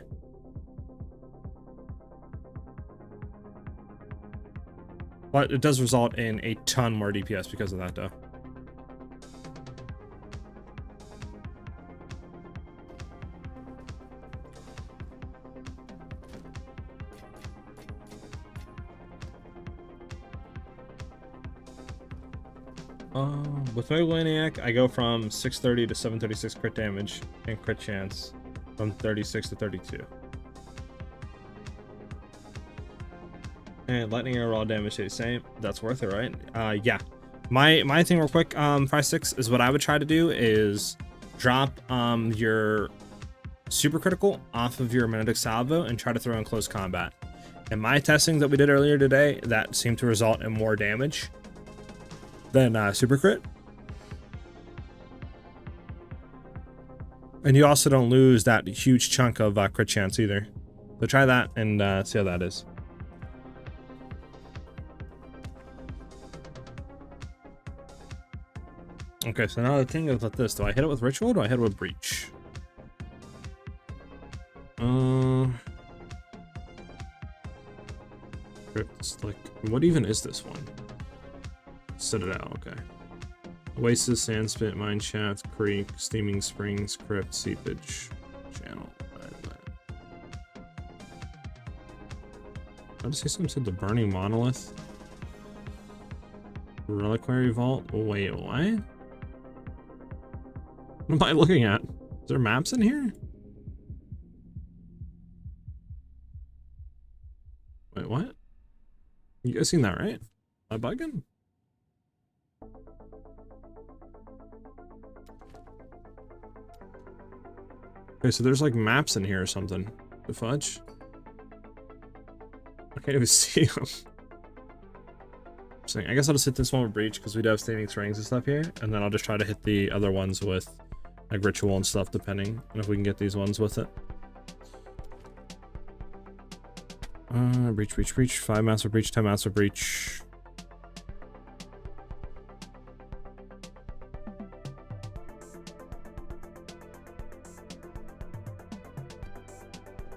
But it does result in a ton more DPS because of that, though. With Megalaniac, I go from 630 to 736 crit damage and crit chance from 36 to 32. And lightning arrow raw damage stay the same. That's worth it, right? Yeah. My thing real quick, 5-6 is what I would try to do is drop your super critical off of your magnetic salvo and try to throw in close combat. In my testing that we did earlier today, that seemed to result in more damage than super crit. And you also don't lose that huge chunk of crit chance either. So try that and see how that is. Okay, so now the thing is with this, do I hit it with Ritual or do I hit it with Breach? Crypt Slick. What even is this one? Citadel, okay. Oasis, Sandspit, Mine Shaft, Creek, Steaming Springs, Crypt, Seepage, Channel. I just see something said the Burning Monolith. Reliquary Vault. Wait, what? What am I looking at? Is there maps in here? Wait, what? You guys seen that, right? Am I bugging? Okay, so there's like maps in here or something. The fudge? I can't even see them. I guess I'll just hit this one with Breach because we do have Steaming Springs and stuff here, and then I'll just try to hit the other ones with like Ritual and stuff, depending on if we can get these ones with it. Breach, Breach, Breach. 5 Massive Breach, 10 Massive Breach.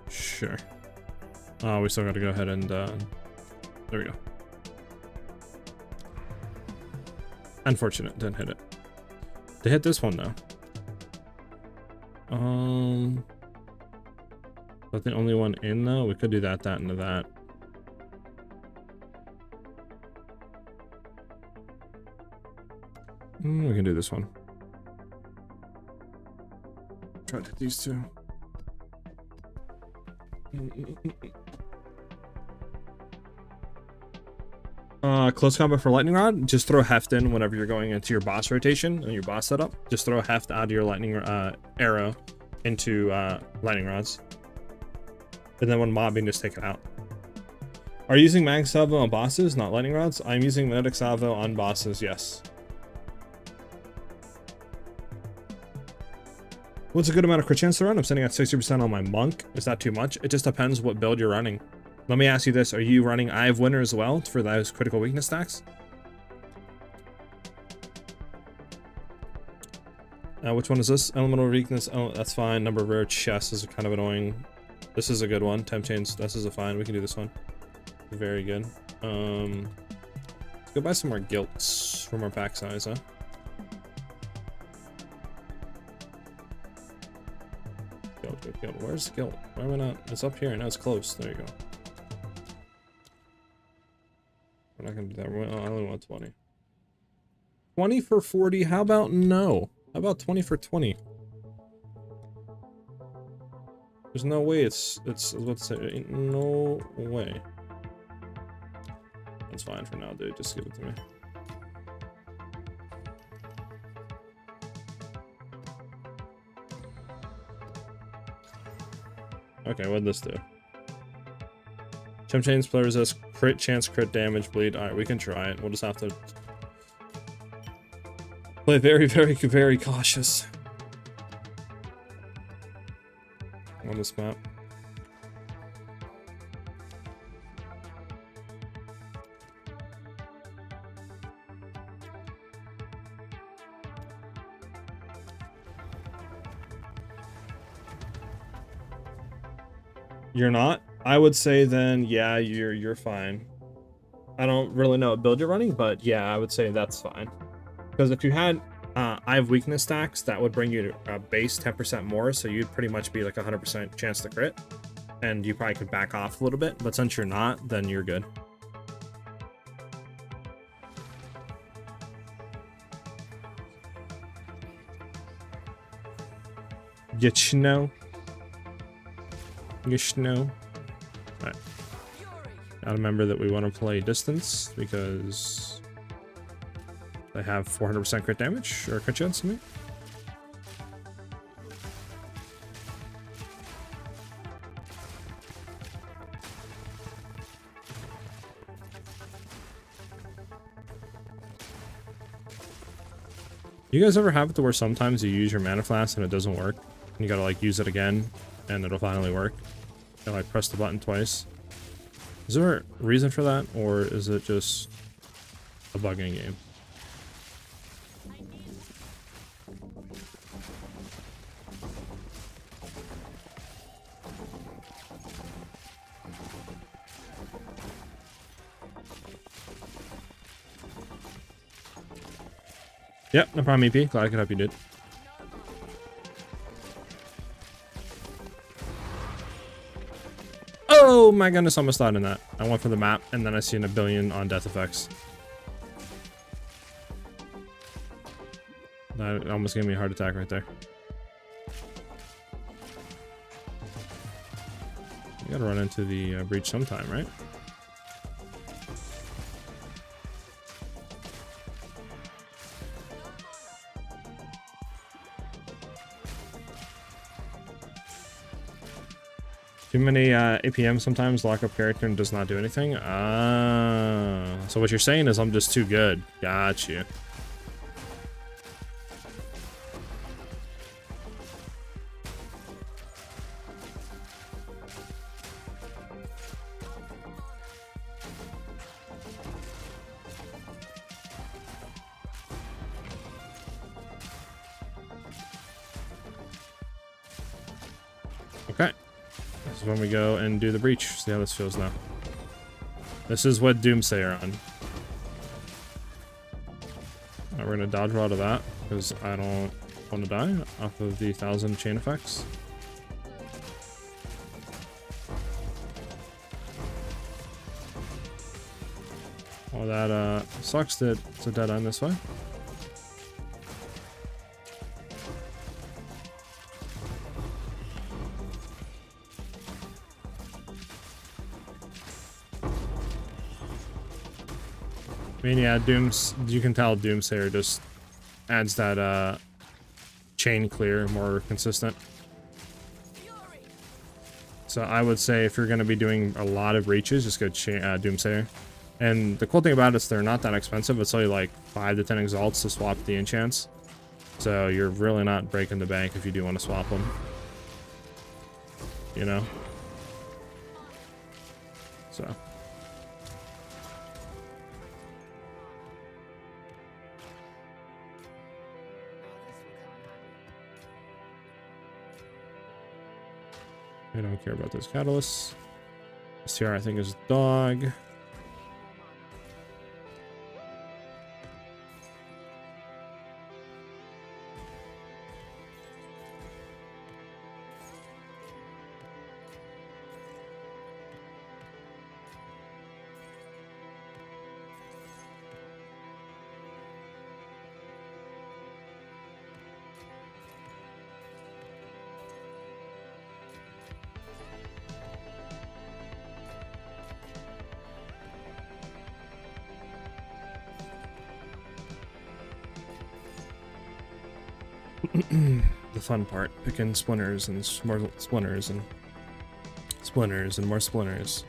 Sure. Oh, we still got to go ahead and, there we go. Unfortunate, didn't hit it. To hit this one, though. Is that the only one in, though? We could do that into that. We can do this one. Try to hit these two. Close combat for lightning rod. Just throw heft in whenever you're going into your boss rotation and your boss setup. Just throw heft out of your lightning arrow into lightning rods, and then when mobbing, just take it out. Are you using Mag Salvo on bosses, not lightning rods? I'm using Magnetic Salvo on bosses. Yes. What's a good amount of crit chance to run? I'm sitting at 60% on my monk. Is that too much? It just depends what build you're running. Let me ask you this. Are you running Eye of Winter as well for those critical weakness stacks? Which one is this? Elemental weakness. Oh, that's fine. Number of rare chests is kind of annoying. This is a good one. Temp chains. This is a fine. We can do this one. Very good. Let's go buy some more gilts from our pack size, huh? Guild. Where's the guild? Why am I not? It's up here. Now it's close. There you go. We're not gonna do that. I only want 20. 20 for 40. How about no? How about 20 for 20? There's no way it's let's say no way. That's fine for now, dude. Just give it to me. Okay, what'd this do? Temp chains, play resist, crit chance, crit damage, bleed. Alright, we can try it. We'll just have to play very, very, very cautious on this map. You're not? I would say then, yeah, you're fine. I don't really know what build you're running, but yeah, I would say that's fine. Because if you had Eye of Weakness stacks, that would bring you to base 10% more, so you'd pretty much be like 100% chance to crit. And you probably could back off a little bit, but since you're not, then you're good. You know. Alright. Gotta remember that we want to play distance because they have 400% crit damage or crit chance to me. You guys ever have it to where sometimes you use your mana flask and it doesn't work? And you gotta like use it again and it'll finally work? And like press the button twice. Is there a reason for that, or is it just a bugging game? Yep, no problem, EP. Glad I could help you, dude. Oh my goodness, almost died in that. I went for the map, and then I seen a billion on death effects. That almost gave me a heart attack right there. You gotta run into the breach sometime, right? Too many APM sometimes lock up character and does not do anything. So what you're saying is I'm just too good. Got you. Okay. This is when we go and do the breach. See how this feels now. This is what Doomsayer on. Now we're gonna dodge roll out of that because I don't want to die off of the 1,000 chain effects. Well, that sucks that it's a dead end this way. I mean, yeah, you can tell Doomsayer just adds that chain clear more consistent. So I would say if you're going to be doing a lot of reaches, just go Doomsayer. And the cool thing about it is they're not that expensive. It's only like 5 to 10 exalts to swap the enchants. So you're really not breaking the bank if you do want to swap them. You know? So. I don't care about those catalysts. STR I think is dog. The fun part, picking splinters and more splinters and splinters and more splinters.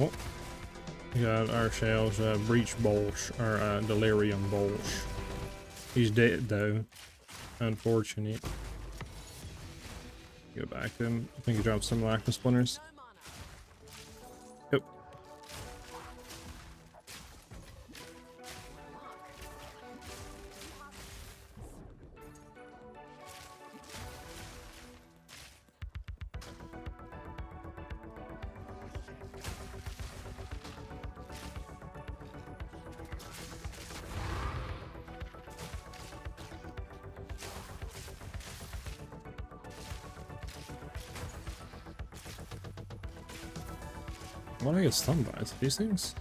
Oh, we got our shells, breach bolsh, or delirium bolsh. He's dead though. Unfortunate. Go back to him. I think he dropped some lactic splinters. Yep. Why do I get stunned by it? These things?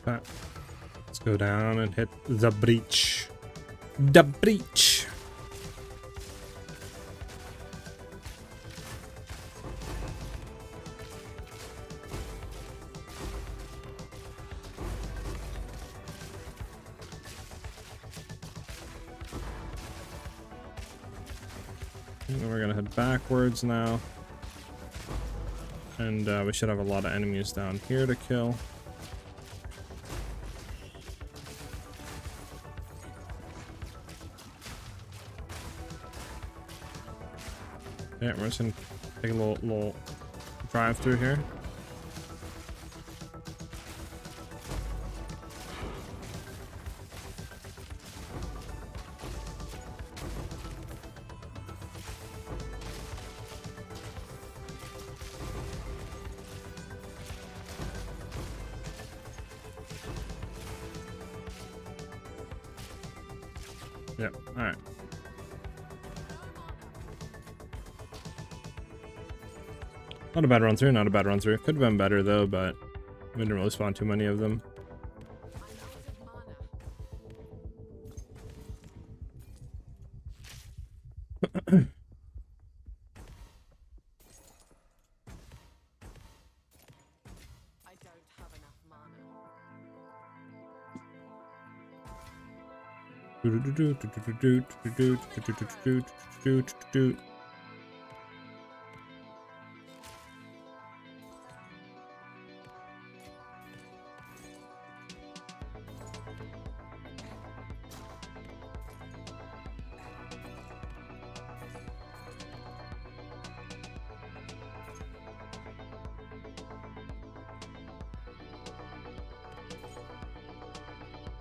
Okay. Let's go down and hit the breach. The breach! And we're gonna head backwards now. And we should have a lot of enemies down here to kill. Yeah, we're just gonna take a little drive through here. Yep, alright. Not a bad run through, not a bad run through. Could have been better though, but we didn't really spawn too many of them. I don't have enough mana.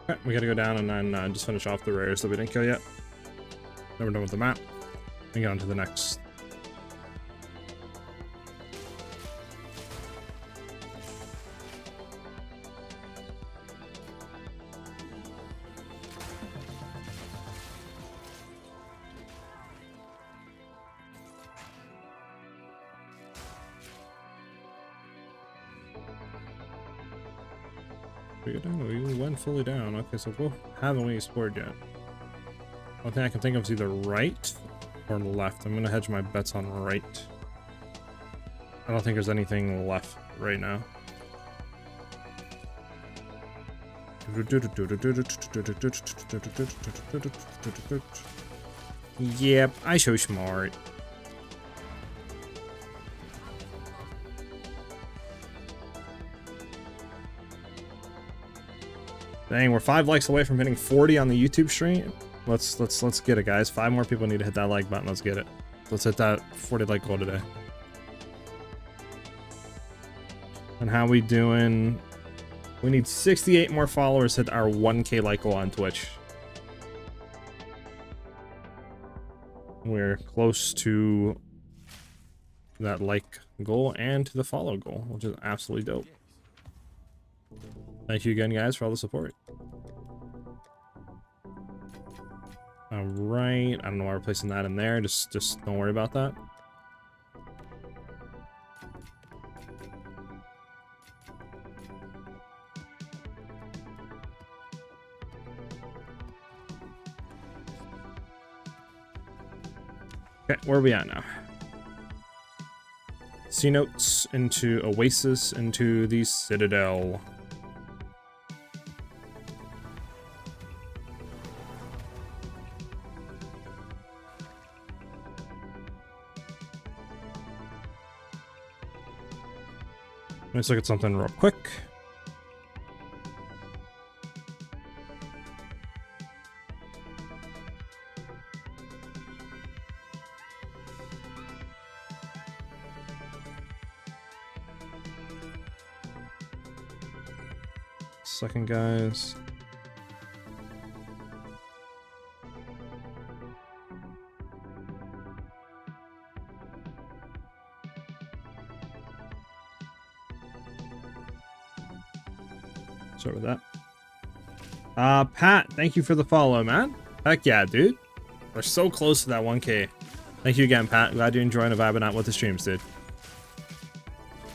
Okay, we gotta go down and then just finish off the rares that we didn't kill yet. Then we're done with the map. And get on to the next. We go down, we went fully down. Okay, so we haven't we explored yet? One thing I can think of is either right or left. I'm gonna hedge my bets on right. I don't think there's anything left right now. Yep, I so smart. Dang, we're 5 likes away from hitting 40 on the YouTube stream. Let's get it, guys. 5 more people need to hit that like button. Let's get it. Let's hit that 40 like goal today. And how we doing? We need 68 more followers to hit our 1K like goal on Twitch. We're close to that like goal and to the follow goal, which is absolutely dope. Thank you again, guys, for all the support. All right, I don't know why we're placing that in there. Just don't worry about that. Okay, where are we at now? Sea notes into Oasis into the Citadel. Let's look at something real quick. Second, guys. Start with that. Pat, thank you for the follow, man. Heck yeah, dude. We're so close to that 1K. Thank you again, Pat. Glad you're enjoying and vibing out with the streams, dude.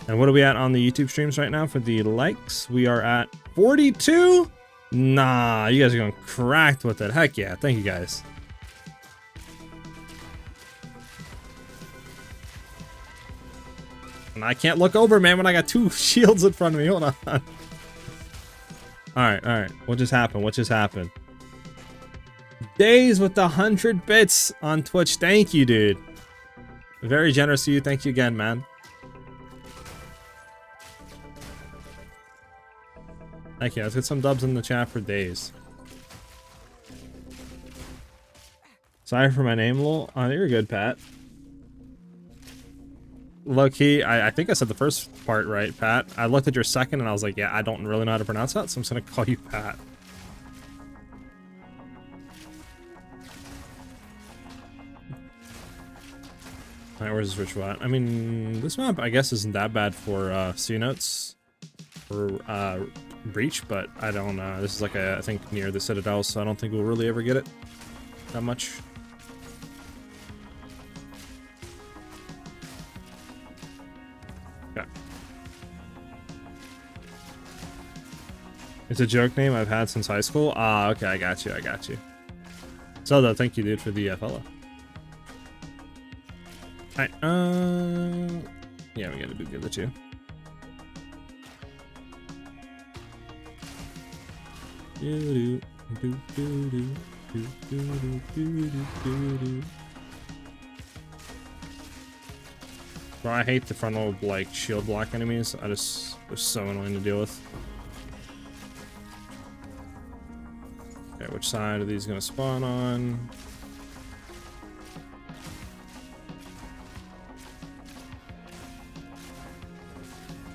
And what are we at on the YouTube streams right now for the likes? We are at 42? Nah, you guys are going cracked with it. Heck yeah. Thank you, guys. And I can't look over, man, when I got 2 shields in front of me. Hold on. Alright. What just happened? What just happened? Days with the 100 bits on Twitch. Thank you, dude. Very generous of you. Thank you again, man. Thank you. Let's get some dubs in the chat for days. Sorry for my name, lol. Oh, you're good, Pat. Low key, I think I said the first part right, Pat. I looked at your second and I was like, yeah, I don't really know how to pronounce that, so I'm just gonna call you Pat. Alright, where's this ritual at? I mean, this map, I guess, isn't that bad for sea notes or breach, but I don't know. This is like I think near the Citadel, so I don't think we'll really ever get it that much. Okay. It's a joke name I've had since high school. Ah, okay, I got you, I got you. So though, thank you, dude, for the follow. Alright, yeah, we gotta do the other two. Bro, I hate the frontal, like, shield block enemies. They're so annoying to deal with. Okay, which side are these gonna spawn on?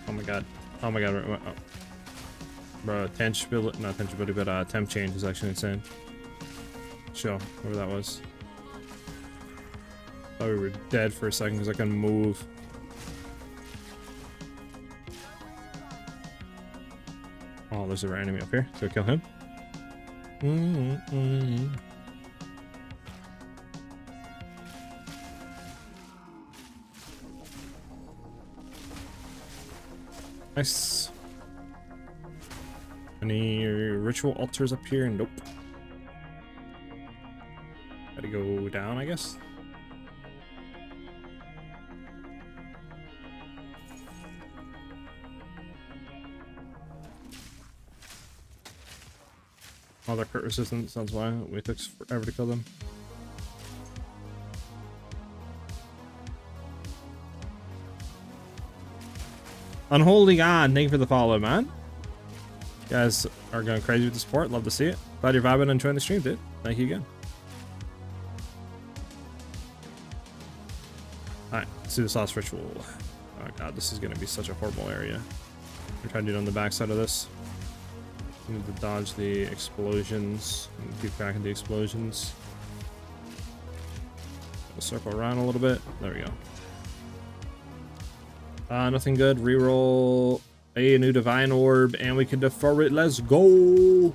Oh my god. Oh my god. Oh. Bro, tangibility, not tangibility, but temp change is actually insane. Chill, whatever that was. Thought we were dead for a second because I couldn't move. Oh, there's a rare enemy up here. So kill him. Nice. Any ritual altars up here? Nope. Gotta go down, I guess. Oh, they're crit resistant, that's why it took forever to kill them. Unholy God, thank you for the follow, man. You guys are going crazy with the support. Love to see it. Glad you're vibing and enjoying the stream, dude. Thank you again. Alright, let's do this last ritual. Oh god, this is going to be such a horrible area. We're trying to do it on the backside of this. We need to dodge the explosions. Keep back in the explosions. We'll circle around a little bit. There we go. Nothing good. Reroll a new divine orb, and we can defer it. Let's go.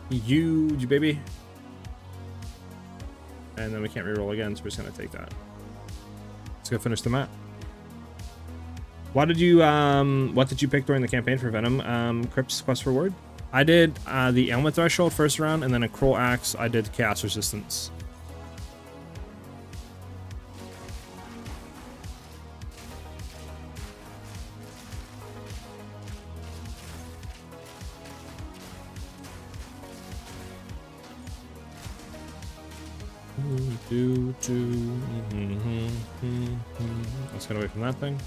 Huge, baby. And then we can't reroll again, so we're just gonna take that. Let's go finish the map. What did you pick during the campaign for Venom? Crypt's quest reward? I did the Ailment Threshold first round, and then a Cruel Axe I did Chaos Resistance. Let's get away from that thing.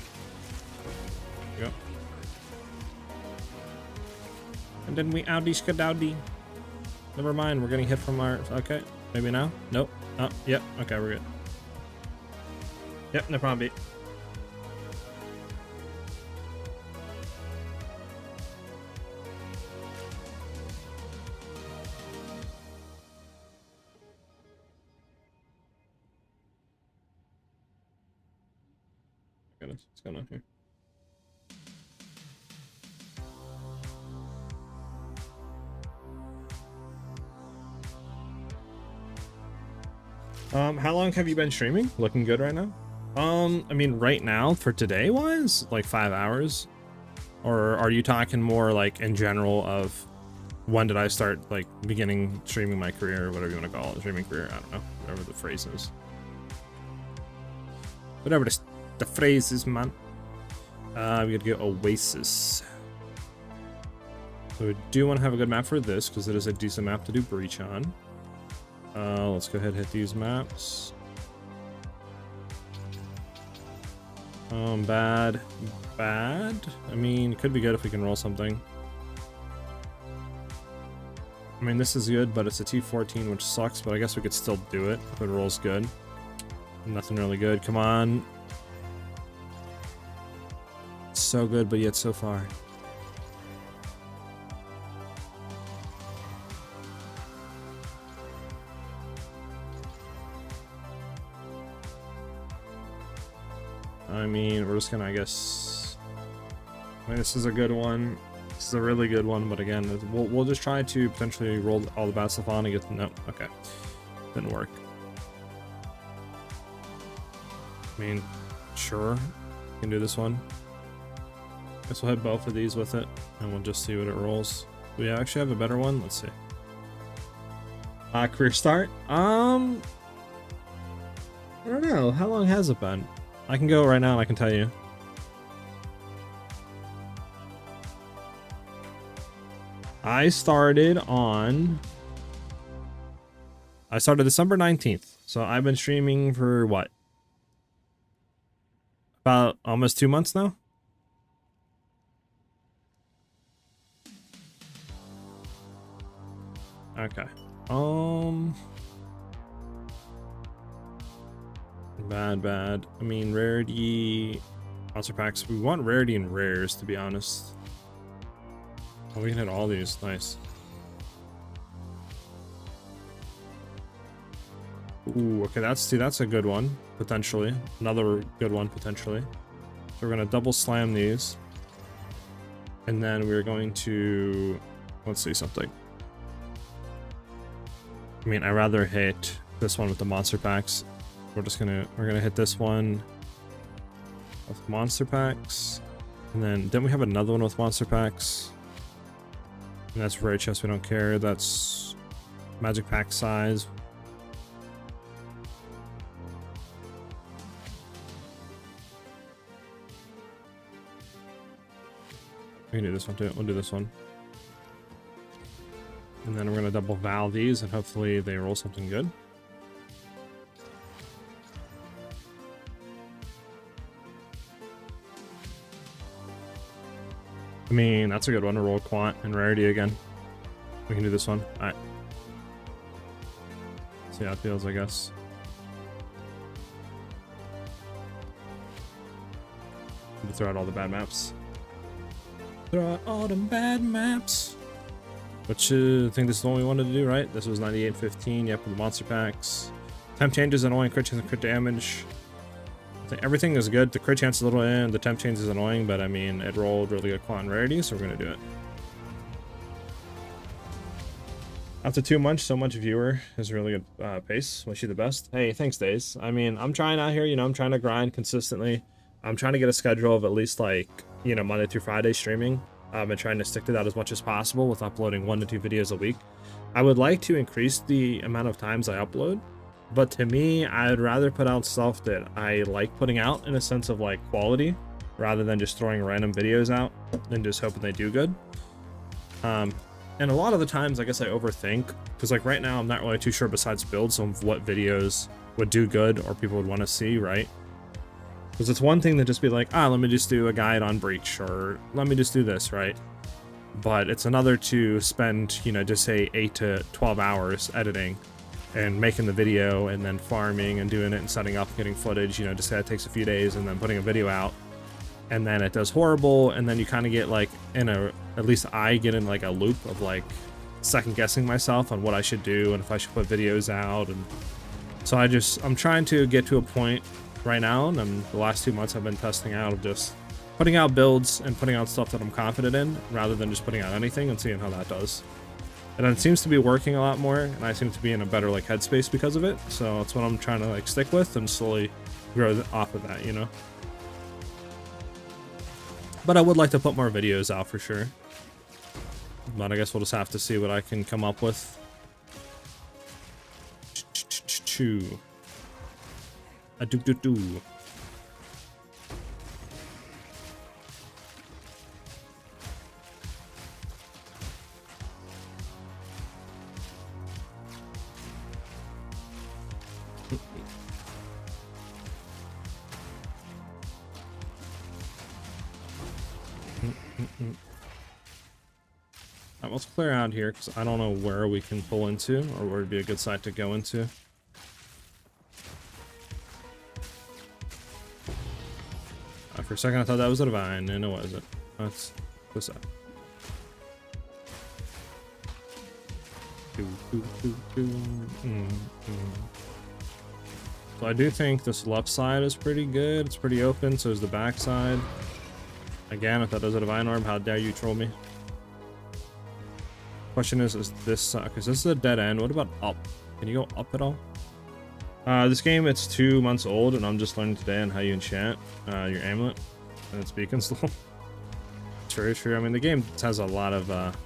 There we go. And then we outie skadowdy. Never mind, we're getting hit from our... Okay, maybe now? Nope. Oh, yep. Okay, we're good. Yep, no problem, beat. What's going on here? How long have you been streaming? Looking good right now? I mean, right now for today wise, like 5 hours. Or are you talking more like in general of when did I start like beginning streaming my career, or whatever you want to call it, streaming career? I don't know, whatever the phrase is. Whatever the phrase is, man. We gotta go Oasis. So we do want to have a good map for this because it is a decent map to do breach on. Let's go ahead and hit these maps. Bad. Bad? I mean, could be good if we can roll something. I mean, this is good, but it's a T14, which sucks, but I guess we could still do it if it rolls good. Nothing really good. Come on. So good, but yet so far. I mean, we're just gonna, I guess... I mean, this is a good one. This is a really good one, but again, we'll just try to potentially roll all the bad stuff on and get the... No, okay. Didn't work. I mean, sure. Can do this one. Guess we'll hit both of these with it, and we'll just see what it rolls. Do we actually have a better one? Let's see. Career start? I don't know. How long has it been? I can go right now and I can tell you. I started December 19th. So I've been streaming for what? About almost 2 months now? Okay. Bad. I mean, rarity, monster packs. We want rarity and rares, to be honest. Oh, we can hit all these. Nice. Ooh, okay, that's a good one, potentially. Another good one, potentially. So we're gonna double slam these. And then we're going to... Let's see something. I mean, I'd rather hit this one with the monster packs. We're gonna hit this one with monster packs. And then we have another one with monster packs. And that's rare chest, we don't care. That's magic pack size. We can do this one too. We'll do this one. And then we're gonna double val these and hopefully they roll something good. I mean, that's a good one to roll quant and rarity again. We can do this one. Alright. See how it feels, I guess. Throw out all the bad maps. Throw out all the bad maps. Which I think this is the only one to do, right? This was 98.15. Yep, with the monster packs. Temp changes annoying, crit chance and crit damage. Everything is good. The crit chance is a little in, the temp change is annoying, but I mean, it rolled really good quant and rarity, so we're gonna do it. After 2 months, so much viewer is really good pace. Wish you the best. Hey, thanks, Days. I mean, I'm trying out here, you know, I'm trying to grind consistently. I'm trying to get a schedule of at least like, you know, Monday through Friday streaming. I've been trying to stick to that as much as possible with uploading 1 to 2 videos a week. I would like to increase the amount of times I upload. But to me, I'd rather put out stuff that I like putting out in a sense of like quality, rather than just throwing random videos out and just hoping they do good. And a lot of the times, I guess I overthink, because like right now, I'm not really too sure besides builds of what videos would do good or people would want to see, right? Because it's one thing to just be like, let me just do a guide on Breach, or let me just do this, right? But it's another to spend, you know, just say 8 to 12 hours editing and making the video and then farming and doing it and setting up, getting footage, you know, just say it takes a few days and then putting a video out and then it does horrible. And then you kind of get like at least I get in like a loop of like second guessing myself on what I should do and if I should put videos out. And so I'm trying to get to a point right now. And the last 2 months I've been testing out of just putting out builds and putting out stuff that I'm confident in rather than just putting out anything and seeing how that does. And it seems to be working a lot more, and I seem to be in a better like headspace because of it. So that's what I'm trying to like stick with and slowly grow off of that, you know. But I would like to put more videos out for sure. But I guess we'll just have to see what I can come up with. A do. Alright, let's clear out here because I don't know where we can pull into or where would be a good site to go into. For a second I thought that was a divine, and it wasn't. Let's go side. So I do think this left side is pretty good. It's pretty open, so is the back side. Again, if that was a divine orb, how dare you troll me? Question is this because this is a dead end. What about up? Can you go up at all? This game, it's 2 months old, and I'm just learning today on how you enchant your amulet and its beacon still. True. I mean, the game has a lot of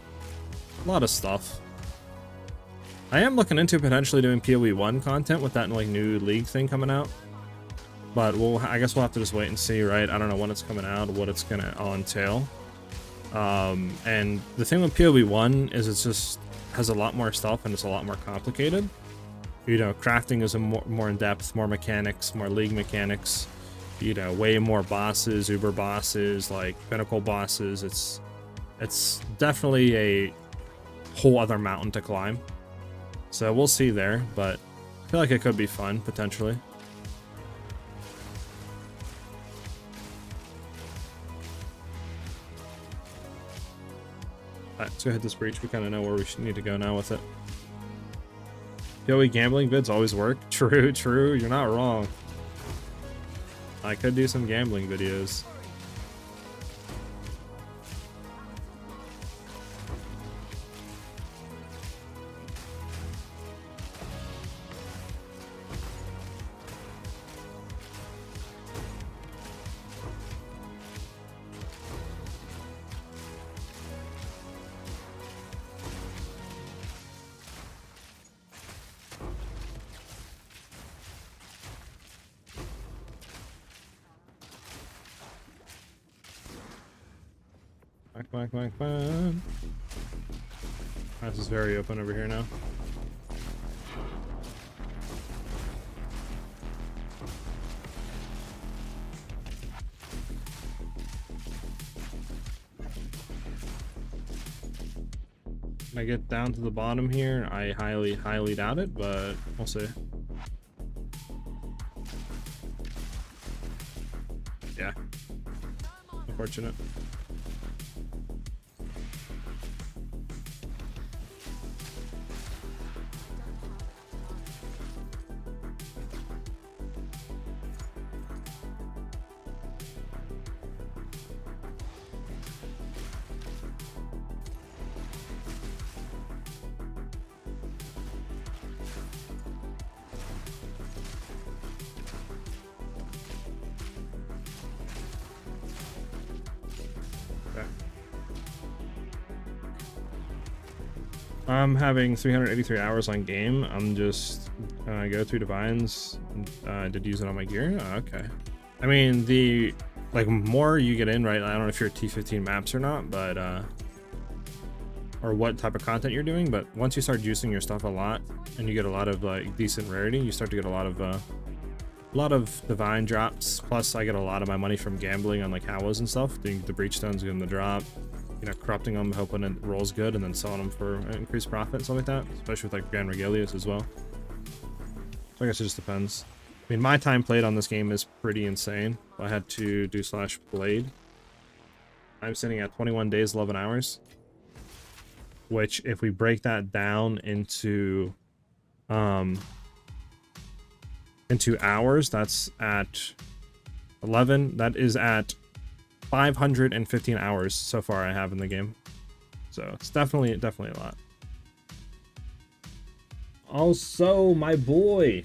stuff. I am looking into potentially doing PoE 1 content with that like new league thing coming out. But I guess we'll have to just wait and see, right? I don't know when it's coming out, what it's gonna all entail. And the thing with PoE 1 is it's just has a lot more stuff and it's a lot more complicated. You know, crafting is more in depth, more mechanics, more league mechanics. You know, way more bosses, uber bosses, like pinnacle bosses. It's definitely a whole other mountain to climb. So we'll see there, but I feel like it could be fun potentially. Alright, let's go hit this breach. We kind of know where we should need to go now with it. PoE gambling vids always work. True. You're not wrong. I could do some gambling videos. Back. This is very open over here now. Can I get down to the bottom here? I highly doubt it, but we'll see. Yeah. Unfortunate. I'm having 383 hours on game. I'm just go through divines. I did use it on my gear. Oh, okay. I mean, the more you get in, right? I don't know if you're T15 maps or not, but or what type of content you're doing. But once you start juicing your stuff a lot and you get a lot of like decent rarity, you start to get a lot of divine drops. Plus, I get a lot of my money from gambling on like Howas and stuff. The breach stones give them the drop. You know, corrupting them, hoping it rolls good, and then selling them for increased profit and stuff like that, especially with like Grand Regalius as well. So I guess it just depends. I mean, my time played on this game is pretty insane. I had to do /played. I'm sitting at 21 days, 11 hours. Which, if we break that down into hours, that's at 11. That is at 515 hours so far I have in the game, so it's definitely a lot. Also, my boy,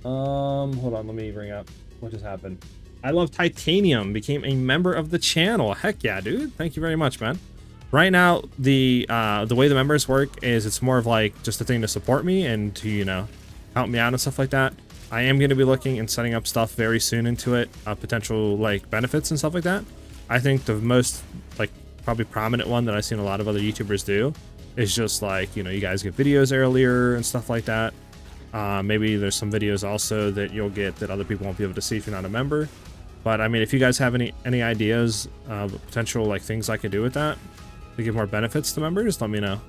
hold on, let me bring up what just happened. I Love Titanium became a member of the channel. Heck yeah, dude, thank you very much, man. Right now, the way the members work is it's more of like just a thing to support me and to, you know, help me out and stuff like that. I am going to be looking and setting up stuff very soon into it, potential like benefits and stuff like that. I think the most like probably prominent one that I've seen a lot of other YouTubers do is just like, you know, you guys get videos earlier and stuff like that. Maybe there's some videos also that you'll get that other people won't be able to see if you're not a member. But I mean, if you guys have any ideas of potential like things I could do with that to give more benefits to members, let me know.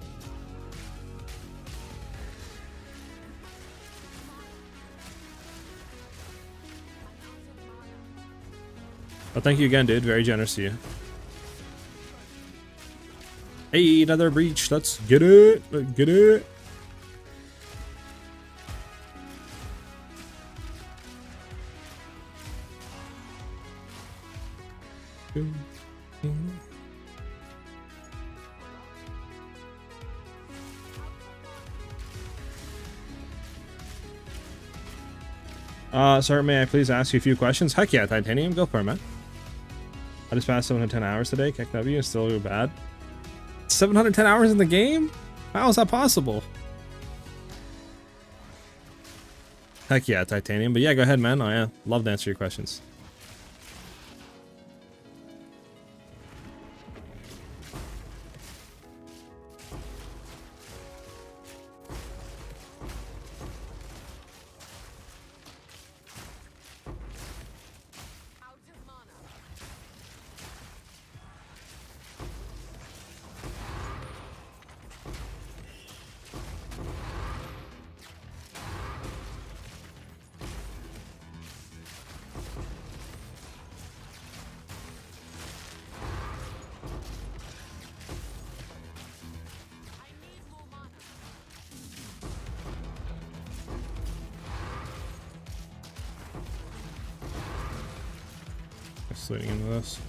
Well, thank you again, dude. Very generous to you. Hey, another breach. Let's get it. Let's get it. Sir, may I please ask you a few questions? Heck yeah, Titanium. Go for it, man. I just passed 710 hours today. KW is still bad. 710 hours in the game? How is that possible? Heck yeah, Titanium. But yeah, go ahead, man. I love to answer your questions. Leading into this.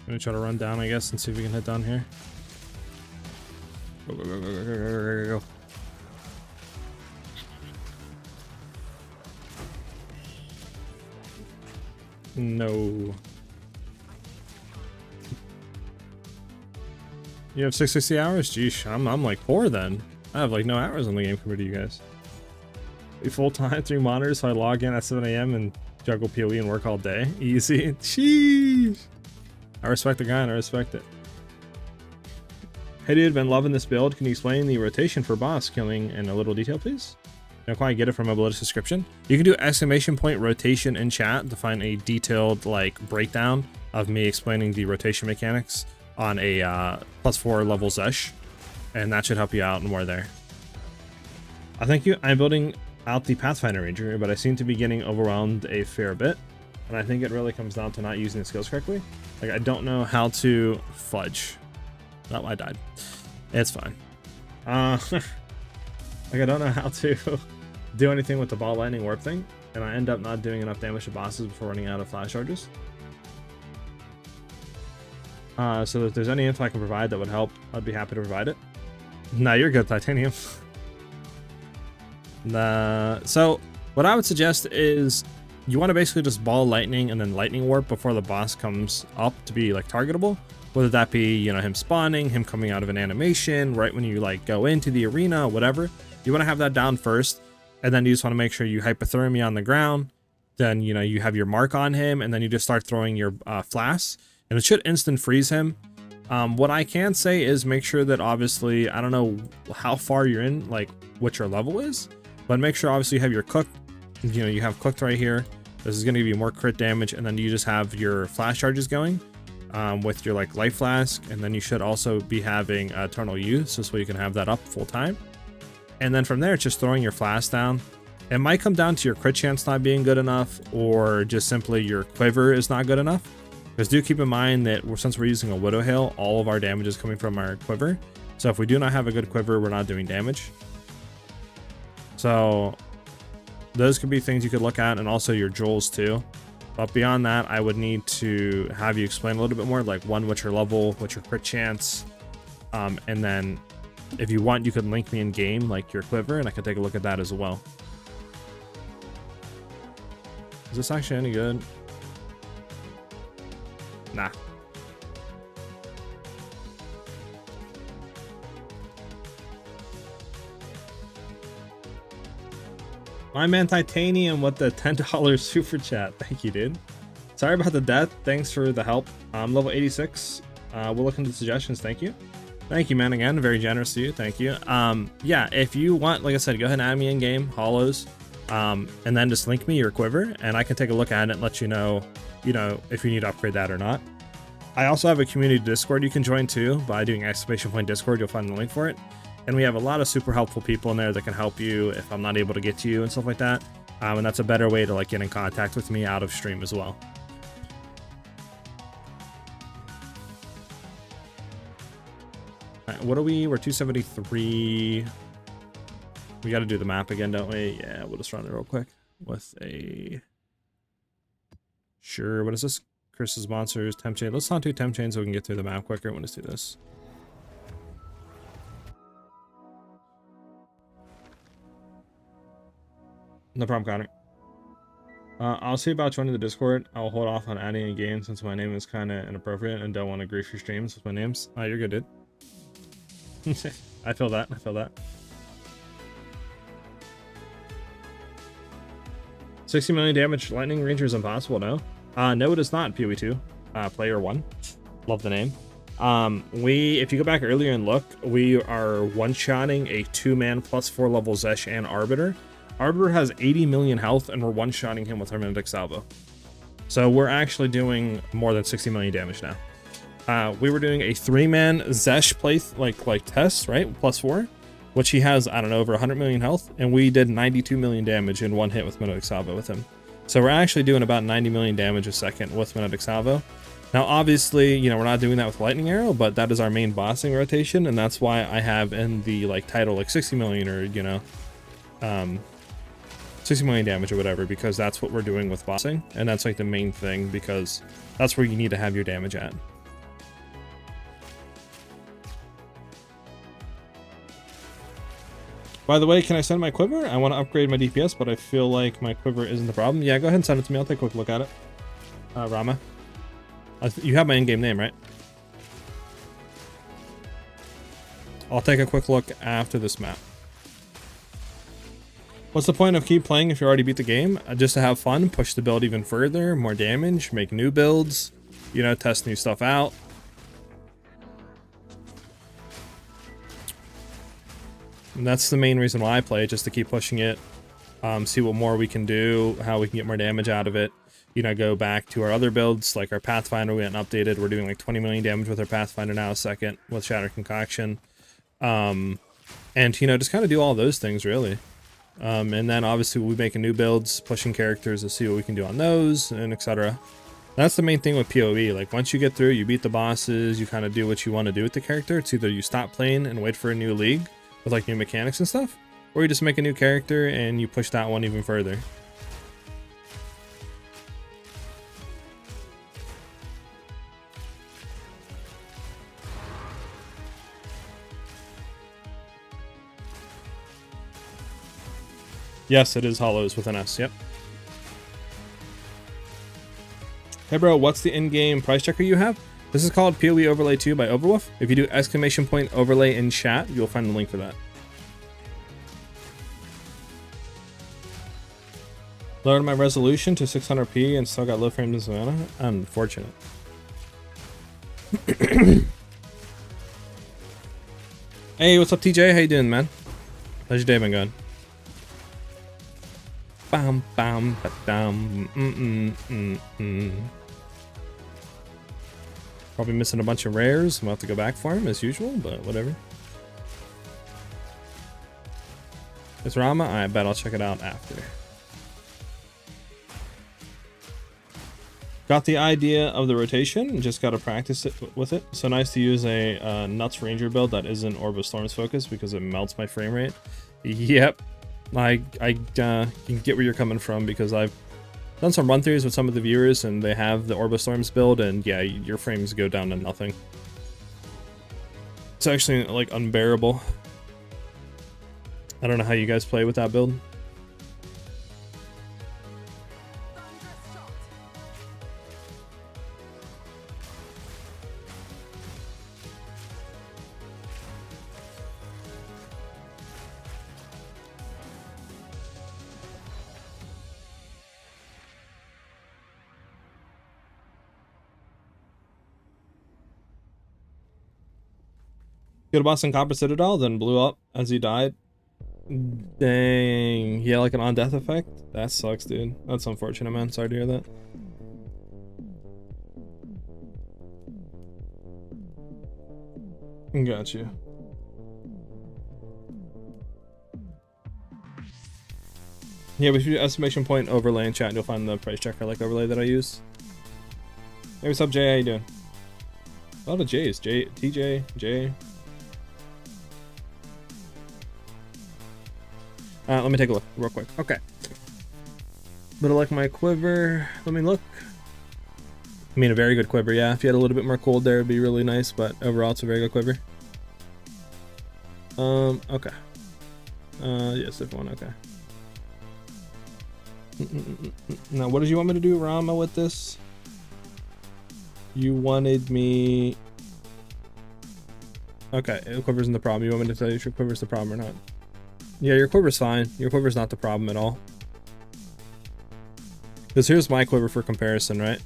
I'm gonna try to run down, I guess, and see if we can hit down here. Go, go, go, go, go, go, go, go, go. No. You have 660 hours? Geesh, I'm like 4 then. I have like no hours on the game compared to you guys. Full time, 3 monitors, so I log in at 7 AM and juggle PoE and work all day. Easy. Sheesh. I respect the guy and I respect it. Hey dude, been loving this build. Can you explain the rotation for boss killing in a little detail, please? Don't quite get it from my below description. You can do exclamation point rotation in chat to find a detailed like breakdown of me explaining the rotation mechanics on a +4 level Zesh, and that should help you out more there. Thank you. I'm building out the Pathfinder Ranger, but I seem to be getting overwhelmed a fair bit, and I think it really comes down to not using the skills correctly. Like, I don't know how to fudge. Oh, I died. It's fine. Like, I don't know how to do anything with the ball lightning warp thing, and I end up not doing enough damage to bosses before running out of flash charges. So if there's any info I can provide that would help, I'd be happy to provide it. Nah, you're good, Titanium. So what I would suggest is you want to basically just ball lightning and then lightning warp before the boss comes up to be like targetable, whether that be, you know, him spawning, him coming out of an animation right when you like go into the arena, whatever. You want to have that down first, and then you just want to make sure you hypothermia on the ground. Then, you know, you have your mark on him, and then you just start throwing your flash, and it should instant freeze him. What I can say is make sure that obviously, I don't know how far you're in, like what your level is, but make sure obviously you have your cooked, you know, you have cooked right here. This is going to give you more crit damage, and then you just have your flash charges going with your like life flask, and then you should also be having eternal youth, so this way you can have that up full time. And then from there, it's just throwing your flask down. It might come down to your crit chance not being good enough, or just simply your quiver is not good enough. Because do keep in mind that since we're using a Widow Hail, all of our damage is coming from our quiver. So if we do not have a good quiver, we're not doing damage. So those could be things you could look at, and also your jewels too. But beyond that, I would need to have you explain a little bit more, like one, what's your level, what's your crit chance, and then if you want, you could link me in game, like your quiver, and I could take a look at that as well. Is this actually any good? Nah. My man Titanium with the $10 super chat. Thank you, dude. Sorry about the death. Thanks for the help. I'm level 86. We'll look into the suggestions. Thank you. Thank you, man. Again, very generous to you. Thank you. Yeah, if you want, like I said, go ahead and add me in game, hollows, and then just link me your quiver, and I can take a look at it and let you know, if you need to upgrade that or not. I also have a community Discord you can join too by doing !Discord. You'll find the link for it, and we have a lot of super helpful people in there that can help you if I'm not able to get to you and stuff like that. And that's a better way to like get in contact with me out of stream as well. What are we? We're 273. We got to do the map again, don't we? Yeah, we'll just run it real quick with a... Sure, what is this? Chris's Monsters, Temp Chain. Let's not do Temp Chain so we can get through the map quicker. We'll just do this. No problem, Connor. I'll see about joining the Discord. I'll hold off on adding a game since my name is kind of inappropriate and don't want to grief your streams with my names. Oh, you're good, dude. I feel that. I feel that. 60 million damage Lightning Ranger is impossible, no? No, it is not, PoE 2. Player 1. Love the name. If you go back earlier and look, we are one-shotting a 2-man +4 level Zesh and Arbiter. Arbiter has 80 million health, and we're one-shotting him with our Benedict Salvo. So we're actually doing more than 60 million damage now. We were doing a 3-man Zesh play test, right? +4, which he has, I don't know, over 100 million health, and we did 92 million damage in one hit with Benedict Salvo with him. So we're actually doing about 90 million damage a second with Benedict Salvo. Now, obviously, we're not doing that with Lightning Arrow, but that is our main bossing rotation, and that's why I have in the title 60 million or 60 million damage or whatever, because that's what we're doing with bossing, and that's the main thing, because that's where you need to have your damage at. By the way, can I send my quiver? I want to upgrade my DPS, but I feel like my quiver isn't the problem. Yeah, go ahead and send it to me. I'll take a quick look at it. Rama. You have my in-game name, right? I'll take a quick look after this map. What's the point of keep playing if you already beat the game? Just to have fun, push the build even further, more damage, make new builds, test new stuff out. And that's the main reason why I play, just to keep pushing it, see what more we can do, how we can get more damage out of it. Go back to our other builds, like our Pathfinder, we went and updated. We're doing 20 million damage with our Pathfinder now a second with Shattered Concoction. And, just kind of do all those things, really. And then, obviously, we'll be making new builds, pushing characters to see what we can do on those, and etc. That's the main thing with PoE. Once you get through, you beat the bosses, you kind of do what you want to do with the character. It's either you stop playing and wait for a new league, with new mechanics and stuff, or you just make a new character and you push that one even further. Yes, it is hollows with an S, yep. Hey bro, what's the in-game price checker you have? This is called PoE Overlay 2 by Overwolf. If you do !Overlay in chat, you'll find the link for that. Lowered my resolution to 600p and still got low frames in Savannah. Unfortunate. Hey, what's up, TJ? How you doing, man? How's your day been going? Bam, bam, ba-dum, Probably missing a bunch of rares. We'll have to go back for him as usual, but whatever. It's Rama? I bet I'll check it out after. Got the idea of the rotation, just got to practice it with it. So nice to use a Nuts Ranger build that isn't Orb of Storms focused because it melts my frame rate. Yep, I can get where you're coming from, because I've done some run-throughs with some of the viewers and they have the Orb of Storms build, and yeah, your frames go down to nothing. It's actually unbearable. I don't know how you guys play with that build. Killed a boss in Copper Citadel, then blew up as he died. Dang. Yeah, like an on-death effect? That sucks, dude. That's unfortunate, man. Sorry to hear that. Got you. Yeah, but if you do estimation point overlay in chat, you'll find the price checker like overlay that I use. Hey, what's up, Jay? How you doing? A lot of J's. J, TJ, J. Let me take a look real quick. Okay. But I like my quiver. Let me look. I mean, a very good quiver, yeah. If you had a little bit more cold there, it'd be really nice, but overall, it's a very good quiver. Okay. Yes, different one, okay. Now, what did you want me to do, Rama, with this? You wanted me... Okay, quiver isn't the problem. You want me to tell you if your quiver's the problem or not? Yeah, your quiver's fine. Your quiver's not the problem at all. Because here's my quiver for comparison, right?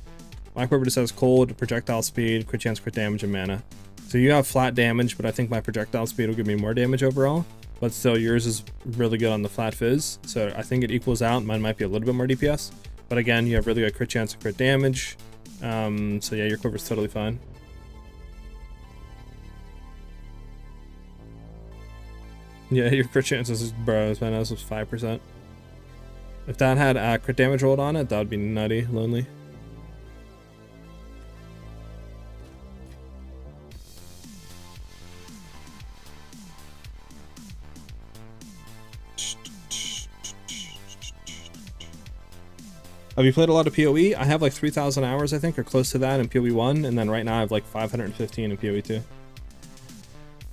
My quiver just has cold, projectile speed, crit chance, crit damage, and mana. So you have flat damage, but I think my projectile speed will give me more damage overall. But still, yours is really good on the flat fizz. So I think it equals out. Mine might be a little bit more DPS. But again, you have really good crit chance and crit damage. So yeah, your quiver's totally fine. Yeah, your crit chances, bro, man, that was 5%. If that had crit damage rolled on it, that would be nutty, lonely. Have you played a lot of PoE? I have like 3,000 hours, I think, or close to that in PoE 1, and then right now I have like 515 in PoE 2.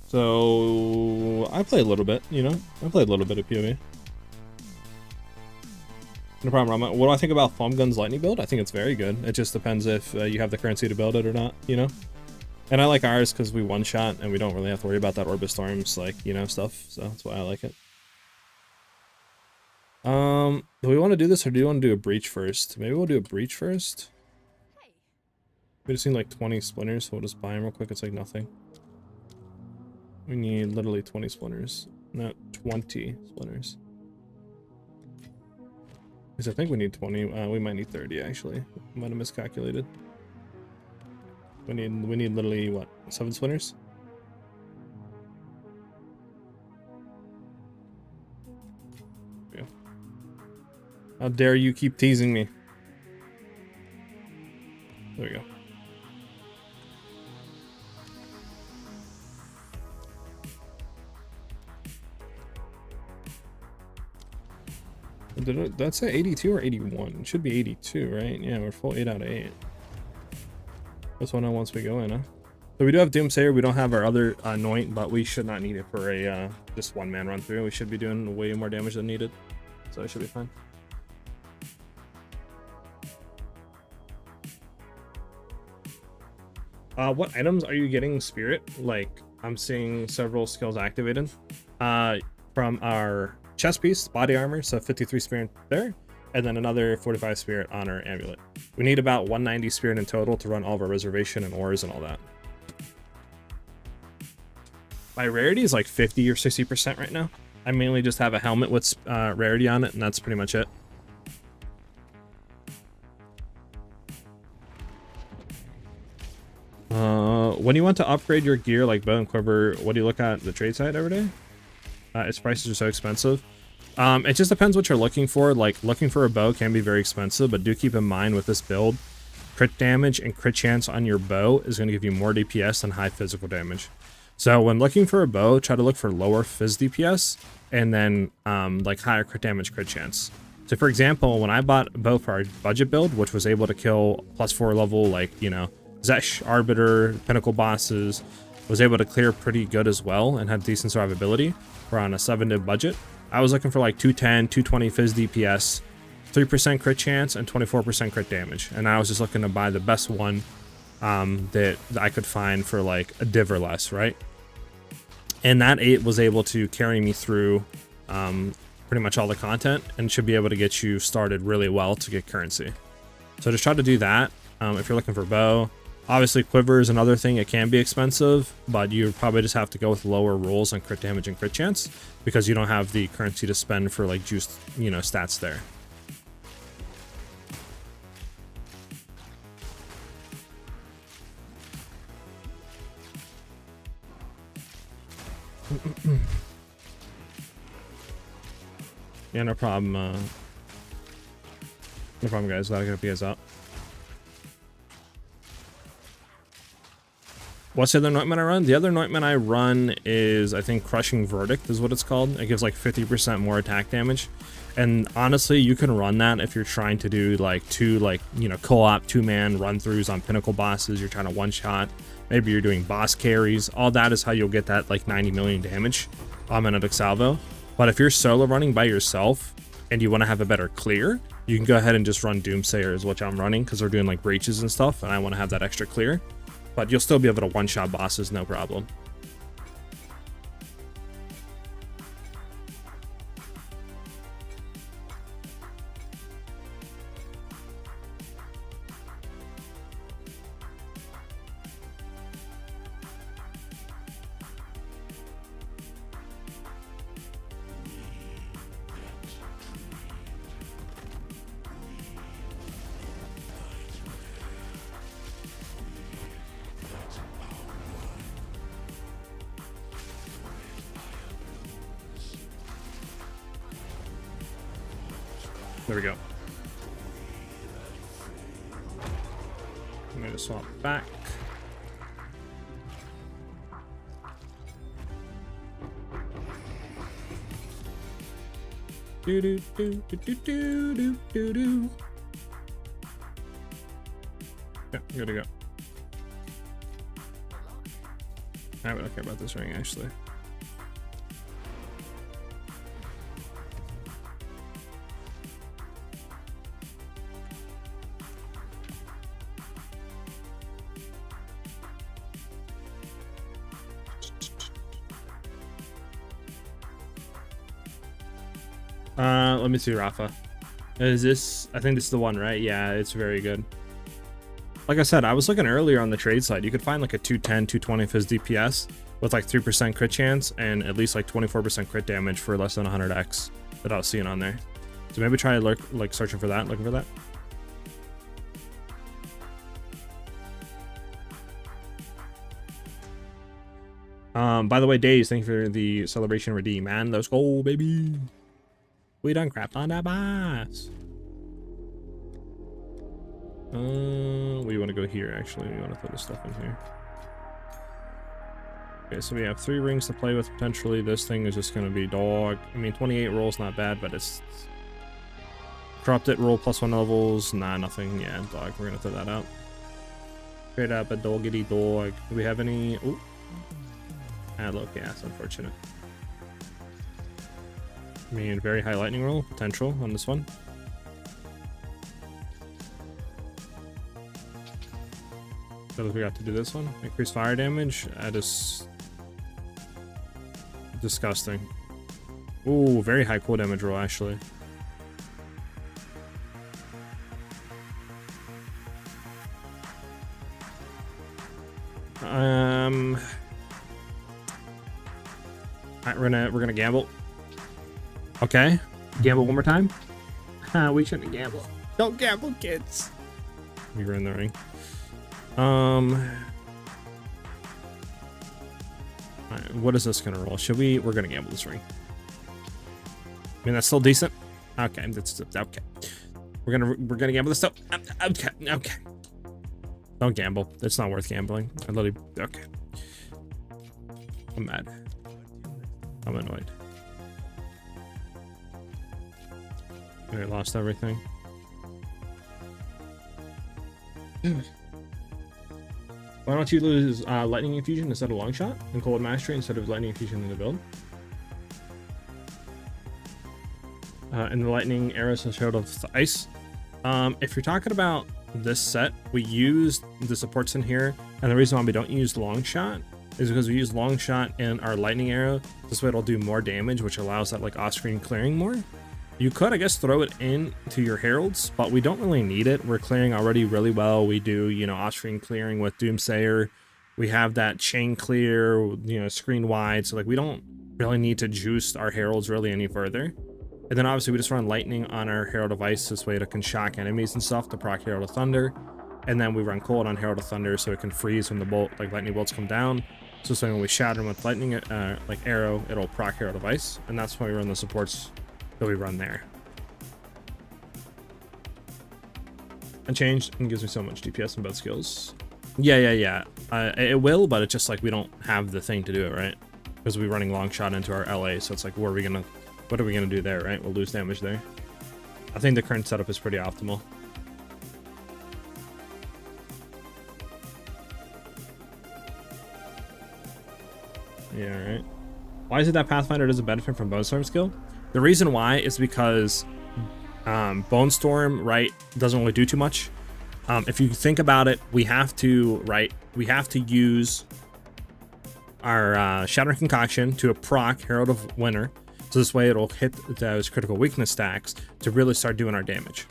So I play a little bit, you know? I played a little bit of PoE. No problem, Rama. What do I think about Foam Gun's lightning build? I think it's very good. It just depends if you have the currency to build it or not, you know? And I like ours because we one-shot and we don't really have to worry about that Orbit Storms, like, you know, stuff. So that's why I like it. Do we want to do this or do you want to do a breach first? Maybe we'll do a breach first. We just need like 20 splinters, so we'll just buy them real quick. It's like nothing. We need literally 20 splinters, not 20 splinters. Because I think we need 20. We might need 30 actually. Might have miscalculated. We need literally what, 7 splinters? There we go. How dare you keep teasing me? There we go. Did that say 82 or 81? It should be 82, right? Yeah, we're full 8 out of 8. That's one once we go in, huh? So we do have Doomsayer. We don't have our other Anoint, but we should not need it for a just one-man run through. We should be doing way more damage than needed, so it should be fine. What items are you getting Spirit? Like, I'm seeing several skills activated from our chest piece, body armor, so 53 Spirit there, and then another 45 Spirit on our amulet. We need about 190 Spirit in total to run all of our reservation and ores and all that. My rarity is like 50 or 60% right now. I mainly just have a helmet with rarity on it, and that's pretty much it. When you want to upgrade your gear like bow and quiver, what do you look at the trade site every day? Its prices are so expensive. It just depends what you're looking for. Like, looking for a bow can be very expensive, but do keep in mind with this build, crit damage and crit chance on your bow is going to give you more DPS than high physical damage. So when looking for a bow, try to look for lower phys DPS and then like higher crit damage, crit chance. So for example, when I bought a bow for our budget build, which was able to kill +4 level, like, you know, Zesh, Arbiter, Pinnacle bosses, was able to clear pretty good as well and had decent survivability. We're on a 7-div budget. I was looking for like 210, 220 phys DPS, 3% crit chance, and 24% crit damage. And I was just looking to buy the best one that I could find for like a div or less, right? And that 8 was able to carry me through pretty much all the content and should be able to get you started really well to get currency. So just try to do that if you're looking for bow. Obviously, quiver is another thing. It can be expensive, but you probably just have to go with lower rolls on crit damage and crit chance because you don't have the currency to spend for like juiced, you know, stats there. Yeah, no problem. No problem, guys. Glad I could PS out. What's the other anointment I run? The other anointment I run is, I think, Crushing Verdict is what it's called. It gives like 50% more attack damage. And honestly, you can run that if you're trying to do like two, like, you know, co-op 2-man run-throughs on pinnacle bosses. You're trying to one-shot. Maybe you're doing boss carries. All that is how you'll get that like 90 million damage on Magnetic Salvo. But if you're solo running by yourself and you want to have a better clear, you can go ahead and just run Doomsayers, which I'm running because they're doing like breaches and stuff, and I want to have that extra clear. But you'll still be able to one-shot bosses, no problem. There we go. I'm gonna swap back. Do do do do do do do do do. Yeah, good to go. I don't care about this ring actually. Let me see, Rafa. Is this, I think this is the one, right? Yeah, it's very good. Like I said, I was looking earlier on the trade side. You could find like a 210, 220 fizz DPS with like 3% crit chance and at least like 24% crit damage for less than 100x that I was seeing on there. So maybe try like searching for that, looking for that. By the way, Days, thank you for the celebration redeem, man. Let's go, baby. We done crapped on that boss. We want to go here, actually. We want to throw this stuff in here. Okay, so we have 3 rings to play with, potentially. This thing is just going to be dog. I mean, 28 rolls, not bad, but it's... Corrupted roll +1 levels. Nah, nothing. Yeah, dog. We're going to throw that out. Straight up a doggity dog. Do we have any... Ooh. Ah, look, yeah, it's unfortunate. I mean, very high lightning roll potential on this one. So we got to do this one. Increase fire damage. That is disgusting. Ooh, very high cool damage roll actually. Alright, we're gonna gamble. Okay, gamble one more time. We shouldn't gamble. Don't gamble, kids. We were in the ring. Alright, what is this gonna roll? Should we? We're gonna gamble this ring. I mean, that's still decent. Okay, that's okay. We're gonna gamble this stuff. Okay, okay. Don't gamble. It's not worth gambling. I literally. Okay. I'm mad. I'm annoyed. I lost everything. Why don't you lose Lightning Infusion instead of Long Shot and Cold Mastery instead of Lightning Infusion in the build? And the Lightning Arrows and Shield of Ice. If you're talking about this set, we used the supports in here, and the reason why we don't use Long Shot is because we use Long Shot in our Lightning Arrow. This way it'll do more damage, which allows that like off-screen clearing more. You could, I guess, throw it in to your heralds, but we don't really need it. We're clearing already really well. We do, you know, off-screen clearing with Doomsayer. We have that chain clear, you know, screen wide. So like we don't really need to juice our heralds really any further. And then obviously we just run lightning on our Herald of Ice. This way it can shock enemies and stuff to proc Herald of Thunder. And then we run cold on Herald of Thunder so it can freeze when the bolt, like lightning bolts come down. So this way when we shatter them with lightning, like arrow, it'll proc Herald of Ice. And that's why we run the supports that we run there. And changed and gives me so much DPS in both skills. Yeah. It will, but it's just like we don't have the thing to do it, right? Because we're running long shot into our LA, so it's like, what are we gonna do there, right? We'll lose damage there. I think the current setup is pretty optimal. Yeah, right. Why is it that Pathfinder doesn't benefit from Bone Storm skill? The reason why is because Bone Storm, right, doesn't really do too much. If you think about it, we have to use our Shattering Concoction to a proc Herald of Winter. So this way it'll hit those critical weakness stacks to really start doing our damage.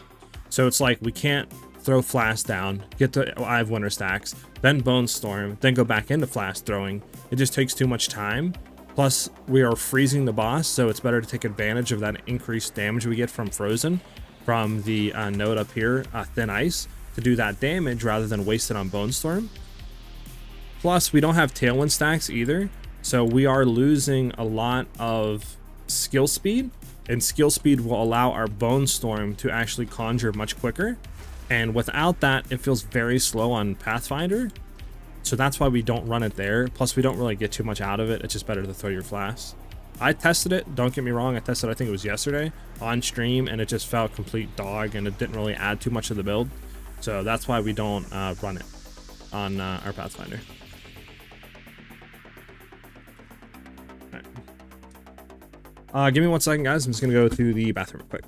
So it's like we can't throw Flask down, get to Eye of Winter stacks, then Bone Storm, then go back into Flask throwing. It just takes too much time. Plus, we are freezing the boss, so it's better to take advantage of that increased damage we get from Frozen, from the node up here, Thin Ice, to do that damage rather than waste it on Bone Storm. Plus, we don't have Tailwind stacks either, so we are losing a lot of skill speed, and skill speed will allow our Bone Storm to actually conjure much quicker. And without that, it feels very slow on Pathfinder. So that's why we don't run it there. Plus, we don't really get too much out of it. It's just better to throw your Flask. I tested it, don't get me wrong. I tested, I think it was yesterday, on stream, and it just felt complete dog, and it didn't really add too much to the build. So that's why we don't run it on our Pathfinder. Right. Give me 1 second, guys. I'm just going to go to the bathroom real quick.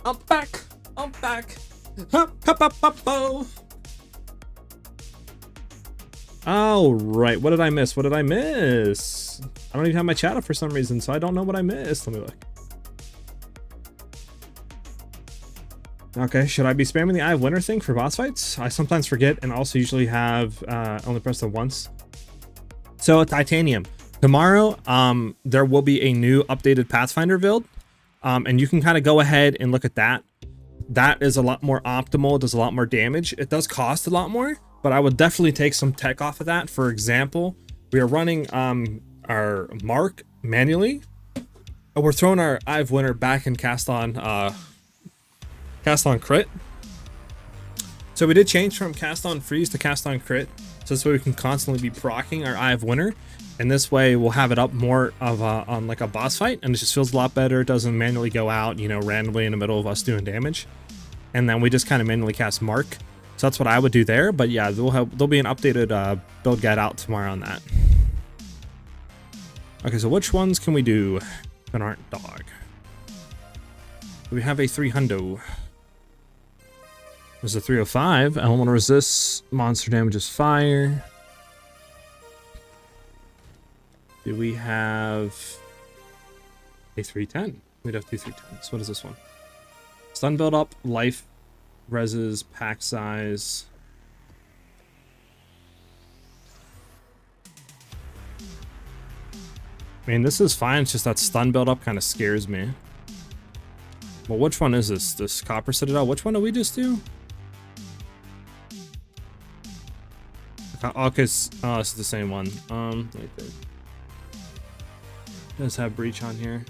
I'm back. I'm back. All right. What did I miss? What did I miss? I don't even have my chat up for some reason, so I don't know what I missed. Let me look. Okay, should I be spamming the Eye of Winter thing for boss fights? I sometimes forget and also usually have only pressed it once. So Titanium. Tomorrow, there will be a new updated Pathfinder build. And you can kind of go ahead and look at that. That is a lot more optimal, it does a lot more damage. It does cost a lot more, but I would definitely take some tech off of that. For example, we are running our mark manually. And we're throwing our Eye of Winter back and cast on crit. So we did change from cast on freeze to cast on crit. So this way we can constantly be proccing our Eye of Winter. And this way we'll have it up more of on like a boss fight, and it just feels a lot better. It doesn't manually go out, you know, randomly in the middle of us doing damage. And then we just kind of manually cast mark. So that's what I would do there. But yeah, there'll be an updated build guide out tomorrow on that. Okay, so which ones can we do that aren't dog? We have a 300. There's a 305. Elemental resist. Monster damages fire. Do we have a 310? We'd have two 310s. What is this one? Stun build up, life, reses, pack size. I mean, this is fine. It's just that stun build up kind of scares me. Well, which one is this? This Copper Citadel? Which one did we just do? Okay, this is the same one. Right there. Does have breach on here.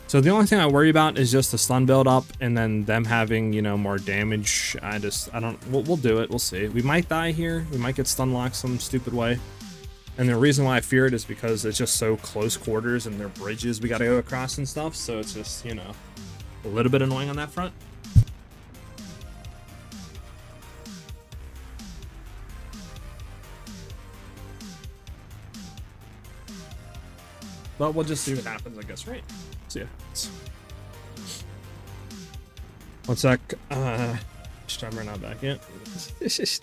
So the only thing I worry about is just the stun build up and then them having, you know, more damage. I don't, we'll do it. We'll see. We might die here. We might get stun locked some stupid way. And the reason why I fear it is because it's just so close quarters and there are bridges we got to go across and stuff. So it's just, you know, a little bit annoying on that front. But we'll just see what happens, I guess, right? See ya. One sec. Timer not back yet. Jesus.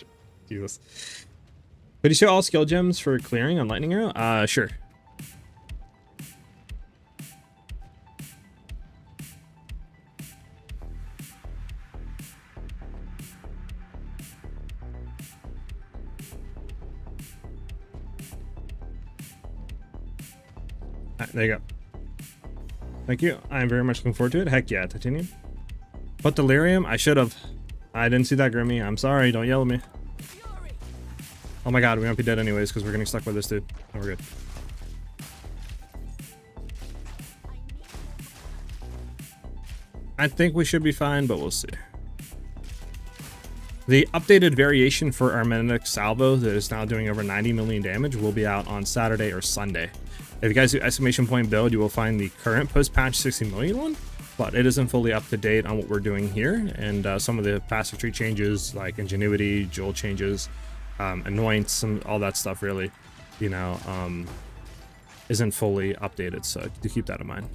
Could you show all skill gems for clearing on Lightning Arrow? Sure. There you go. Thank you. I'm very much looking forward to it. Heck yeah, Titanium. But Delirium, I should have. I didn't see that, Grimmy. I'm sorry. Don't yell at me. Oh my god, we might be dead anyways because we're getting stuck by this dude. Oh, we're good. I think we should be fine, but we'll see. The updated variation for our Menedic Salvo that is now doing over 90 million damage will be out on Saturday or Sunday. If you guys do exclamation point build, you will find the current post-patch 60 million one, but it isn't fully up to date on what we're doing here. And some of the passive tree changes like Ingenuity, Jewel changes, Annoyance, all that stuff really, you know, isn't fully updated. So do keep that in mind.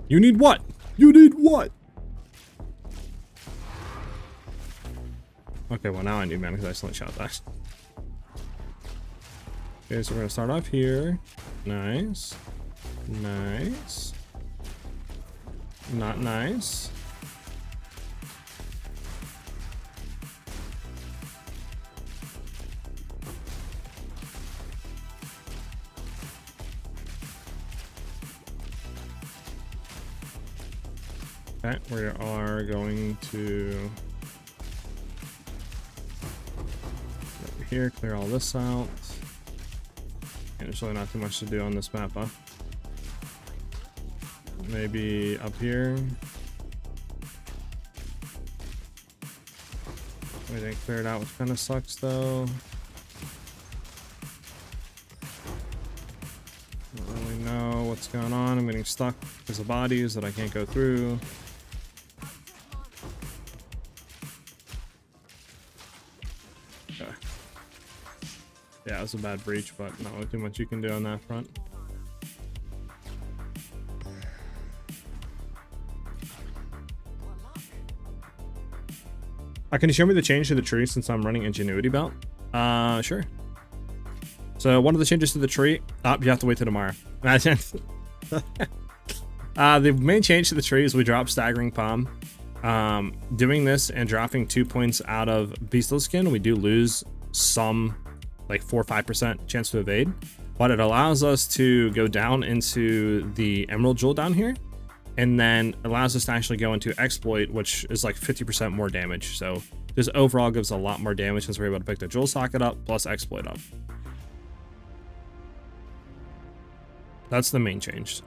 You need what? You need what? Okay, well now I need mana because I accidentally shot that. Okay, so we're gonna start off here. Nice. Nice. Not nice. Okay, we are going to over here, clear all this out. And there's really not too much to do on this map, huh? Maybe up here. We didn't clear it out, which kind of sucks though. Don't really know what's going on. I'm getting stuck because of bodies that I can't go through. Yeah, it was a bad breach, but not really too much you can do on that front. Can you show me the change to the tree since I'm running Ingenuity Belt? Sure. So one of the changes to the tree, you have to wait till tomorrow. The main change to the tree is we drop Staggering Palm. Doing this and dropping 2 points out of Beastly Skin, we do lose some, like 4 or 5% chance to evade, but it allows us to go down into the Emerald Jewel down here, and then allows us to actually go into Exploit, which is like 50% more damage. So this overall gives a lot more damage since we're able to pick the Jewel Socket up plus Exploit up. That's the main change.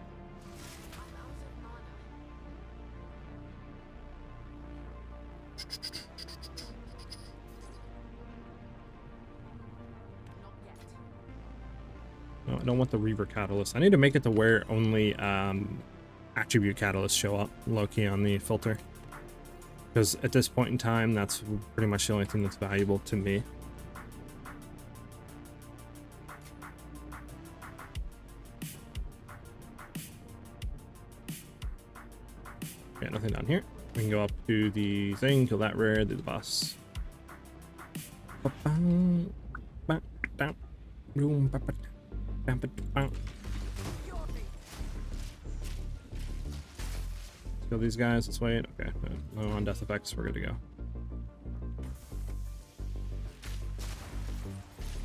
No, I don't want the Reaver Catalyst. I need to make it to where only attribute catalysts show up low-key on the filter, because at this point in time that's pretty much the only thing that's valuable to me. Yeah, nothing down here. We can go up to the thing, kill that rare, do the boss. Kill these guys, let's wait. Okay, no on death effects, we're good to go.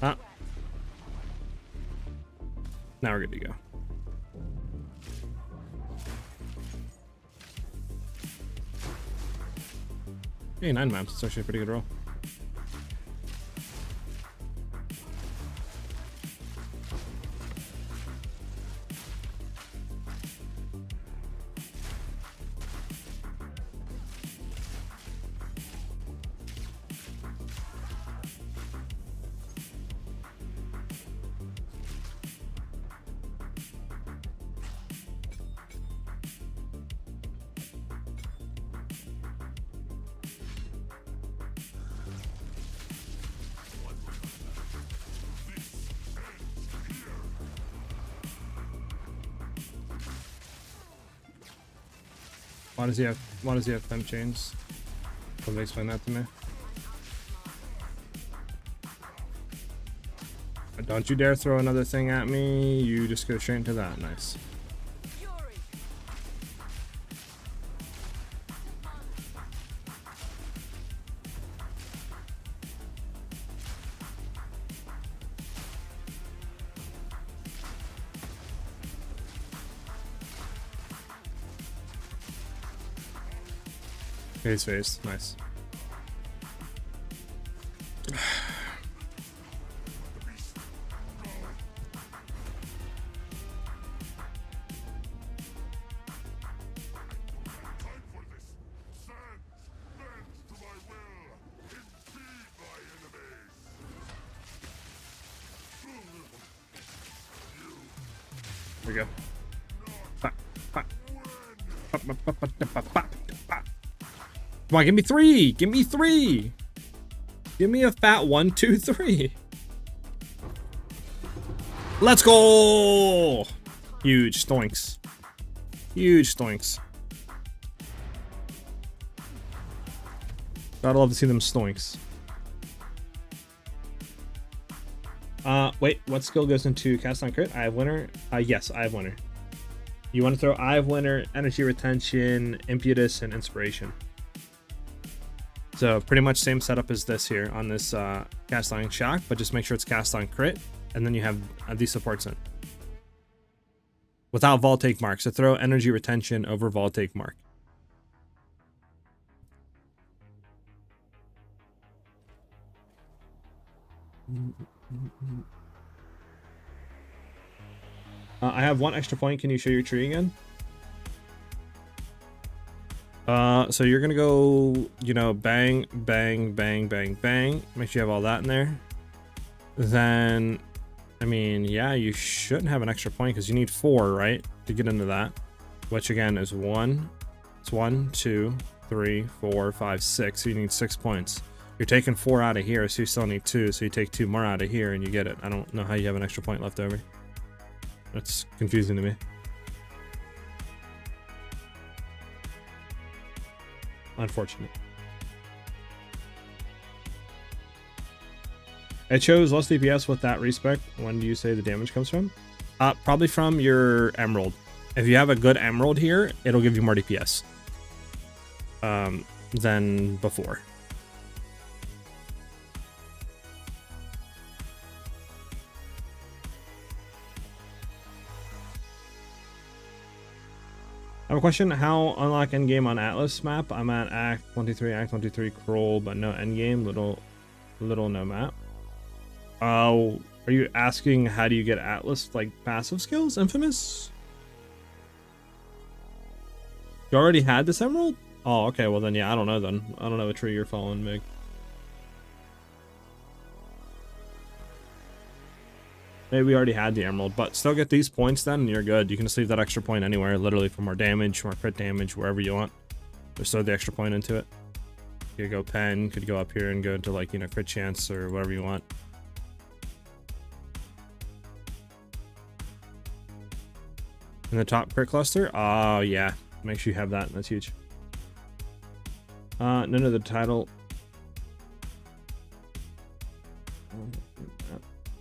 Ah. Now we're good to go. Hey, 9 maps, it's actually a pretty good roll. Why does he have temp chains? Somebody explain that to me. Don't you dare throw another thing at me. You just go straight into that. Nice. His face, nice. There we go. Come on, give me 3! Give me 3! Give me a fat 1, 2, 3. Let's go! Huge stoinks. Huge stoinks. Gotta love to see them stoinks. Wait, what skill goes into cast on crit? I have winner. Yes, I have winner. You want to throw I have winner, energy retention, impetus, and inspiration. So pretty much same setup as this here on this cast on shock, but just make sure it's cast on crit, and then you have these supports in. Without Voltaic Mark, so throw energy retention over Voltaic Mark. I have 1 extra point. Can you show your tree again? So you're gonna go, you know, bang, bang, bang, bang, bang. Make sure you have all that in there. Then, I mean, yeah, you shouldn't have an extra point because you need 4, right, to get into that. Which again is 1. It's 1, 2, 3, 4, 5, 6. So you need 6 points. You're taking 4 out of here, so you still need 2. So you take 2 more out of here and you get it. I don't know how you have an extra point left over. That's confusing to me. Unfortunate. It shows less DPS with that respec. When do you say the damage comes from? Probably from your emerald. If you have a good emerald here, it'll give you more DPS than before. I have a question. How unlock endgame on Atlas map? I'm at Act 123, Act 123 Crawl, but no endgame. Little no map. Oh, are you asking how do you get Atlas like passive skills? Infamous? You already had this emerald? Oh, okay. Well then, yeah. I don't know then. I don't know what tree you're following, Mig. Maybe we already had the emerald, but still get these points then and you're good. You can just leave that extra point anywhere, literally for more damage, more crit damage, wherever you want. Just throw the extra point into it. You could go pen, could go up here and go into like, you know, crit chance or whatever you want. In the top crit cluster? Oh yeah, make sure you have that, that's huge. None of the title.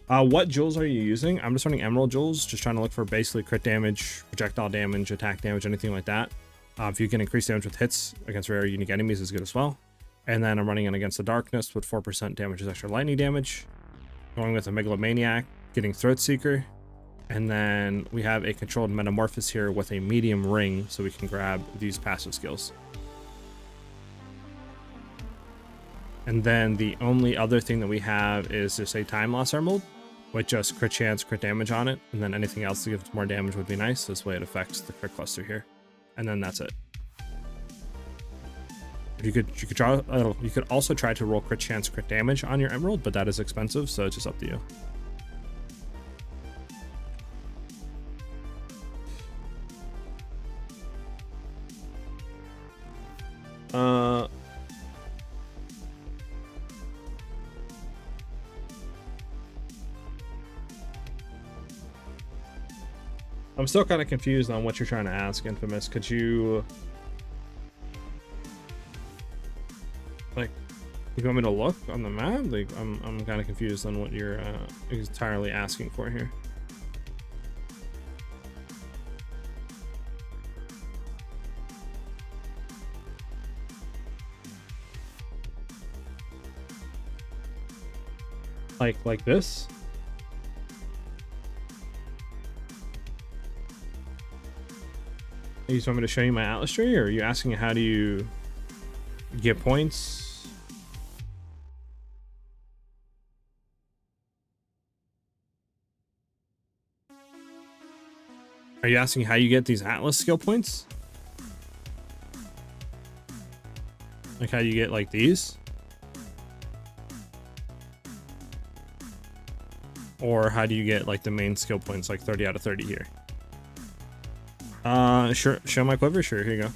What jewels are you using? I'm just running emerald jewels, just trying to look for basically crit damage, projectile damage, attack damage, anything like that. If you can increase damage with hits against rare unique enemies is good as well. And then I'm running it against the darkness with 4% damage as extra lightning damage. Going with a megalomaniac, getting throat seeker. And then we have a controlled metamorphosis here with a medium ring, so we can grab these passive skills. And then the only other thing that we have is just a time loss emerald with just crit chance, crit damage on it, and then anything else to give it more damage would be nice. This way it affects the crit cluster here, and then that's it. You could also try to roll crit chance, crit damage on your emerald, but that is expensive, so it's just up to you. I'm still kind of confused on what you're trying to ask, Infamous. Could you, like, you want me to look on the map? Like, I'm kind of confused on what you're entirely asking for here. Like this? You just want me to show you my Atlas tree, or are you asking how do you get points? Are you asking how you get these Atlas skill points? Like how you get like these? Or how do you get like the main skill points, like 30 out of 30 here? Sure, show my quiver? Sure, here you go.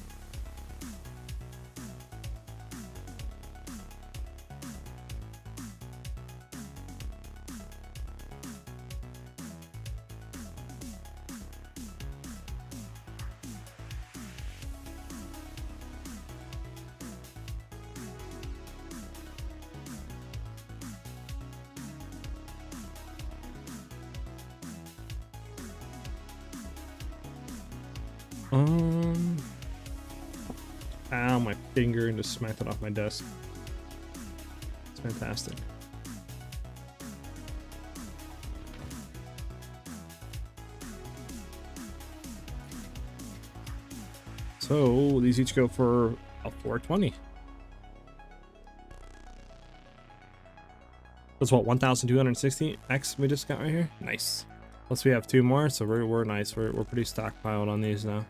Ow, my finger, and just smacked it off my desk. It's fantastic. So these each go for a 420. That's what, 1,260 X we just got right here. Nice. Plus we have two more, so we're nice. We're pretty stockpiled on these now.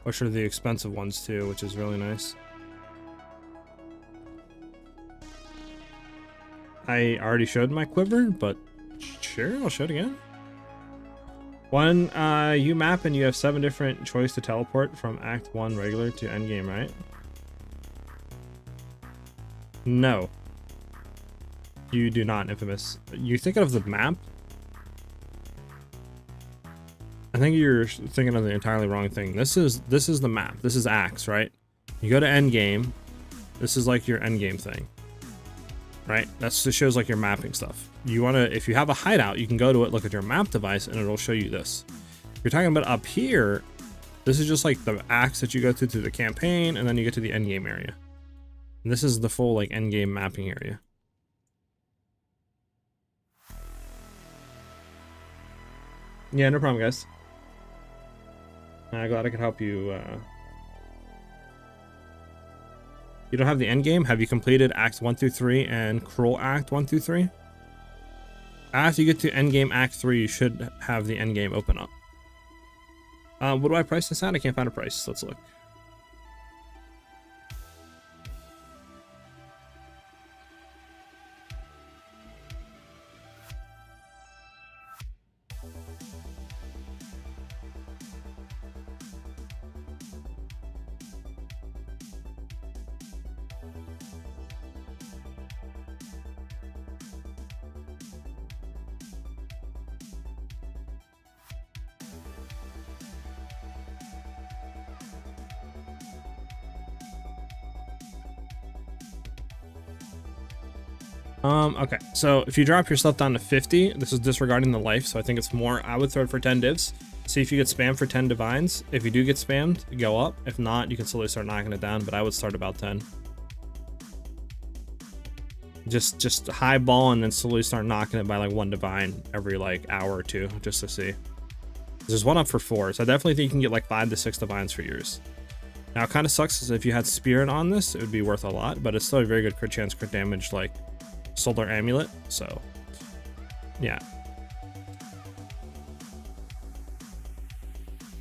Which are the expensive ones too, which is really nice. I already showed my quiver, but sure, I'll show it again. When you map and you have 7 different choice to teleport from Act 1 regular to endgame, right? No. You do not, Infamous. You thinking of the map? I think you're thinking of the entirely wrong thing. This is the map. This is Axe, right? You go to endgame. This is like your endgame thing. right? That's just shows like your mapping stuff. You want to, if you have a hideout, you can go to it, look at your map device, and it'll show you this. If you're talking about up here, this is just like the acts that you go through the campaign, and then you get to the end game area. And this is the full like end game mapping area. Yeah, no problem, guys. I'm glad I could help you. You don't have the end game? Have you completed Acts 1 through 3 and Cruel Act 1 through 3? After you get to end game Act 3, you should have the end game open up. What do I price this at? I can't find a price. Let's look. Okay, so if you drop your stuff down to 50, this is disregarding the life, so I think it's more, I would throw it for 10 divs. See if you get spammed for 10 divines. If you do get spammed, go up. If not, you can slowly start knocking it down, but I would start about 10. Just high ball and then slowly start knocking it by like 1 divine every like hour or 2, just to see. There's one up for 4, so I definitely think you can get like 5 to 6 divines for yours. Now, it kind of sucks is if you had Spirit on this, it would be worth a lot, but it's still a very good crit chance, crit damage, like Solar Amulet, so yeah.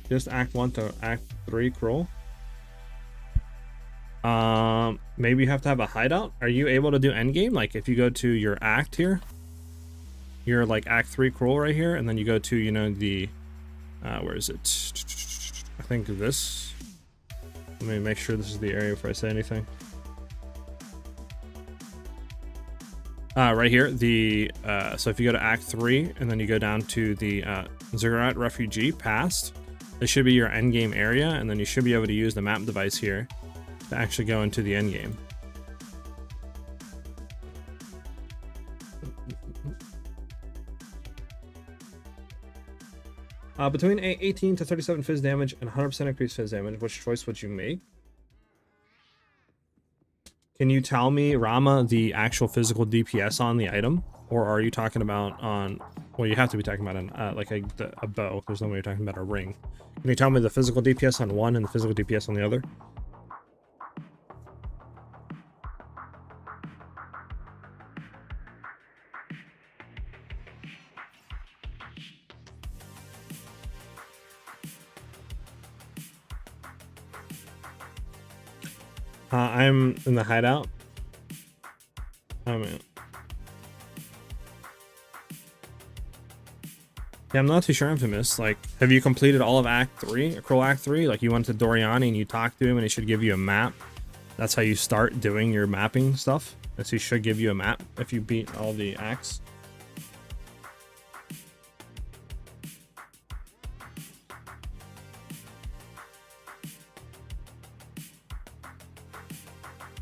Just Act 1 to Act 3 Cruel. Maybe you have to have a hideout. Are you able to do endgame? Like if you go to your act here, you're like Act 3 Cruel right here, and then you go to, you know, the where is it? I think this. Let me make sure this is the area before I say anything. Right here, so if you go to Act 3 and then you go down to the Ziggurat Refugee past, this should be your endgame area, and then you should be able to use the map device here to actually go into the endgame. Between 18 to 37 fizz damage and 100% increased fizz damage, which choice would you make? Can you tell me, Rama, the actual physical DPS on the item? Or are you talking about on... Well, you have to be talking about an, like a bow. There's no way you're talking about a ring. Can you tell me the physical DPS on one and the physical DPS on the other? I'm in the hideout. I'm in. Yeah, I'm not too sure, Infamous. Like, have you completed all of Act 3? Cruel Act 3? Like, you went to Doriani and you talked to him and he should give you a map. That's how you start doing your mapping stuff. And so he should give you a map if you beat all the acts.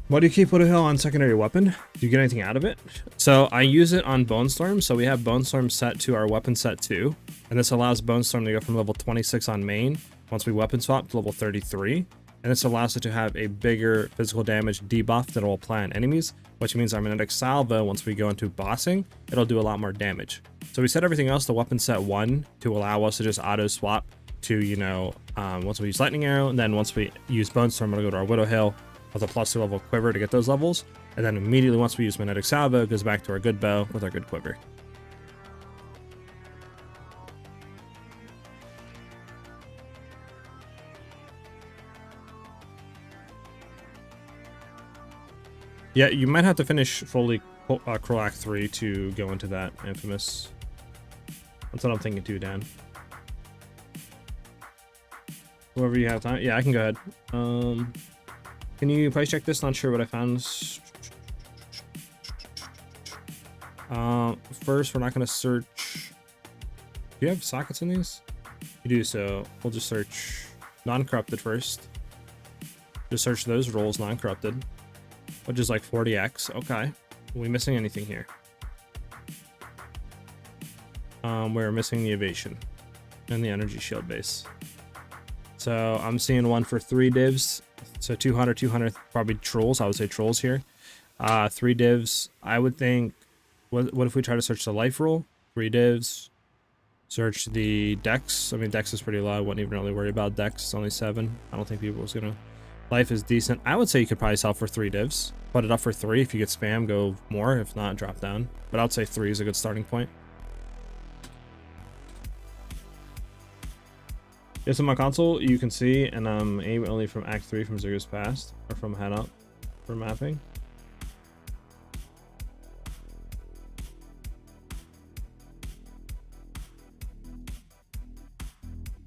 What do you keep Widow Hill on secondary weapon? Do you get anything out of it? So I use it on Bone Storm. So we have Bone Storm set to our weapon set 2. And this allows Bone Storm to go from level 26 on main once we weapon swap to level 33. And this allows it to have a bigger physical damage debuff that will apply on enemies, which means our Magnetic Salvo, once we go into bossing, it'll do a lot more damage. So we set everything else to weapon set 1 to allow us to just auto swap to, you know, once we use Lightning Arrow, and then once we use Bone Storm, it'll go to our Widow Hill with a +2 level quiver to get those levels, and then immediately once we use Magnetic Salvo, it goes back to our good bow with our good quiver. Yeah, you might have to finish fully Cruel Act 3 to go into that, Infamous. That's what I'm thinking too, Dan. Whoever you have time. Yeah, I can go ahead. Can you price check this? Not sure what I found. First, we're not going to search. Do you have sockets in these? You do, so we'll just search non-corrupted first. Just search those rolls non-corrupted, which is like 40x. Okay. Are we missing anything here? We're missing the evasion and the energy shield base. So I'm seeing one for 3 divs. So 200, probably trolls. I would say trolls here. 3 divs. I would think, what if we try to search the life rule? 3 divs. Search the dex. I mean, dex is pretty low. I wouldn't even really worry about dex. It's only 7. I don't think people was gonna. Life is decent. I would say you could probably sell for 3 divs. Put it up for 3. If you get spam, go more. If not, drop down. But I'd say 3 is a good starting point. Yes, on my console, you can see, and aim only from Act 3 from Zero's Past, or from head up for mapping.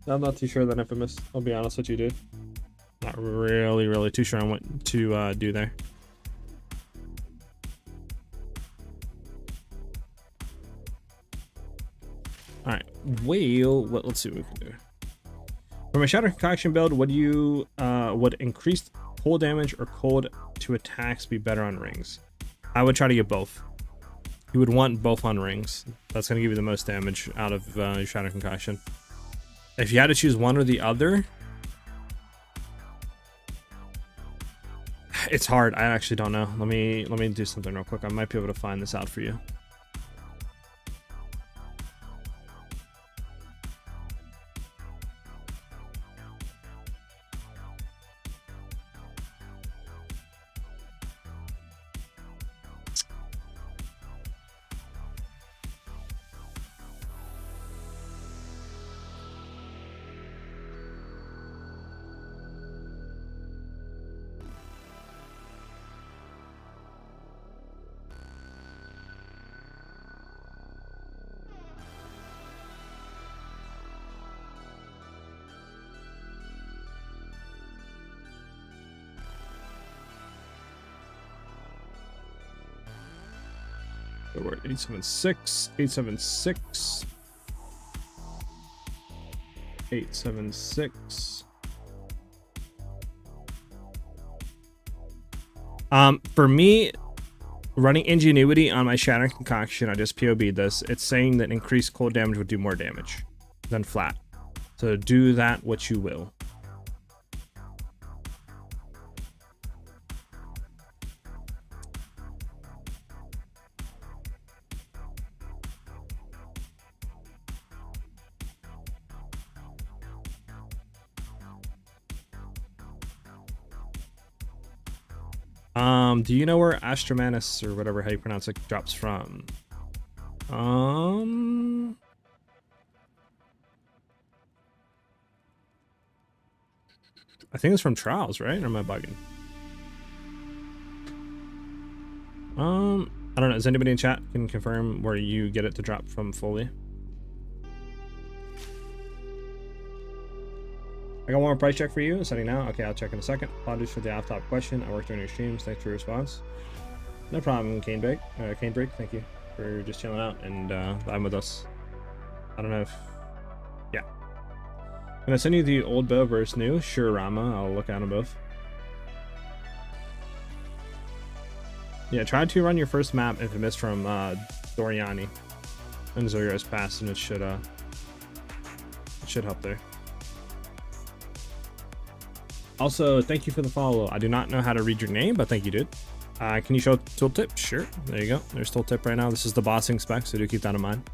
I'm not too sure that Infamous, I'll be honest with you, dude. Not really too sure on what to do there. Alright, well, let's see what we can do. For my Shatter Concoction build, would you would increased cold damage or cold to attacks be better on rings? I would try to get both. You would want both on rings. That's going to give you the most damage out of your Shatter Concoction. If you had to choose one or the other, it's hard. I actually don't know. Let me do something real quick. I might be able to find this out for you. We're at 876, 876, 876. For me, running Ingenuity on my Shattering Concoction, I just POB'd this. It's saying that increased cold damage would do more damage than flat. So do that what you will. Do you know where Astromanus, or whatever how you pronounce it, drops from? I think it's from Trials, right? Or am I bugging? I don't know. Is anybody in chat can confirm where you get it to drop from fully? I got one more price check for you. Setting now. Okay, I'll check in a second. Apologies for the off-top question. I worked during your streams. Thanks for your response. No problem, Canebreak. Canebreak, thank you for just chilling out and vibing with us. I don't know if... Yeah. Can I send you the old bow versus new? Sure, Rama. I'll look at them both. Yeah, try to run your first map Infamous from Doriani and Zero's Past, and it should help there. Also, thank you for the follow. I do not know how to read your name, but thank you, dude. Can you show tooltip? Sure. There you go. There's tooltip right now. This is the bossing spec, so do keep that in mind.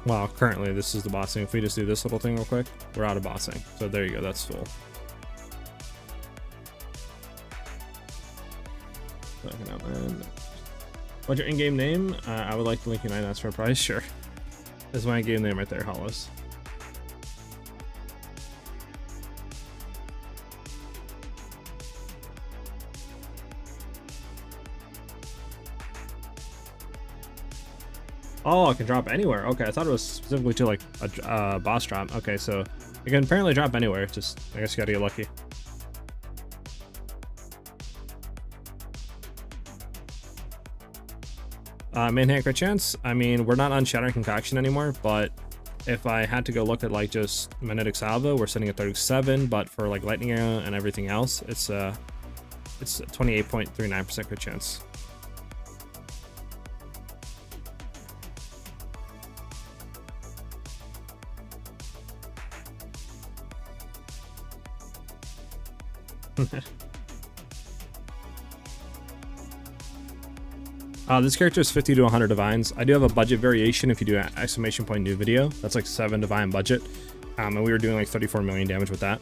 Well, currently this is the bossing. If we just do this little thing real quick, we're out of bossing. So there you go. That's full. What's your in-game name? I would like to link you 9 for a price. Sure. That's my game name right there, Hollis. Oh, I can drop anywhere. Okay, I thought it was specifically to like a boss drop. Okay, so you can apparently drop anywhere. Just, I guess you gotta get lucky. Main hand crit chance. I mean, we're not on Shattering Concoction anymore, but if I had to go look at like just magnetic salvo, we're sitting at 37, but for like lightning arrow and everything else, it's 28.39% crit chance. This character is 50 to 100 divines. I do have a budget variation if you do an exclamation point new video. That's like 7 divine budget. And we were doing like 34 million damage with that.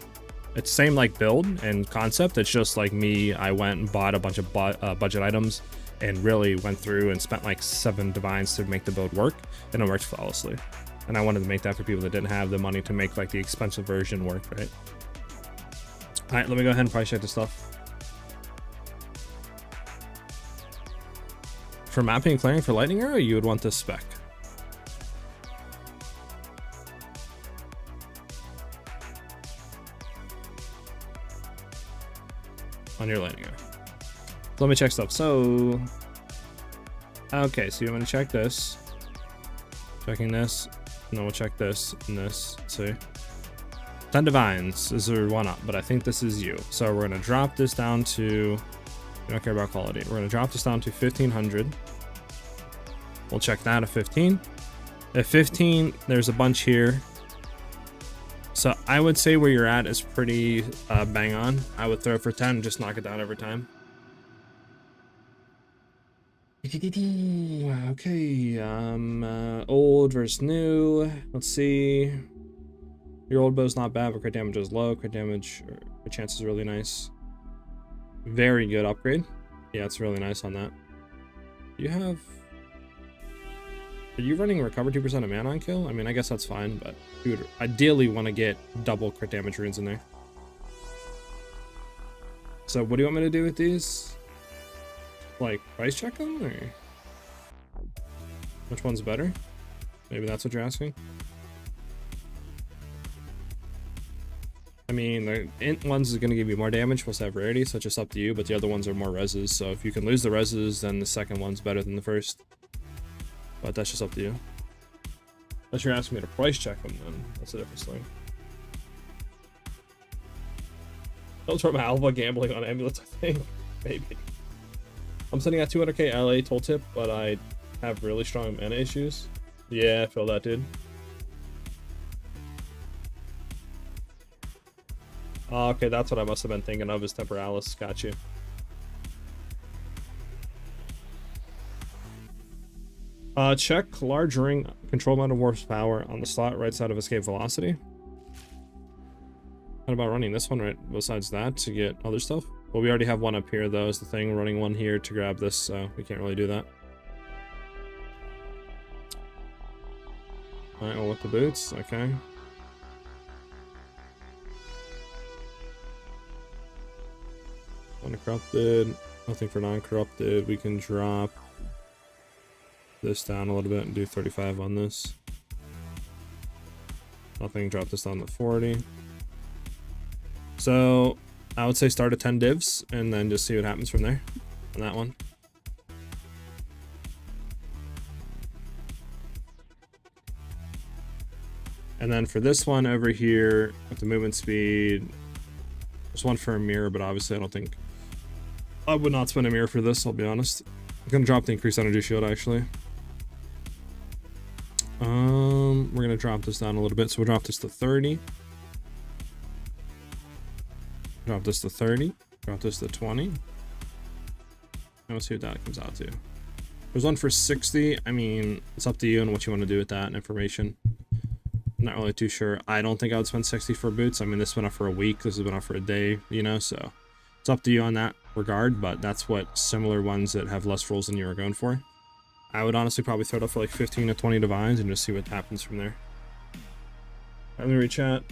It's same like build and concept. It's just like me, I went and bought a bunch of budget items and really went through and spent like 7 divines to make the build work, and it worked flawlessly. And I wanted to make that for people that didn't have the money to make like the expensive version work, right? All right, let me go ahead and price check this stuff. For mapping and clearing for lightning arrow, you would want this spec. On your lightning arrow. So let me check stuff. So, okay, so you want to check this. Checking this. And then we'll check this and this. Let's see. 10 divines is there one up, but I think this is you. So we're going to drop this down to, we don't care about quality. We're going to drop this down to 1500. We'll check that at 15. At 15, there's a bunch here. So I would say where you're at is pretty bang on. I would throw it for 10 and just knock it down every time. Okay, old versus new. Let's see. Your old bow's not bad, but crit damage is low. Crit damage, crit chance is really nice. Very good upgrade. Yeah, it's really nice on that. Are you running recover 2% of mana on kill? I mean, I guess that's fine, but you would ideally want to get double crit damage runes in there. So what do you want me to do with these? Like, price check them, or which one's better? Maybe that's what you're asking. I mean, the int ones is going to give you more damage plus have rarity, so it's just up to you, but the other ones are more reses, so if you can lose the reses, then the second one's better than the first. But that's just up to you. Unless you're asking me to price check them, then that's a different thing. Don't from Alpha gambling on amulets, I think. Maybe. I'm sitting at 200k LA tooltip, but I have really strong mana issues. Yeah, I feel that, dude. Oh, okay, that's what I must have been thinking of, is Temporalis. Got you. Check large ring, control amount of warp's power on the slot right side of escape velocity. What about running this one right besides that to get other stuff? Well, we already have one up here though, is the thing. We're running one here to grab this, so we can't really do that. Alright, well with the boots, okay. Uncorrupted, nothing for non-corrupted. We can drop this down a little bit and do 35 on this. Nothing, drop this down to 40. So I would say start at 10 divs and then just see what happens from there on that one. And then for this one over here with the movement speed, there's one for a mirror, but obviously I would not spend a mirror for this, I'll be honest. I'm gonna drop the increased energy shield actually. We're gonna drop this down a little bit, so we'll drop this to 30. Drop this to 30. Drop this to 20. And we'll see what that comes out to. There's one for 60. I mean, it's up to you and what you want to do with that information. I'm not really too sure. I don't think I would spend 60 for boots. I mean, this went up for a week. This has been up for a day, you know, so it's up to you on that regard, but that's what similar ones that have less rolls than you are going for. I would honestly probably throw it up for like 15 to 20 divines and just see what happens from there. Let me read chat.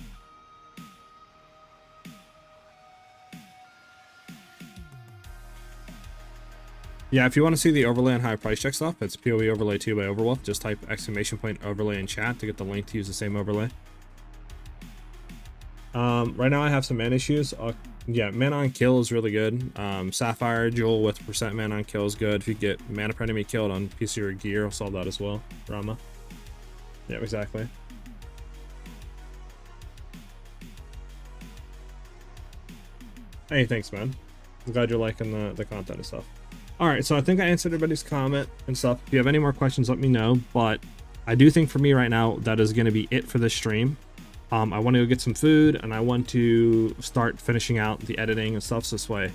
Yeah, if you want to see the overlay and high price check stuff, it's PoE overlay 2 by Overwolf. Just type exclamation point overlay in chat to get the link to use the same overlay. Right now I have some mana issues. Yeah, mana on kill is really good. Sapphire Jewel with percent mana on kill is good. If you get mana per enemy killed on PC or gear, I'll solve that as well. Rama. Yeah, exactly. Hey, thanks, man. I'm glad you're liking the content and stuff. All right, so I think I answered everybody's comment and stuff. If you have any more questions, let me know. But I do think for me right now, that is going to be it for this stream. I want to go get some food, and I want to start finishing out the editing and stuff, so this way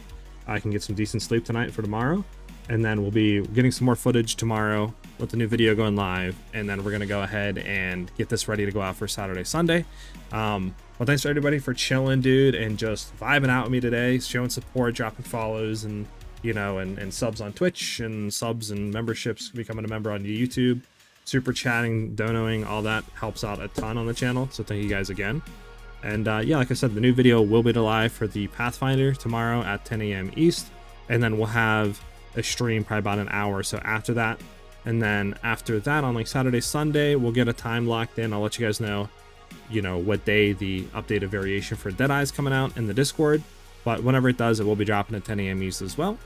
I can get some decent sleep tonight for tomorrow. And then we'll be getting some more footage tomorrow with the new video going live, and then we're going to go ahead and get this ready to go out for Saturday, Sunday. Well, thanks to everybody for chilling, dude, and just vibing out with me today, showing support, dropping follows, and you know, and subs on Twitch, and subs and memberships, becoming a member on YouTube, super chatting, donoing, all that helps out a ton on the channel. So thank you guys again. And yeah, like I said, the new video will be live for the Pathfinder tomorrow at 10 a.m. East, and then we'll have a stream probably about an hour or so after that. And then after that, on like Saturday, Sunday, we'll get a time locked in. I'll let you guys know, you know, what day the updated variation for Deadeye is coming out in the Discord. But whenever it does, it will be dropping at 10 a.m. East as well.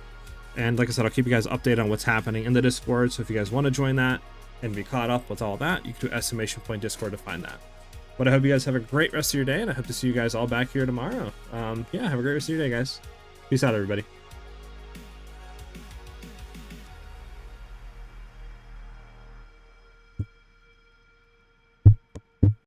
And like I said, I'll keep you guys updated on what's happening in the Discord. So if you guys want to join that and be caught up with all that, you can do !point Discord to find that. But I hope you guys have a great rest of your day, and I hope to see you guys all back here tomorrow. Yeah, have a great rest of your day, guys. Peace out, everybody.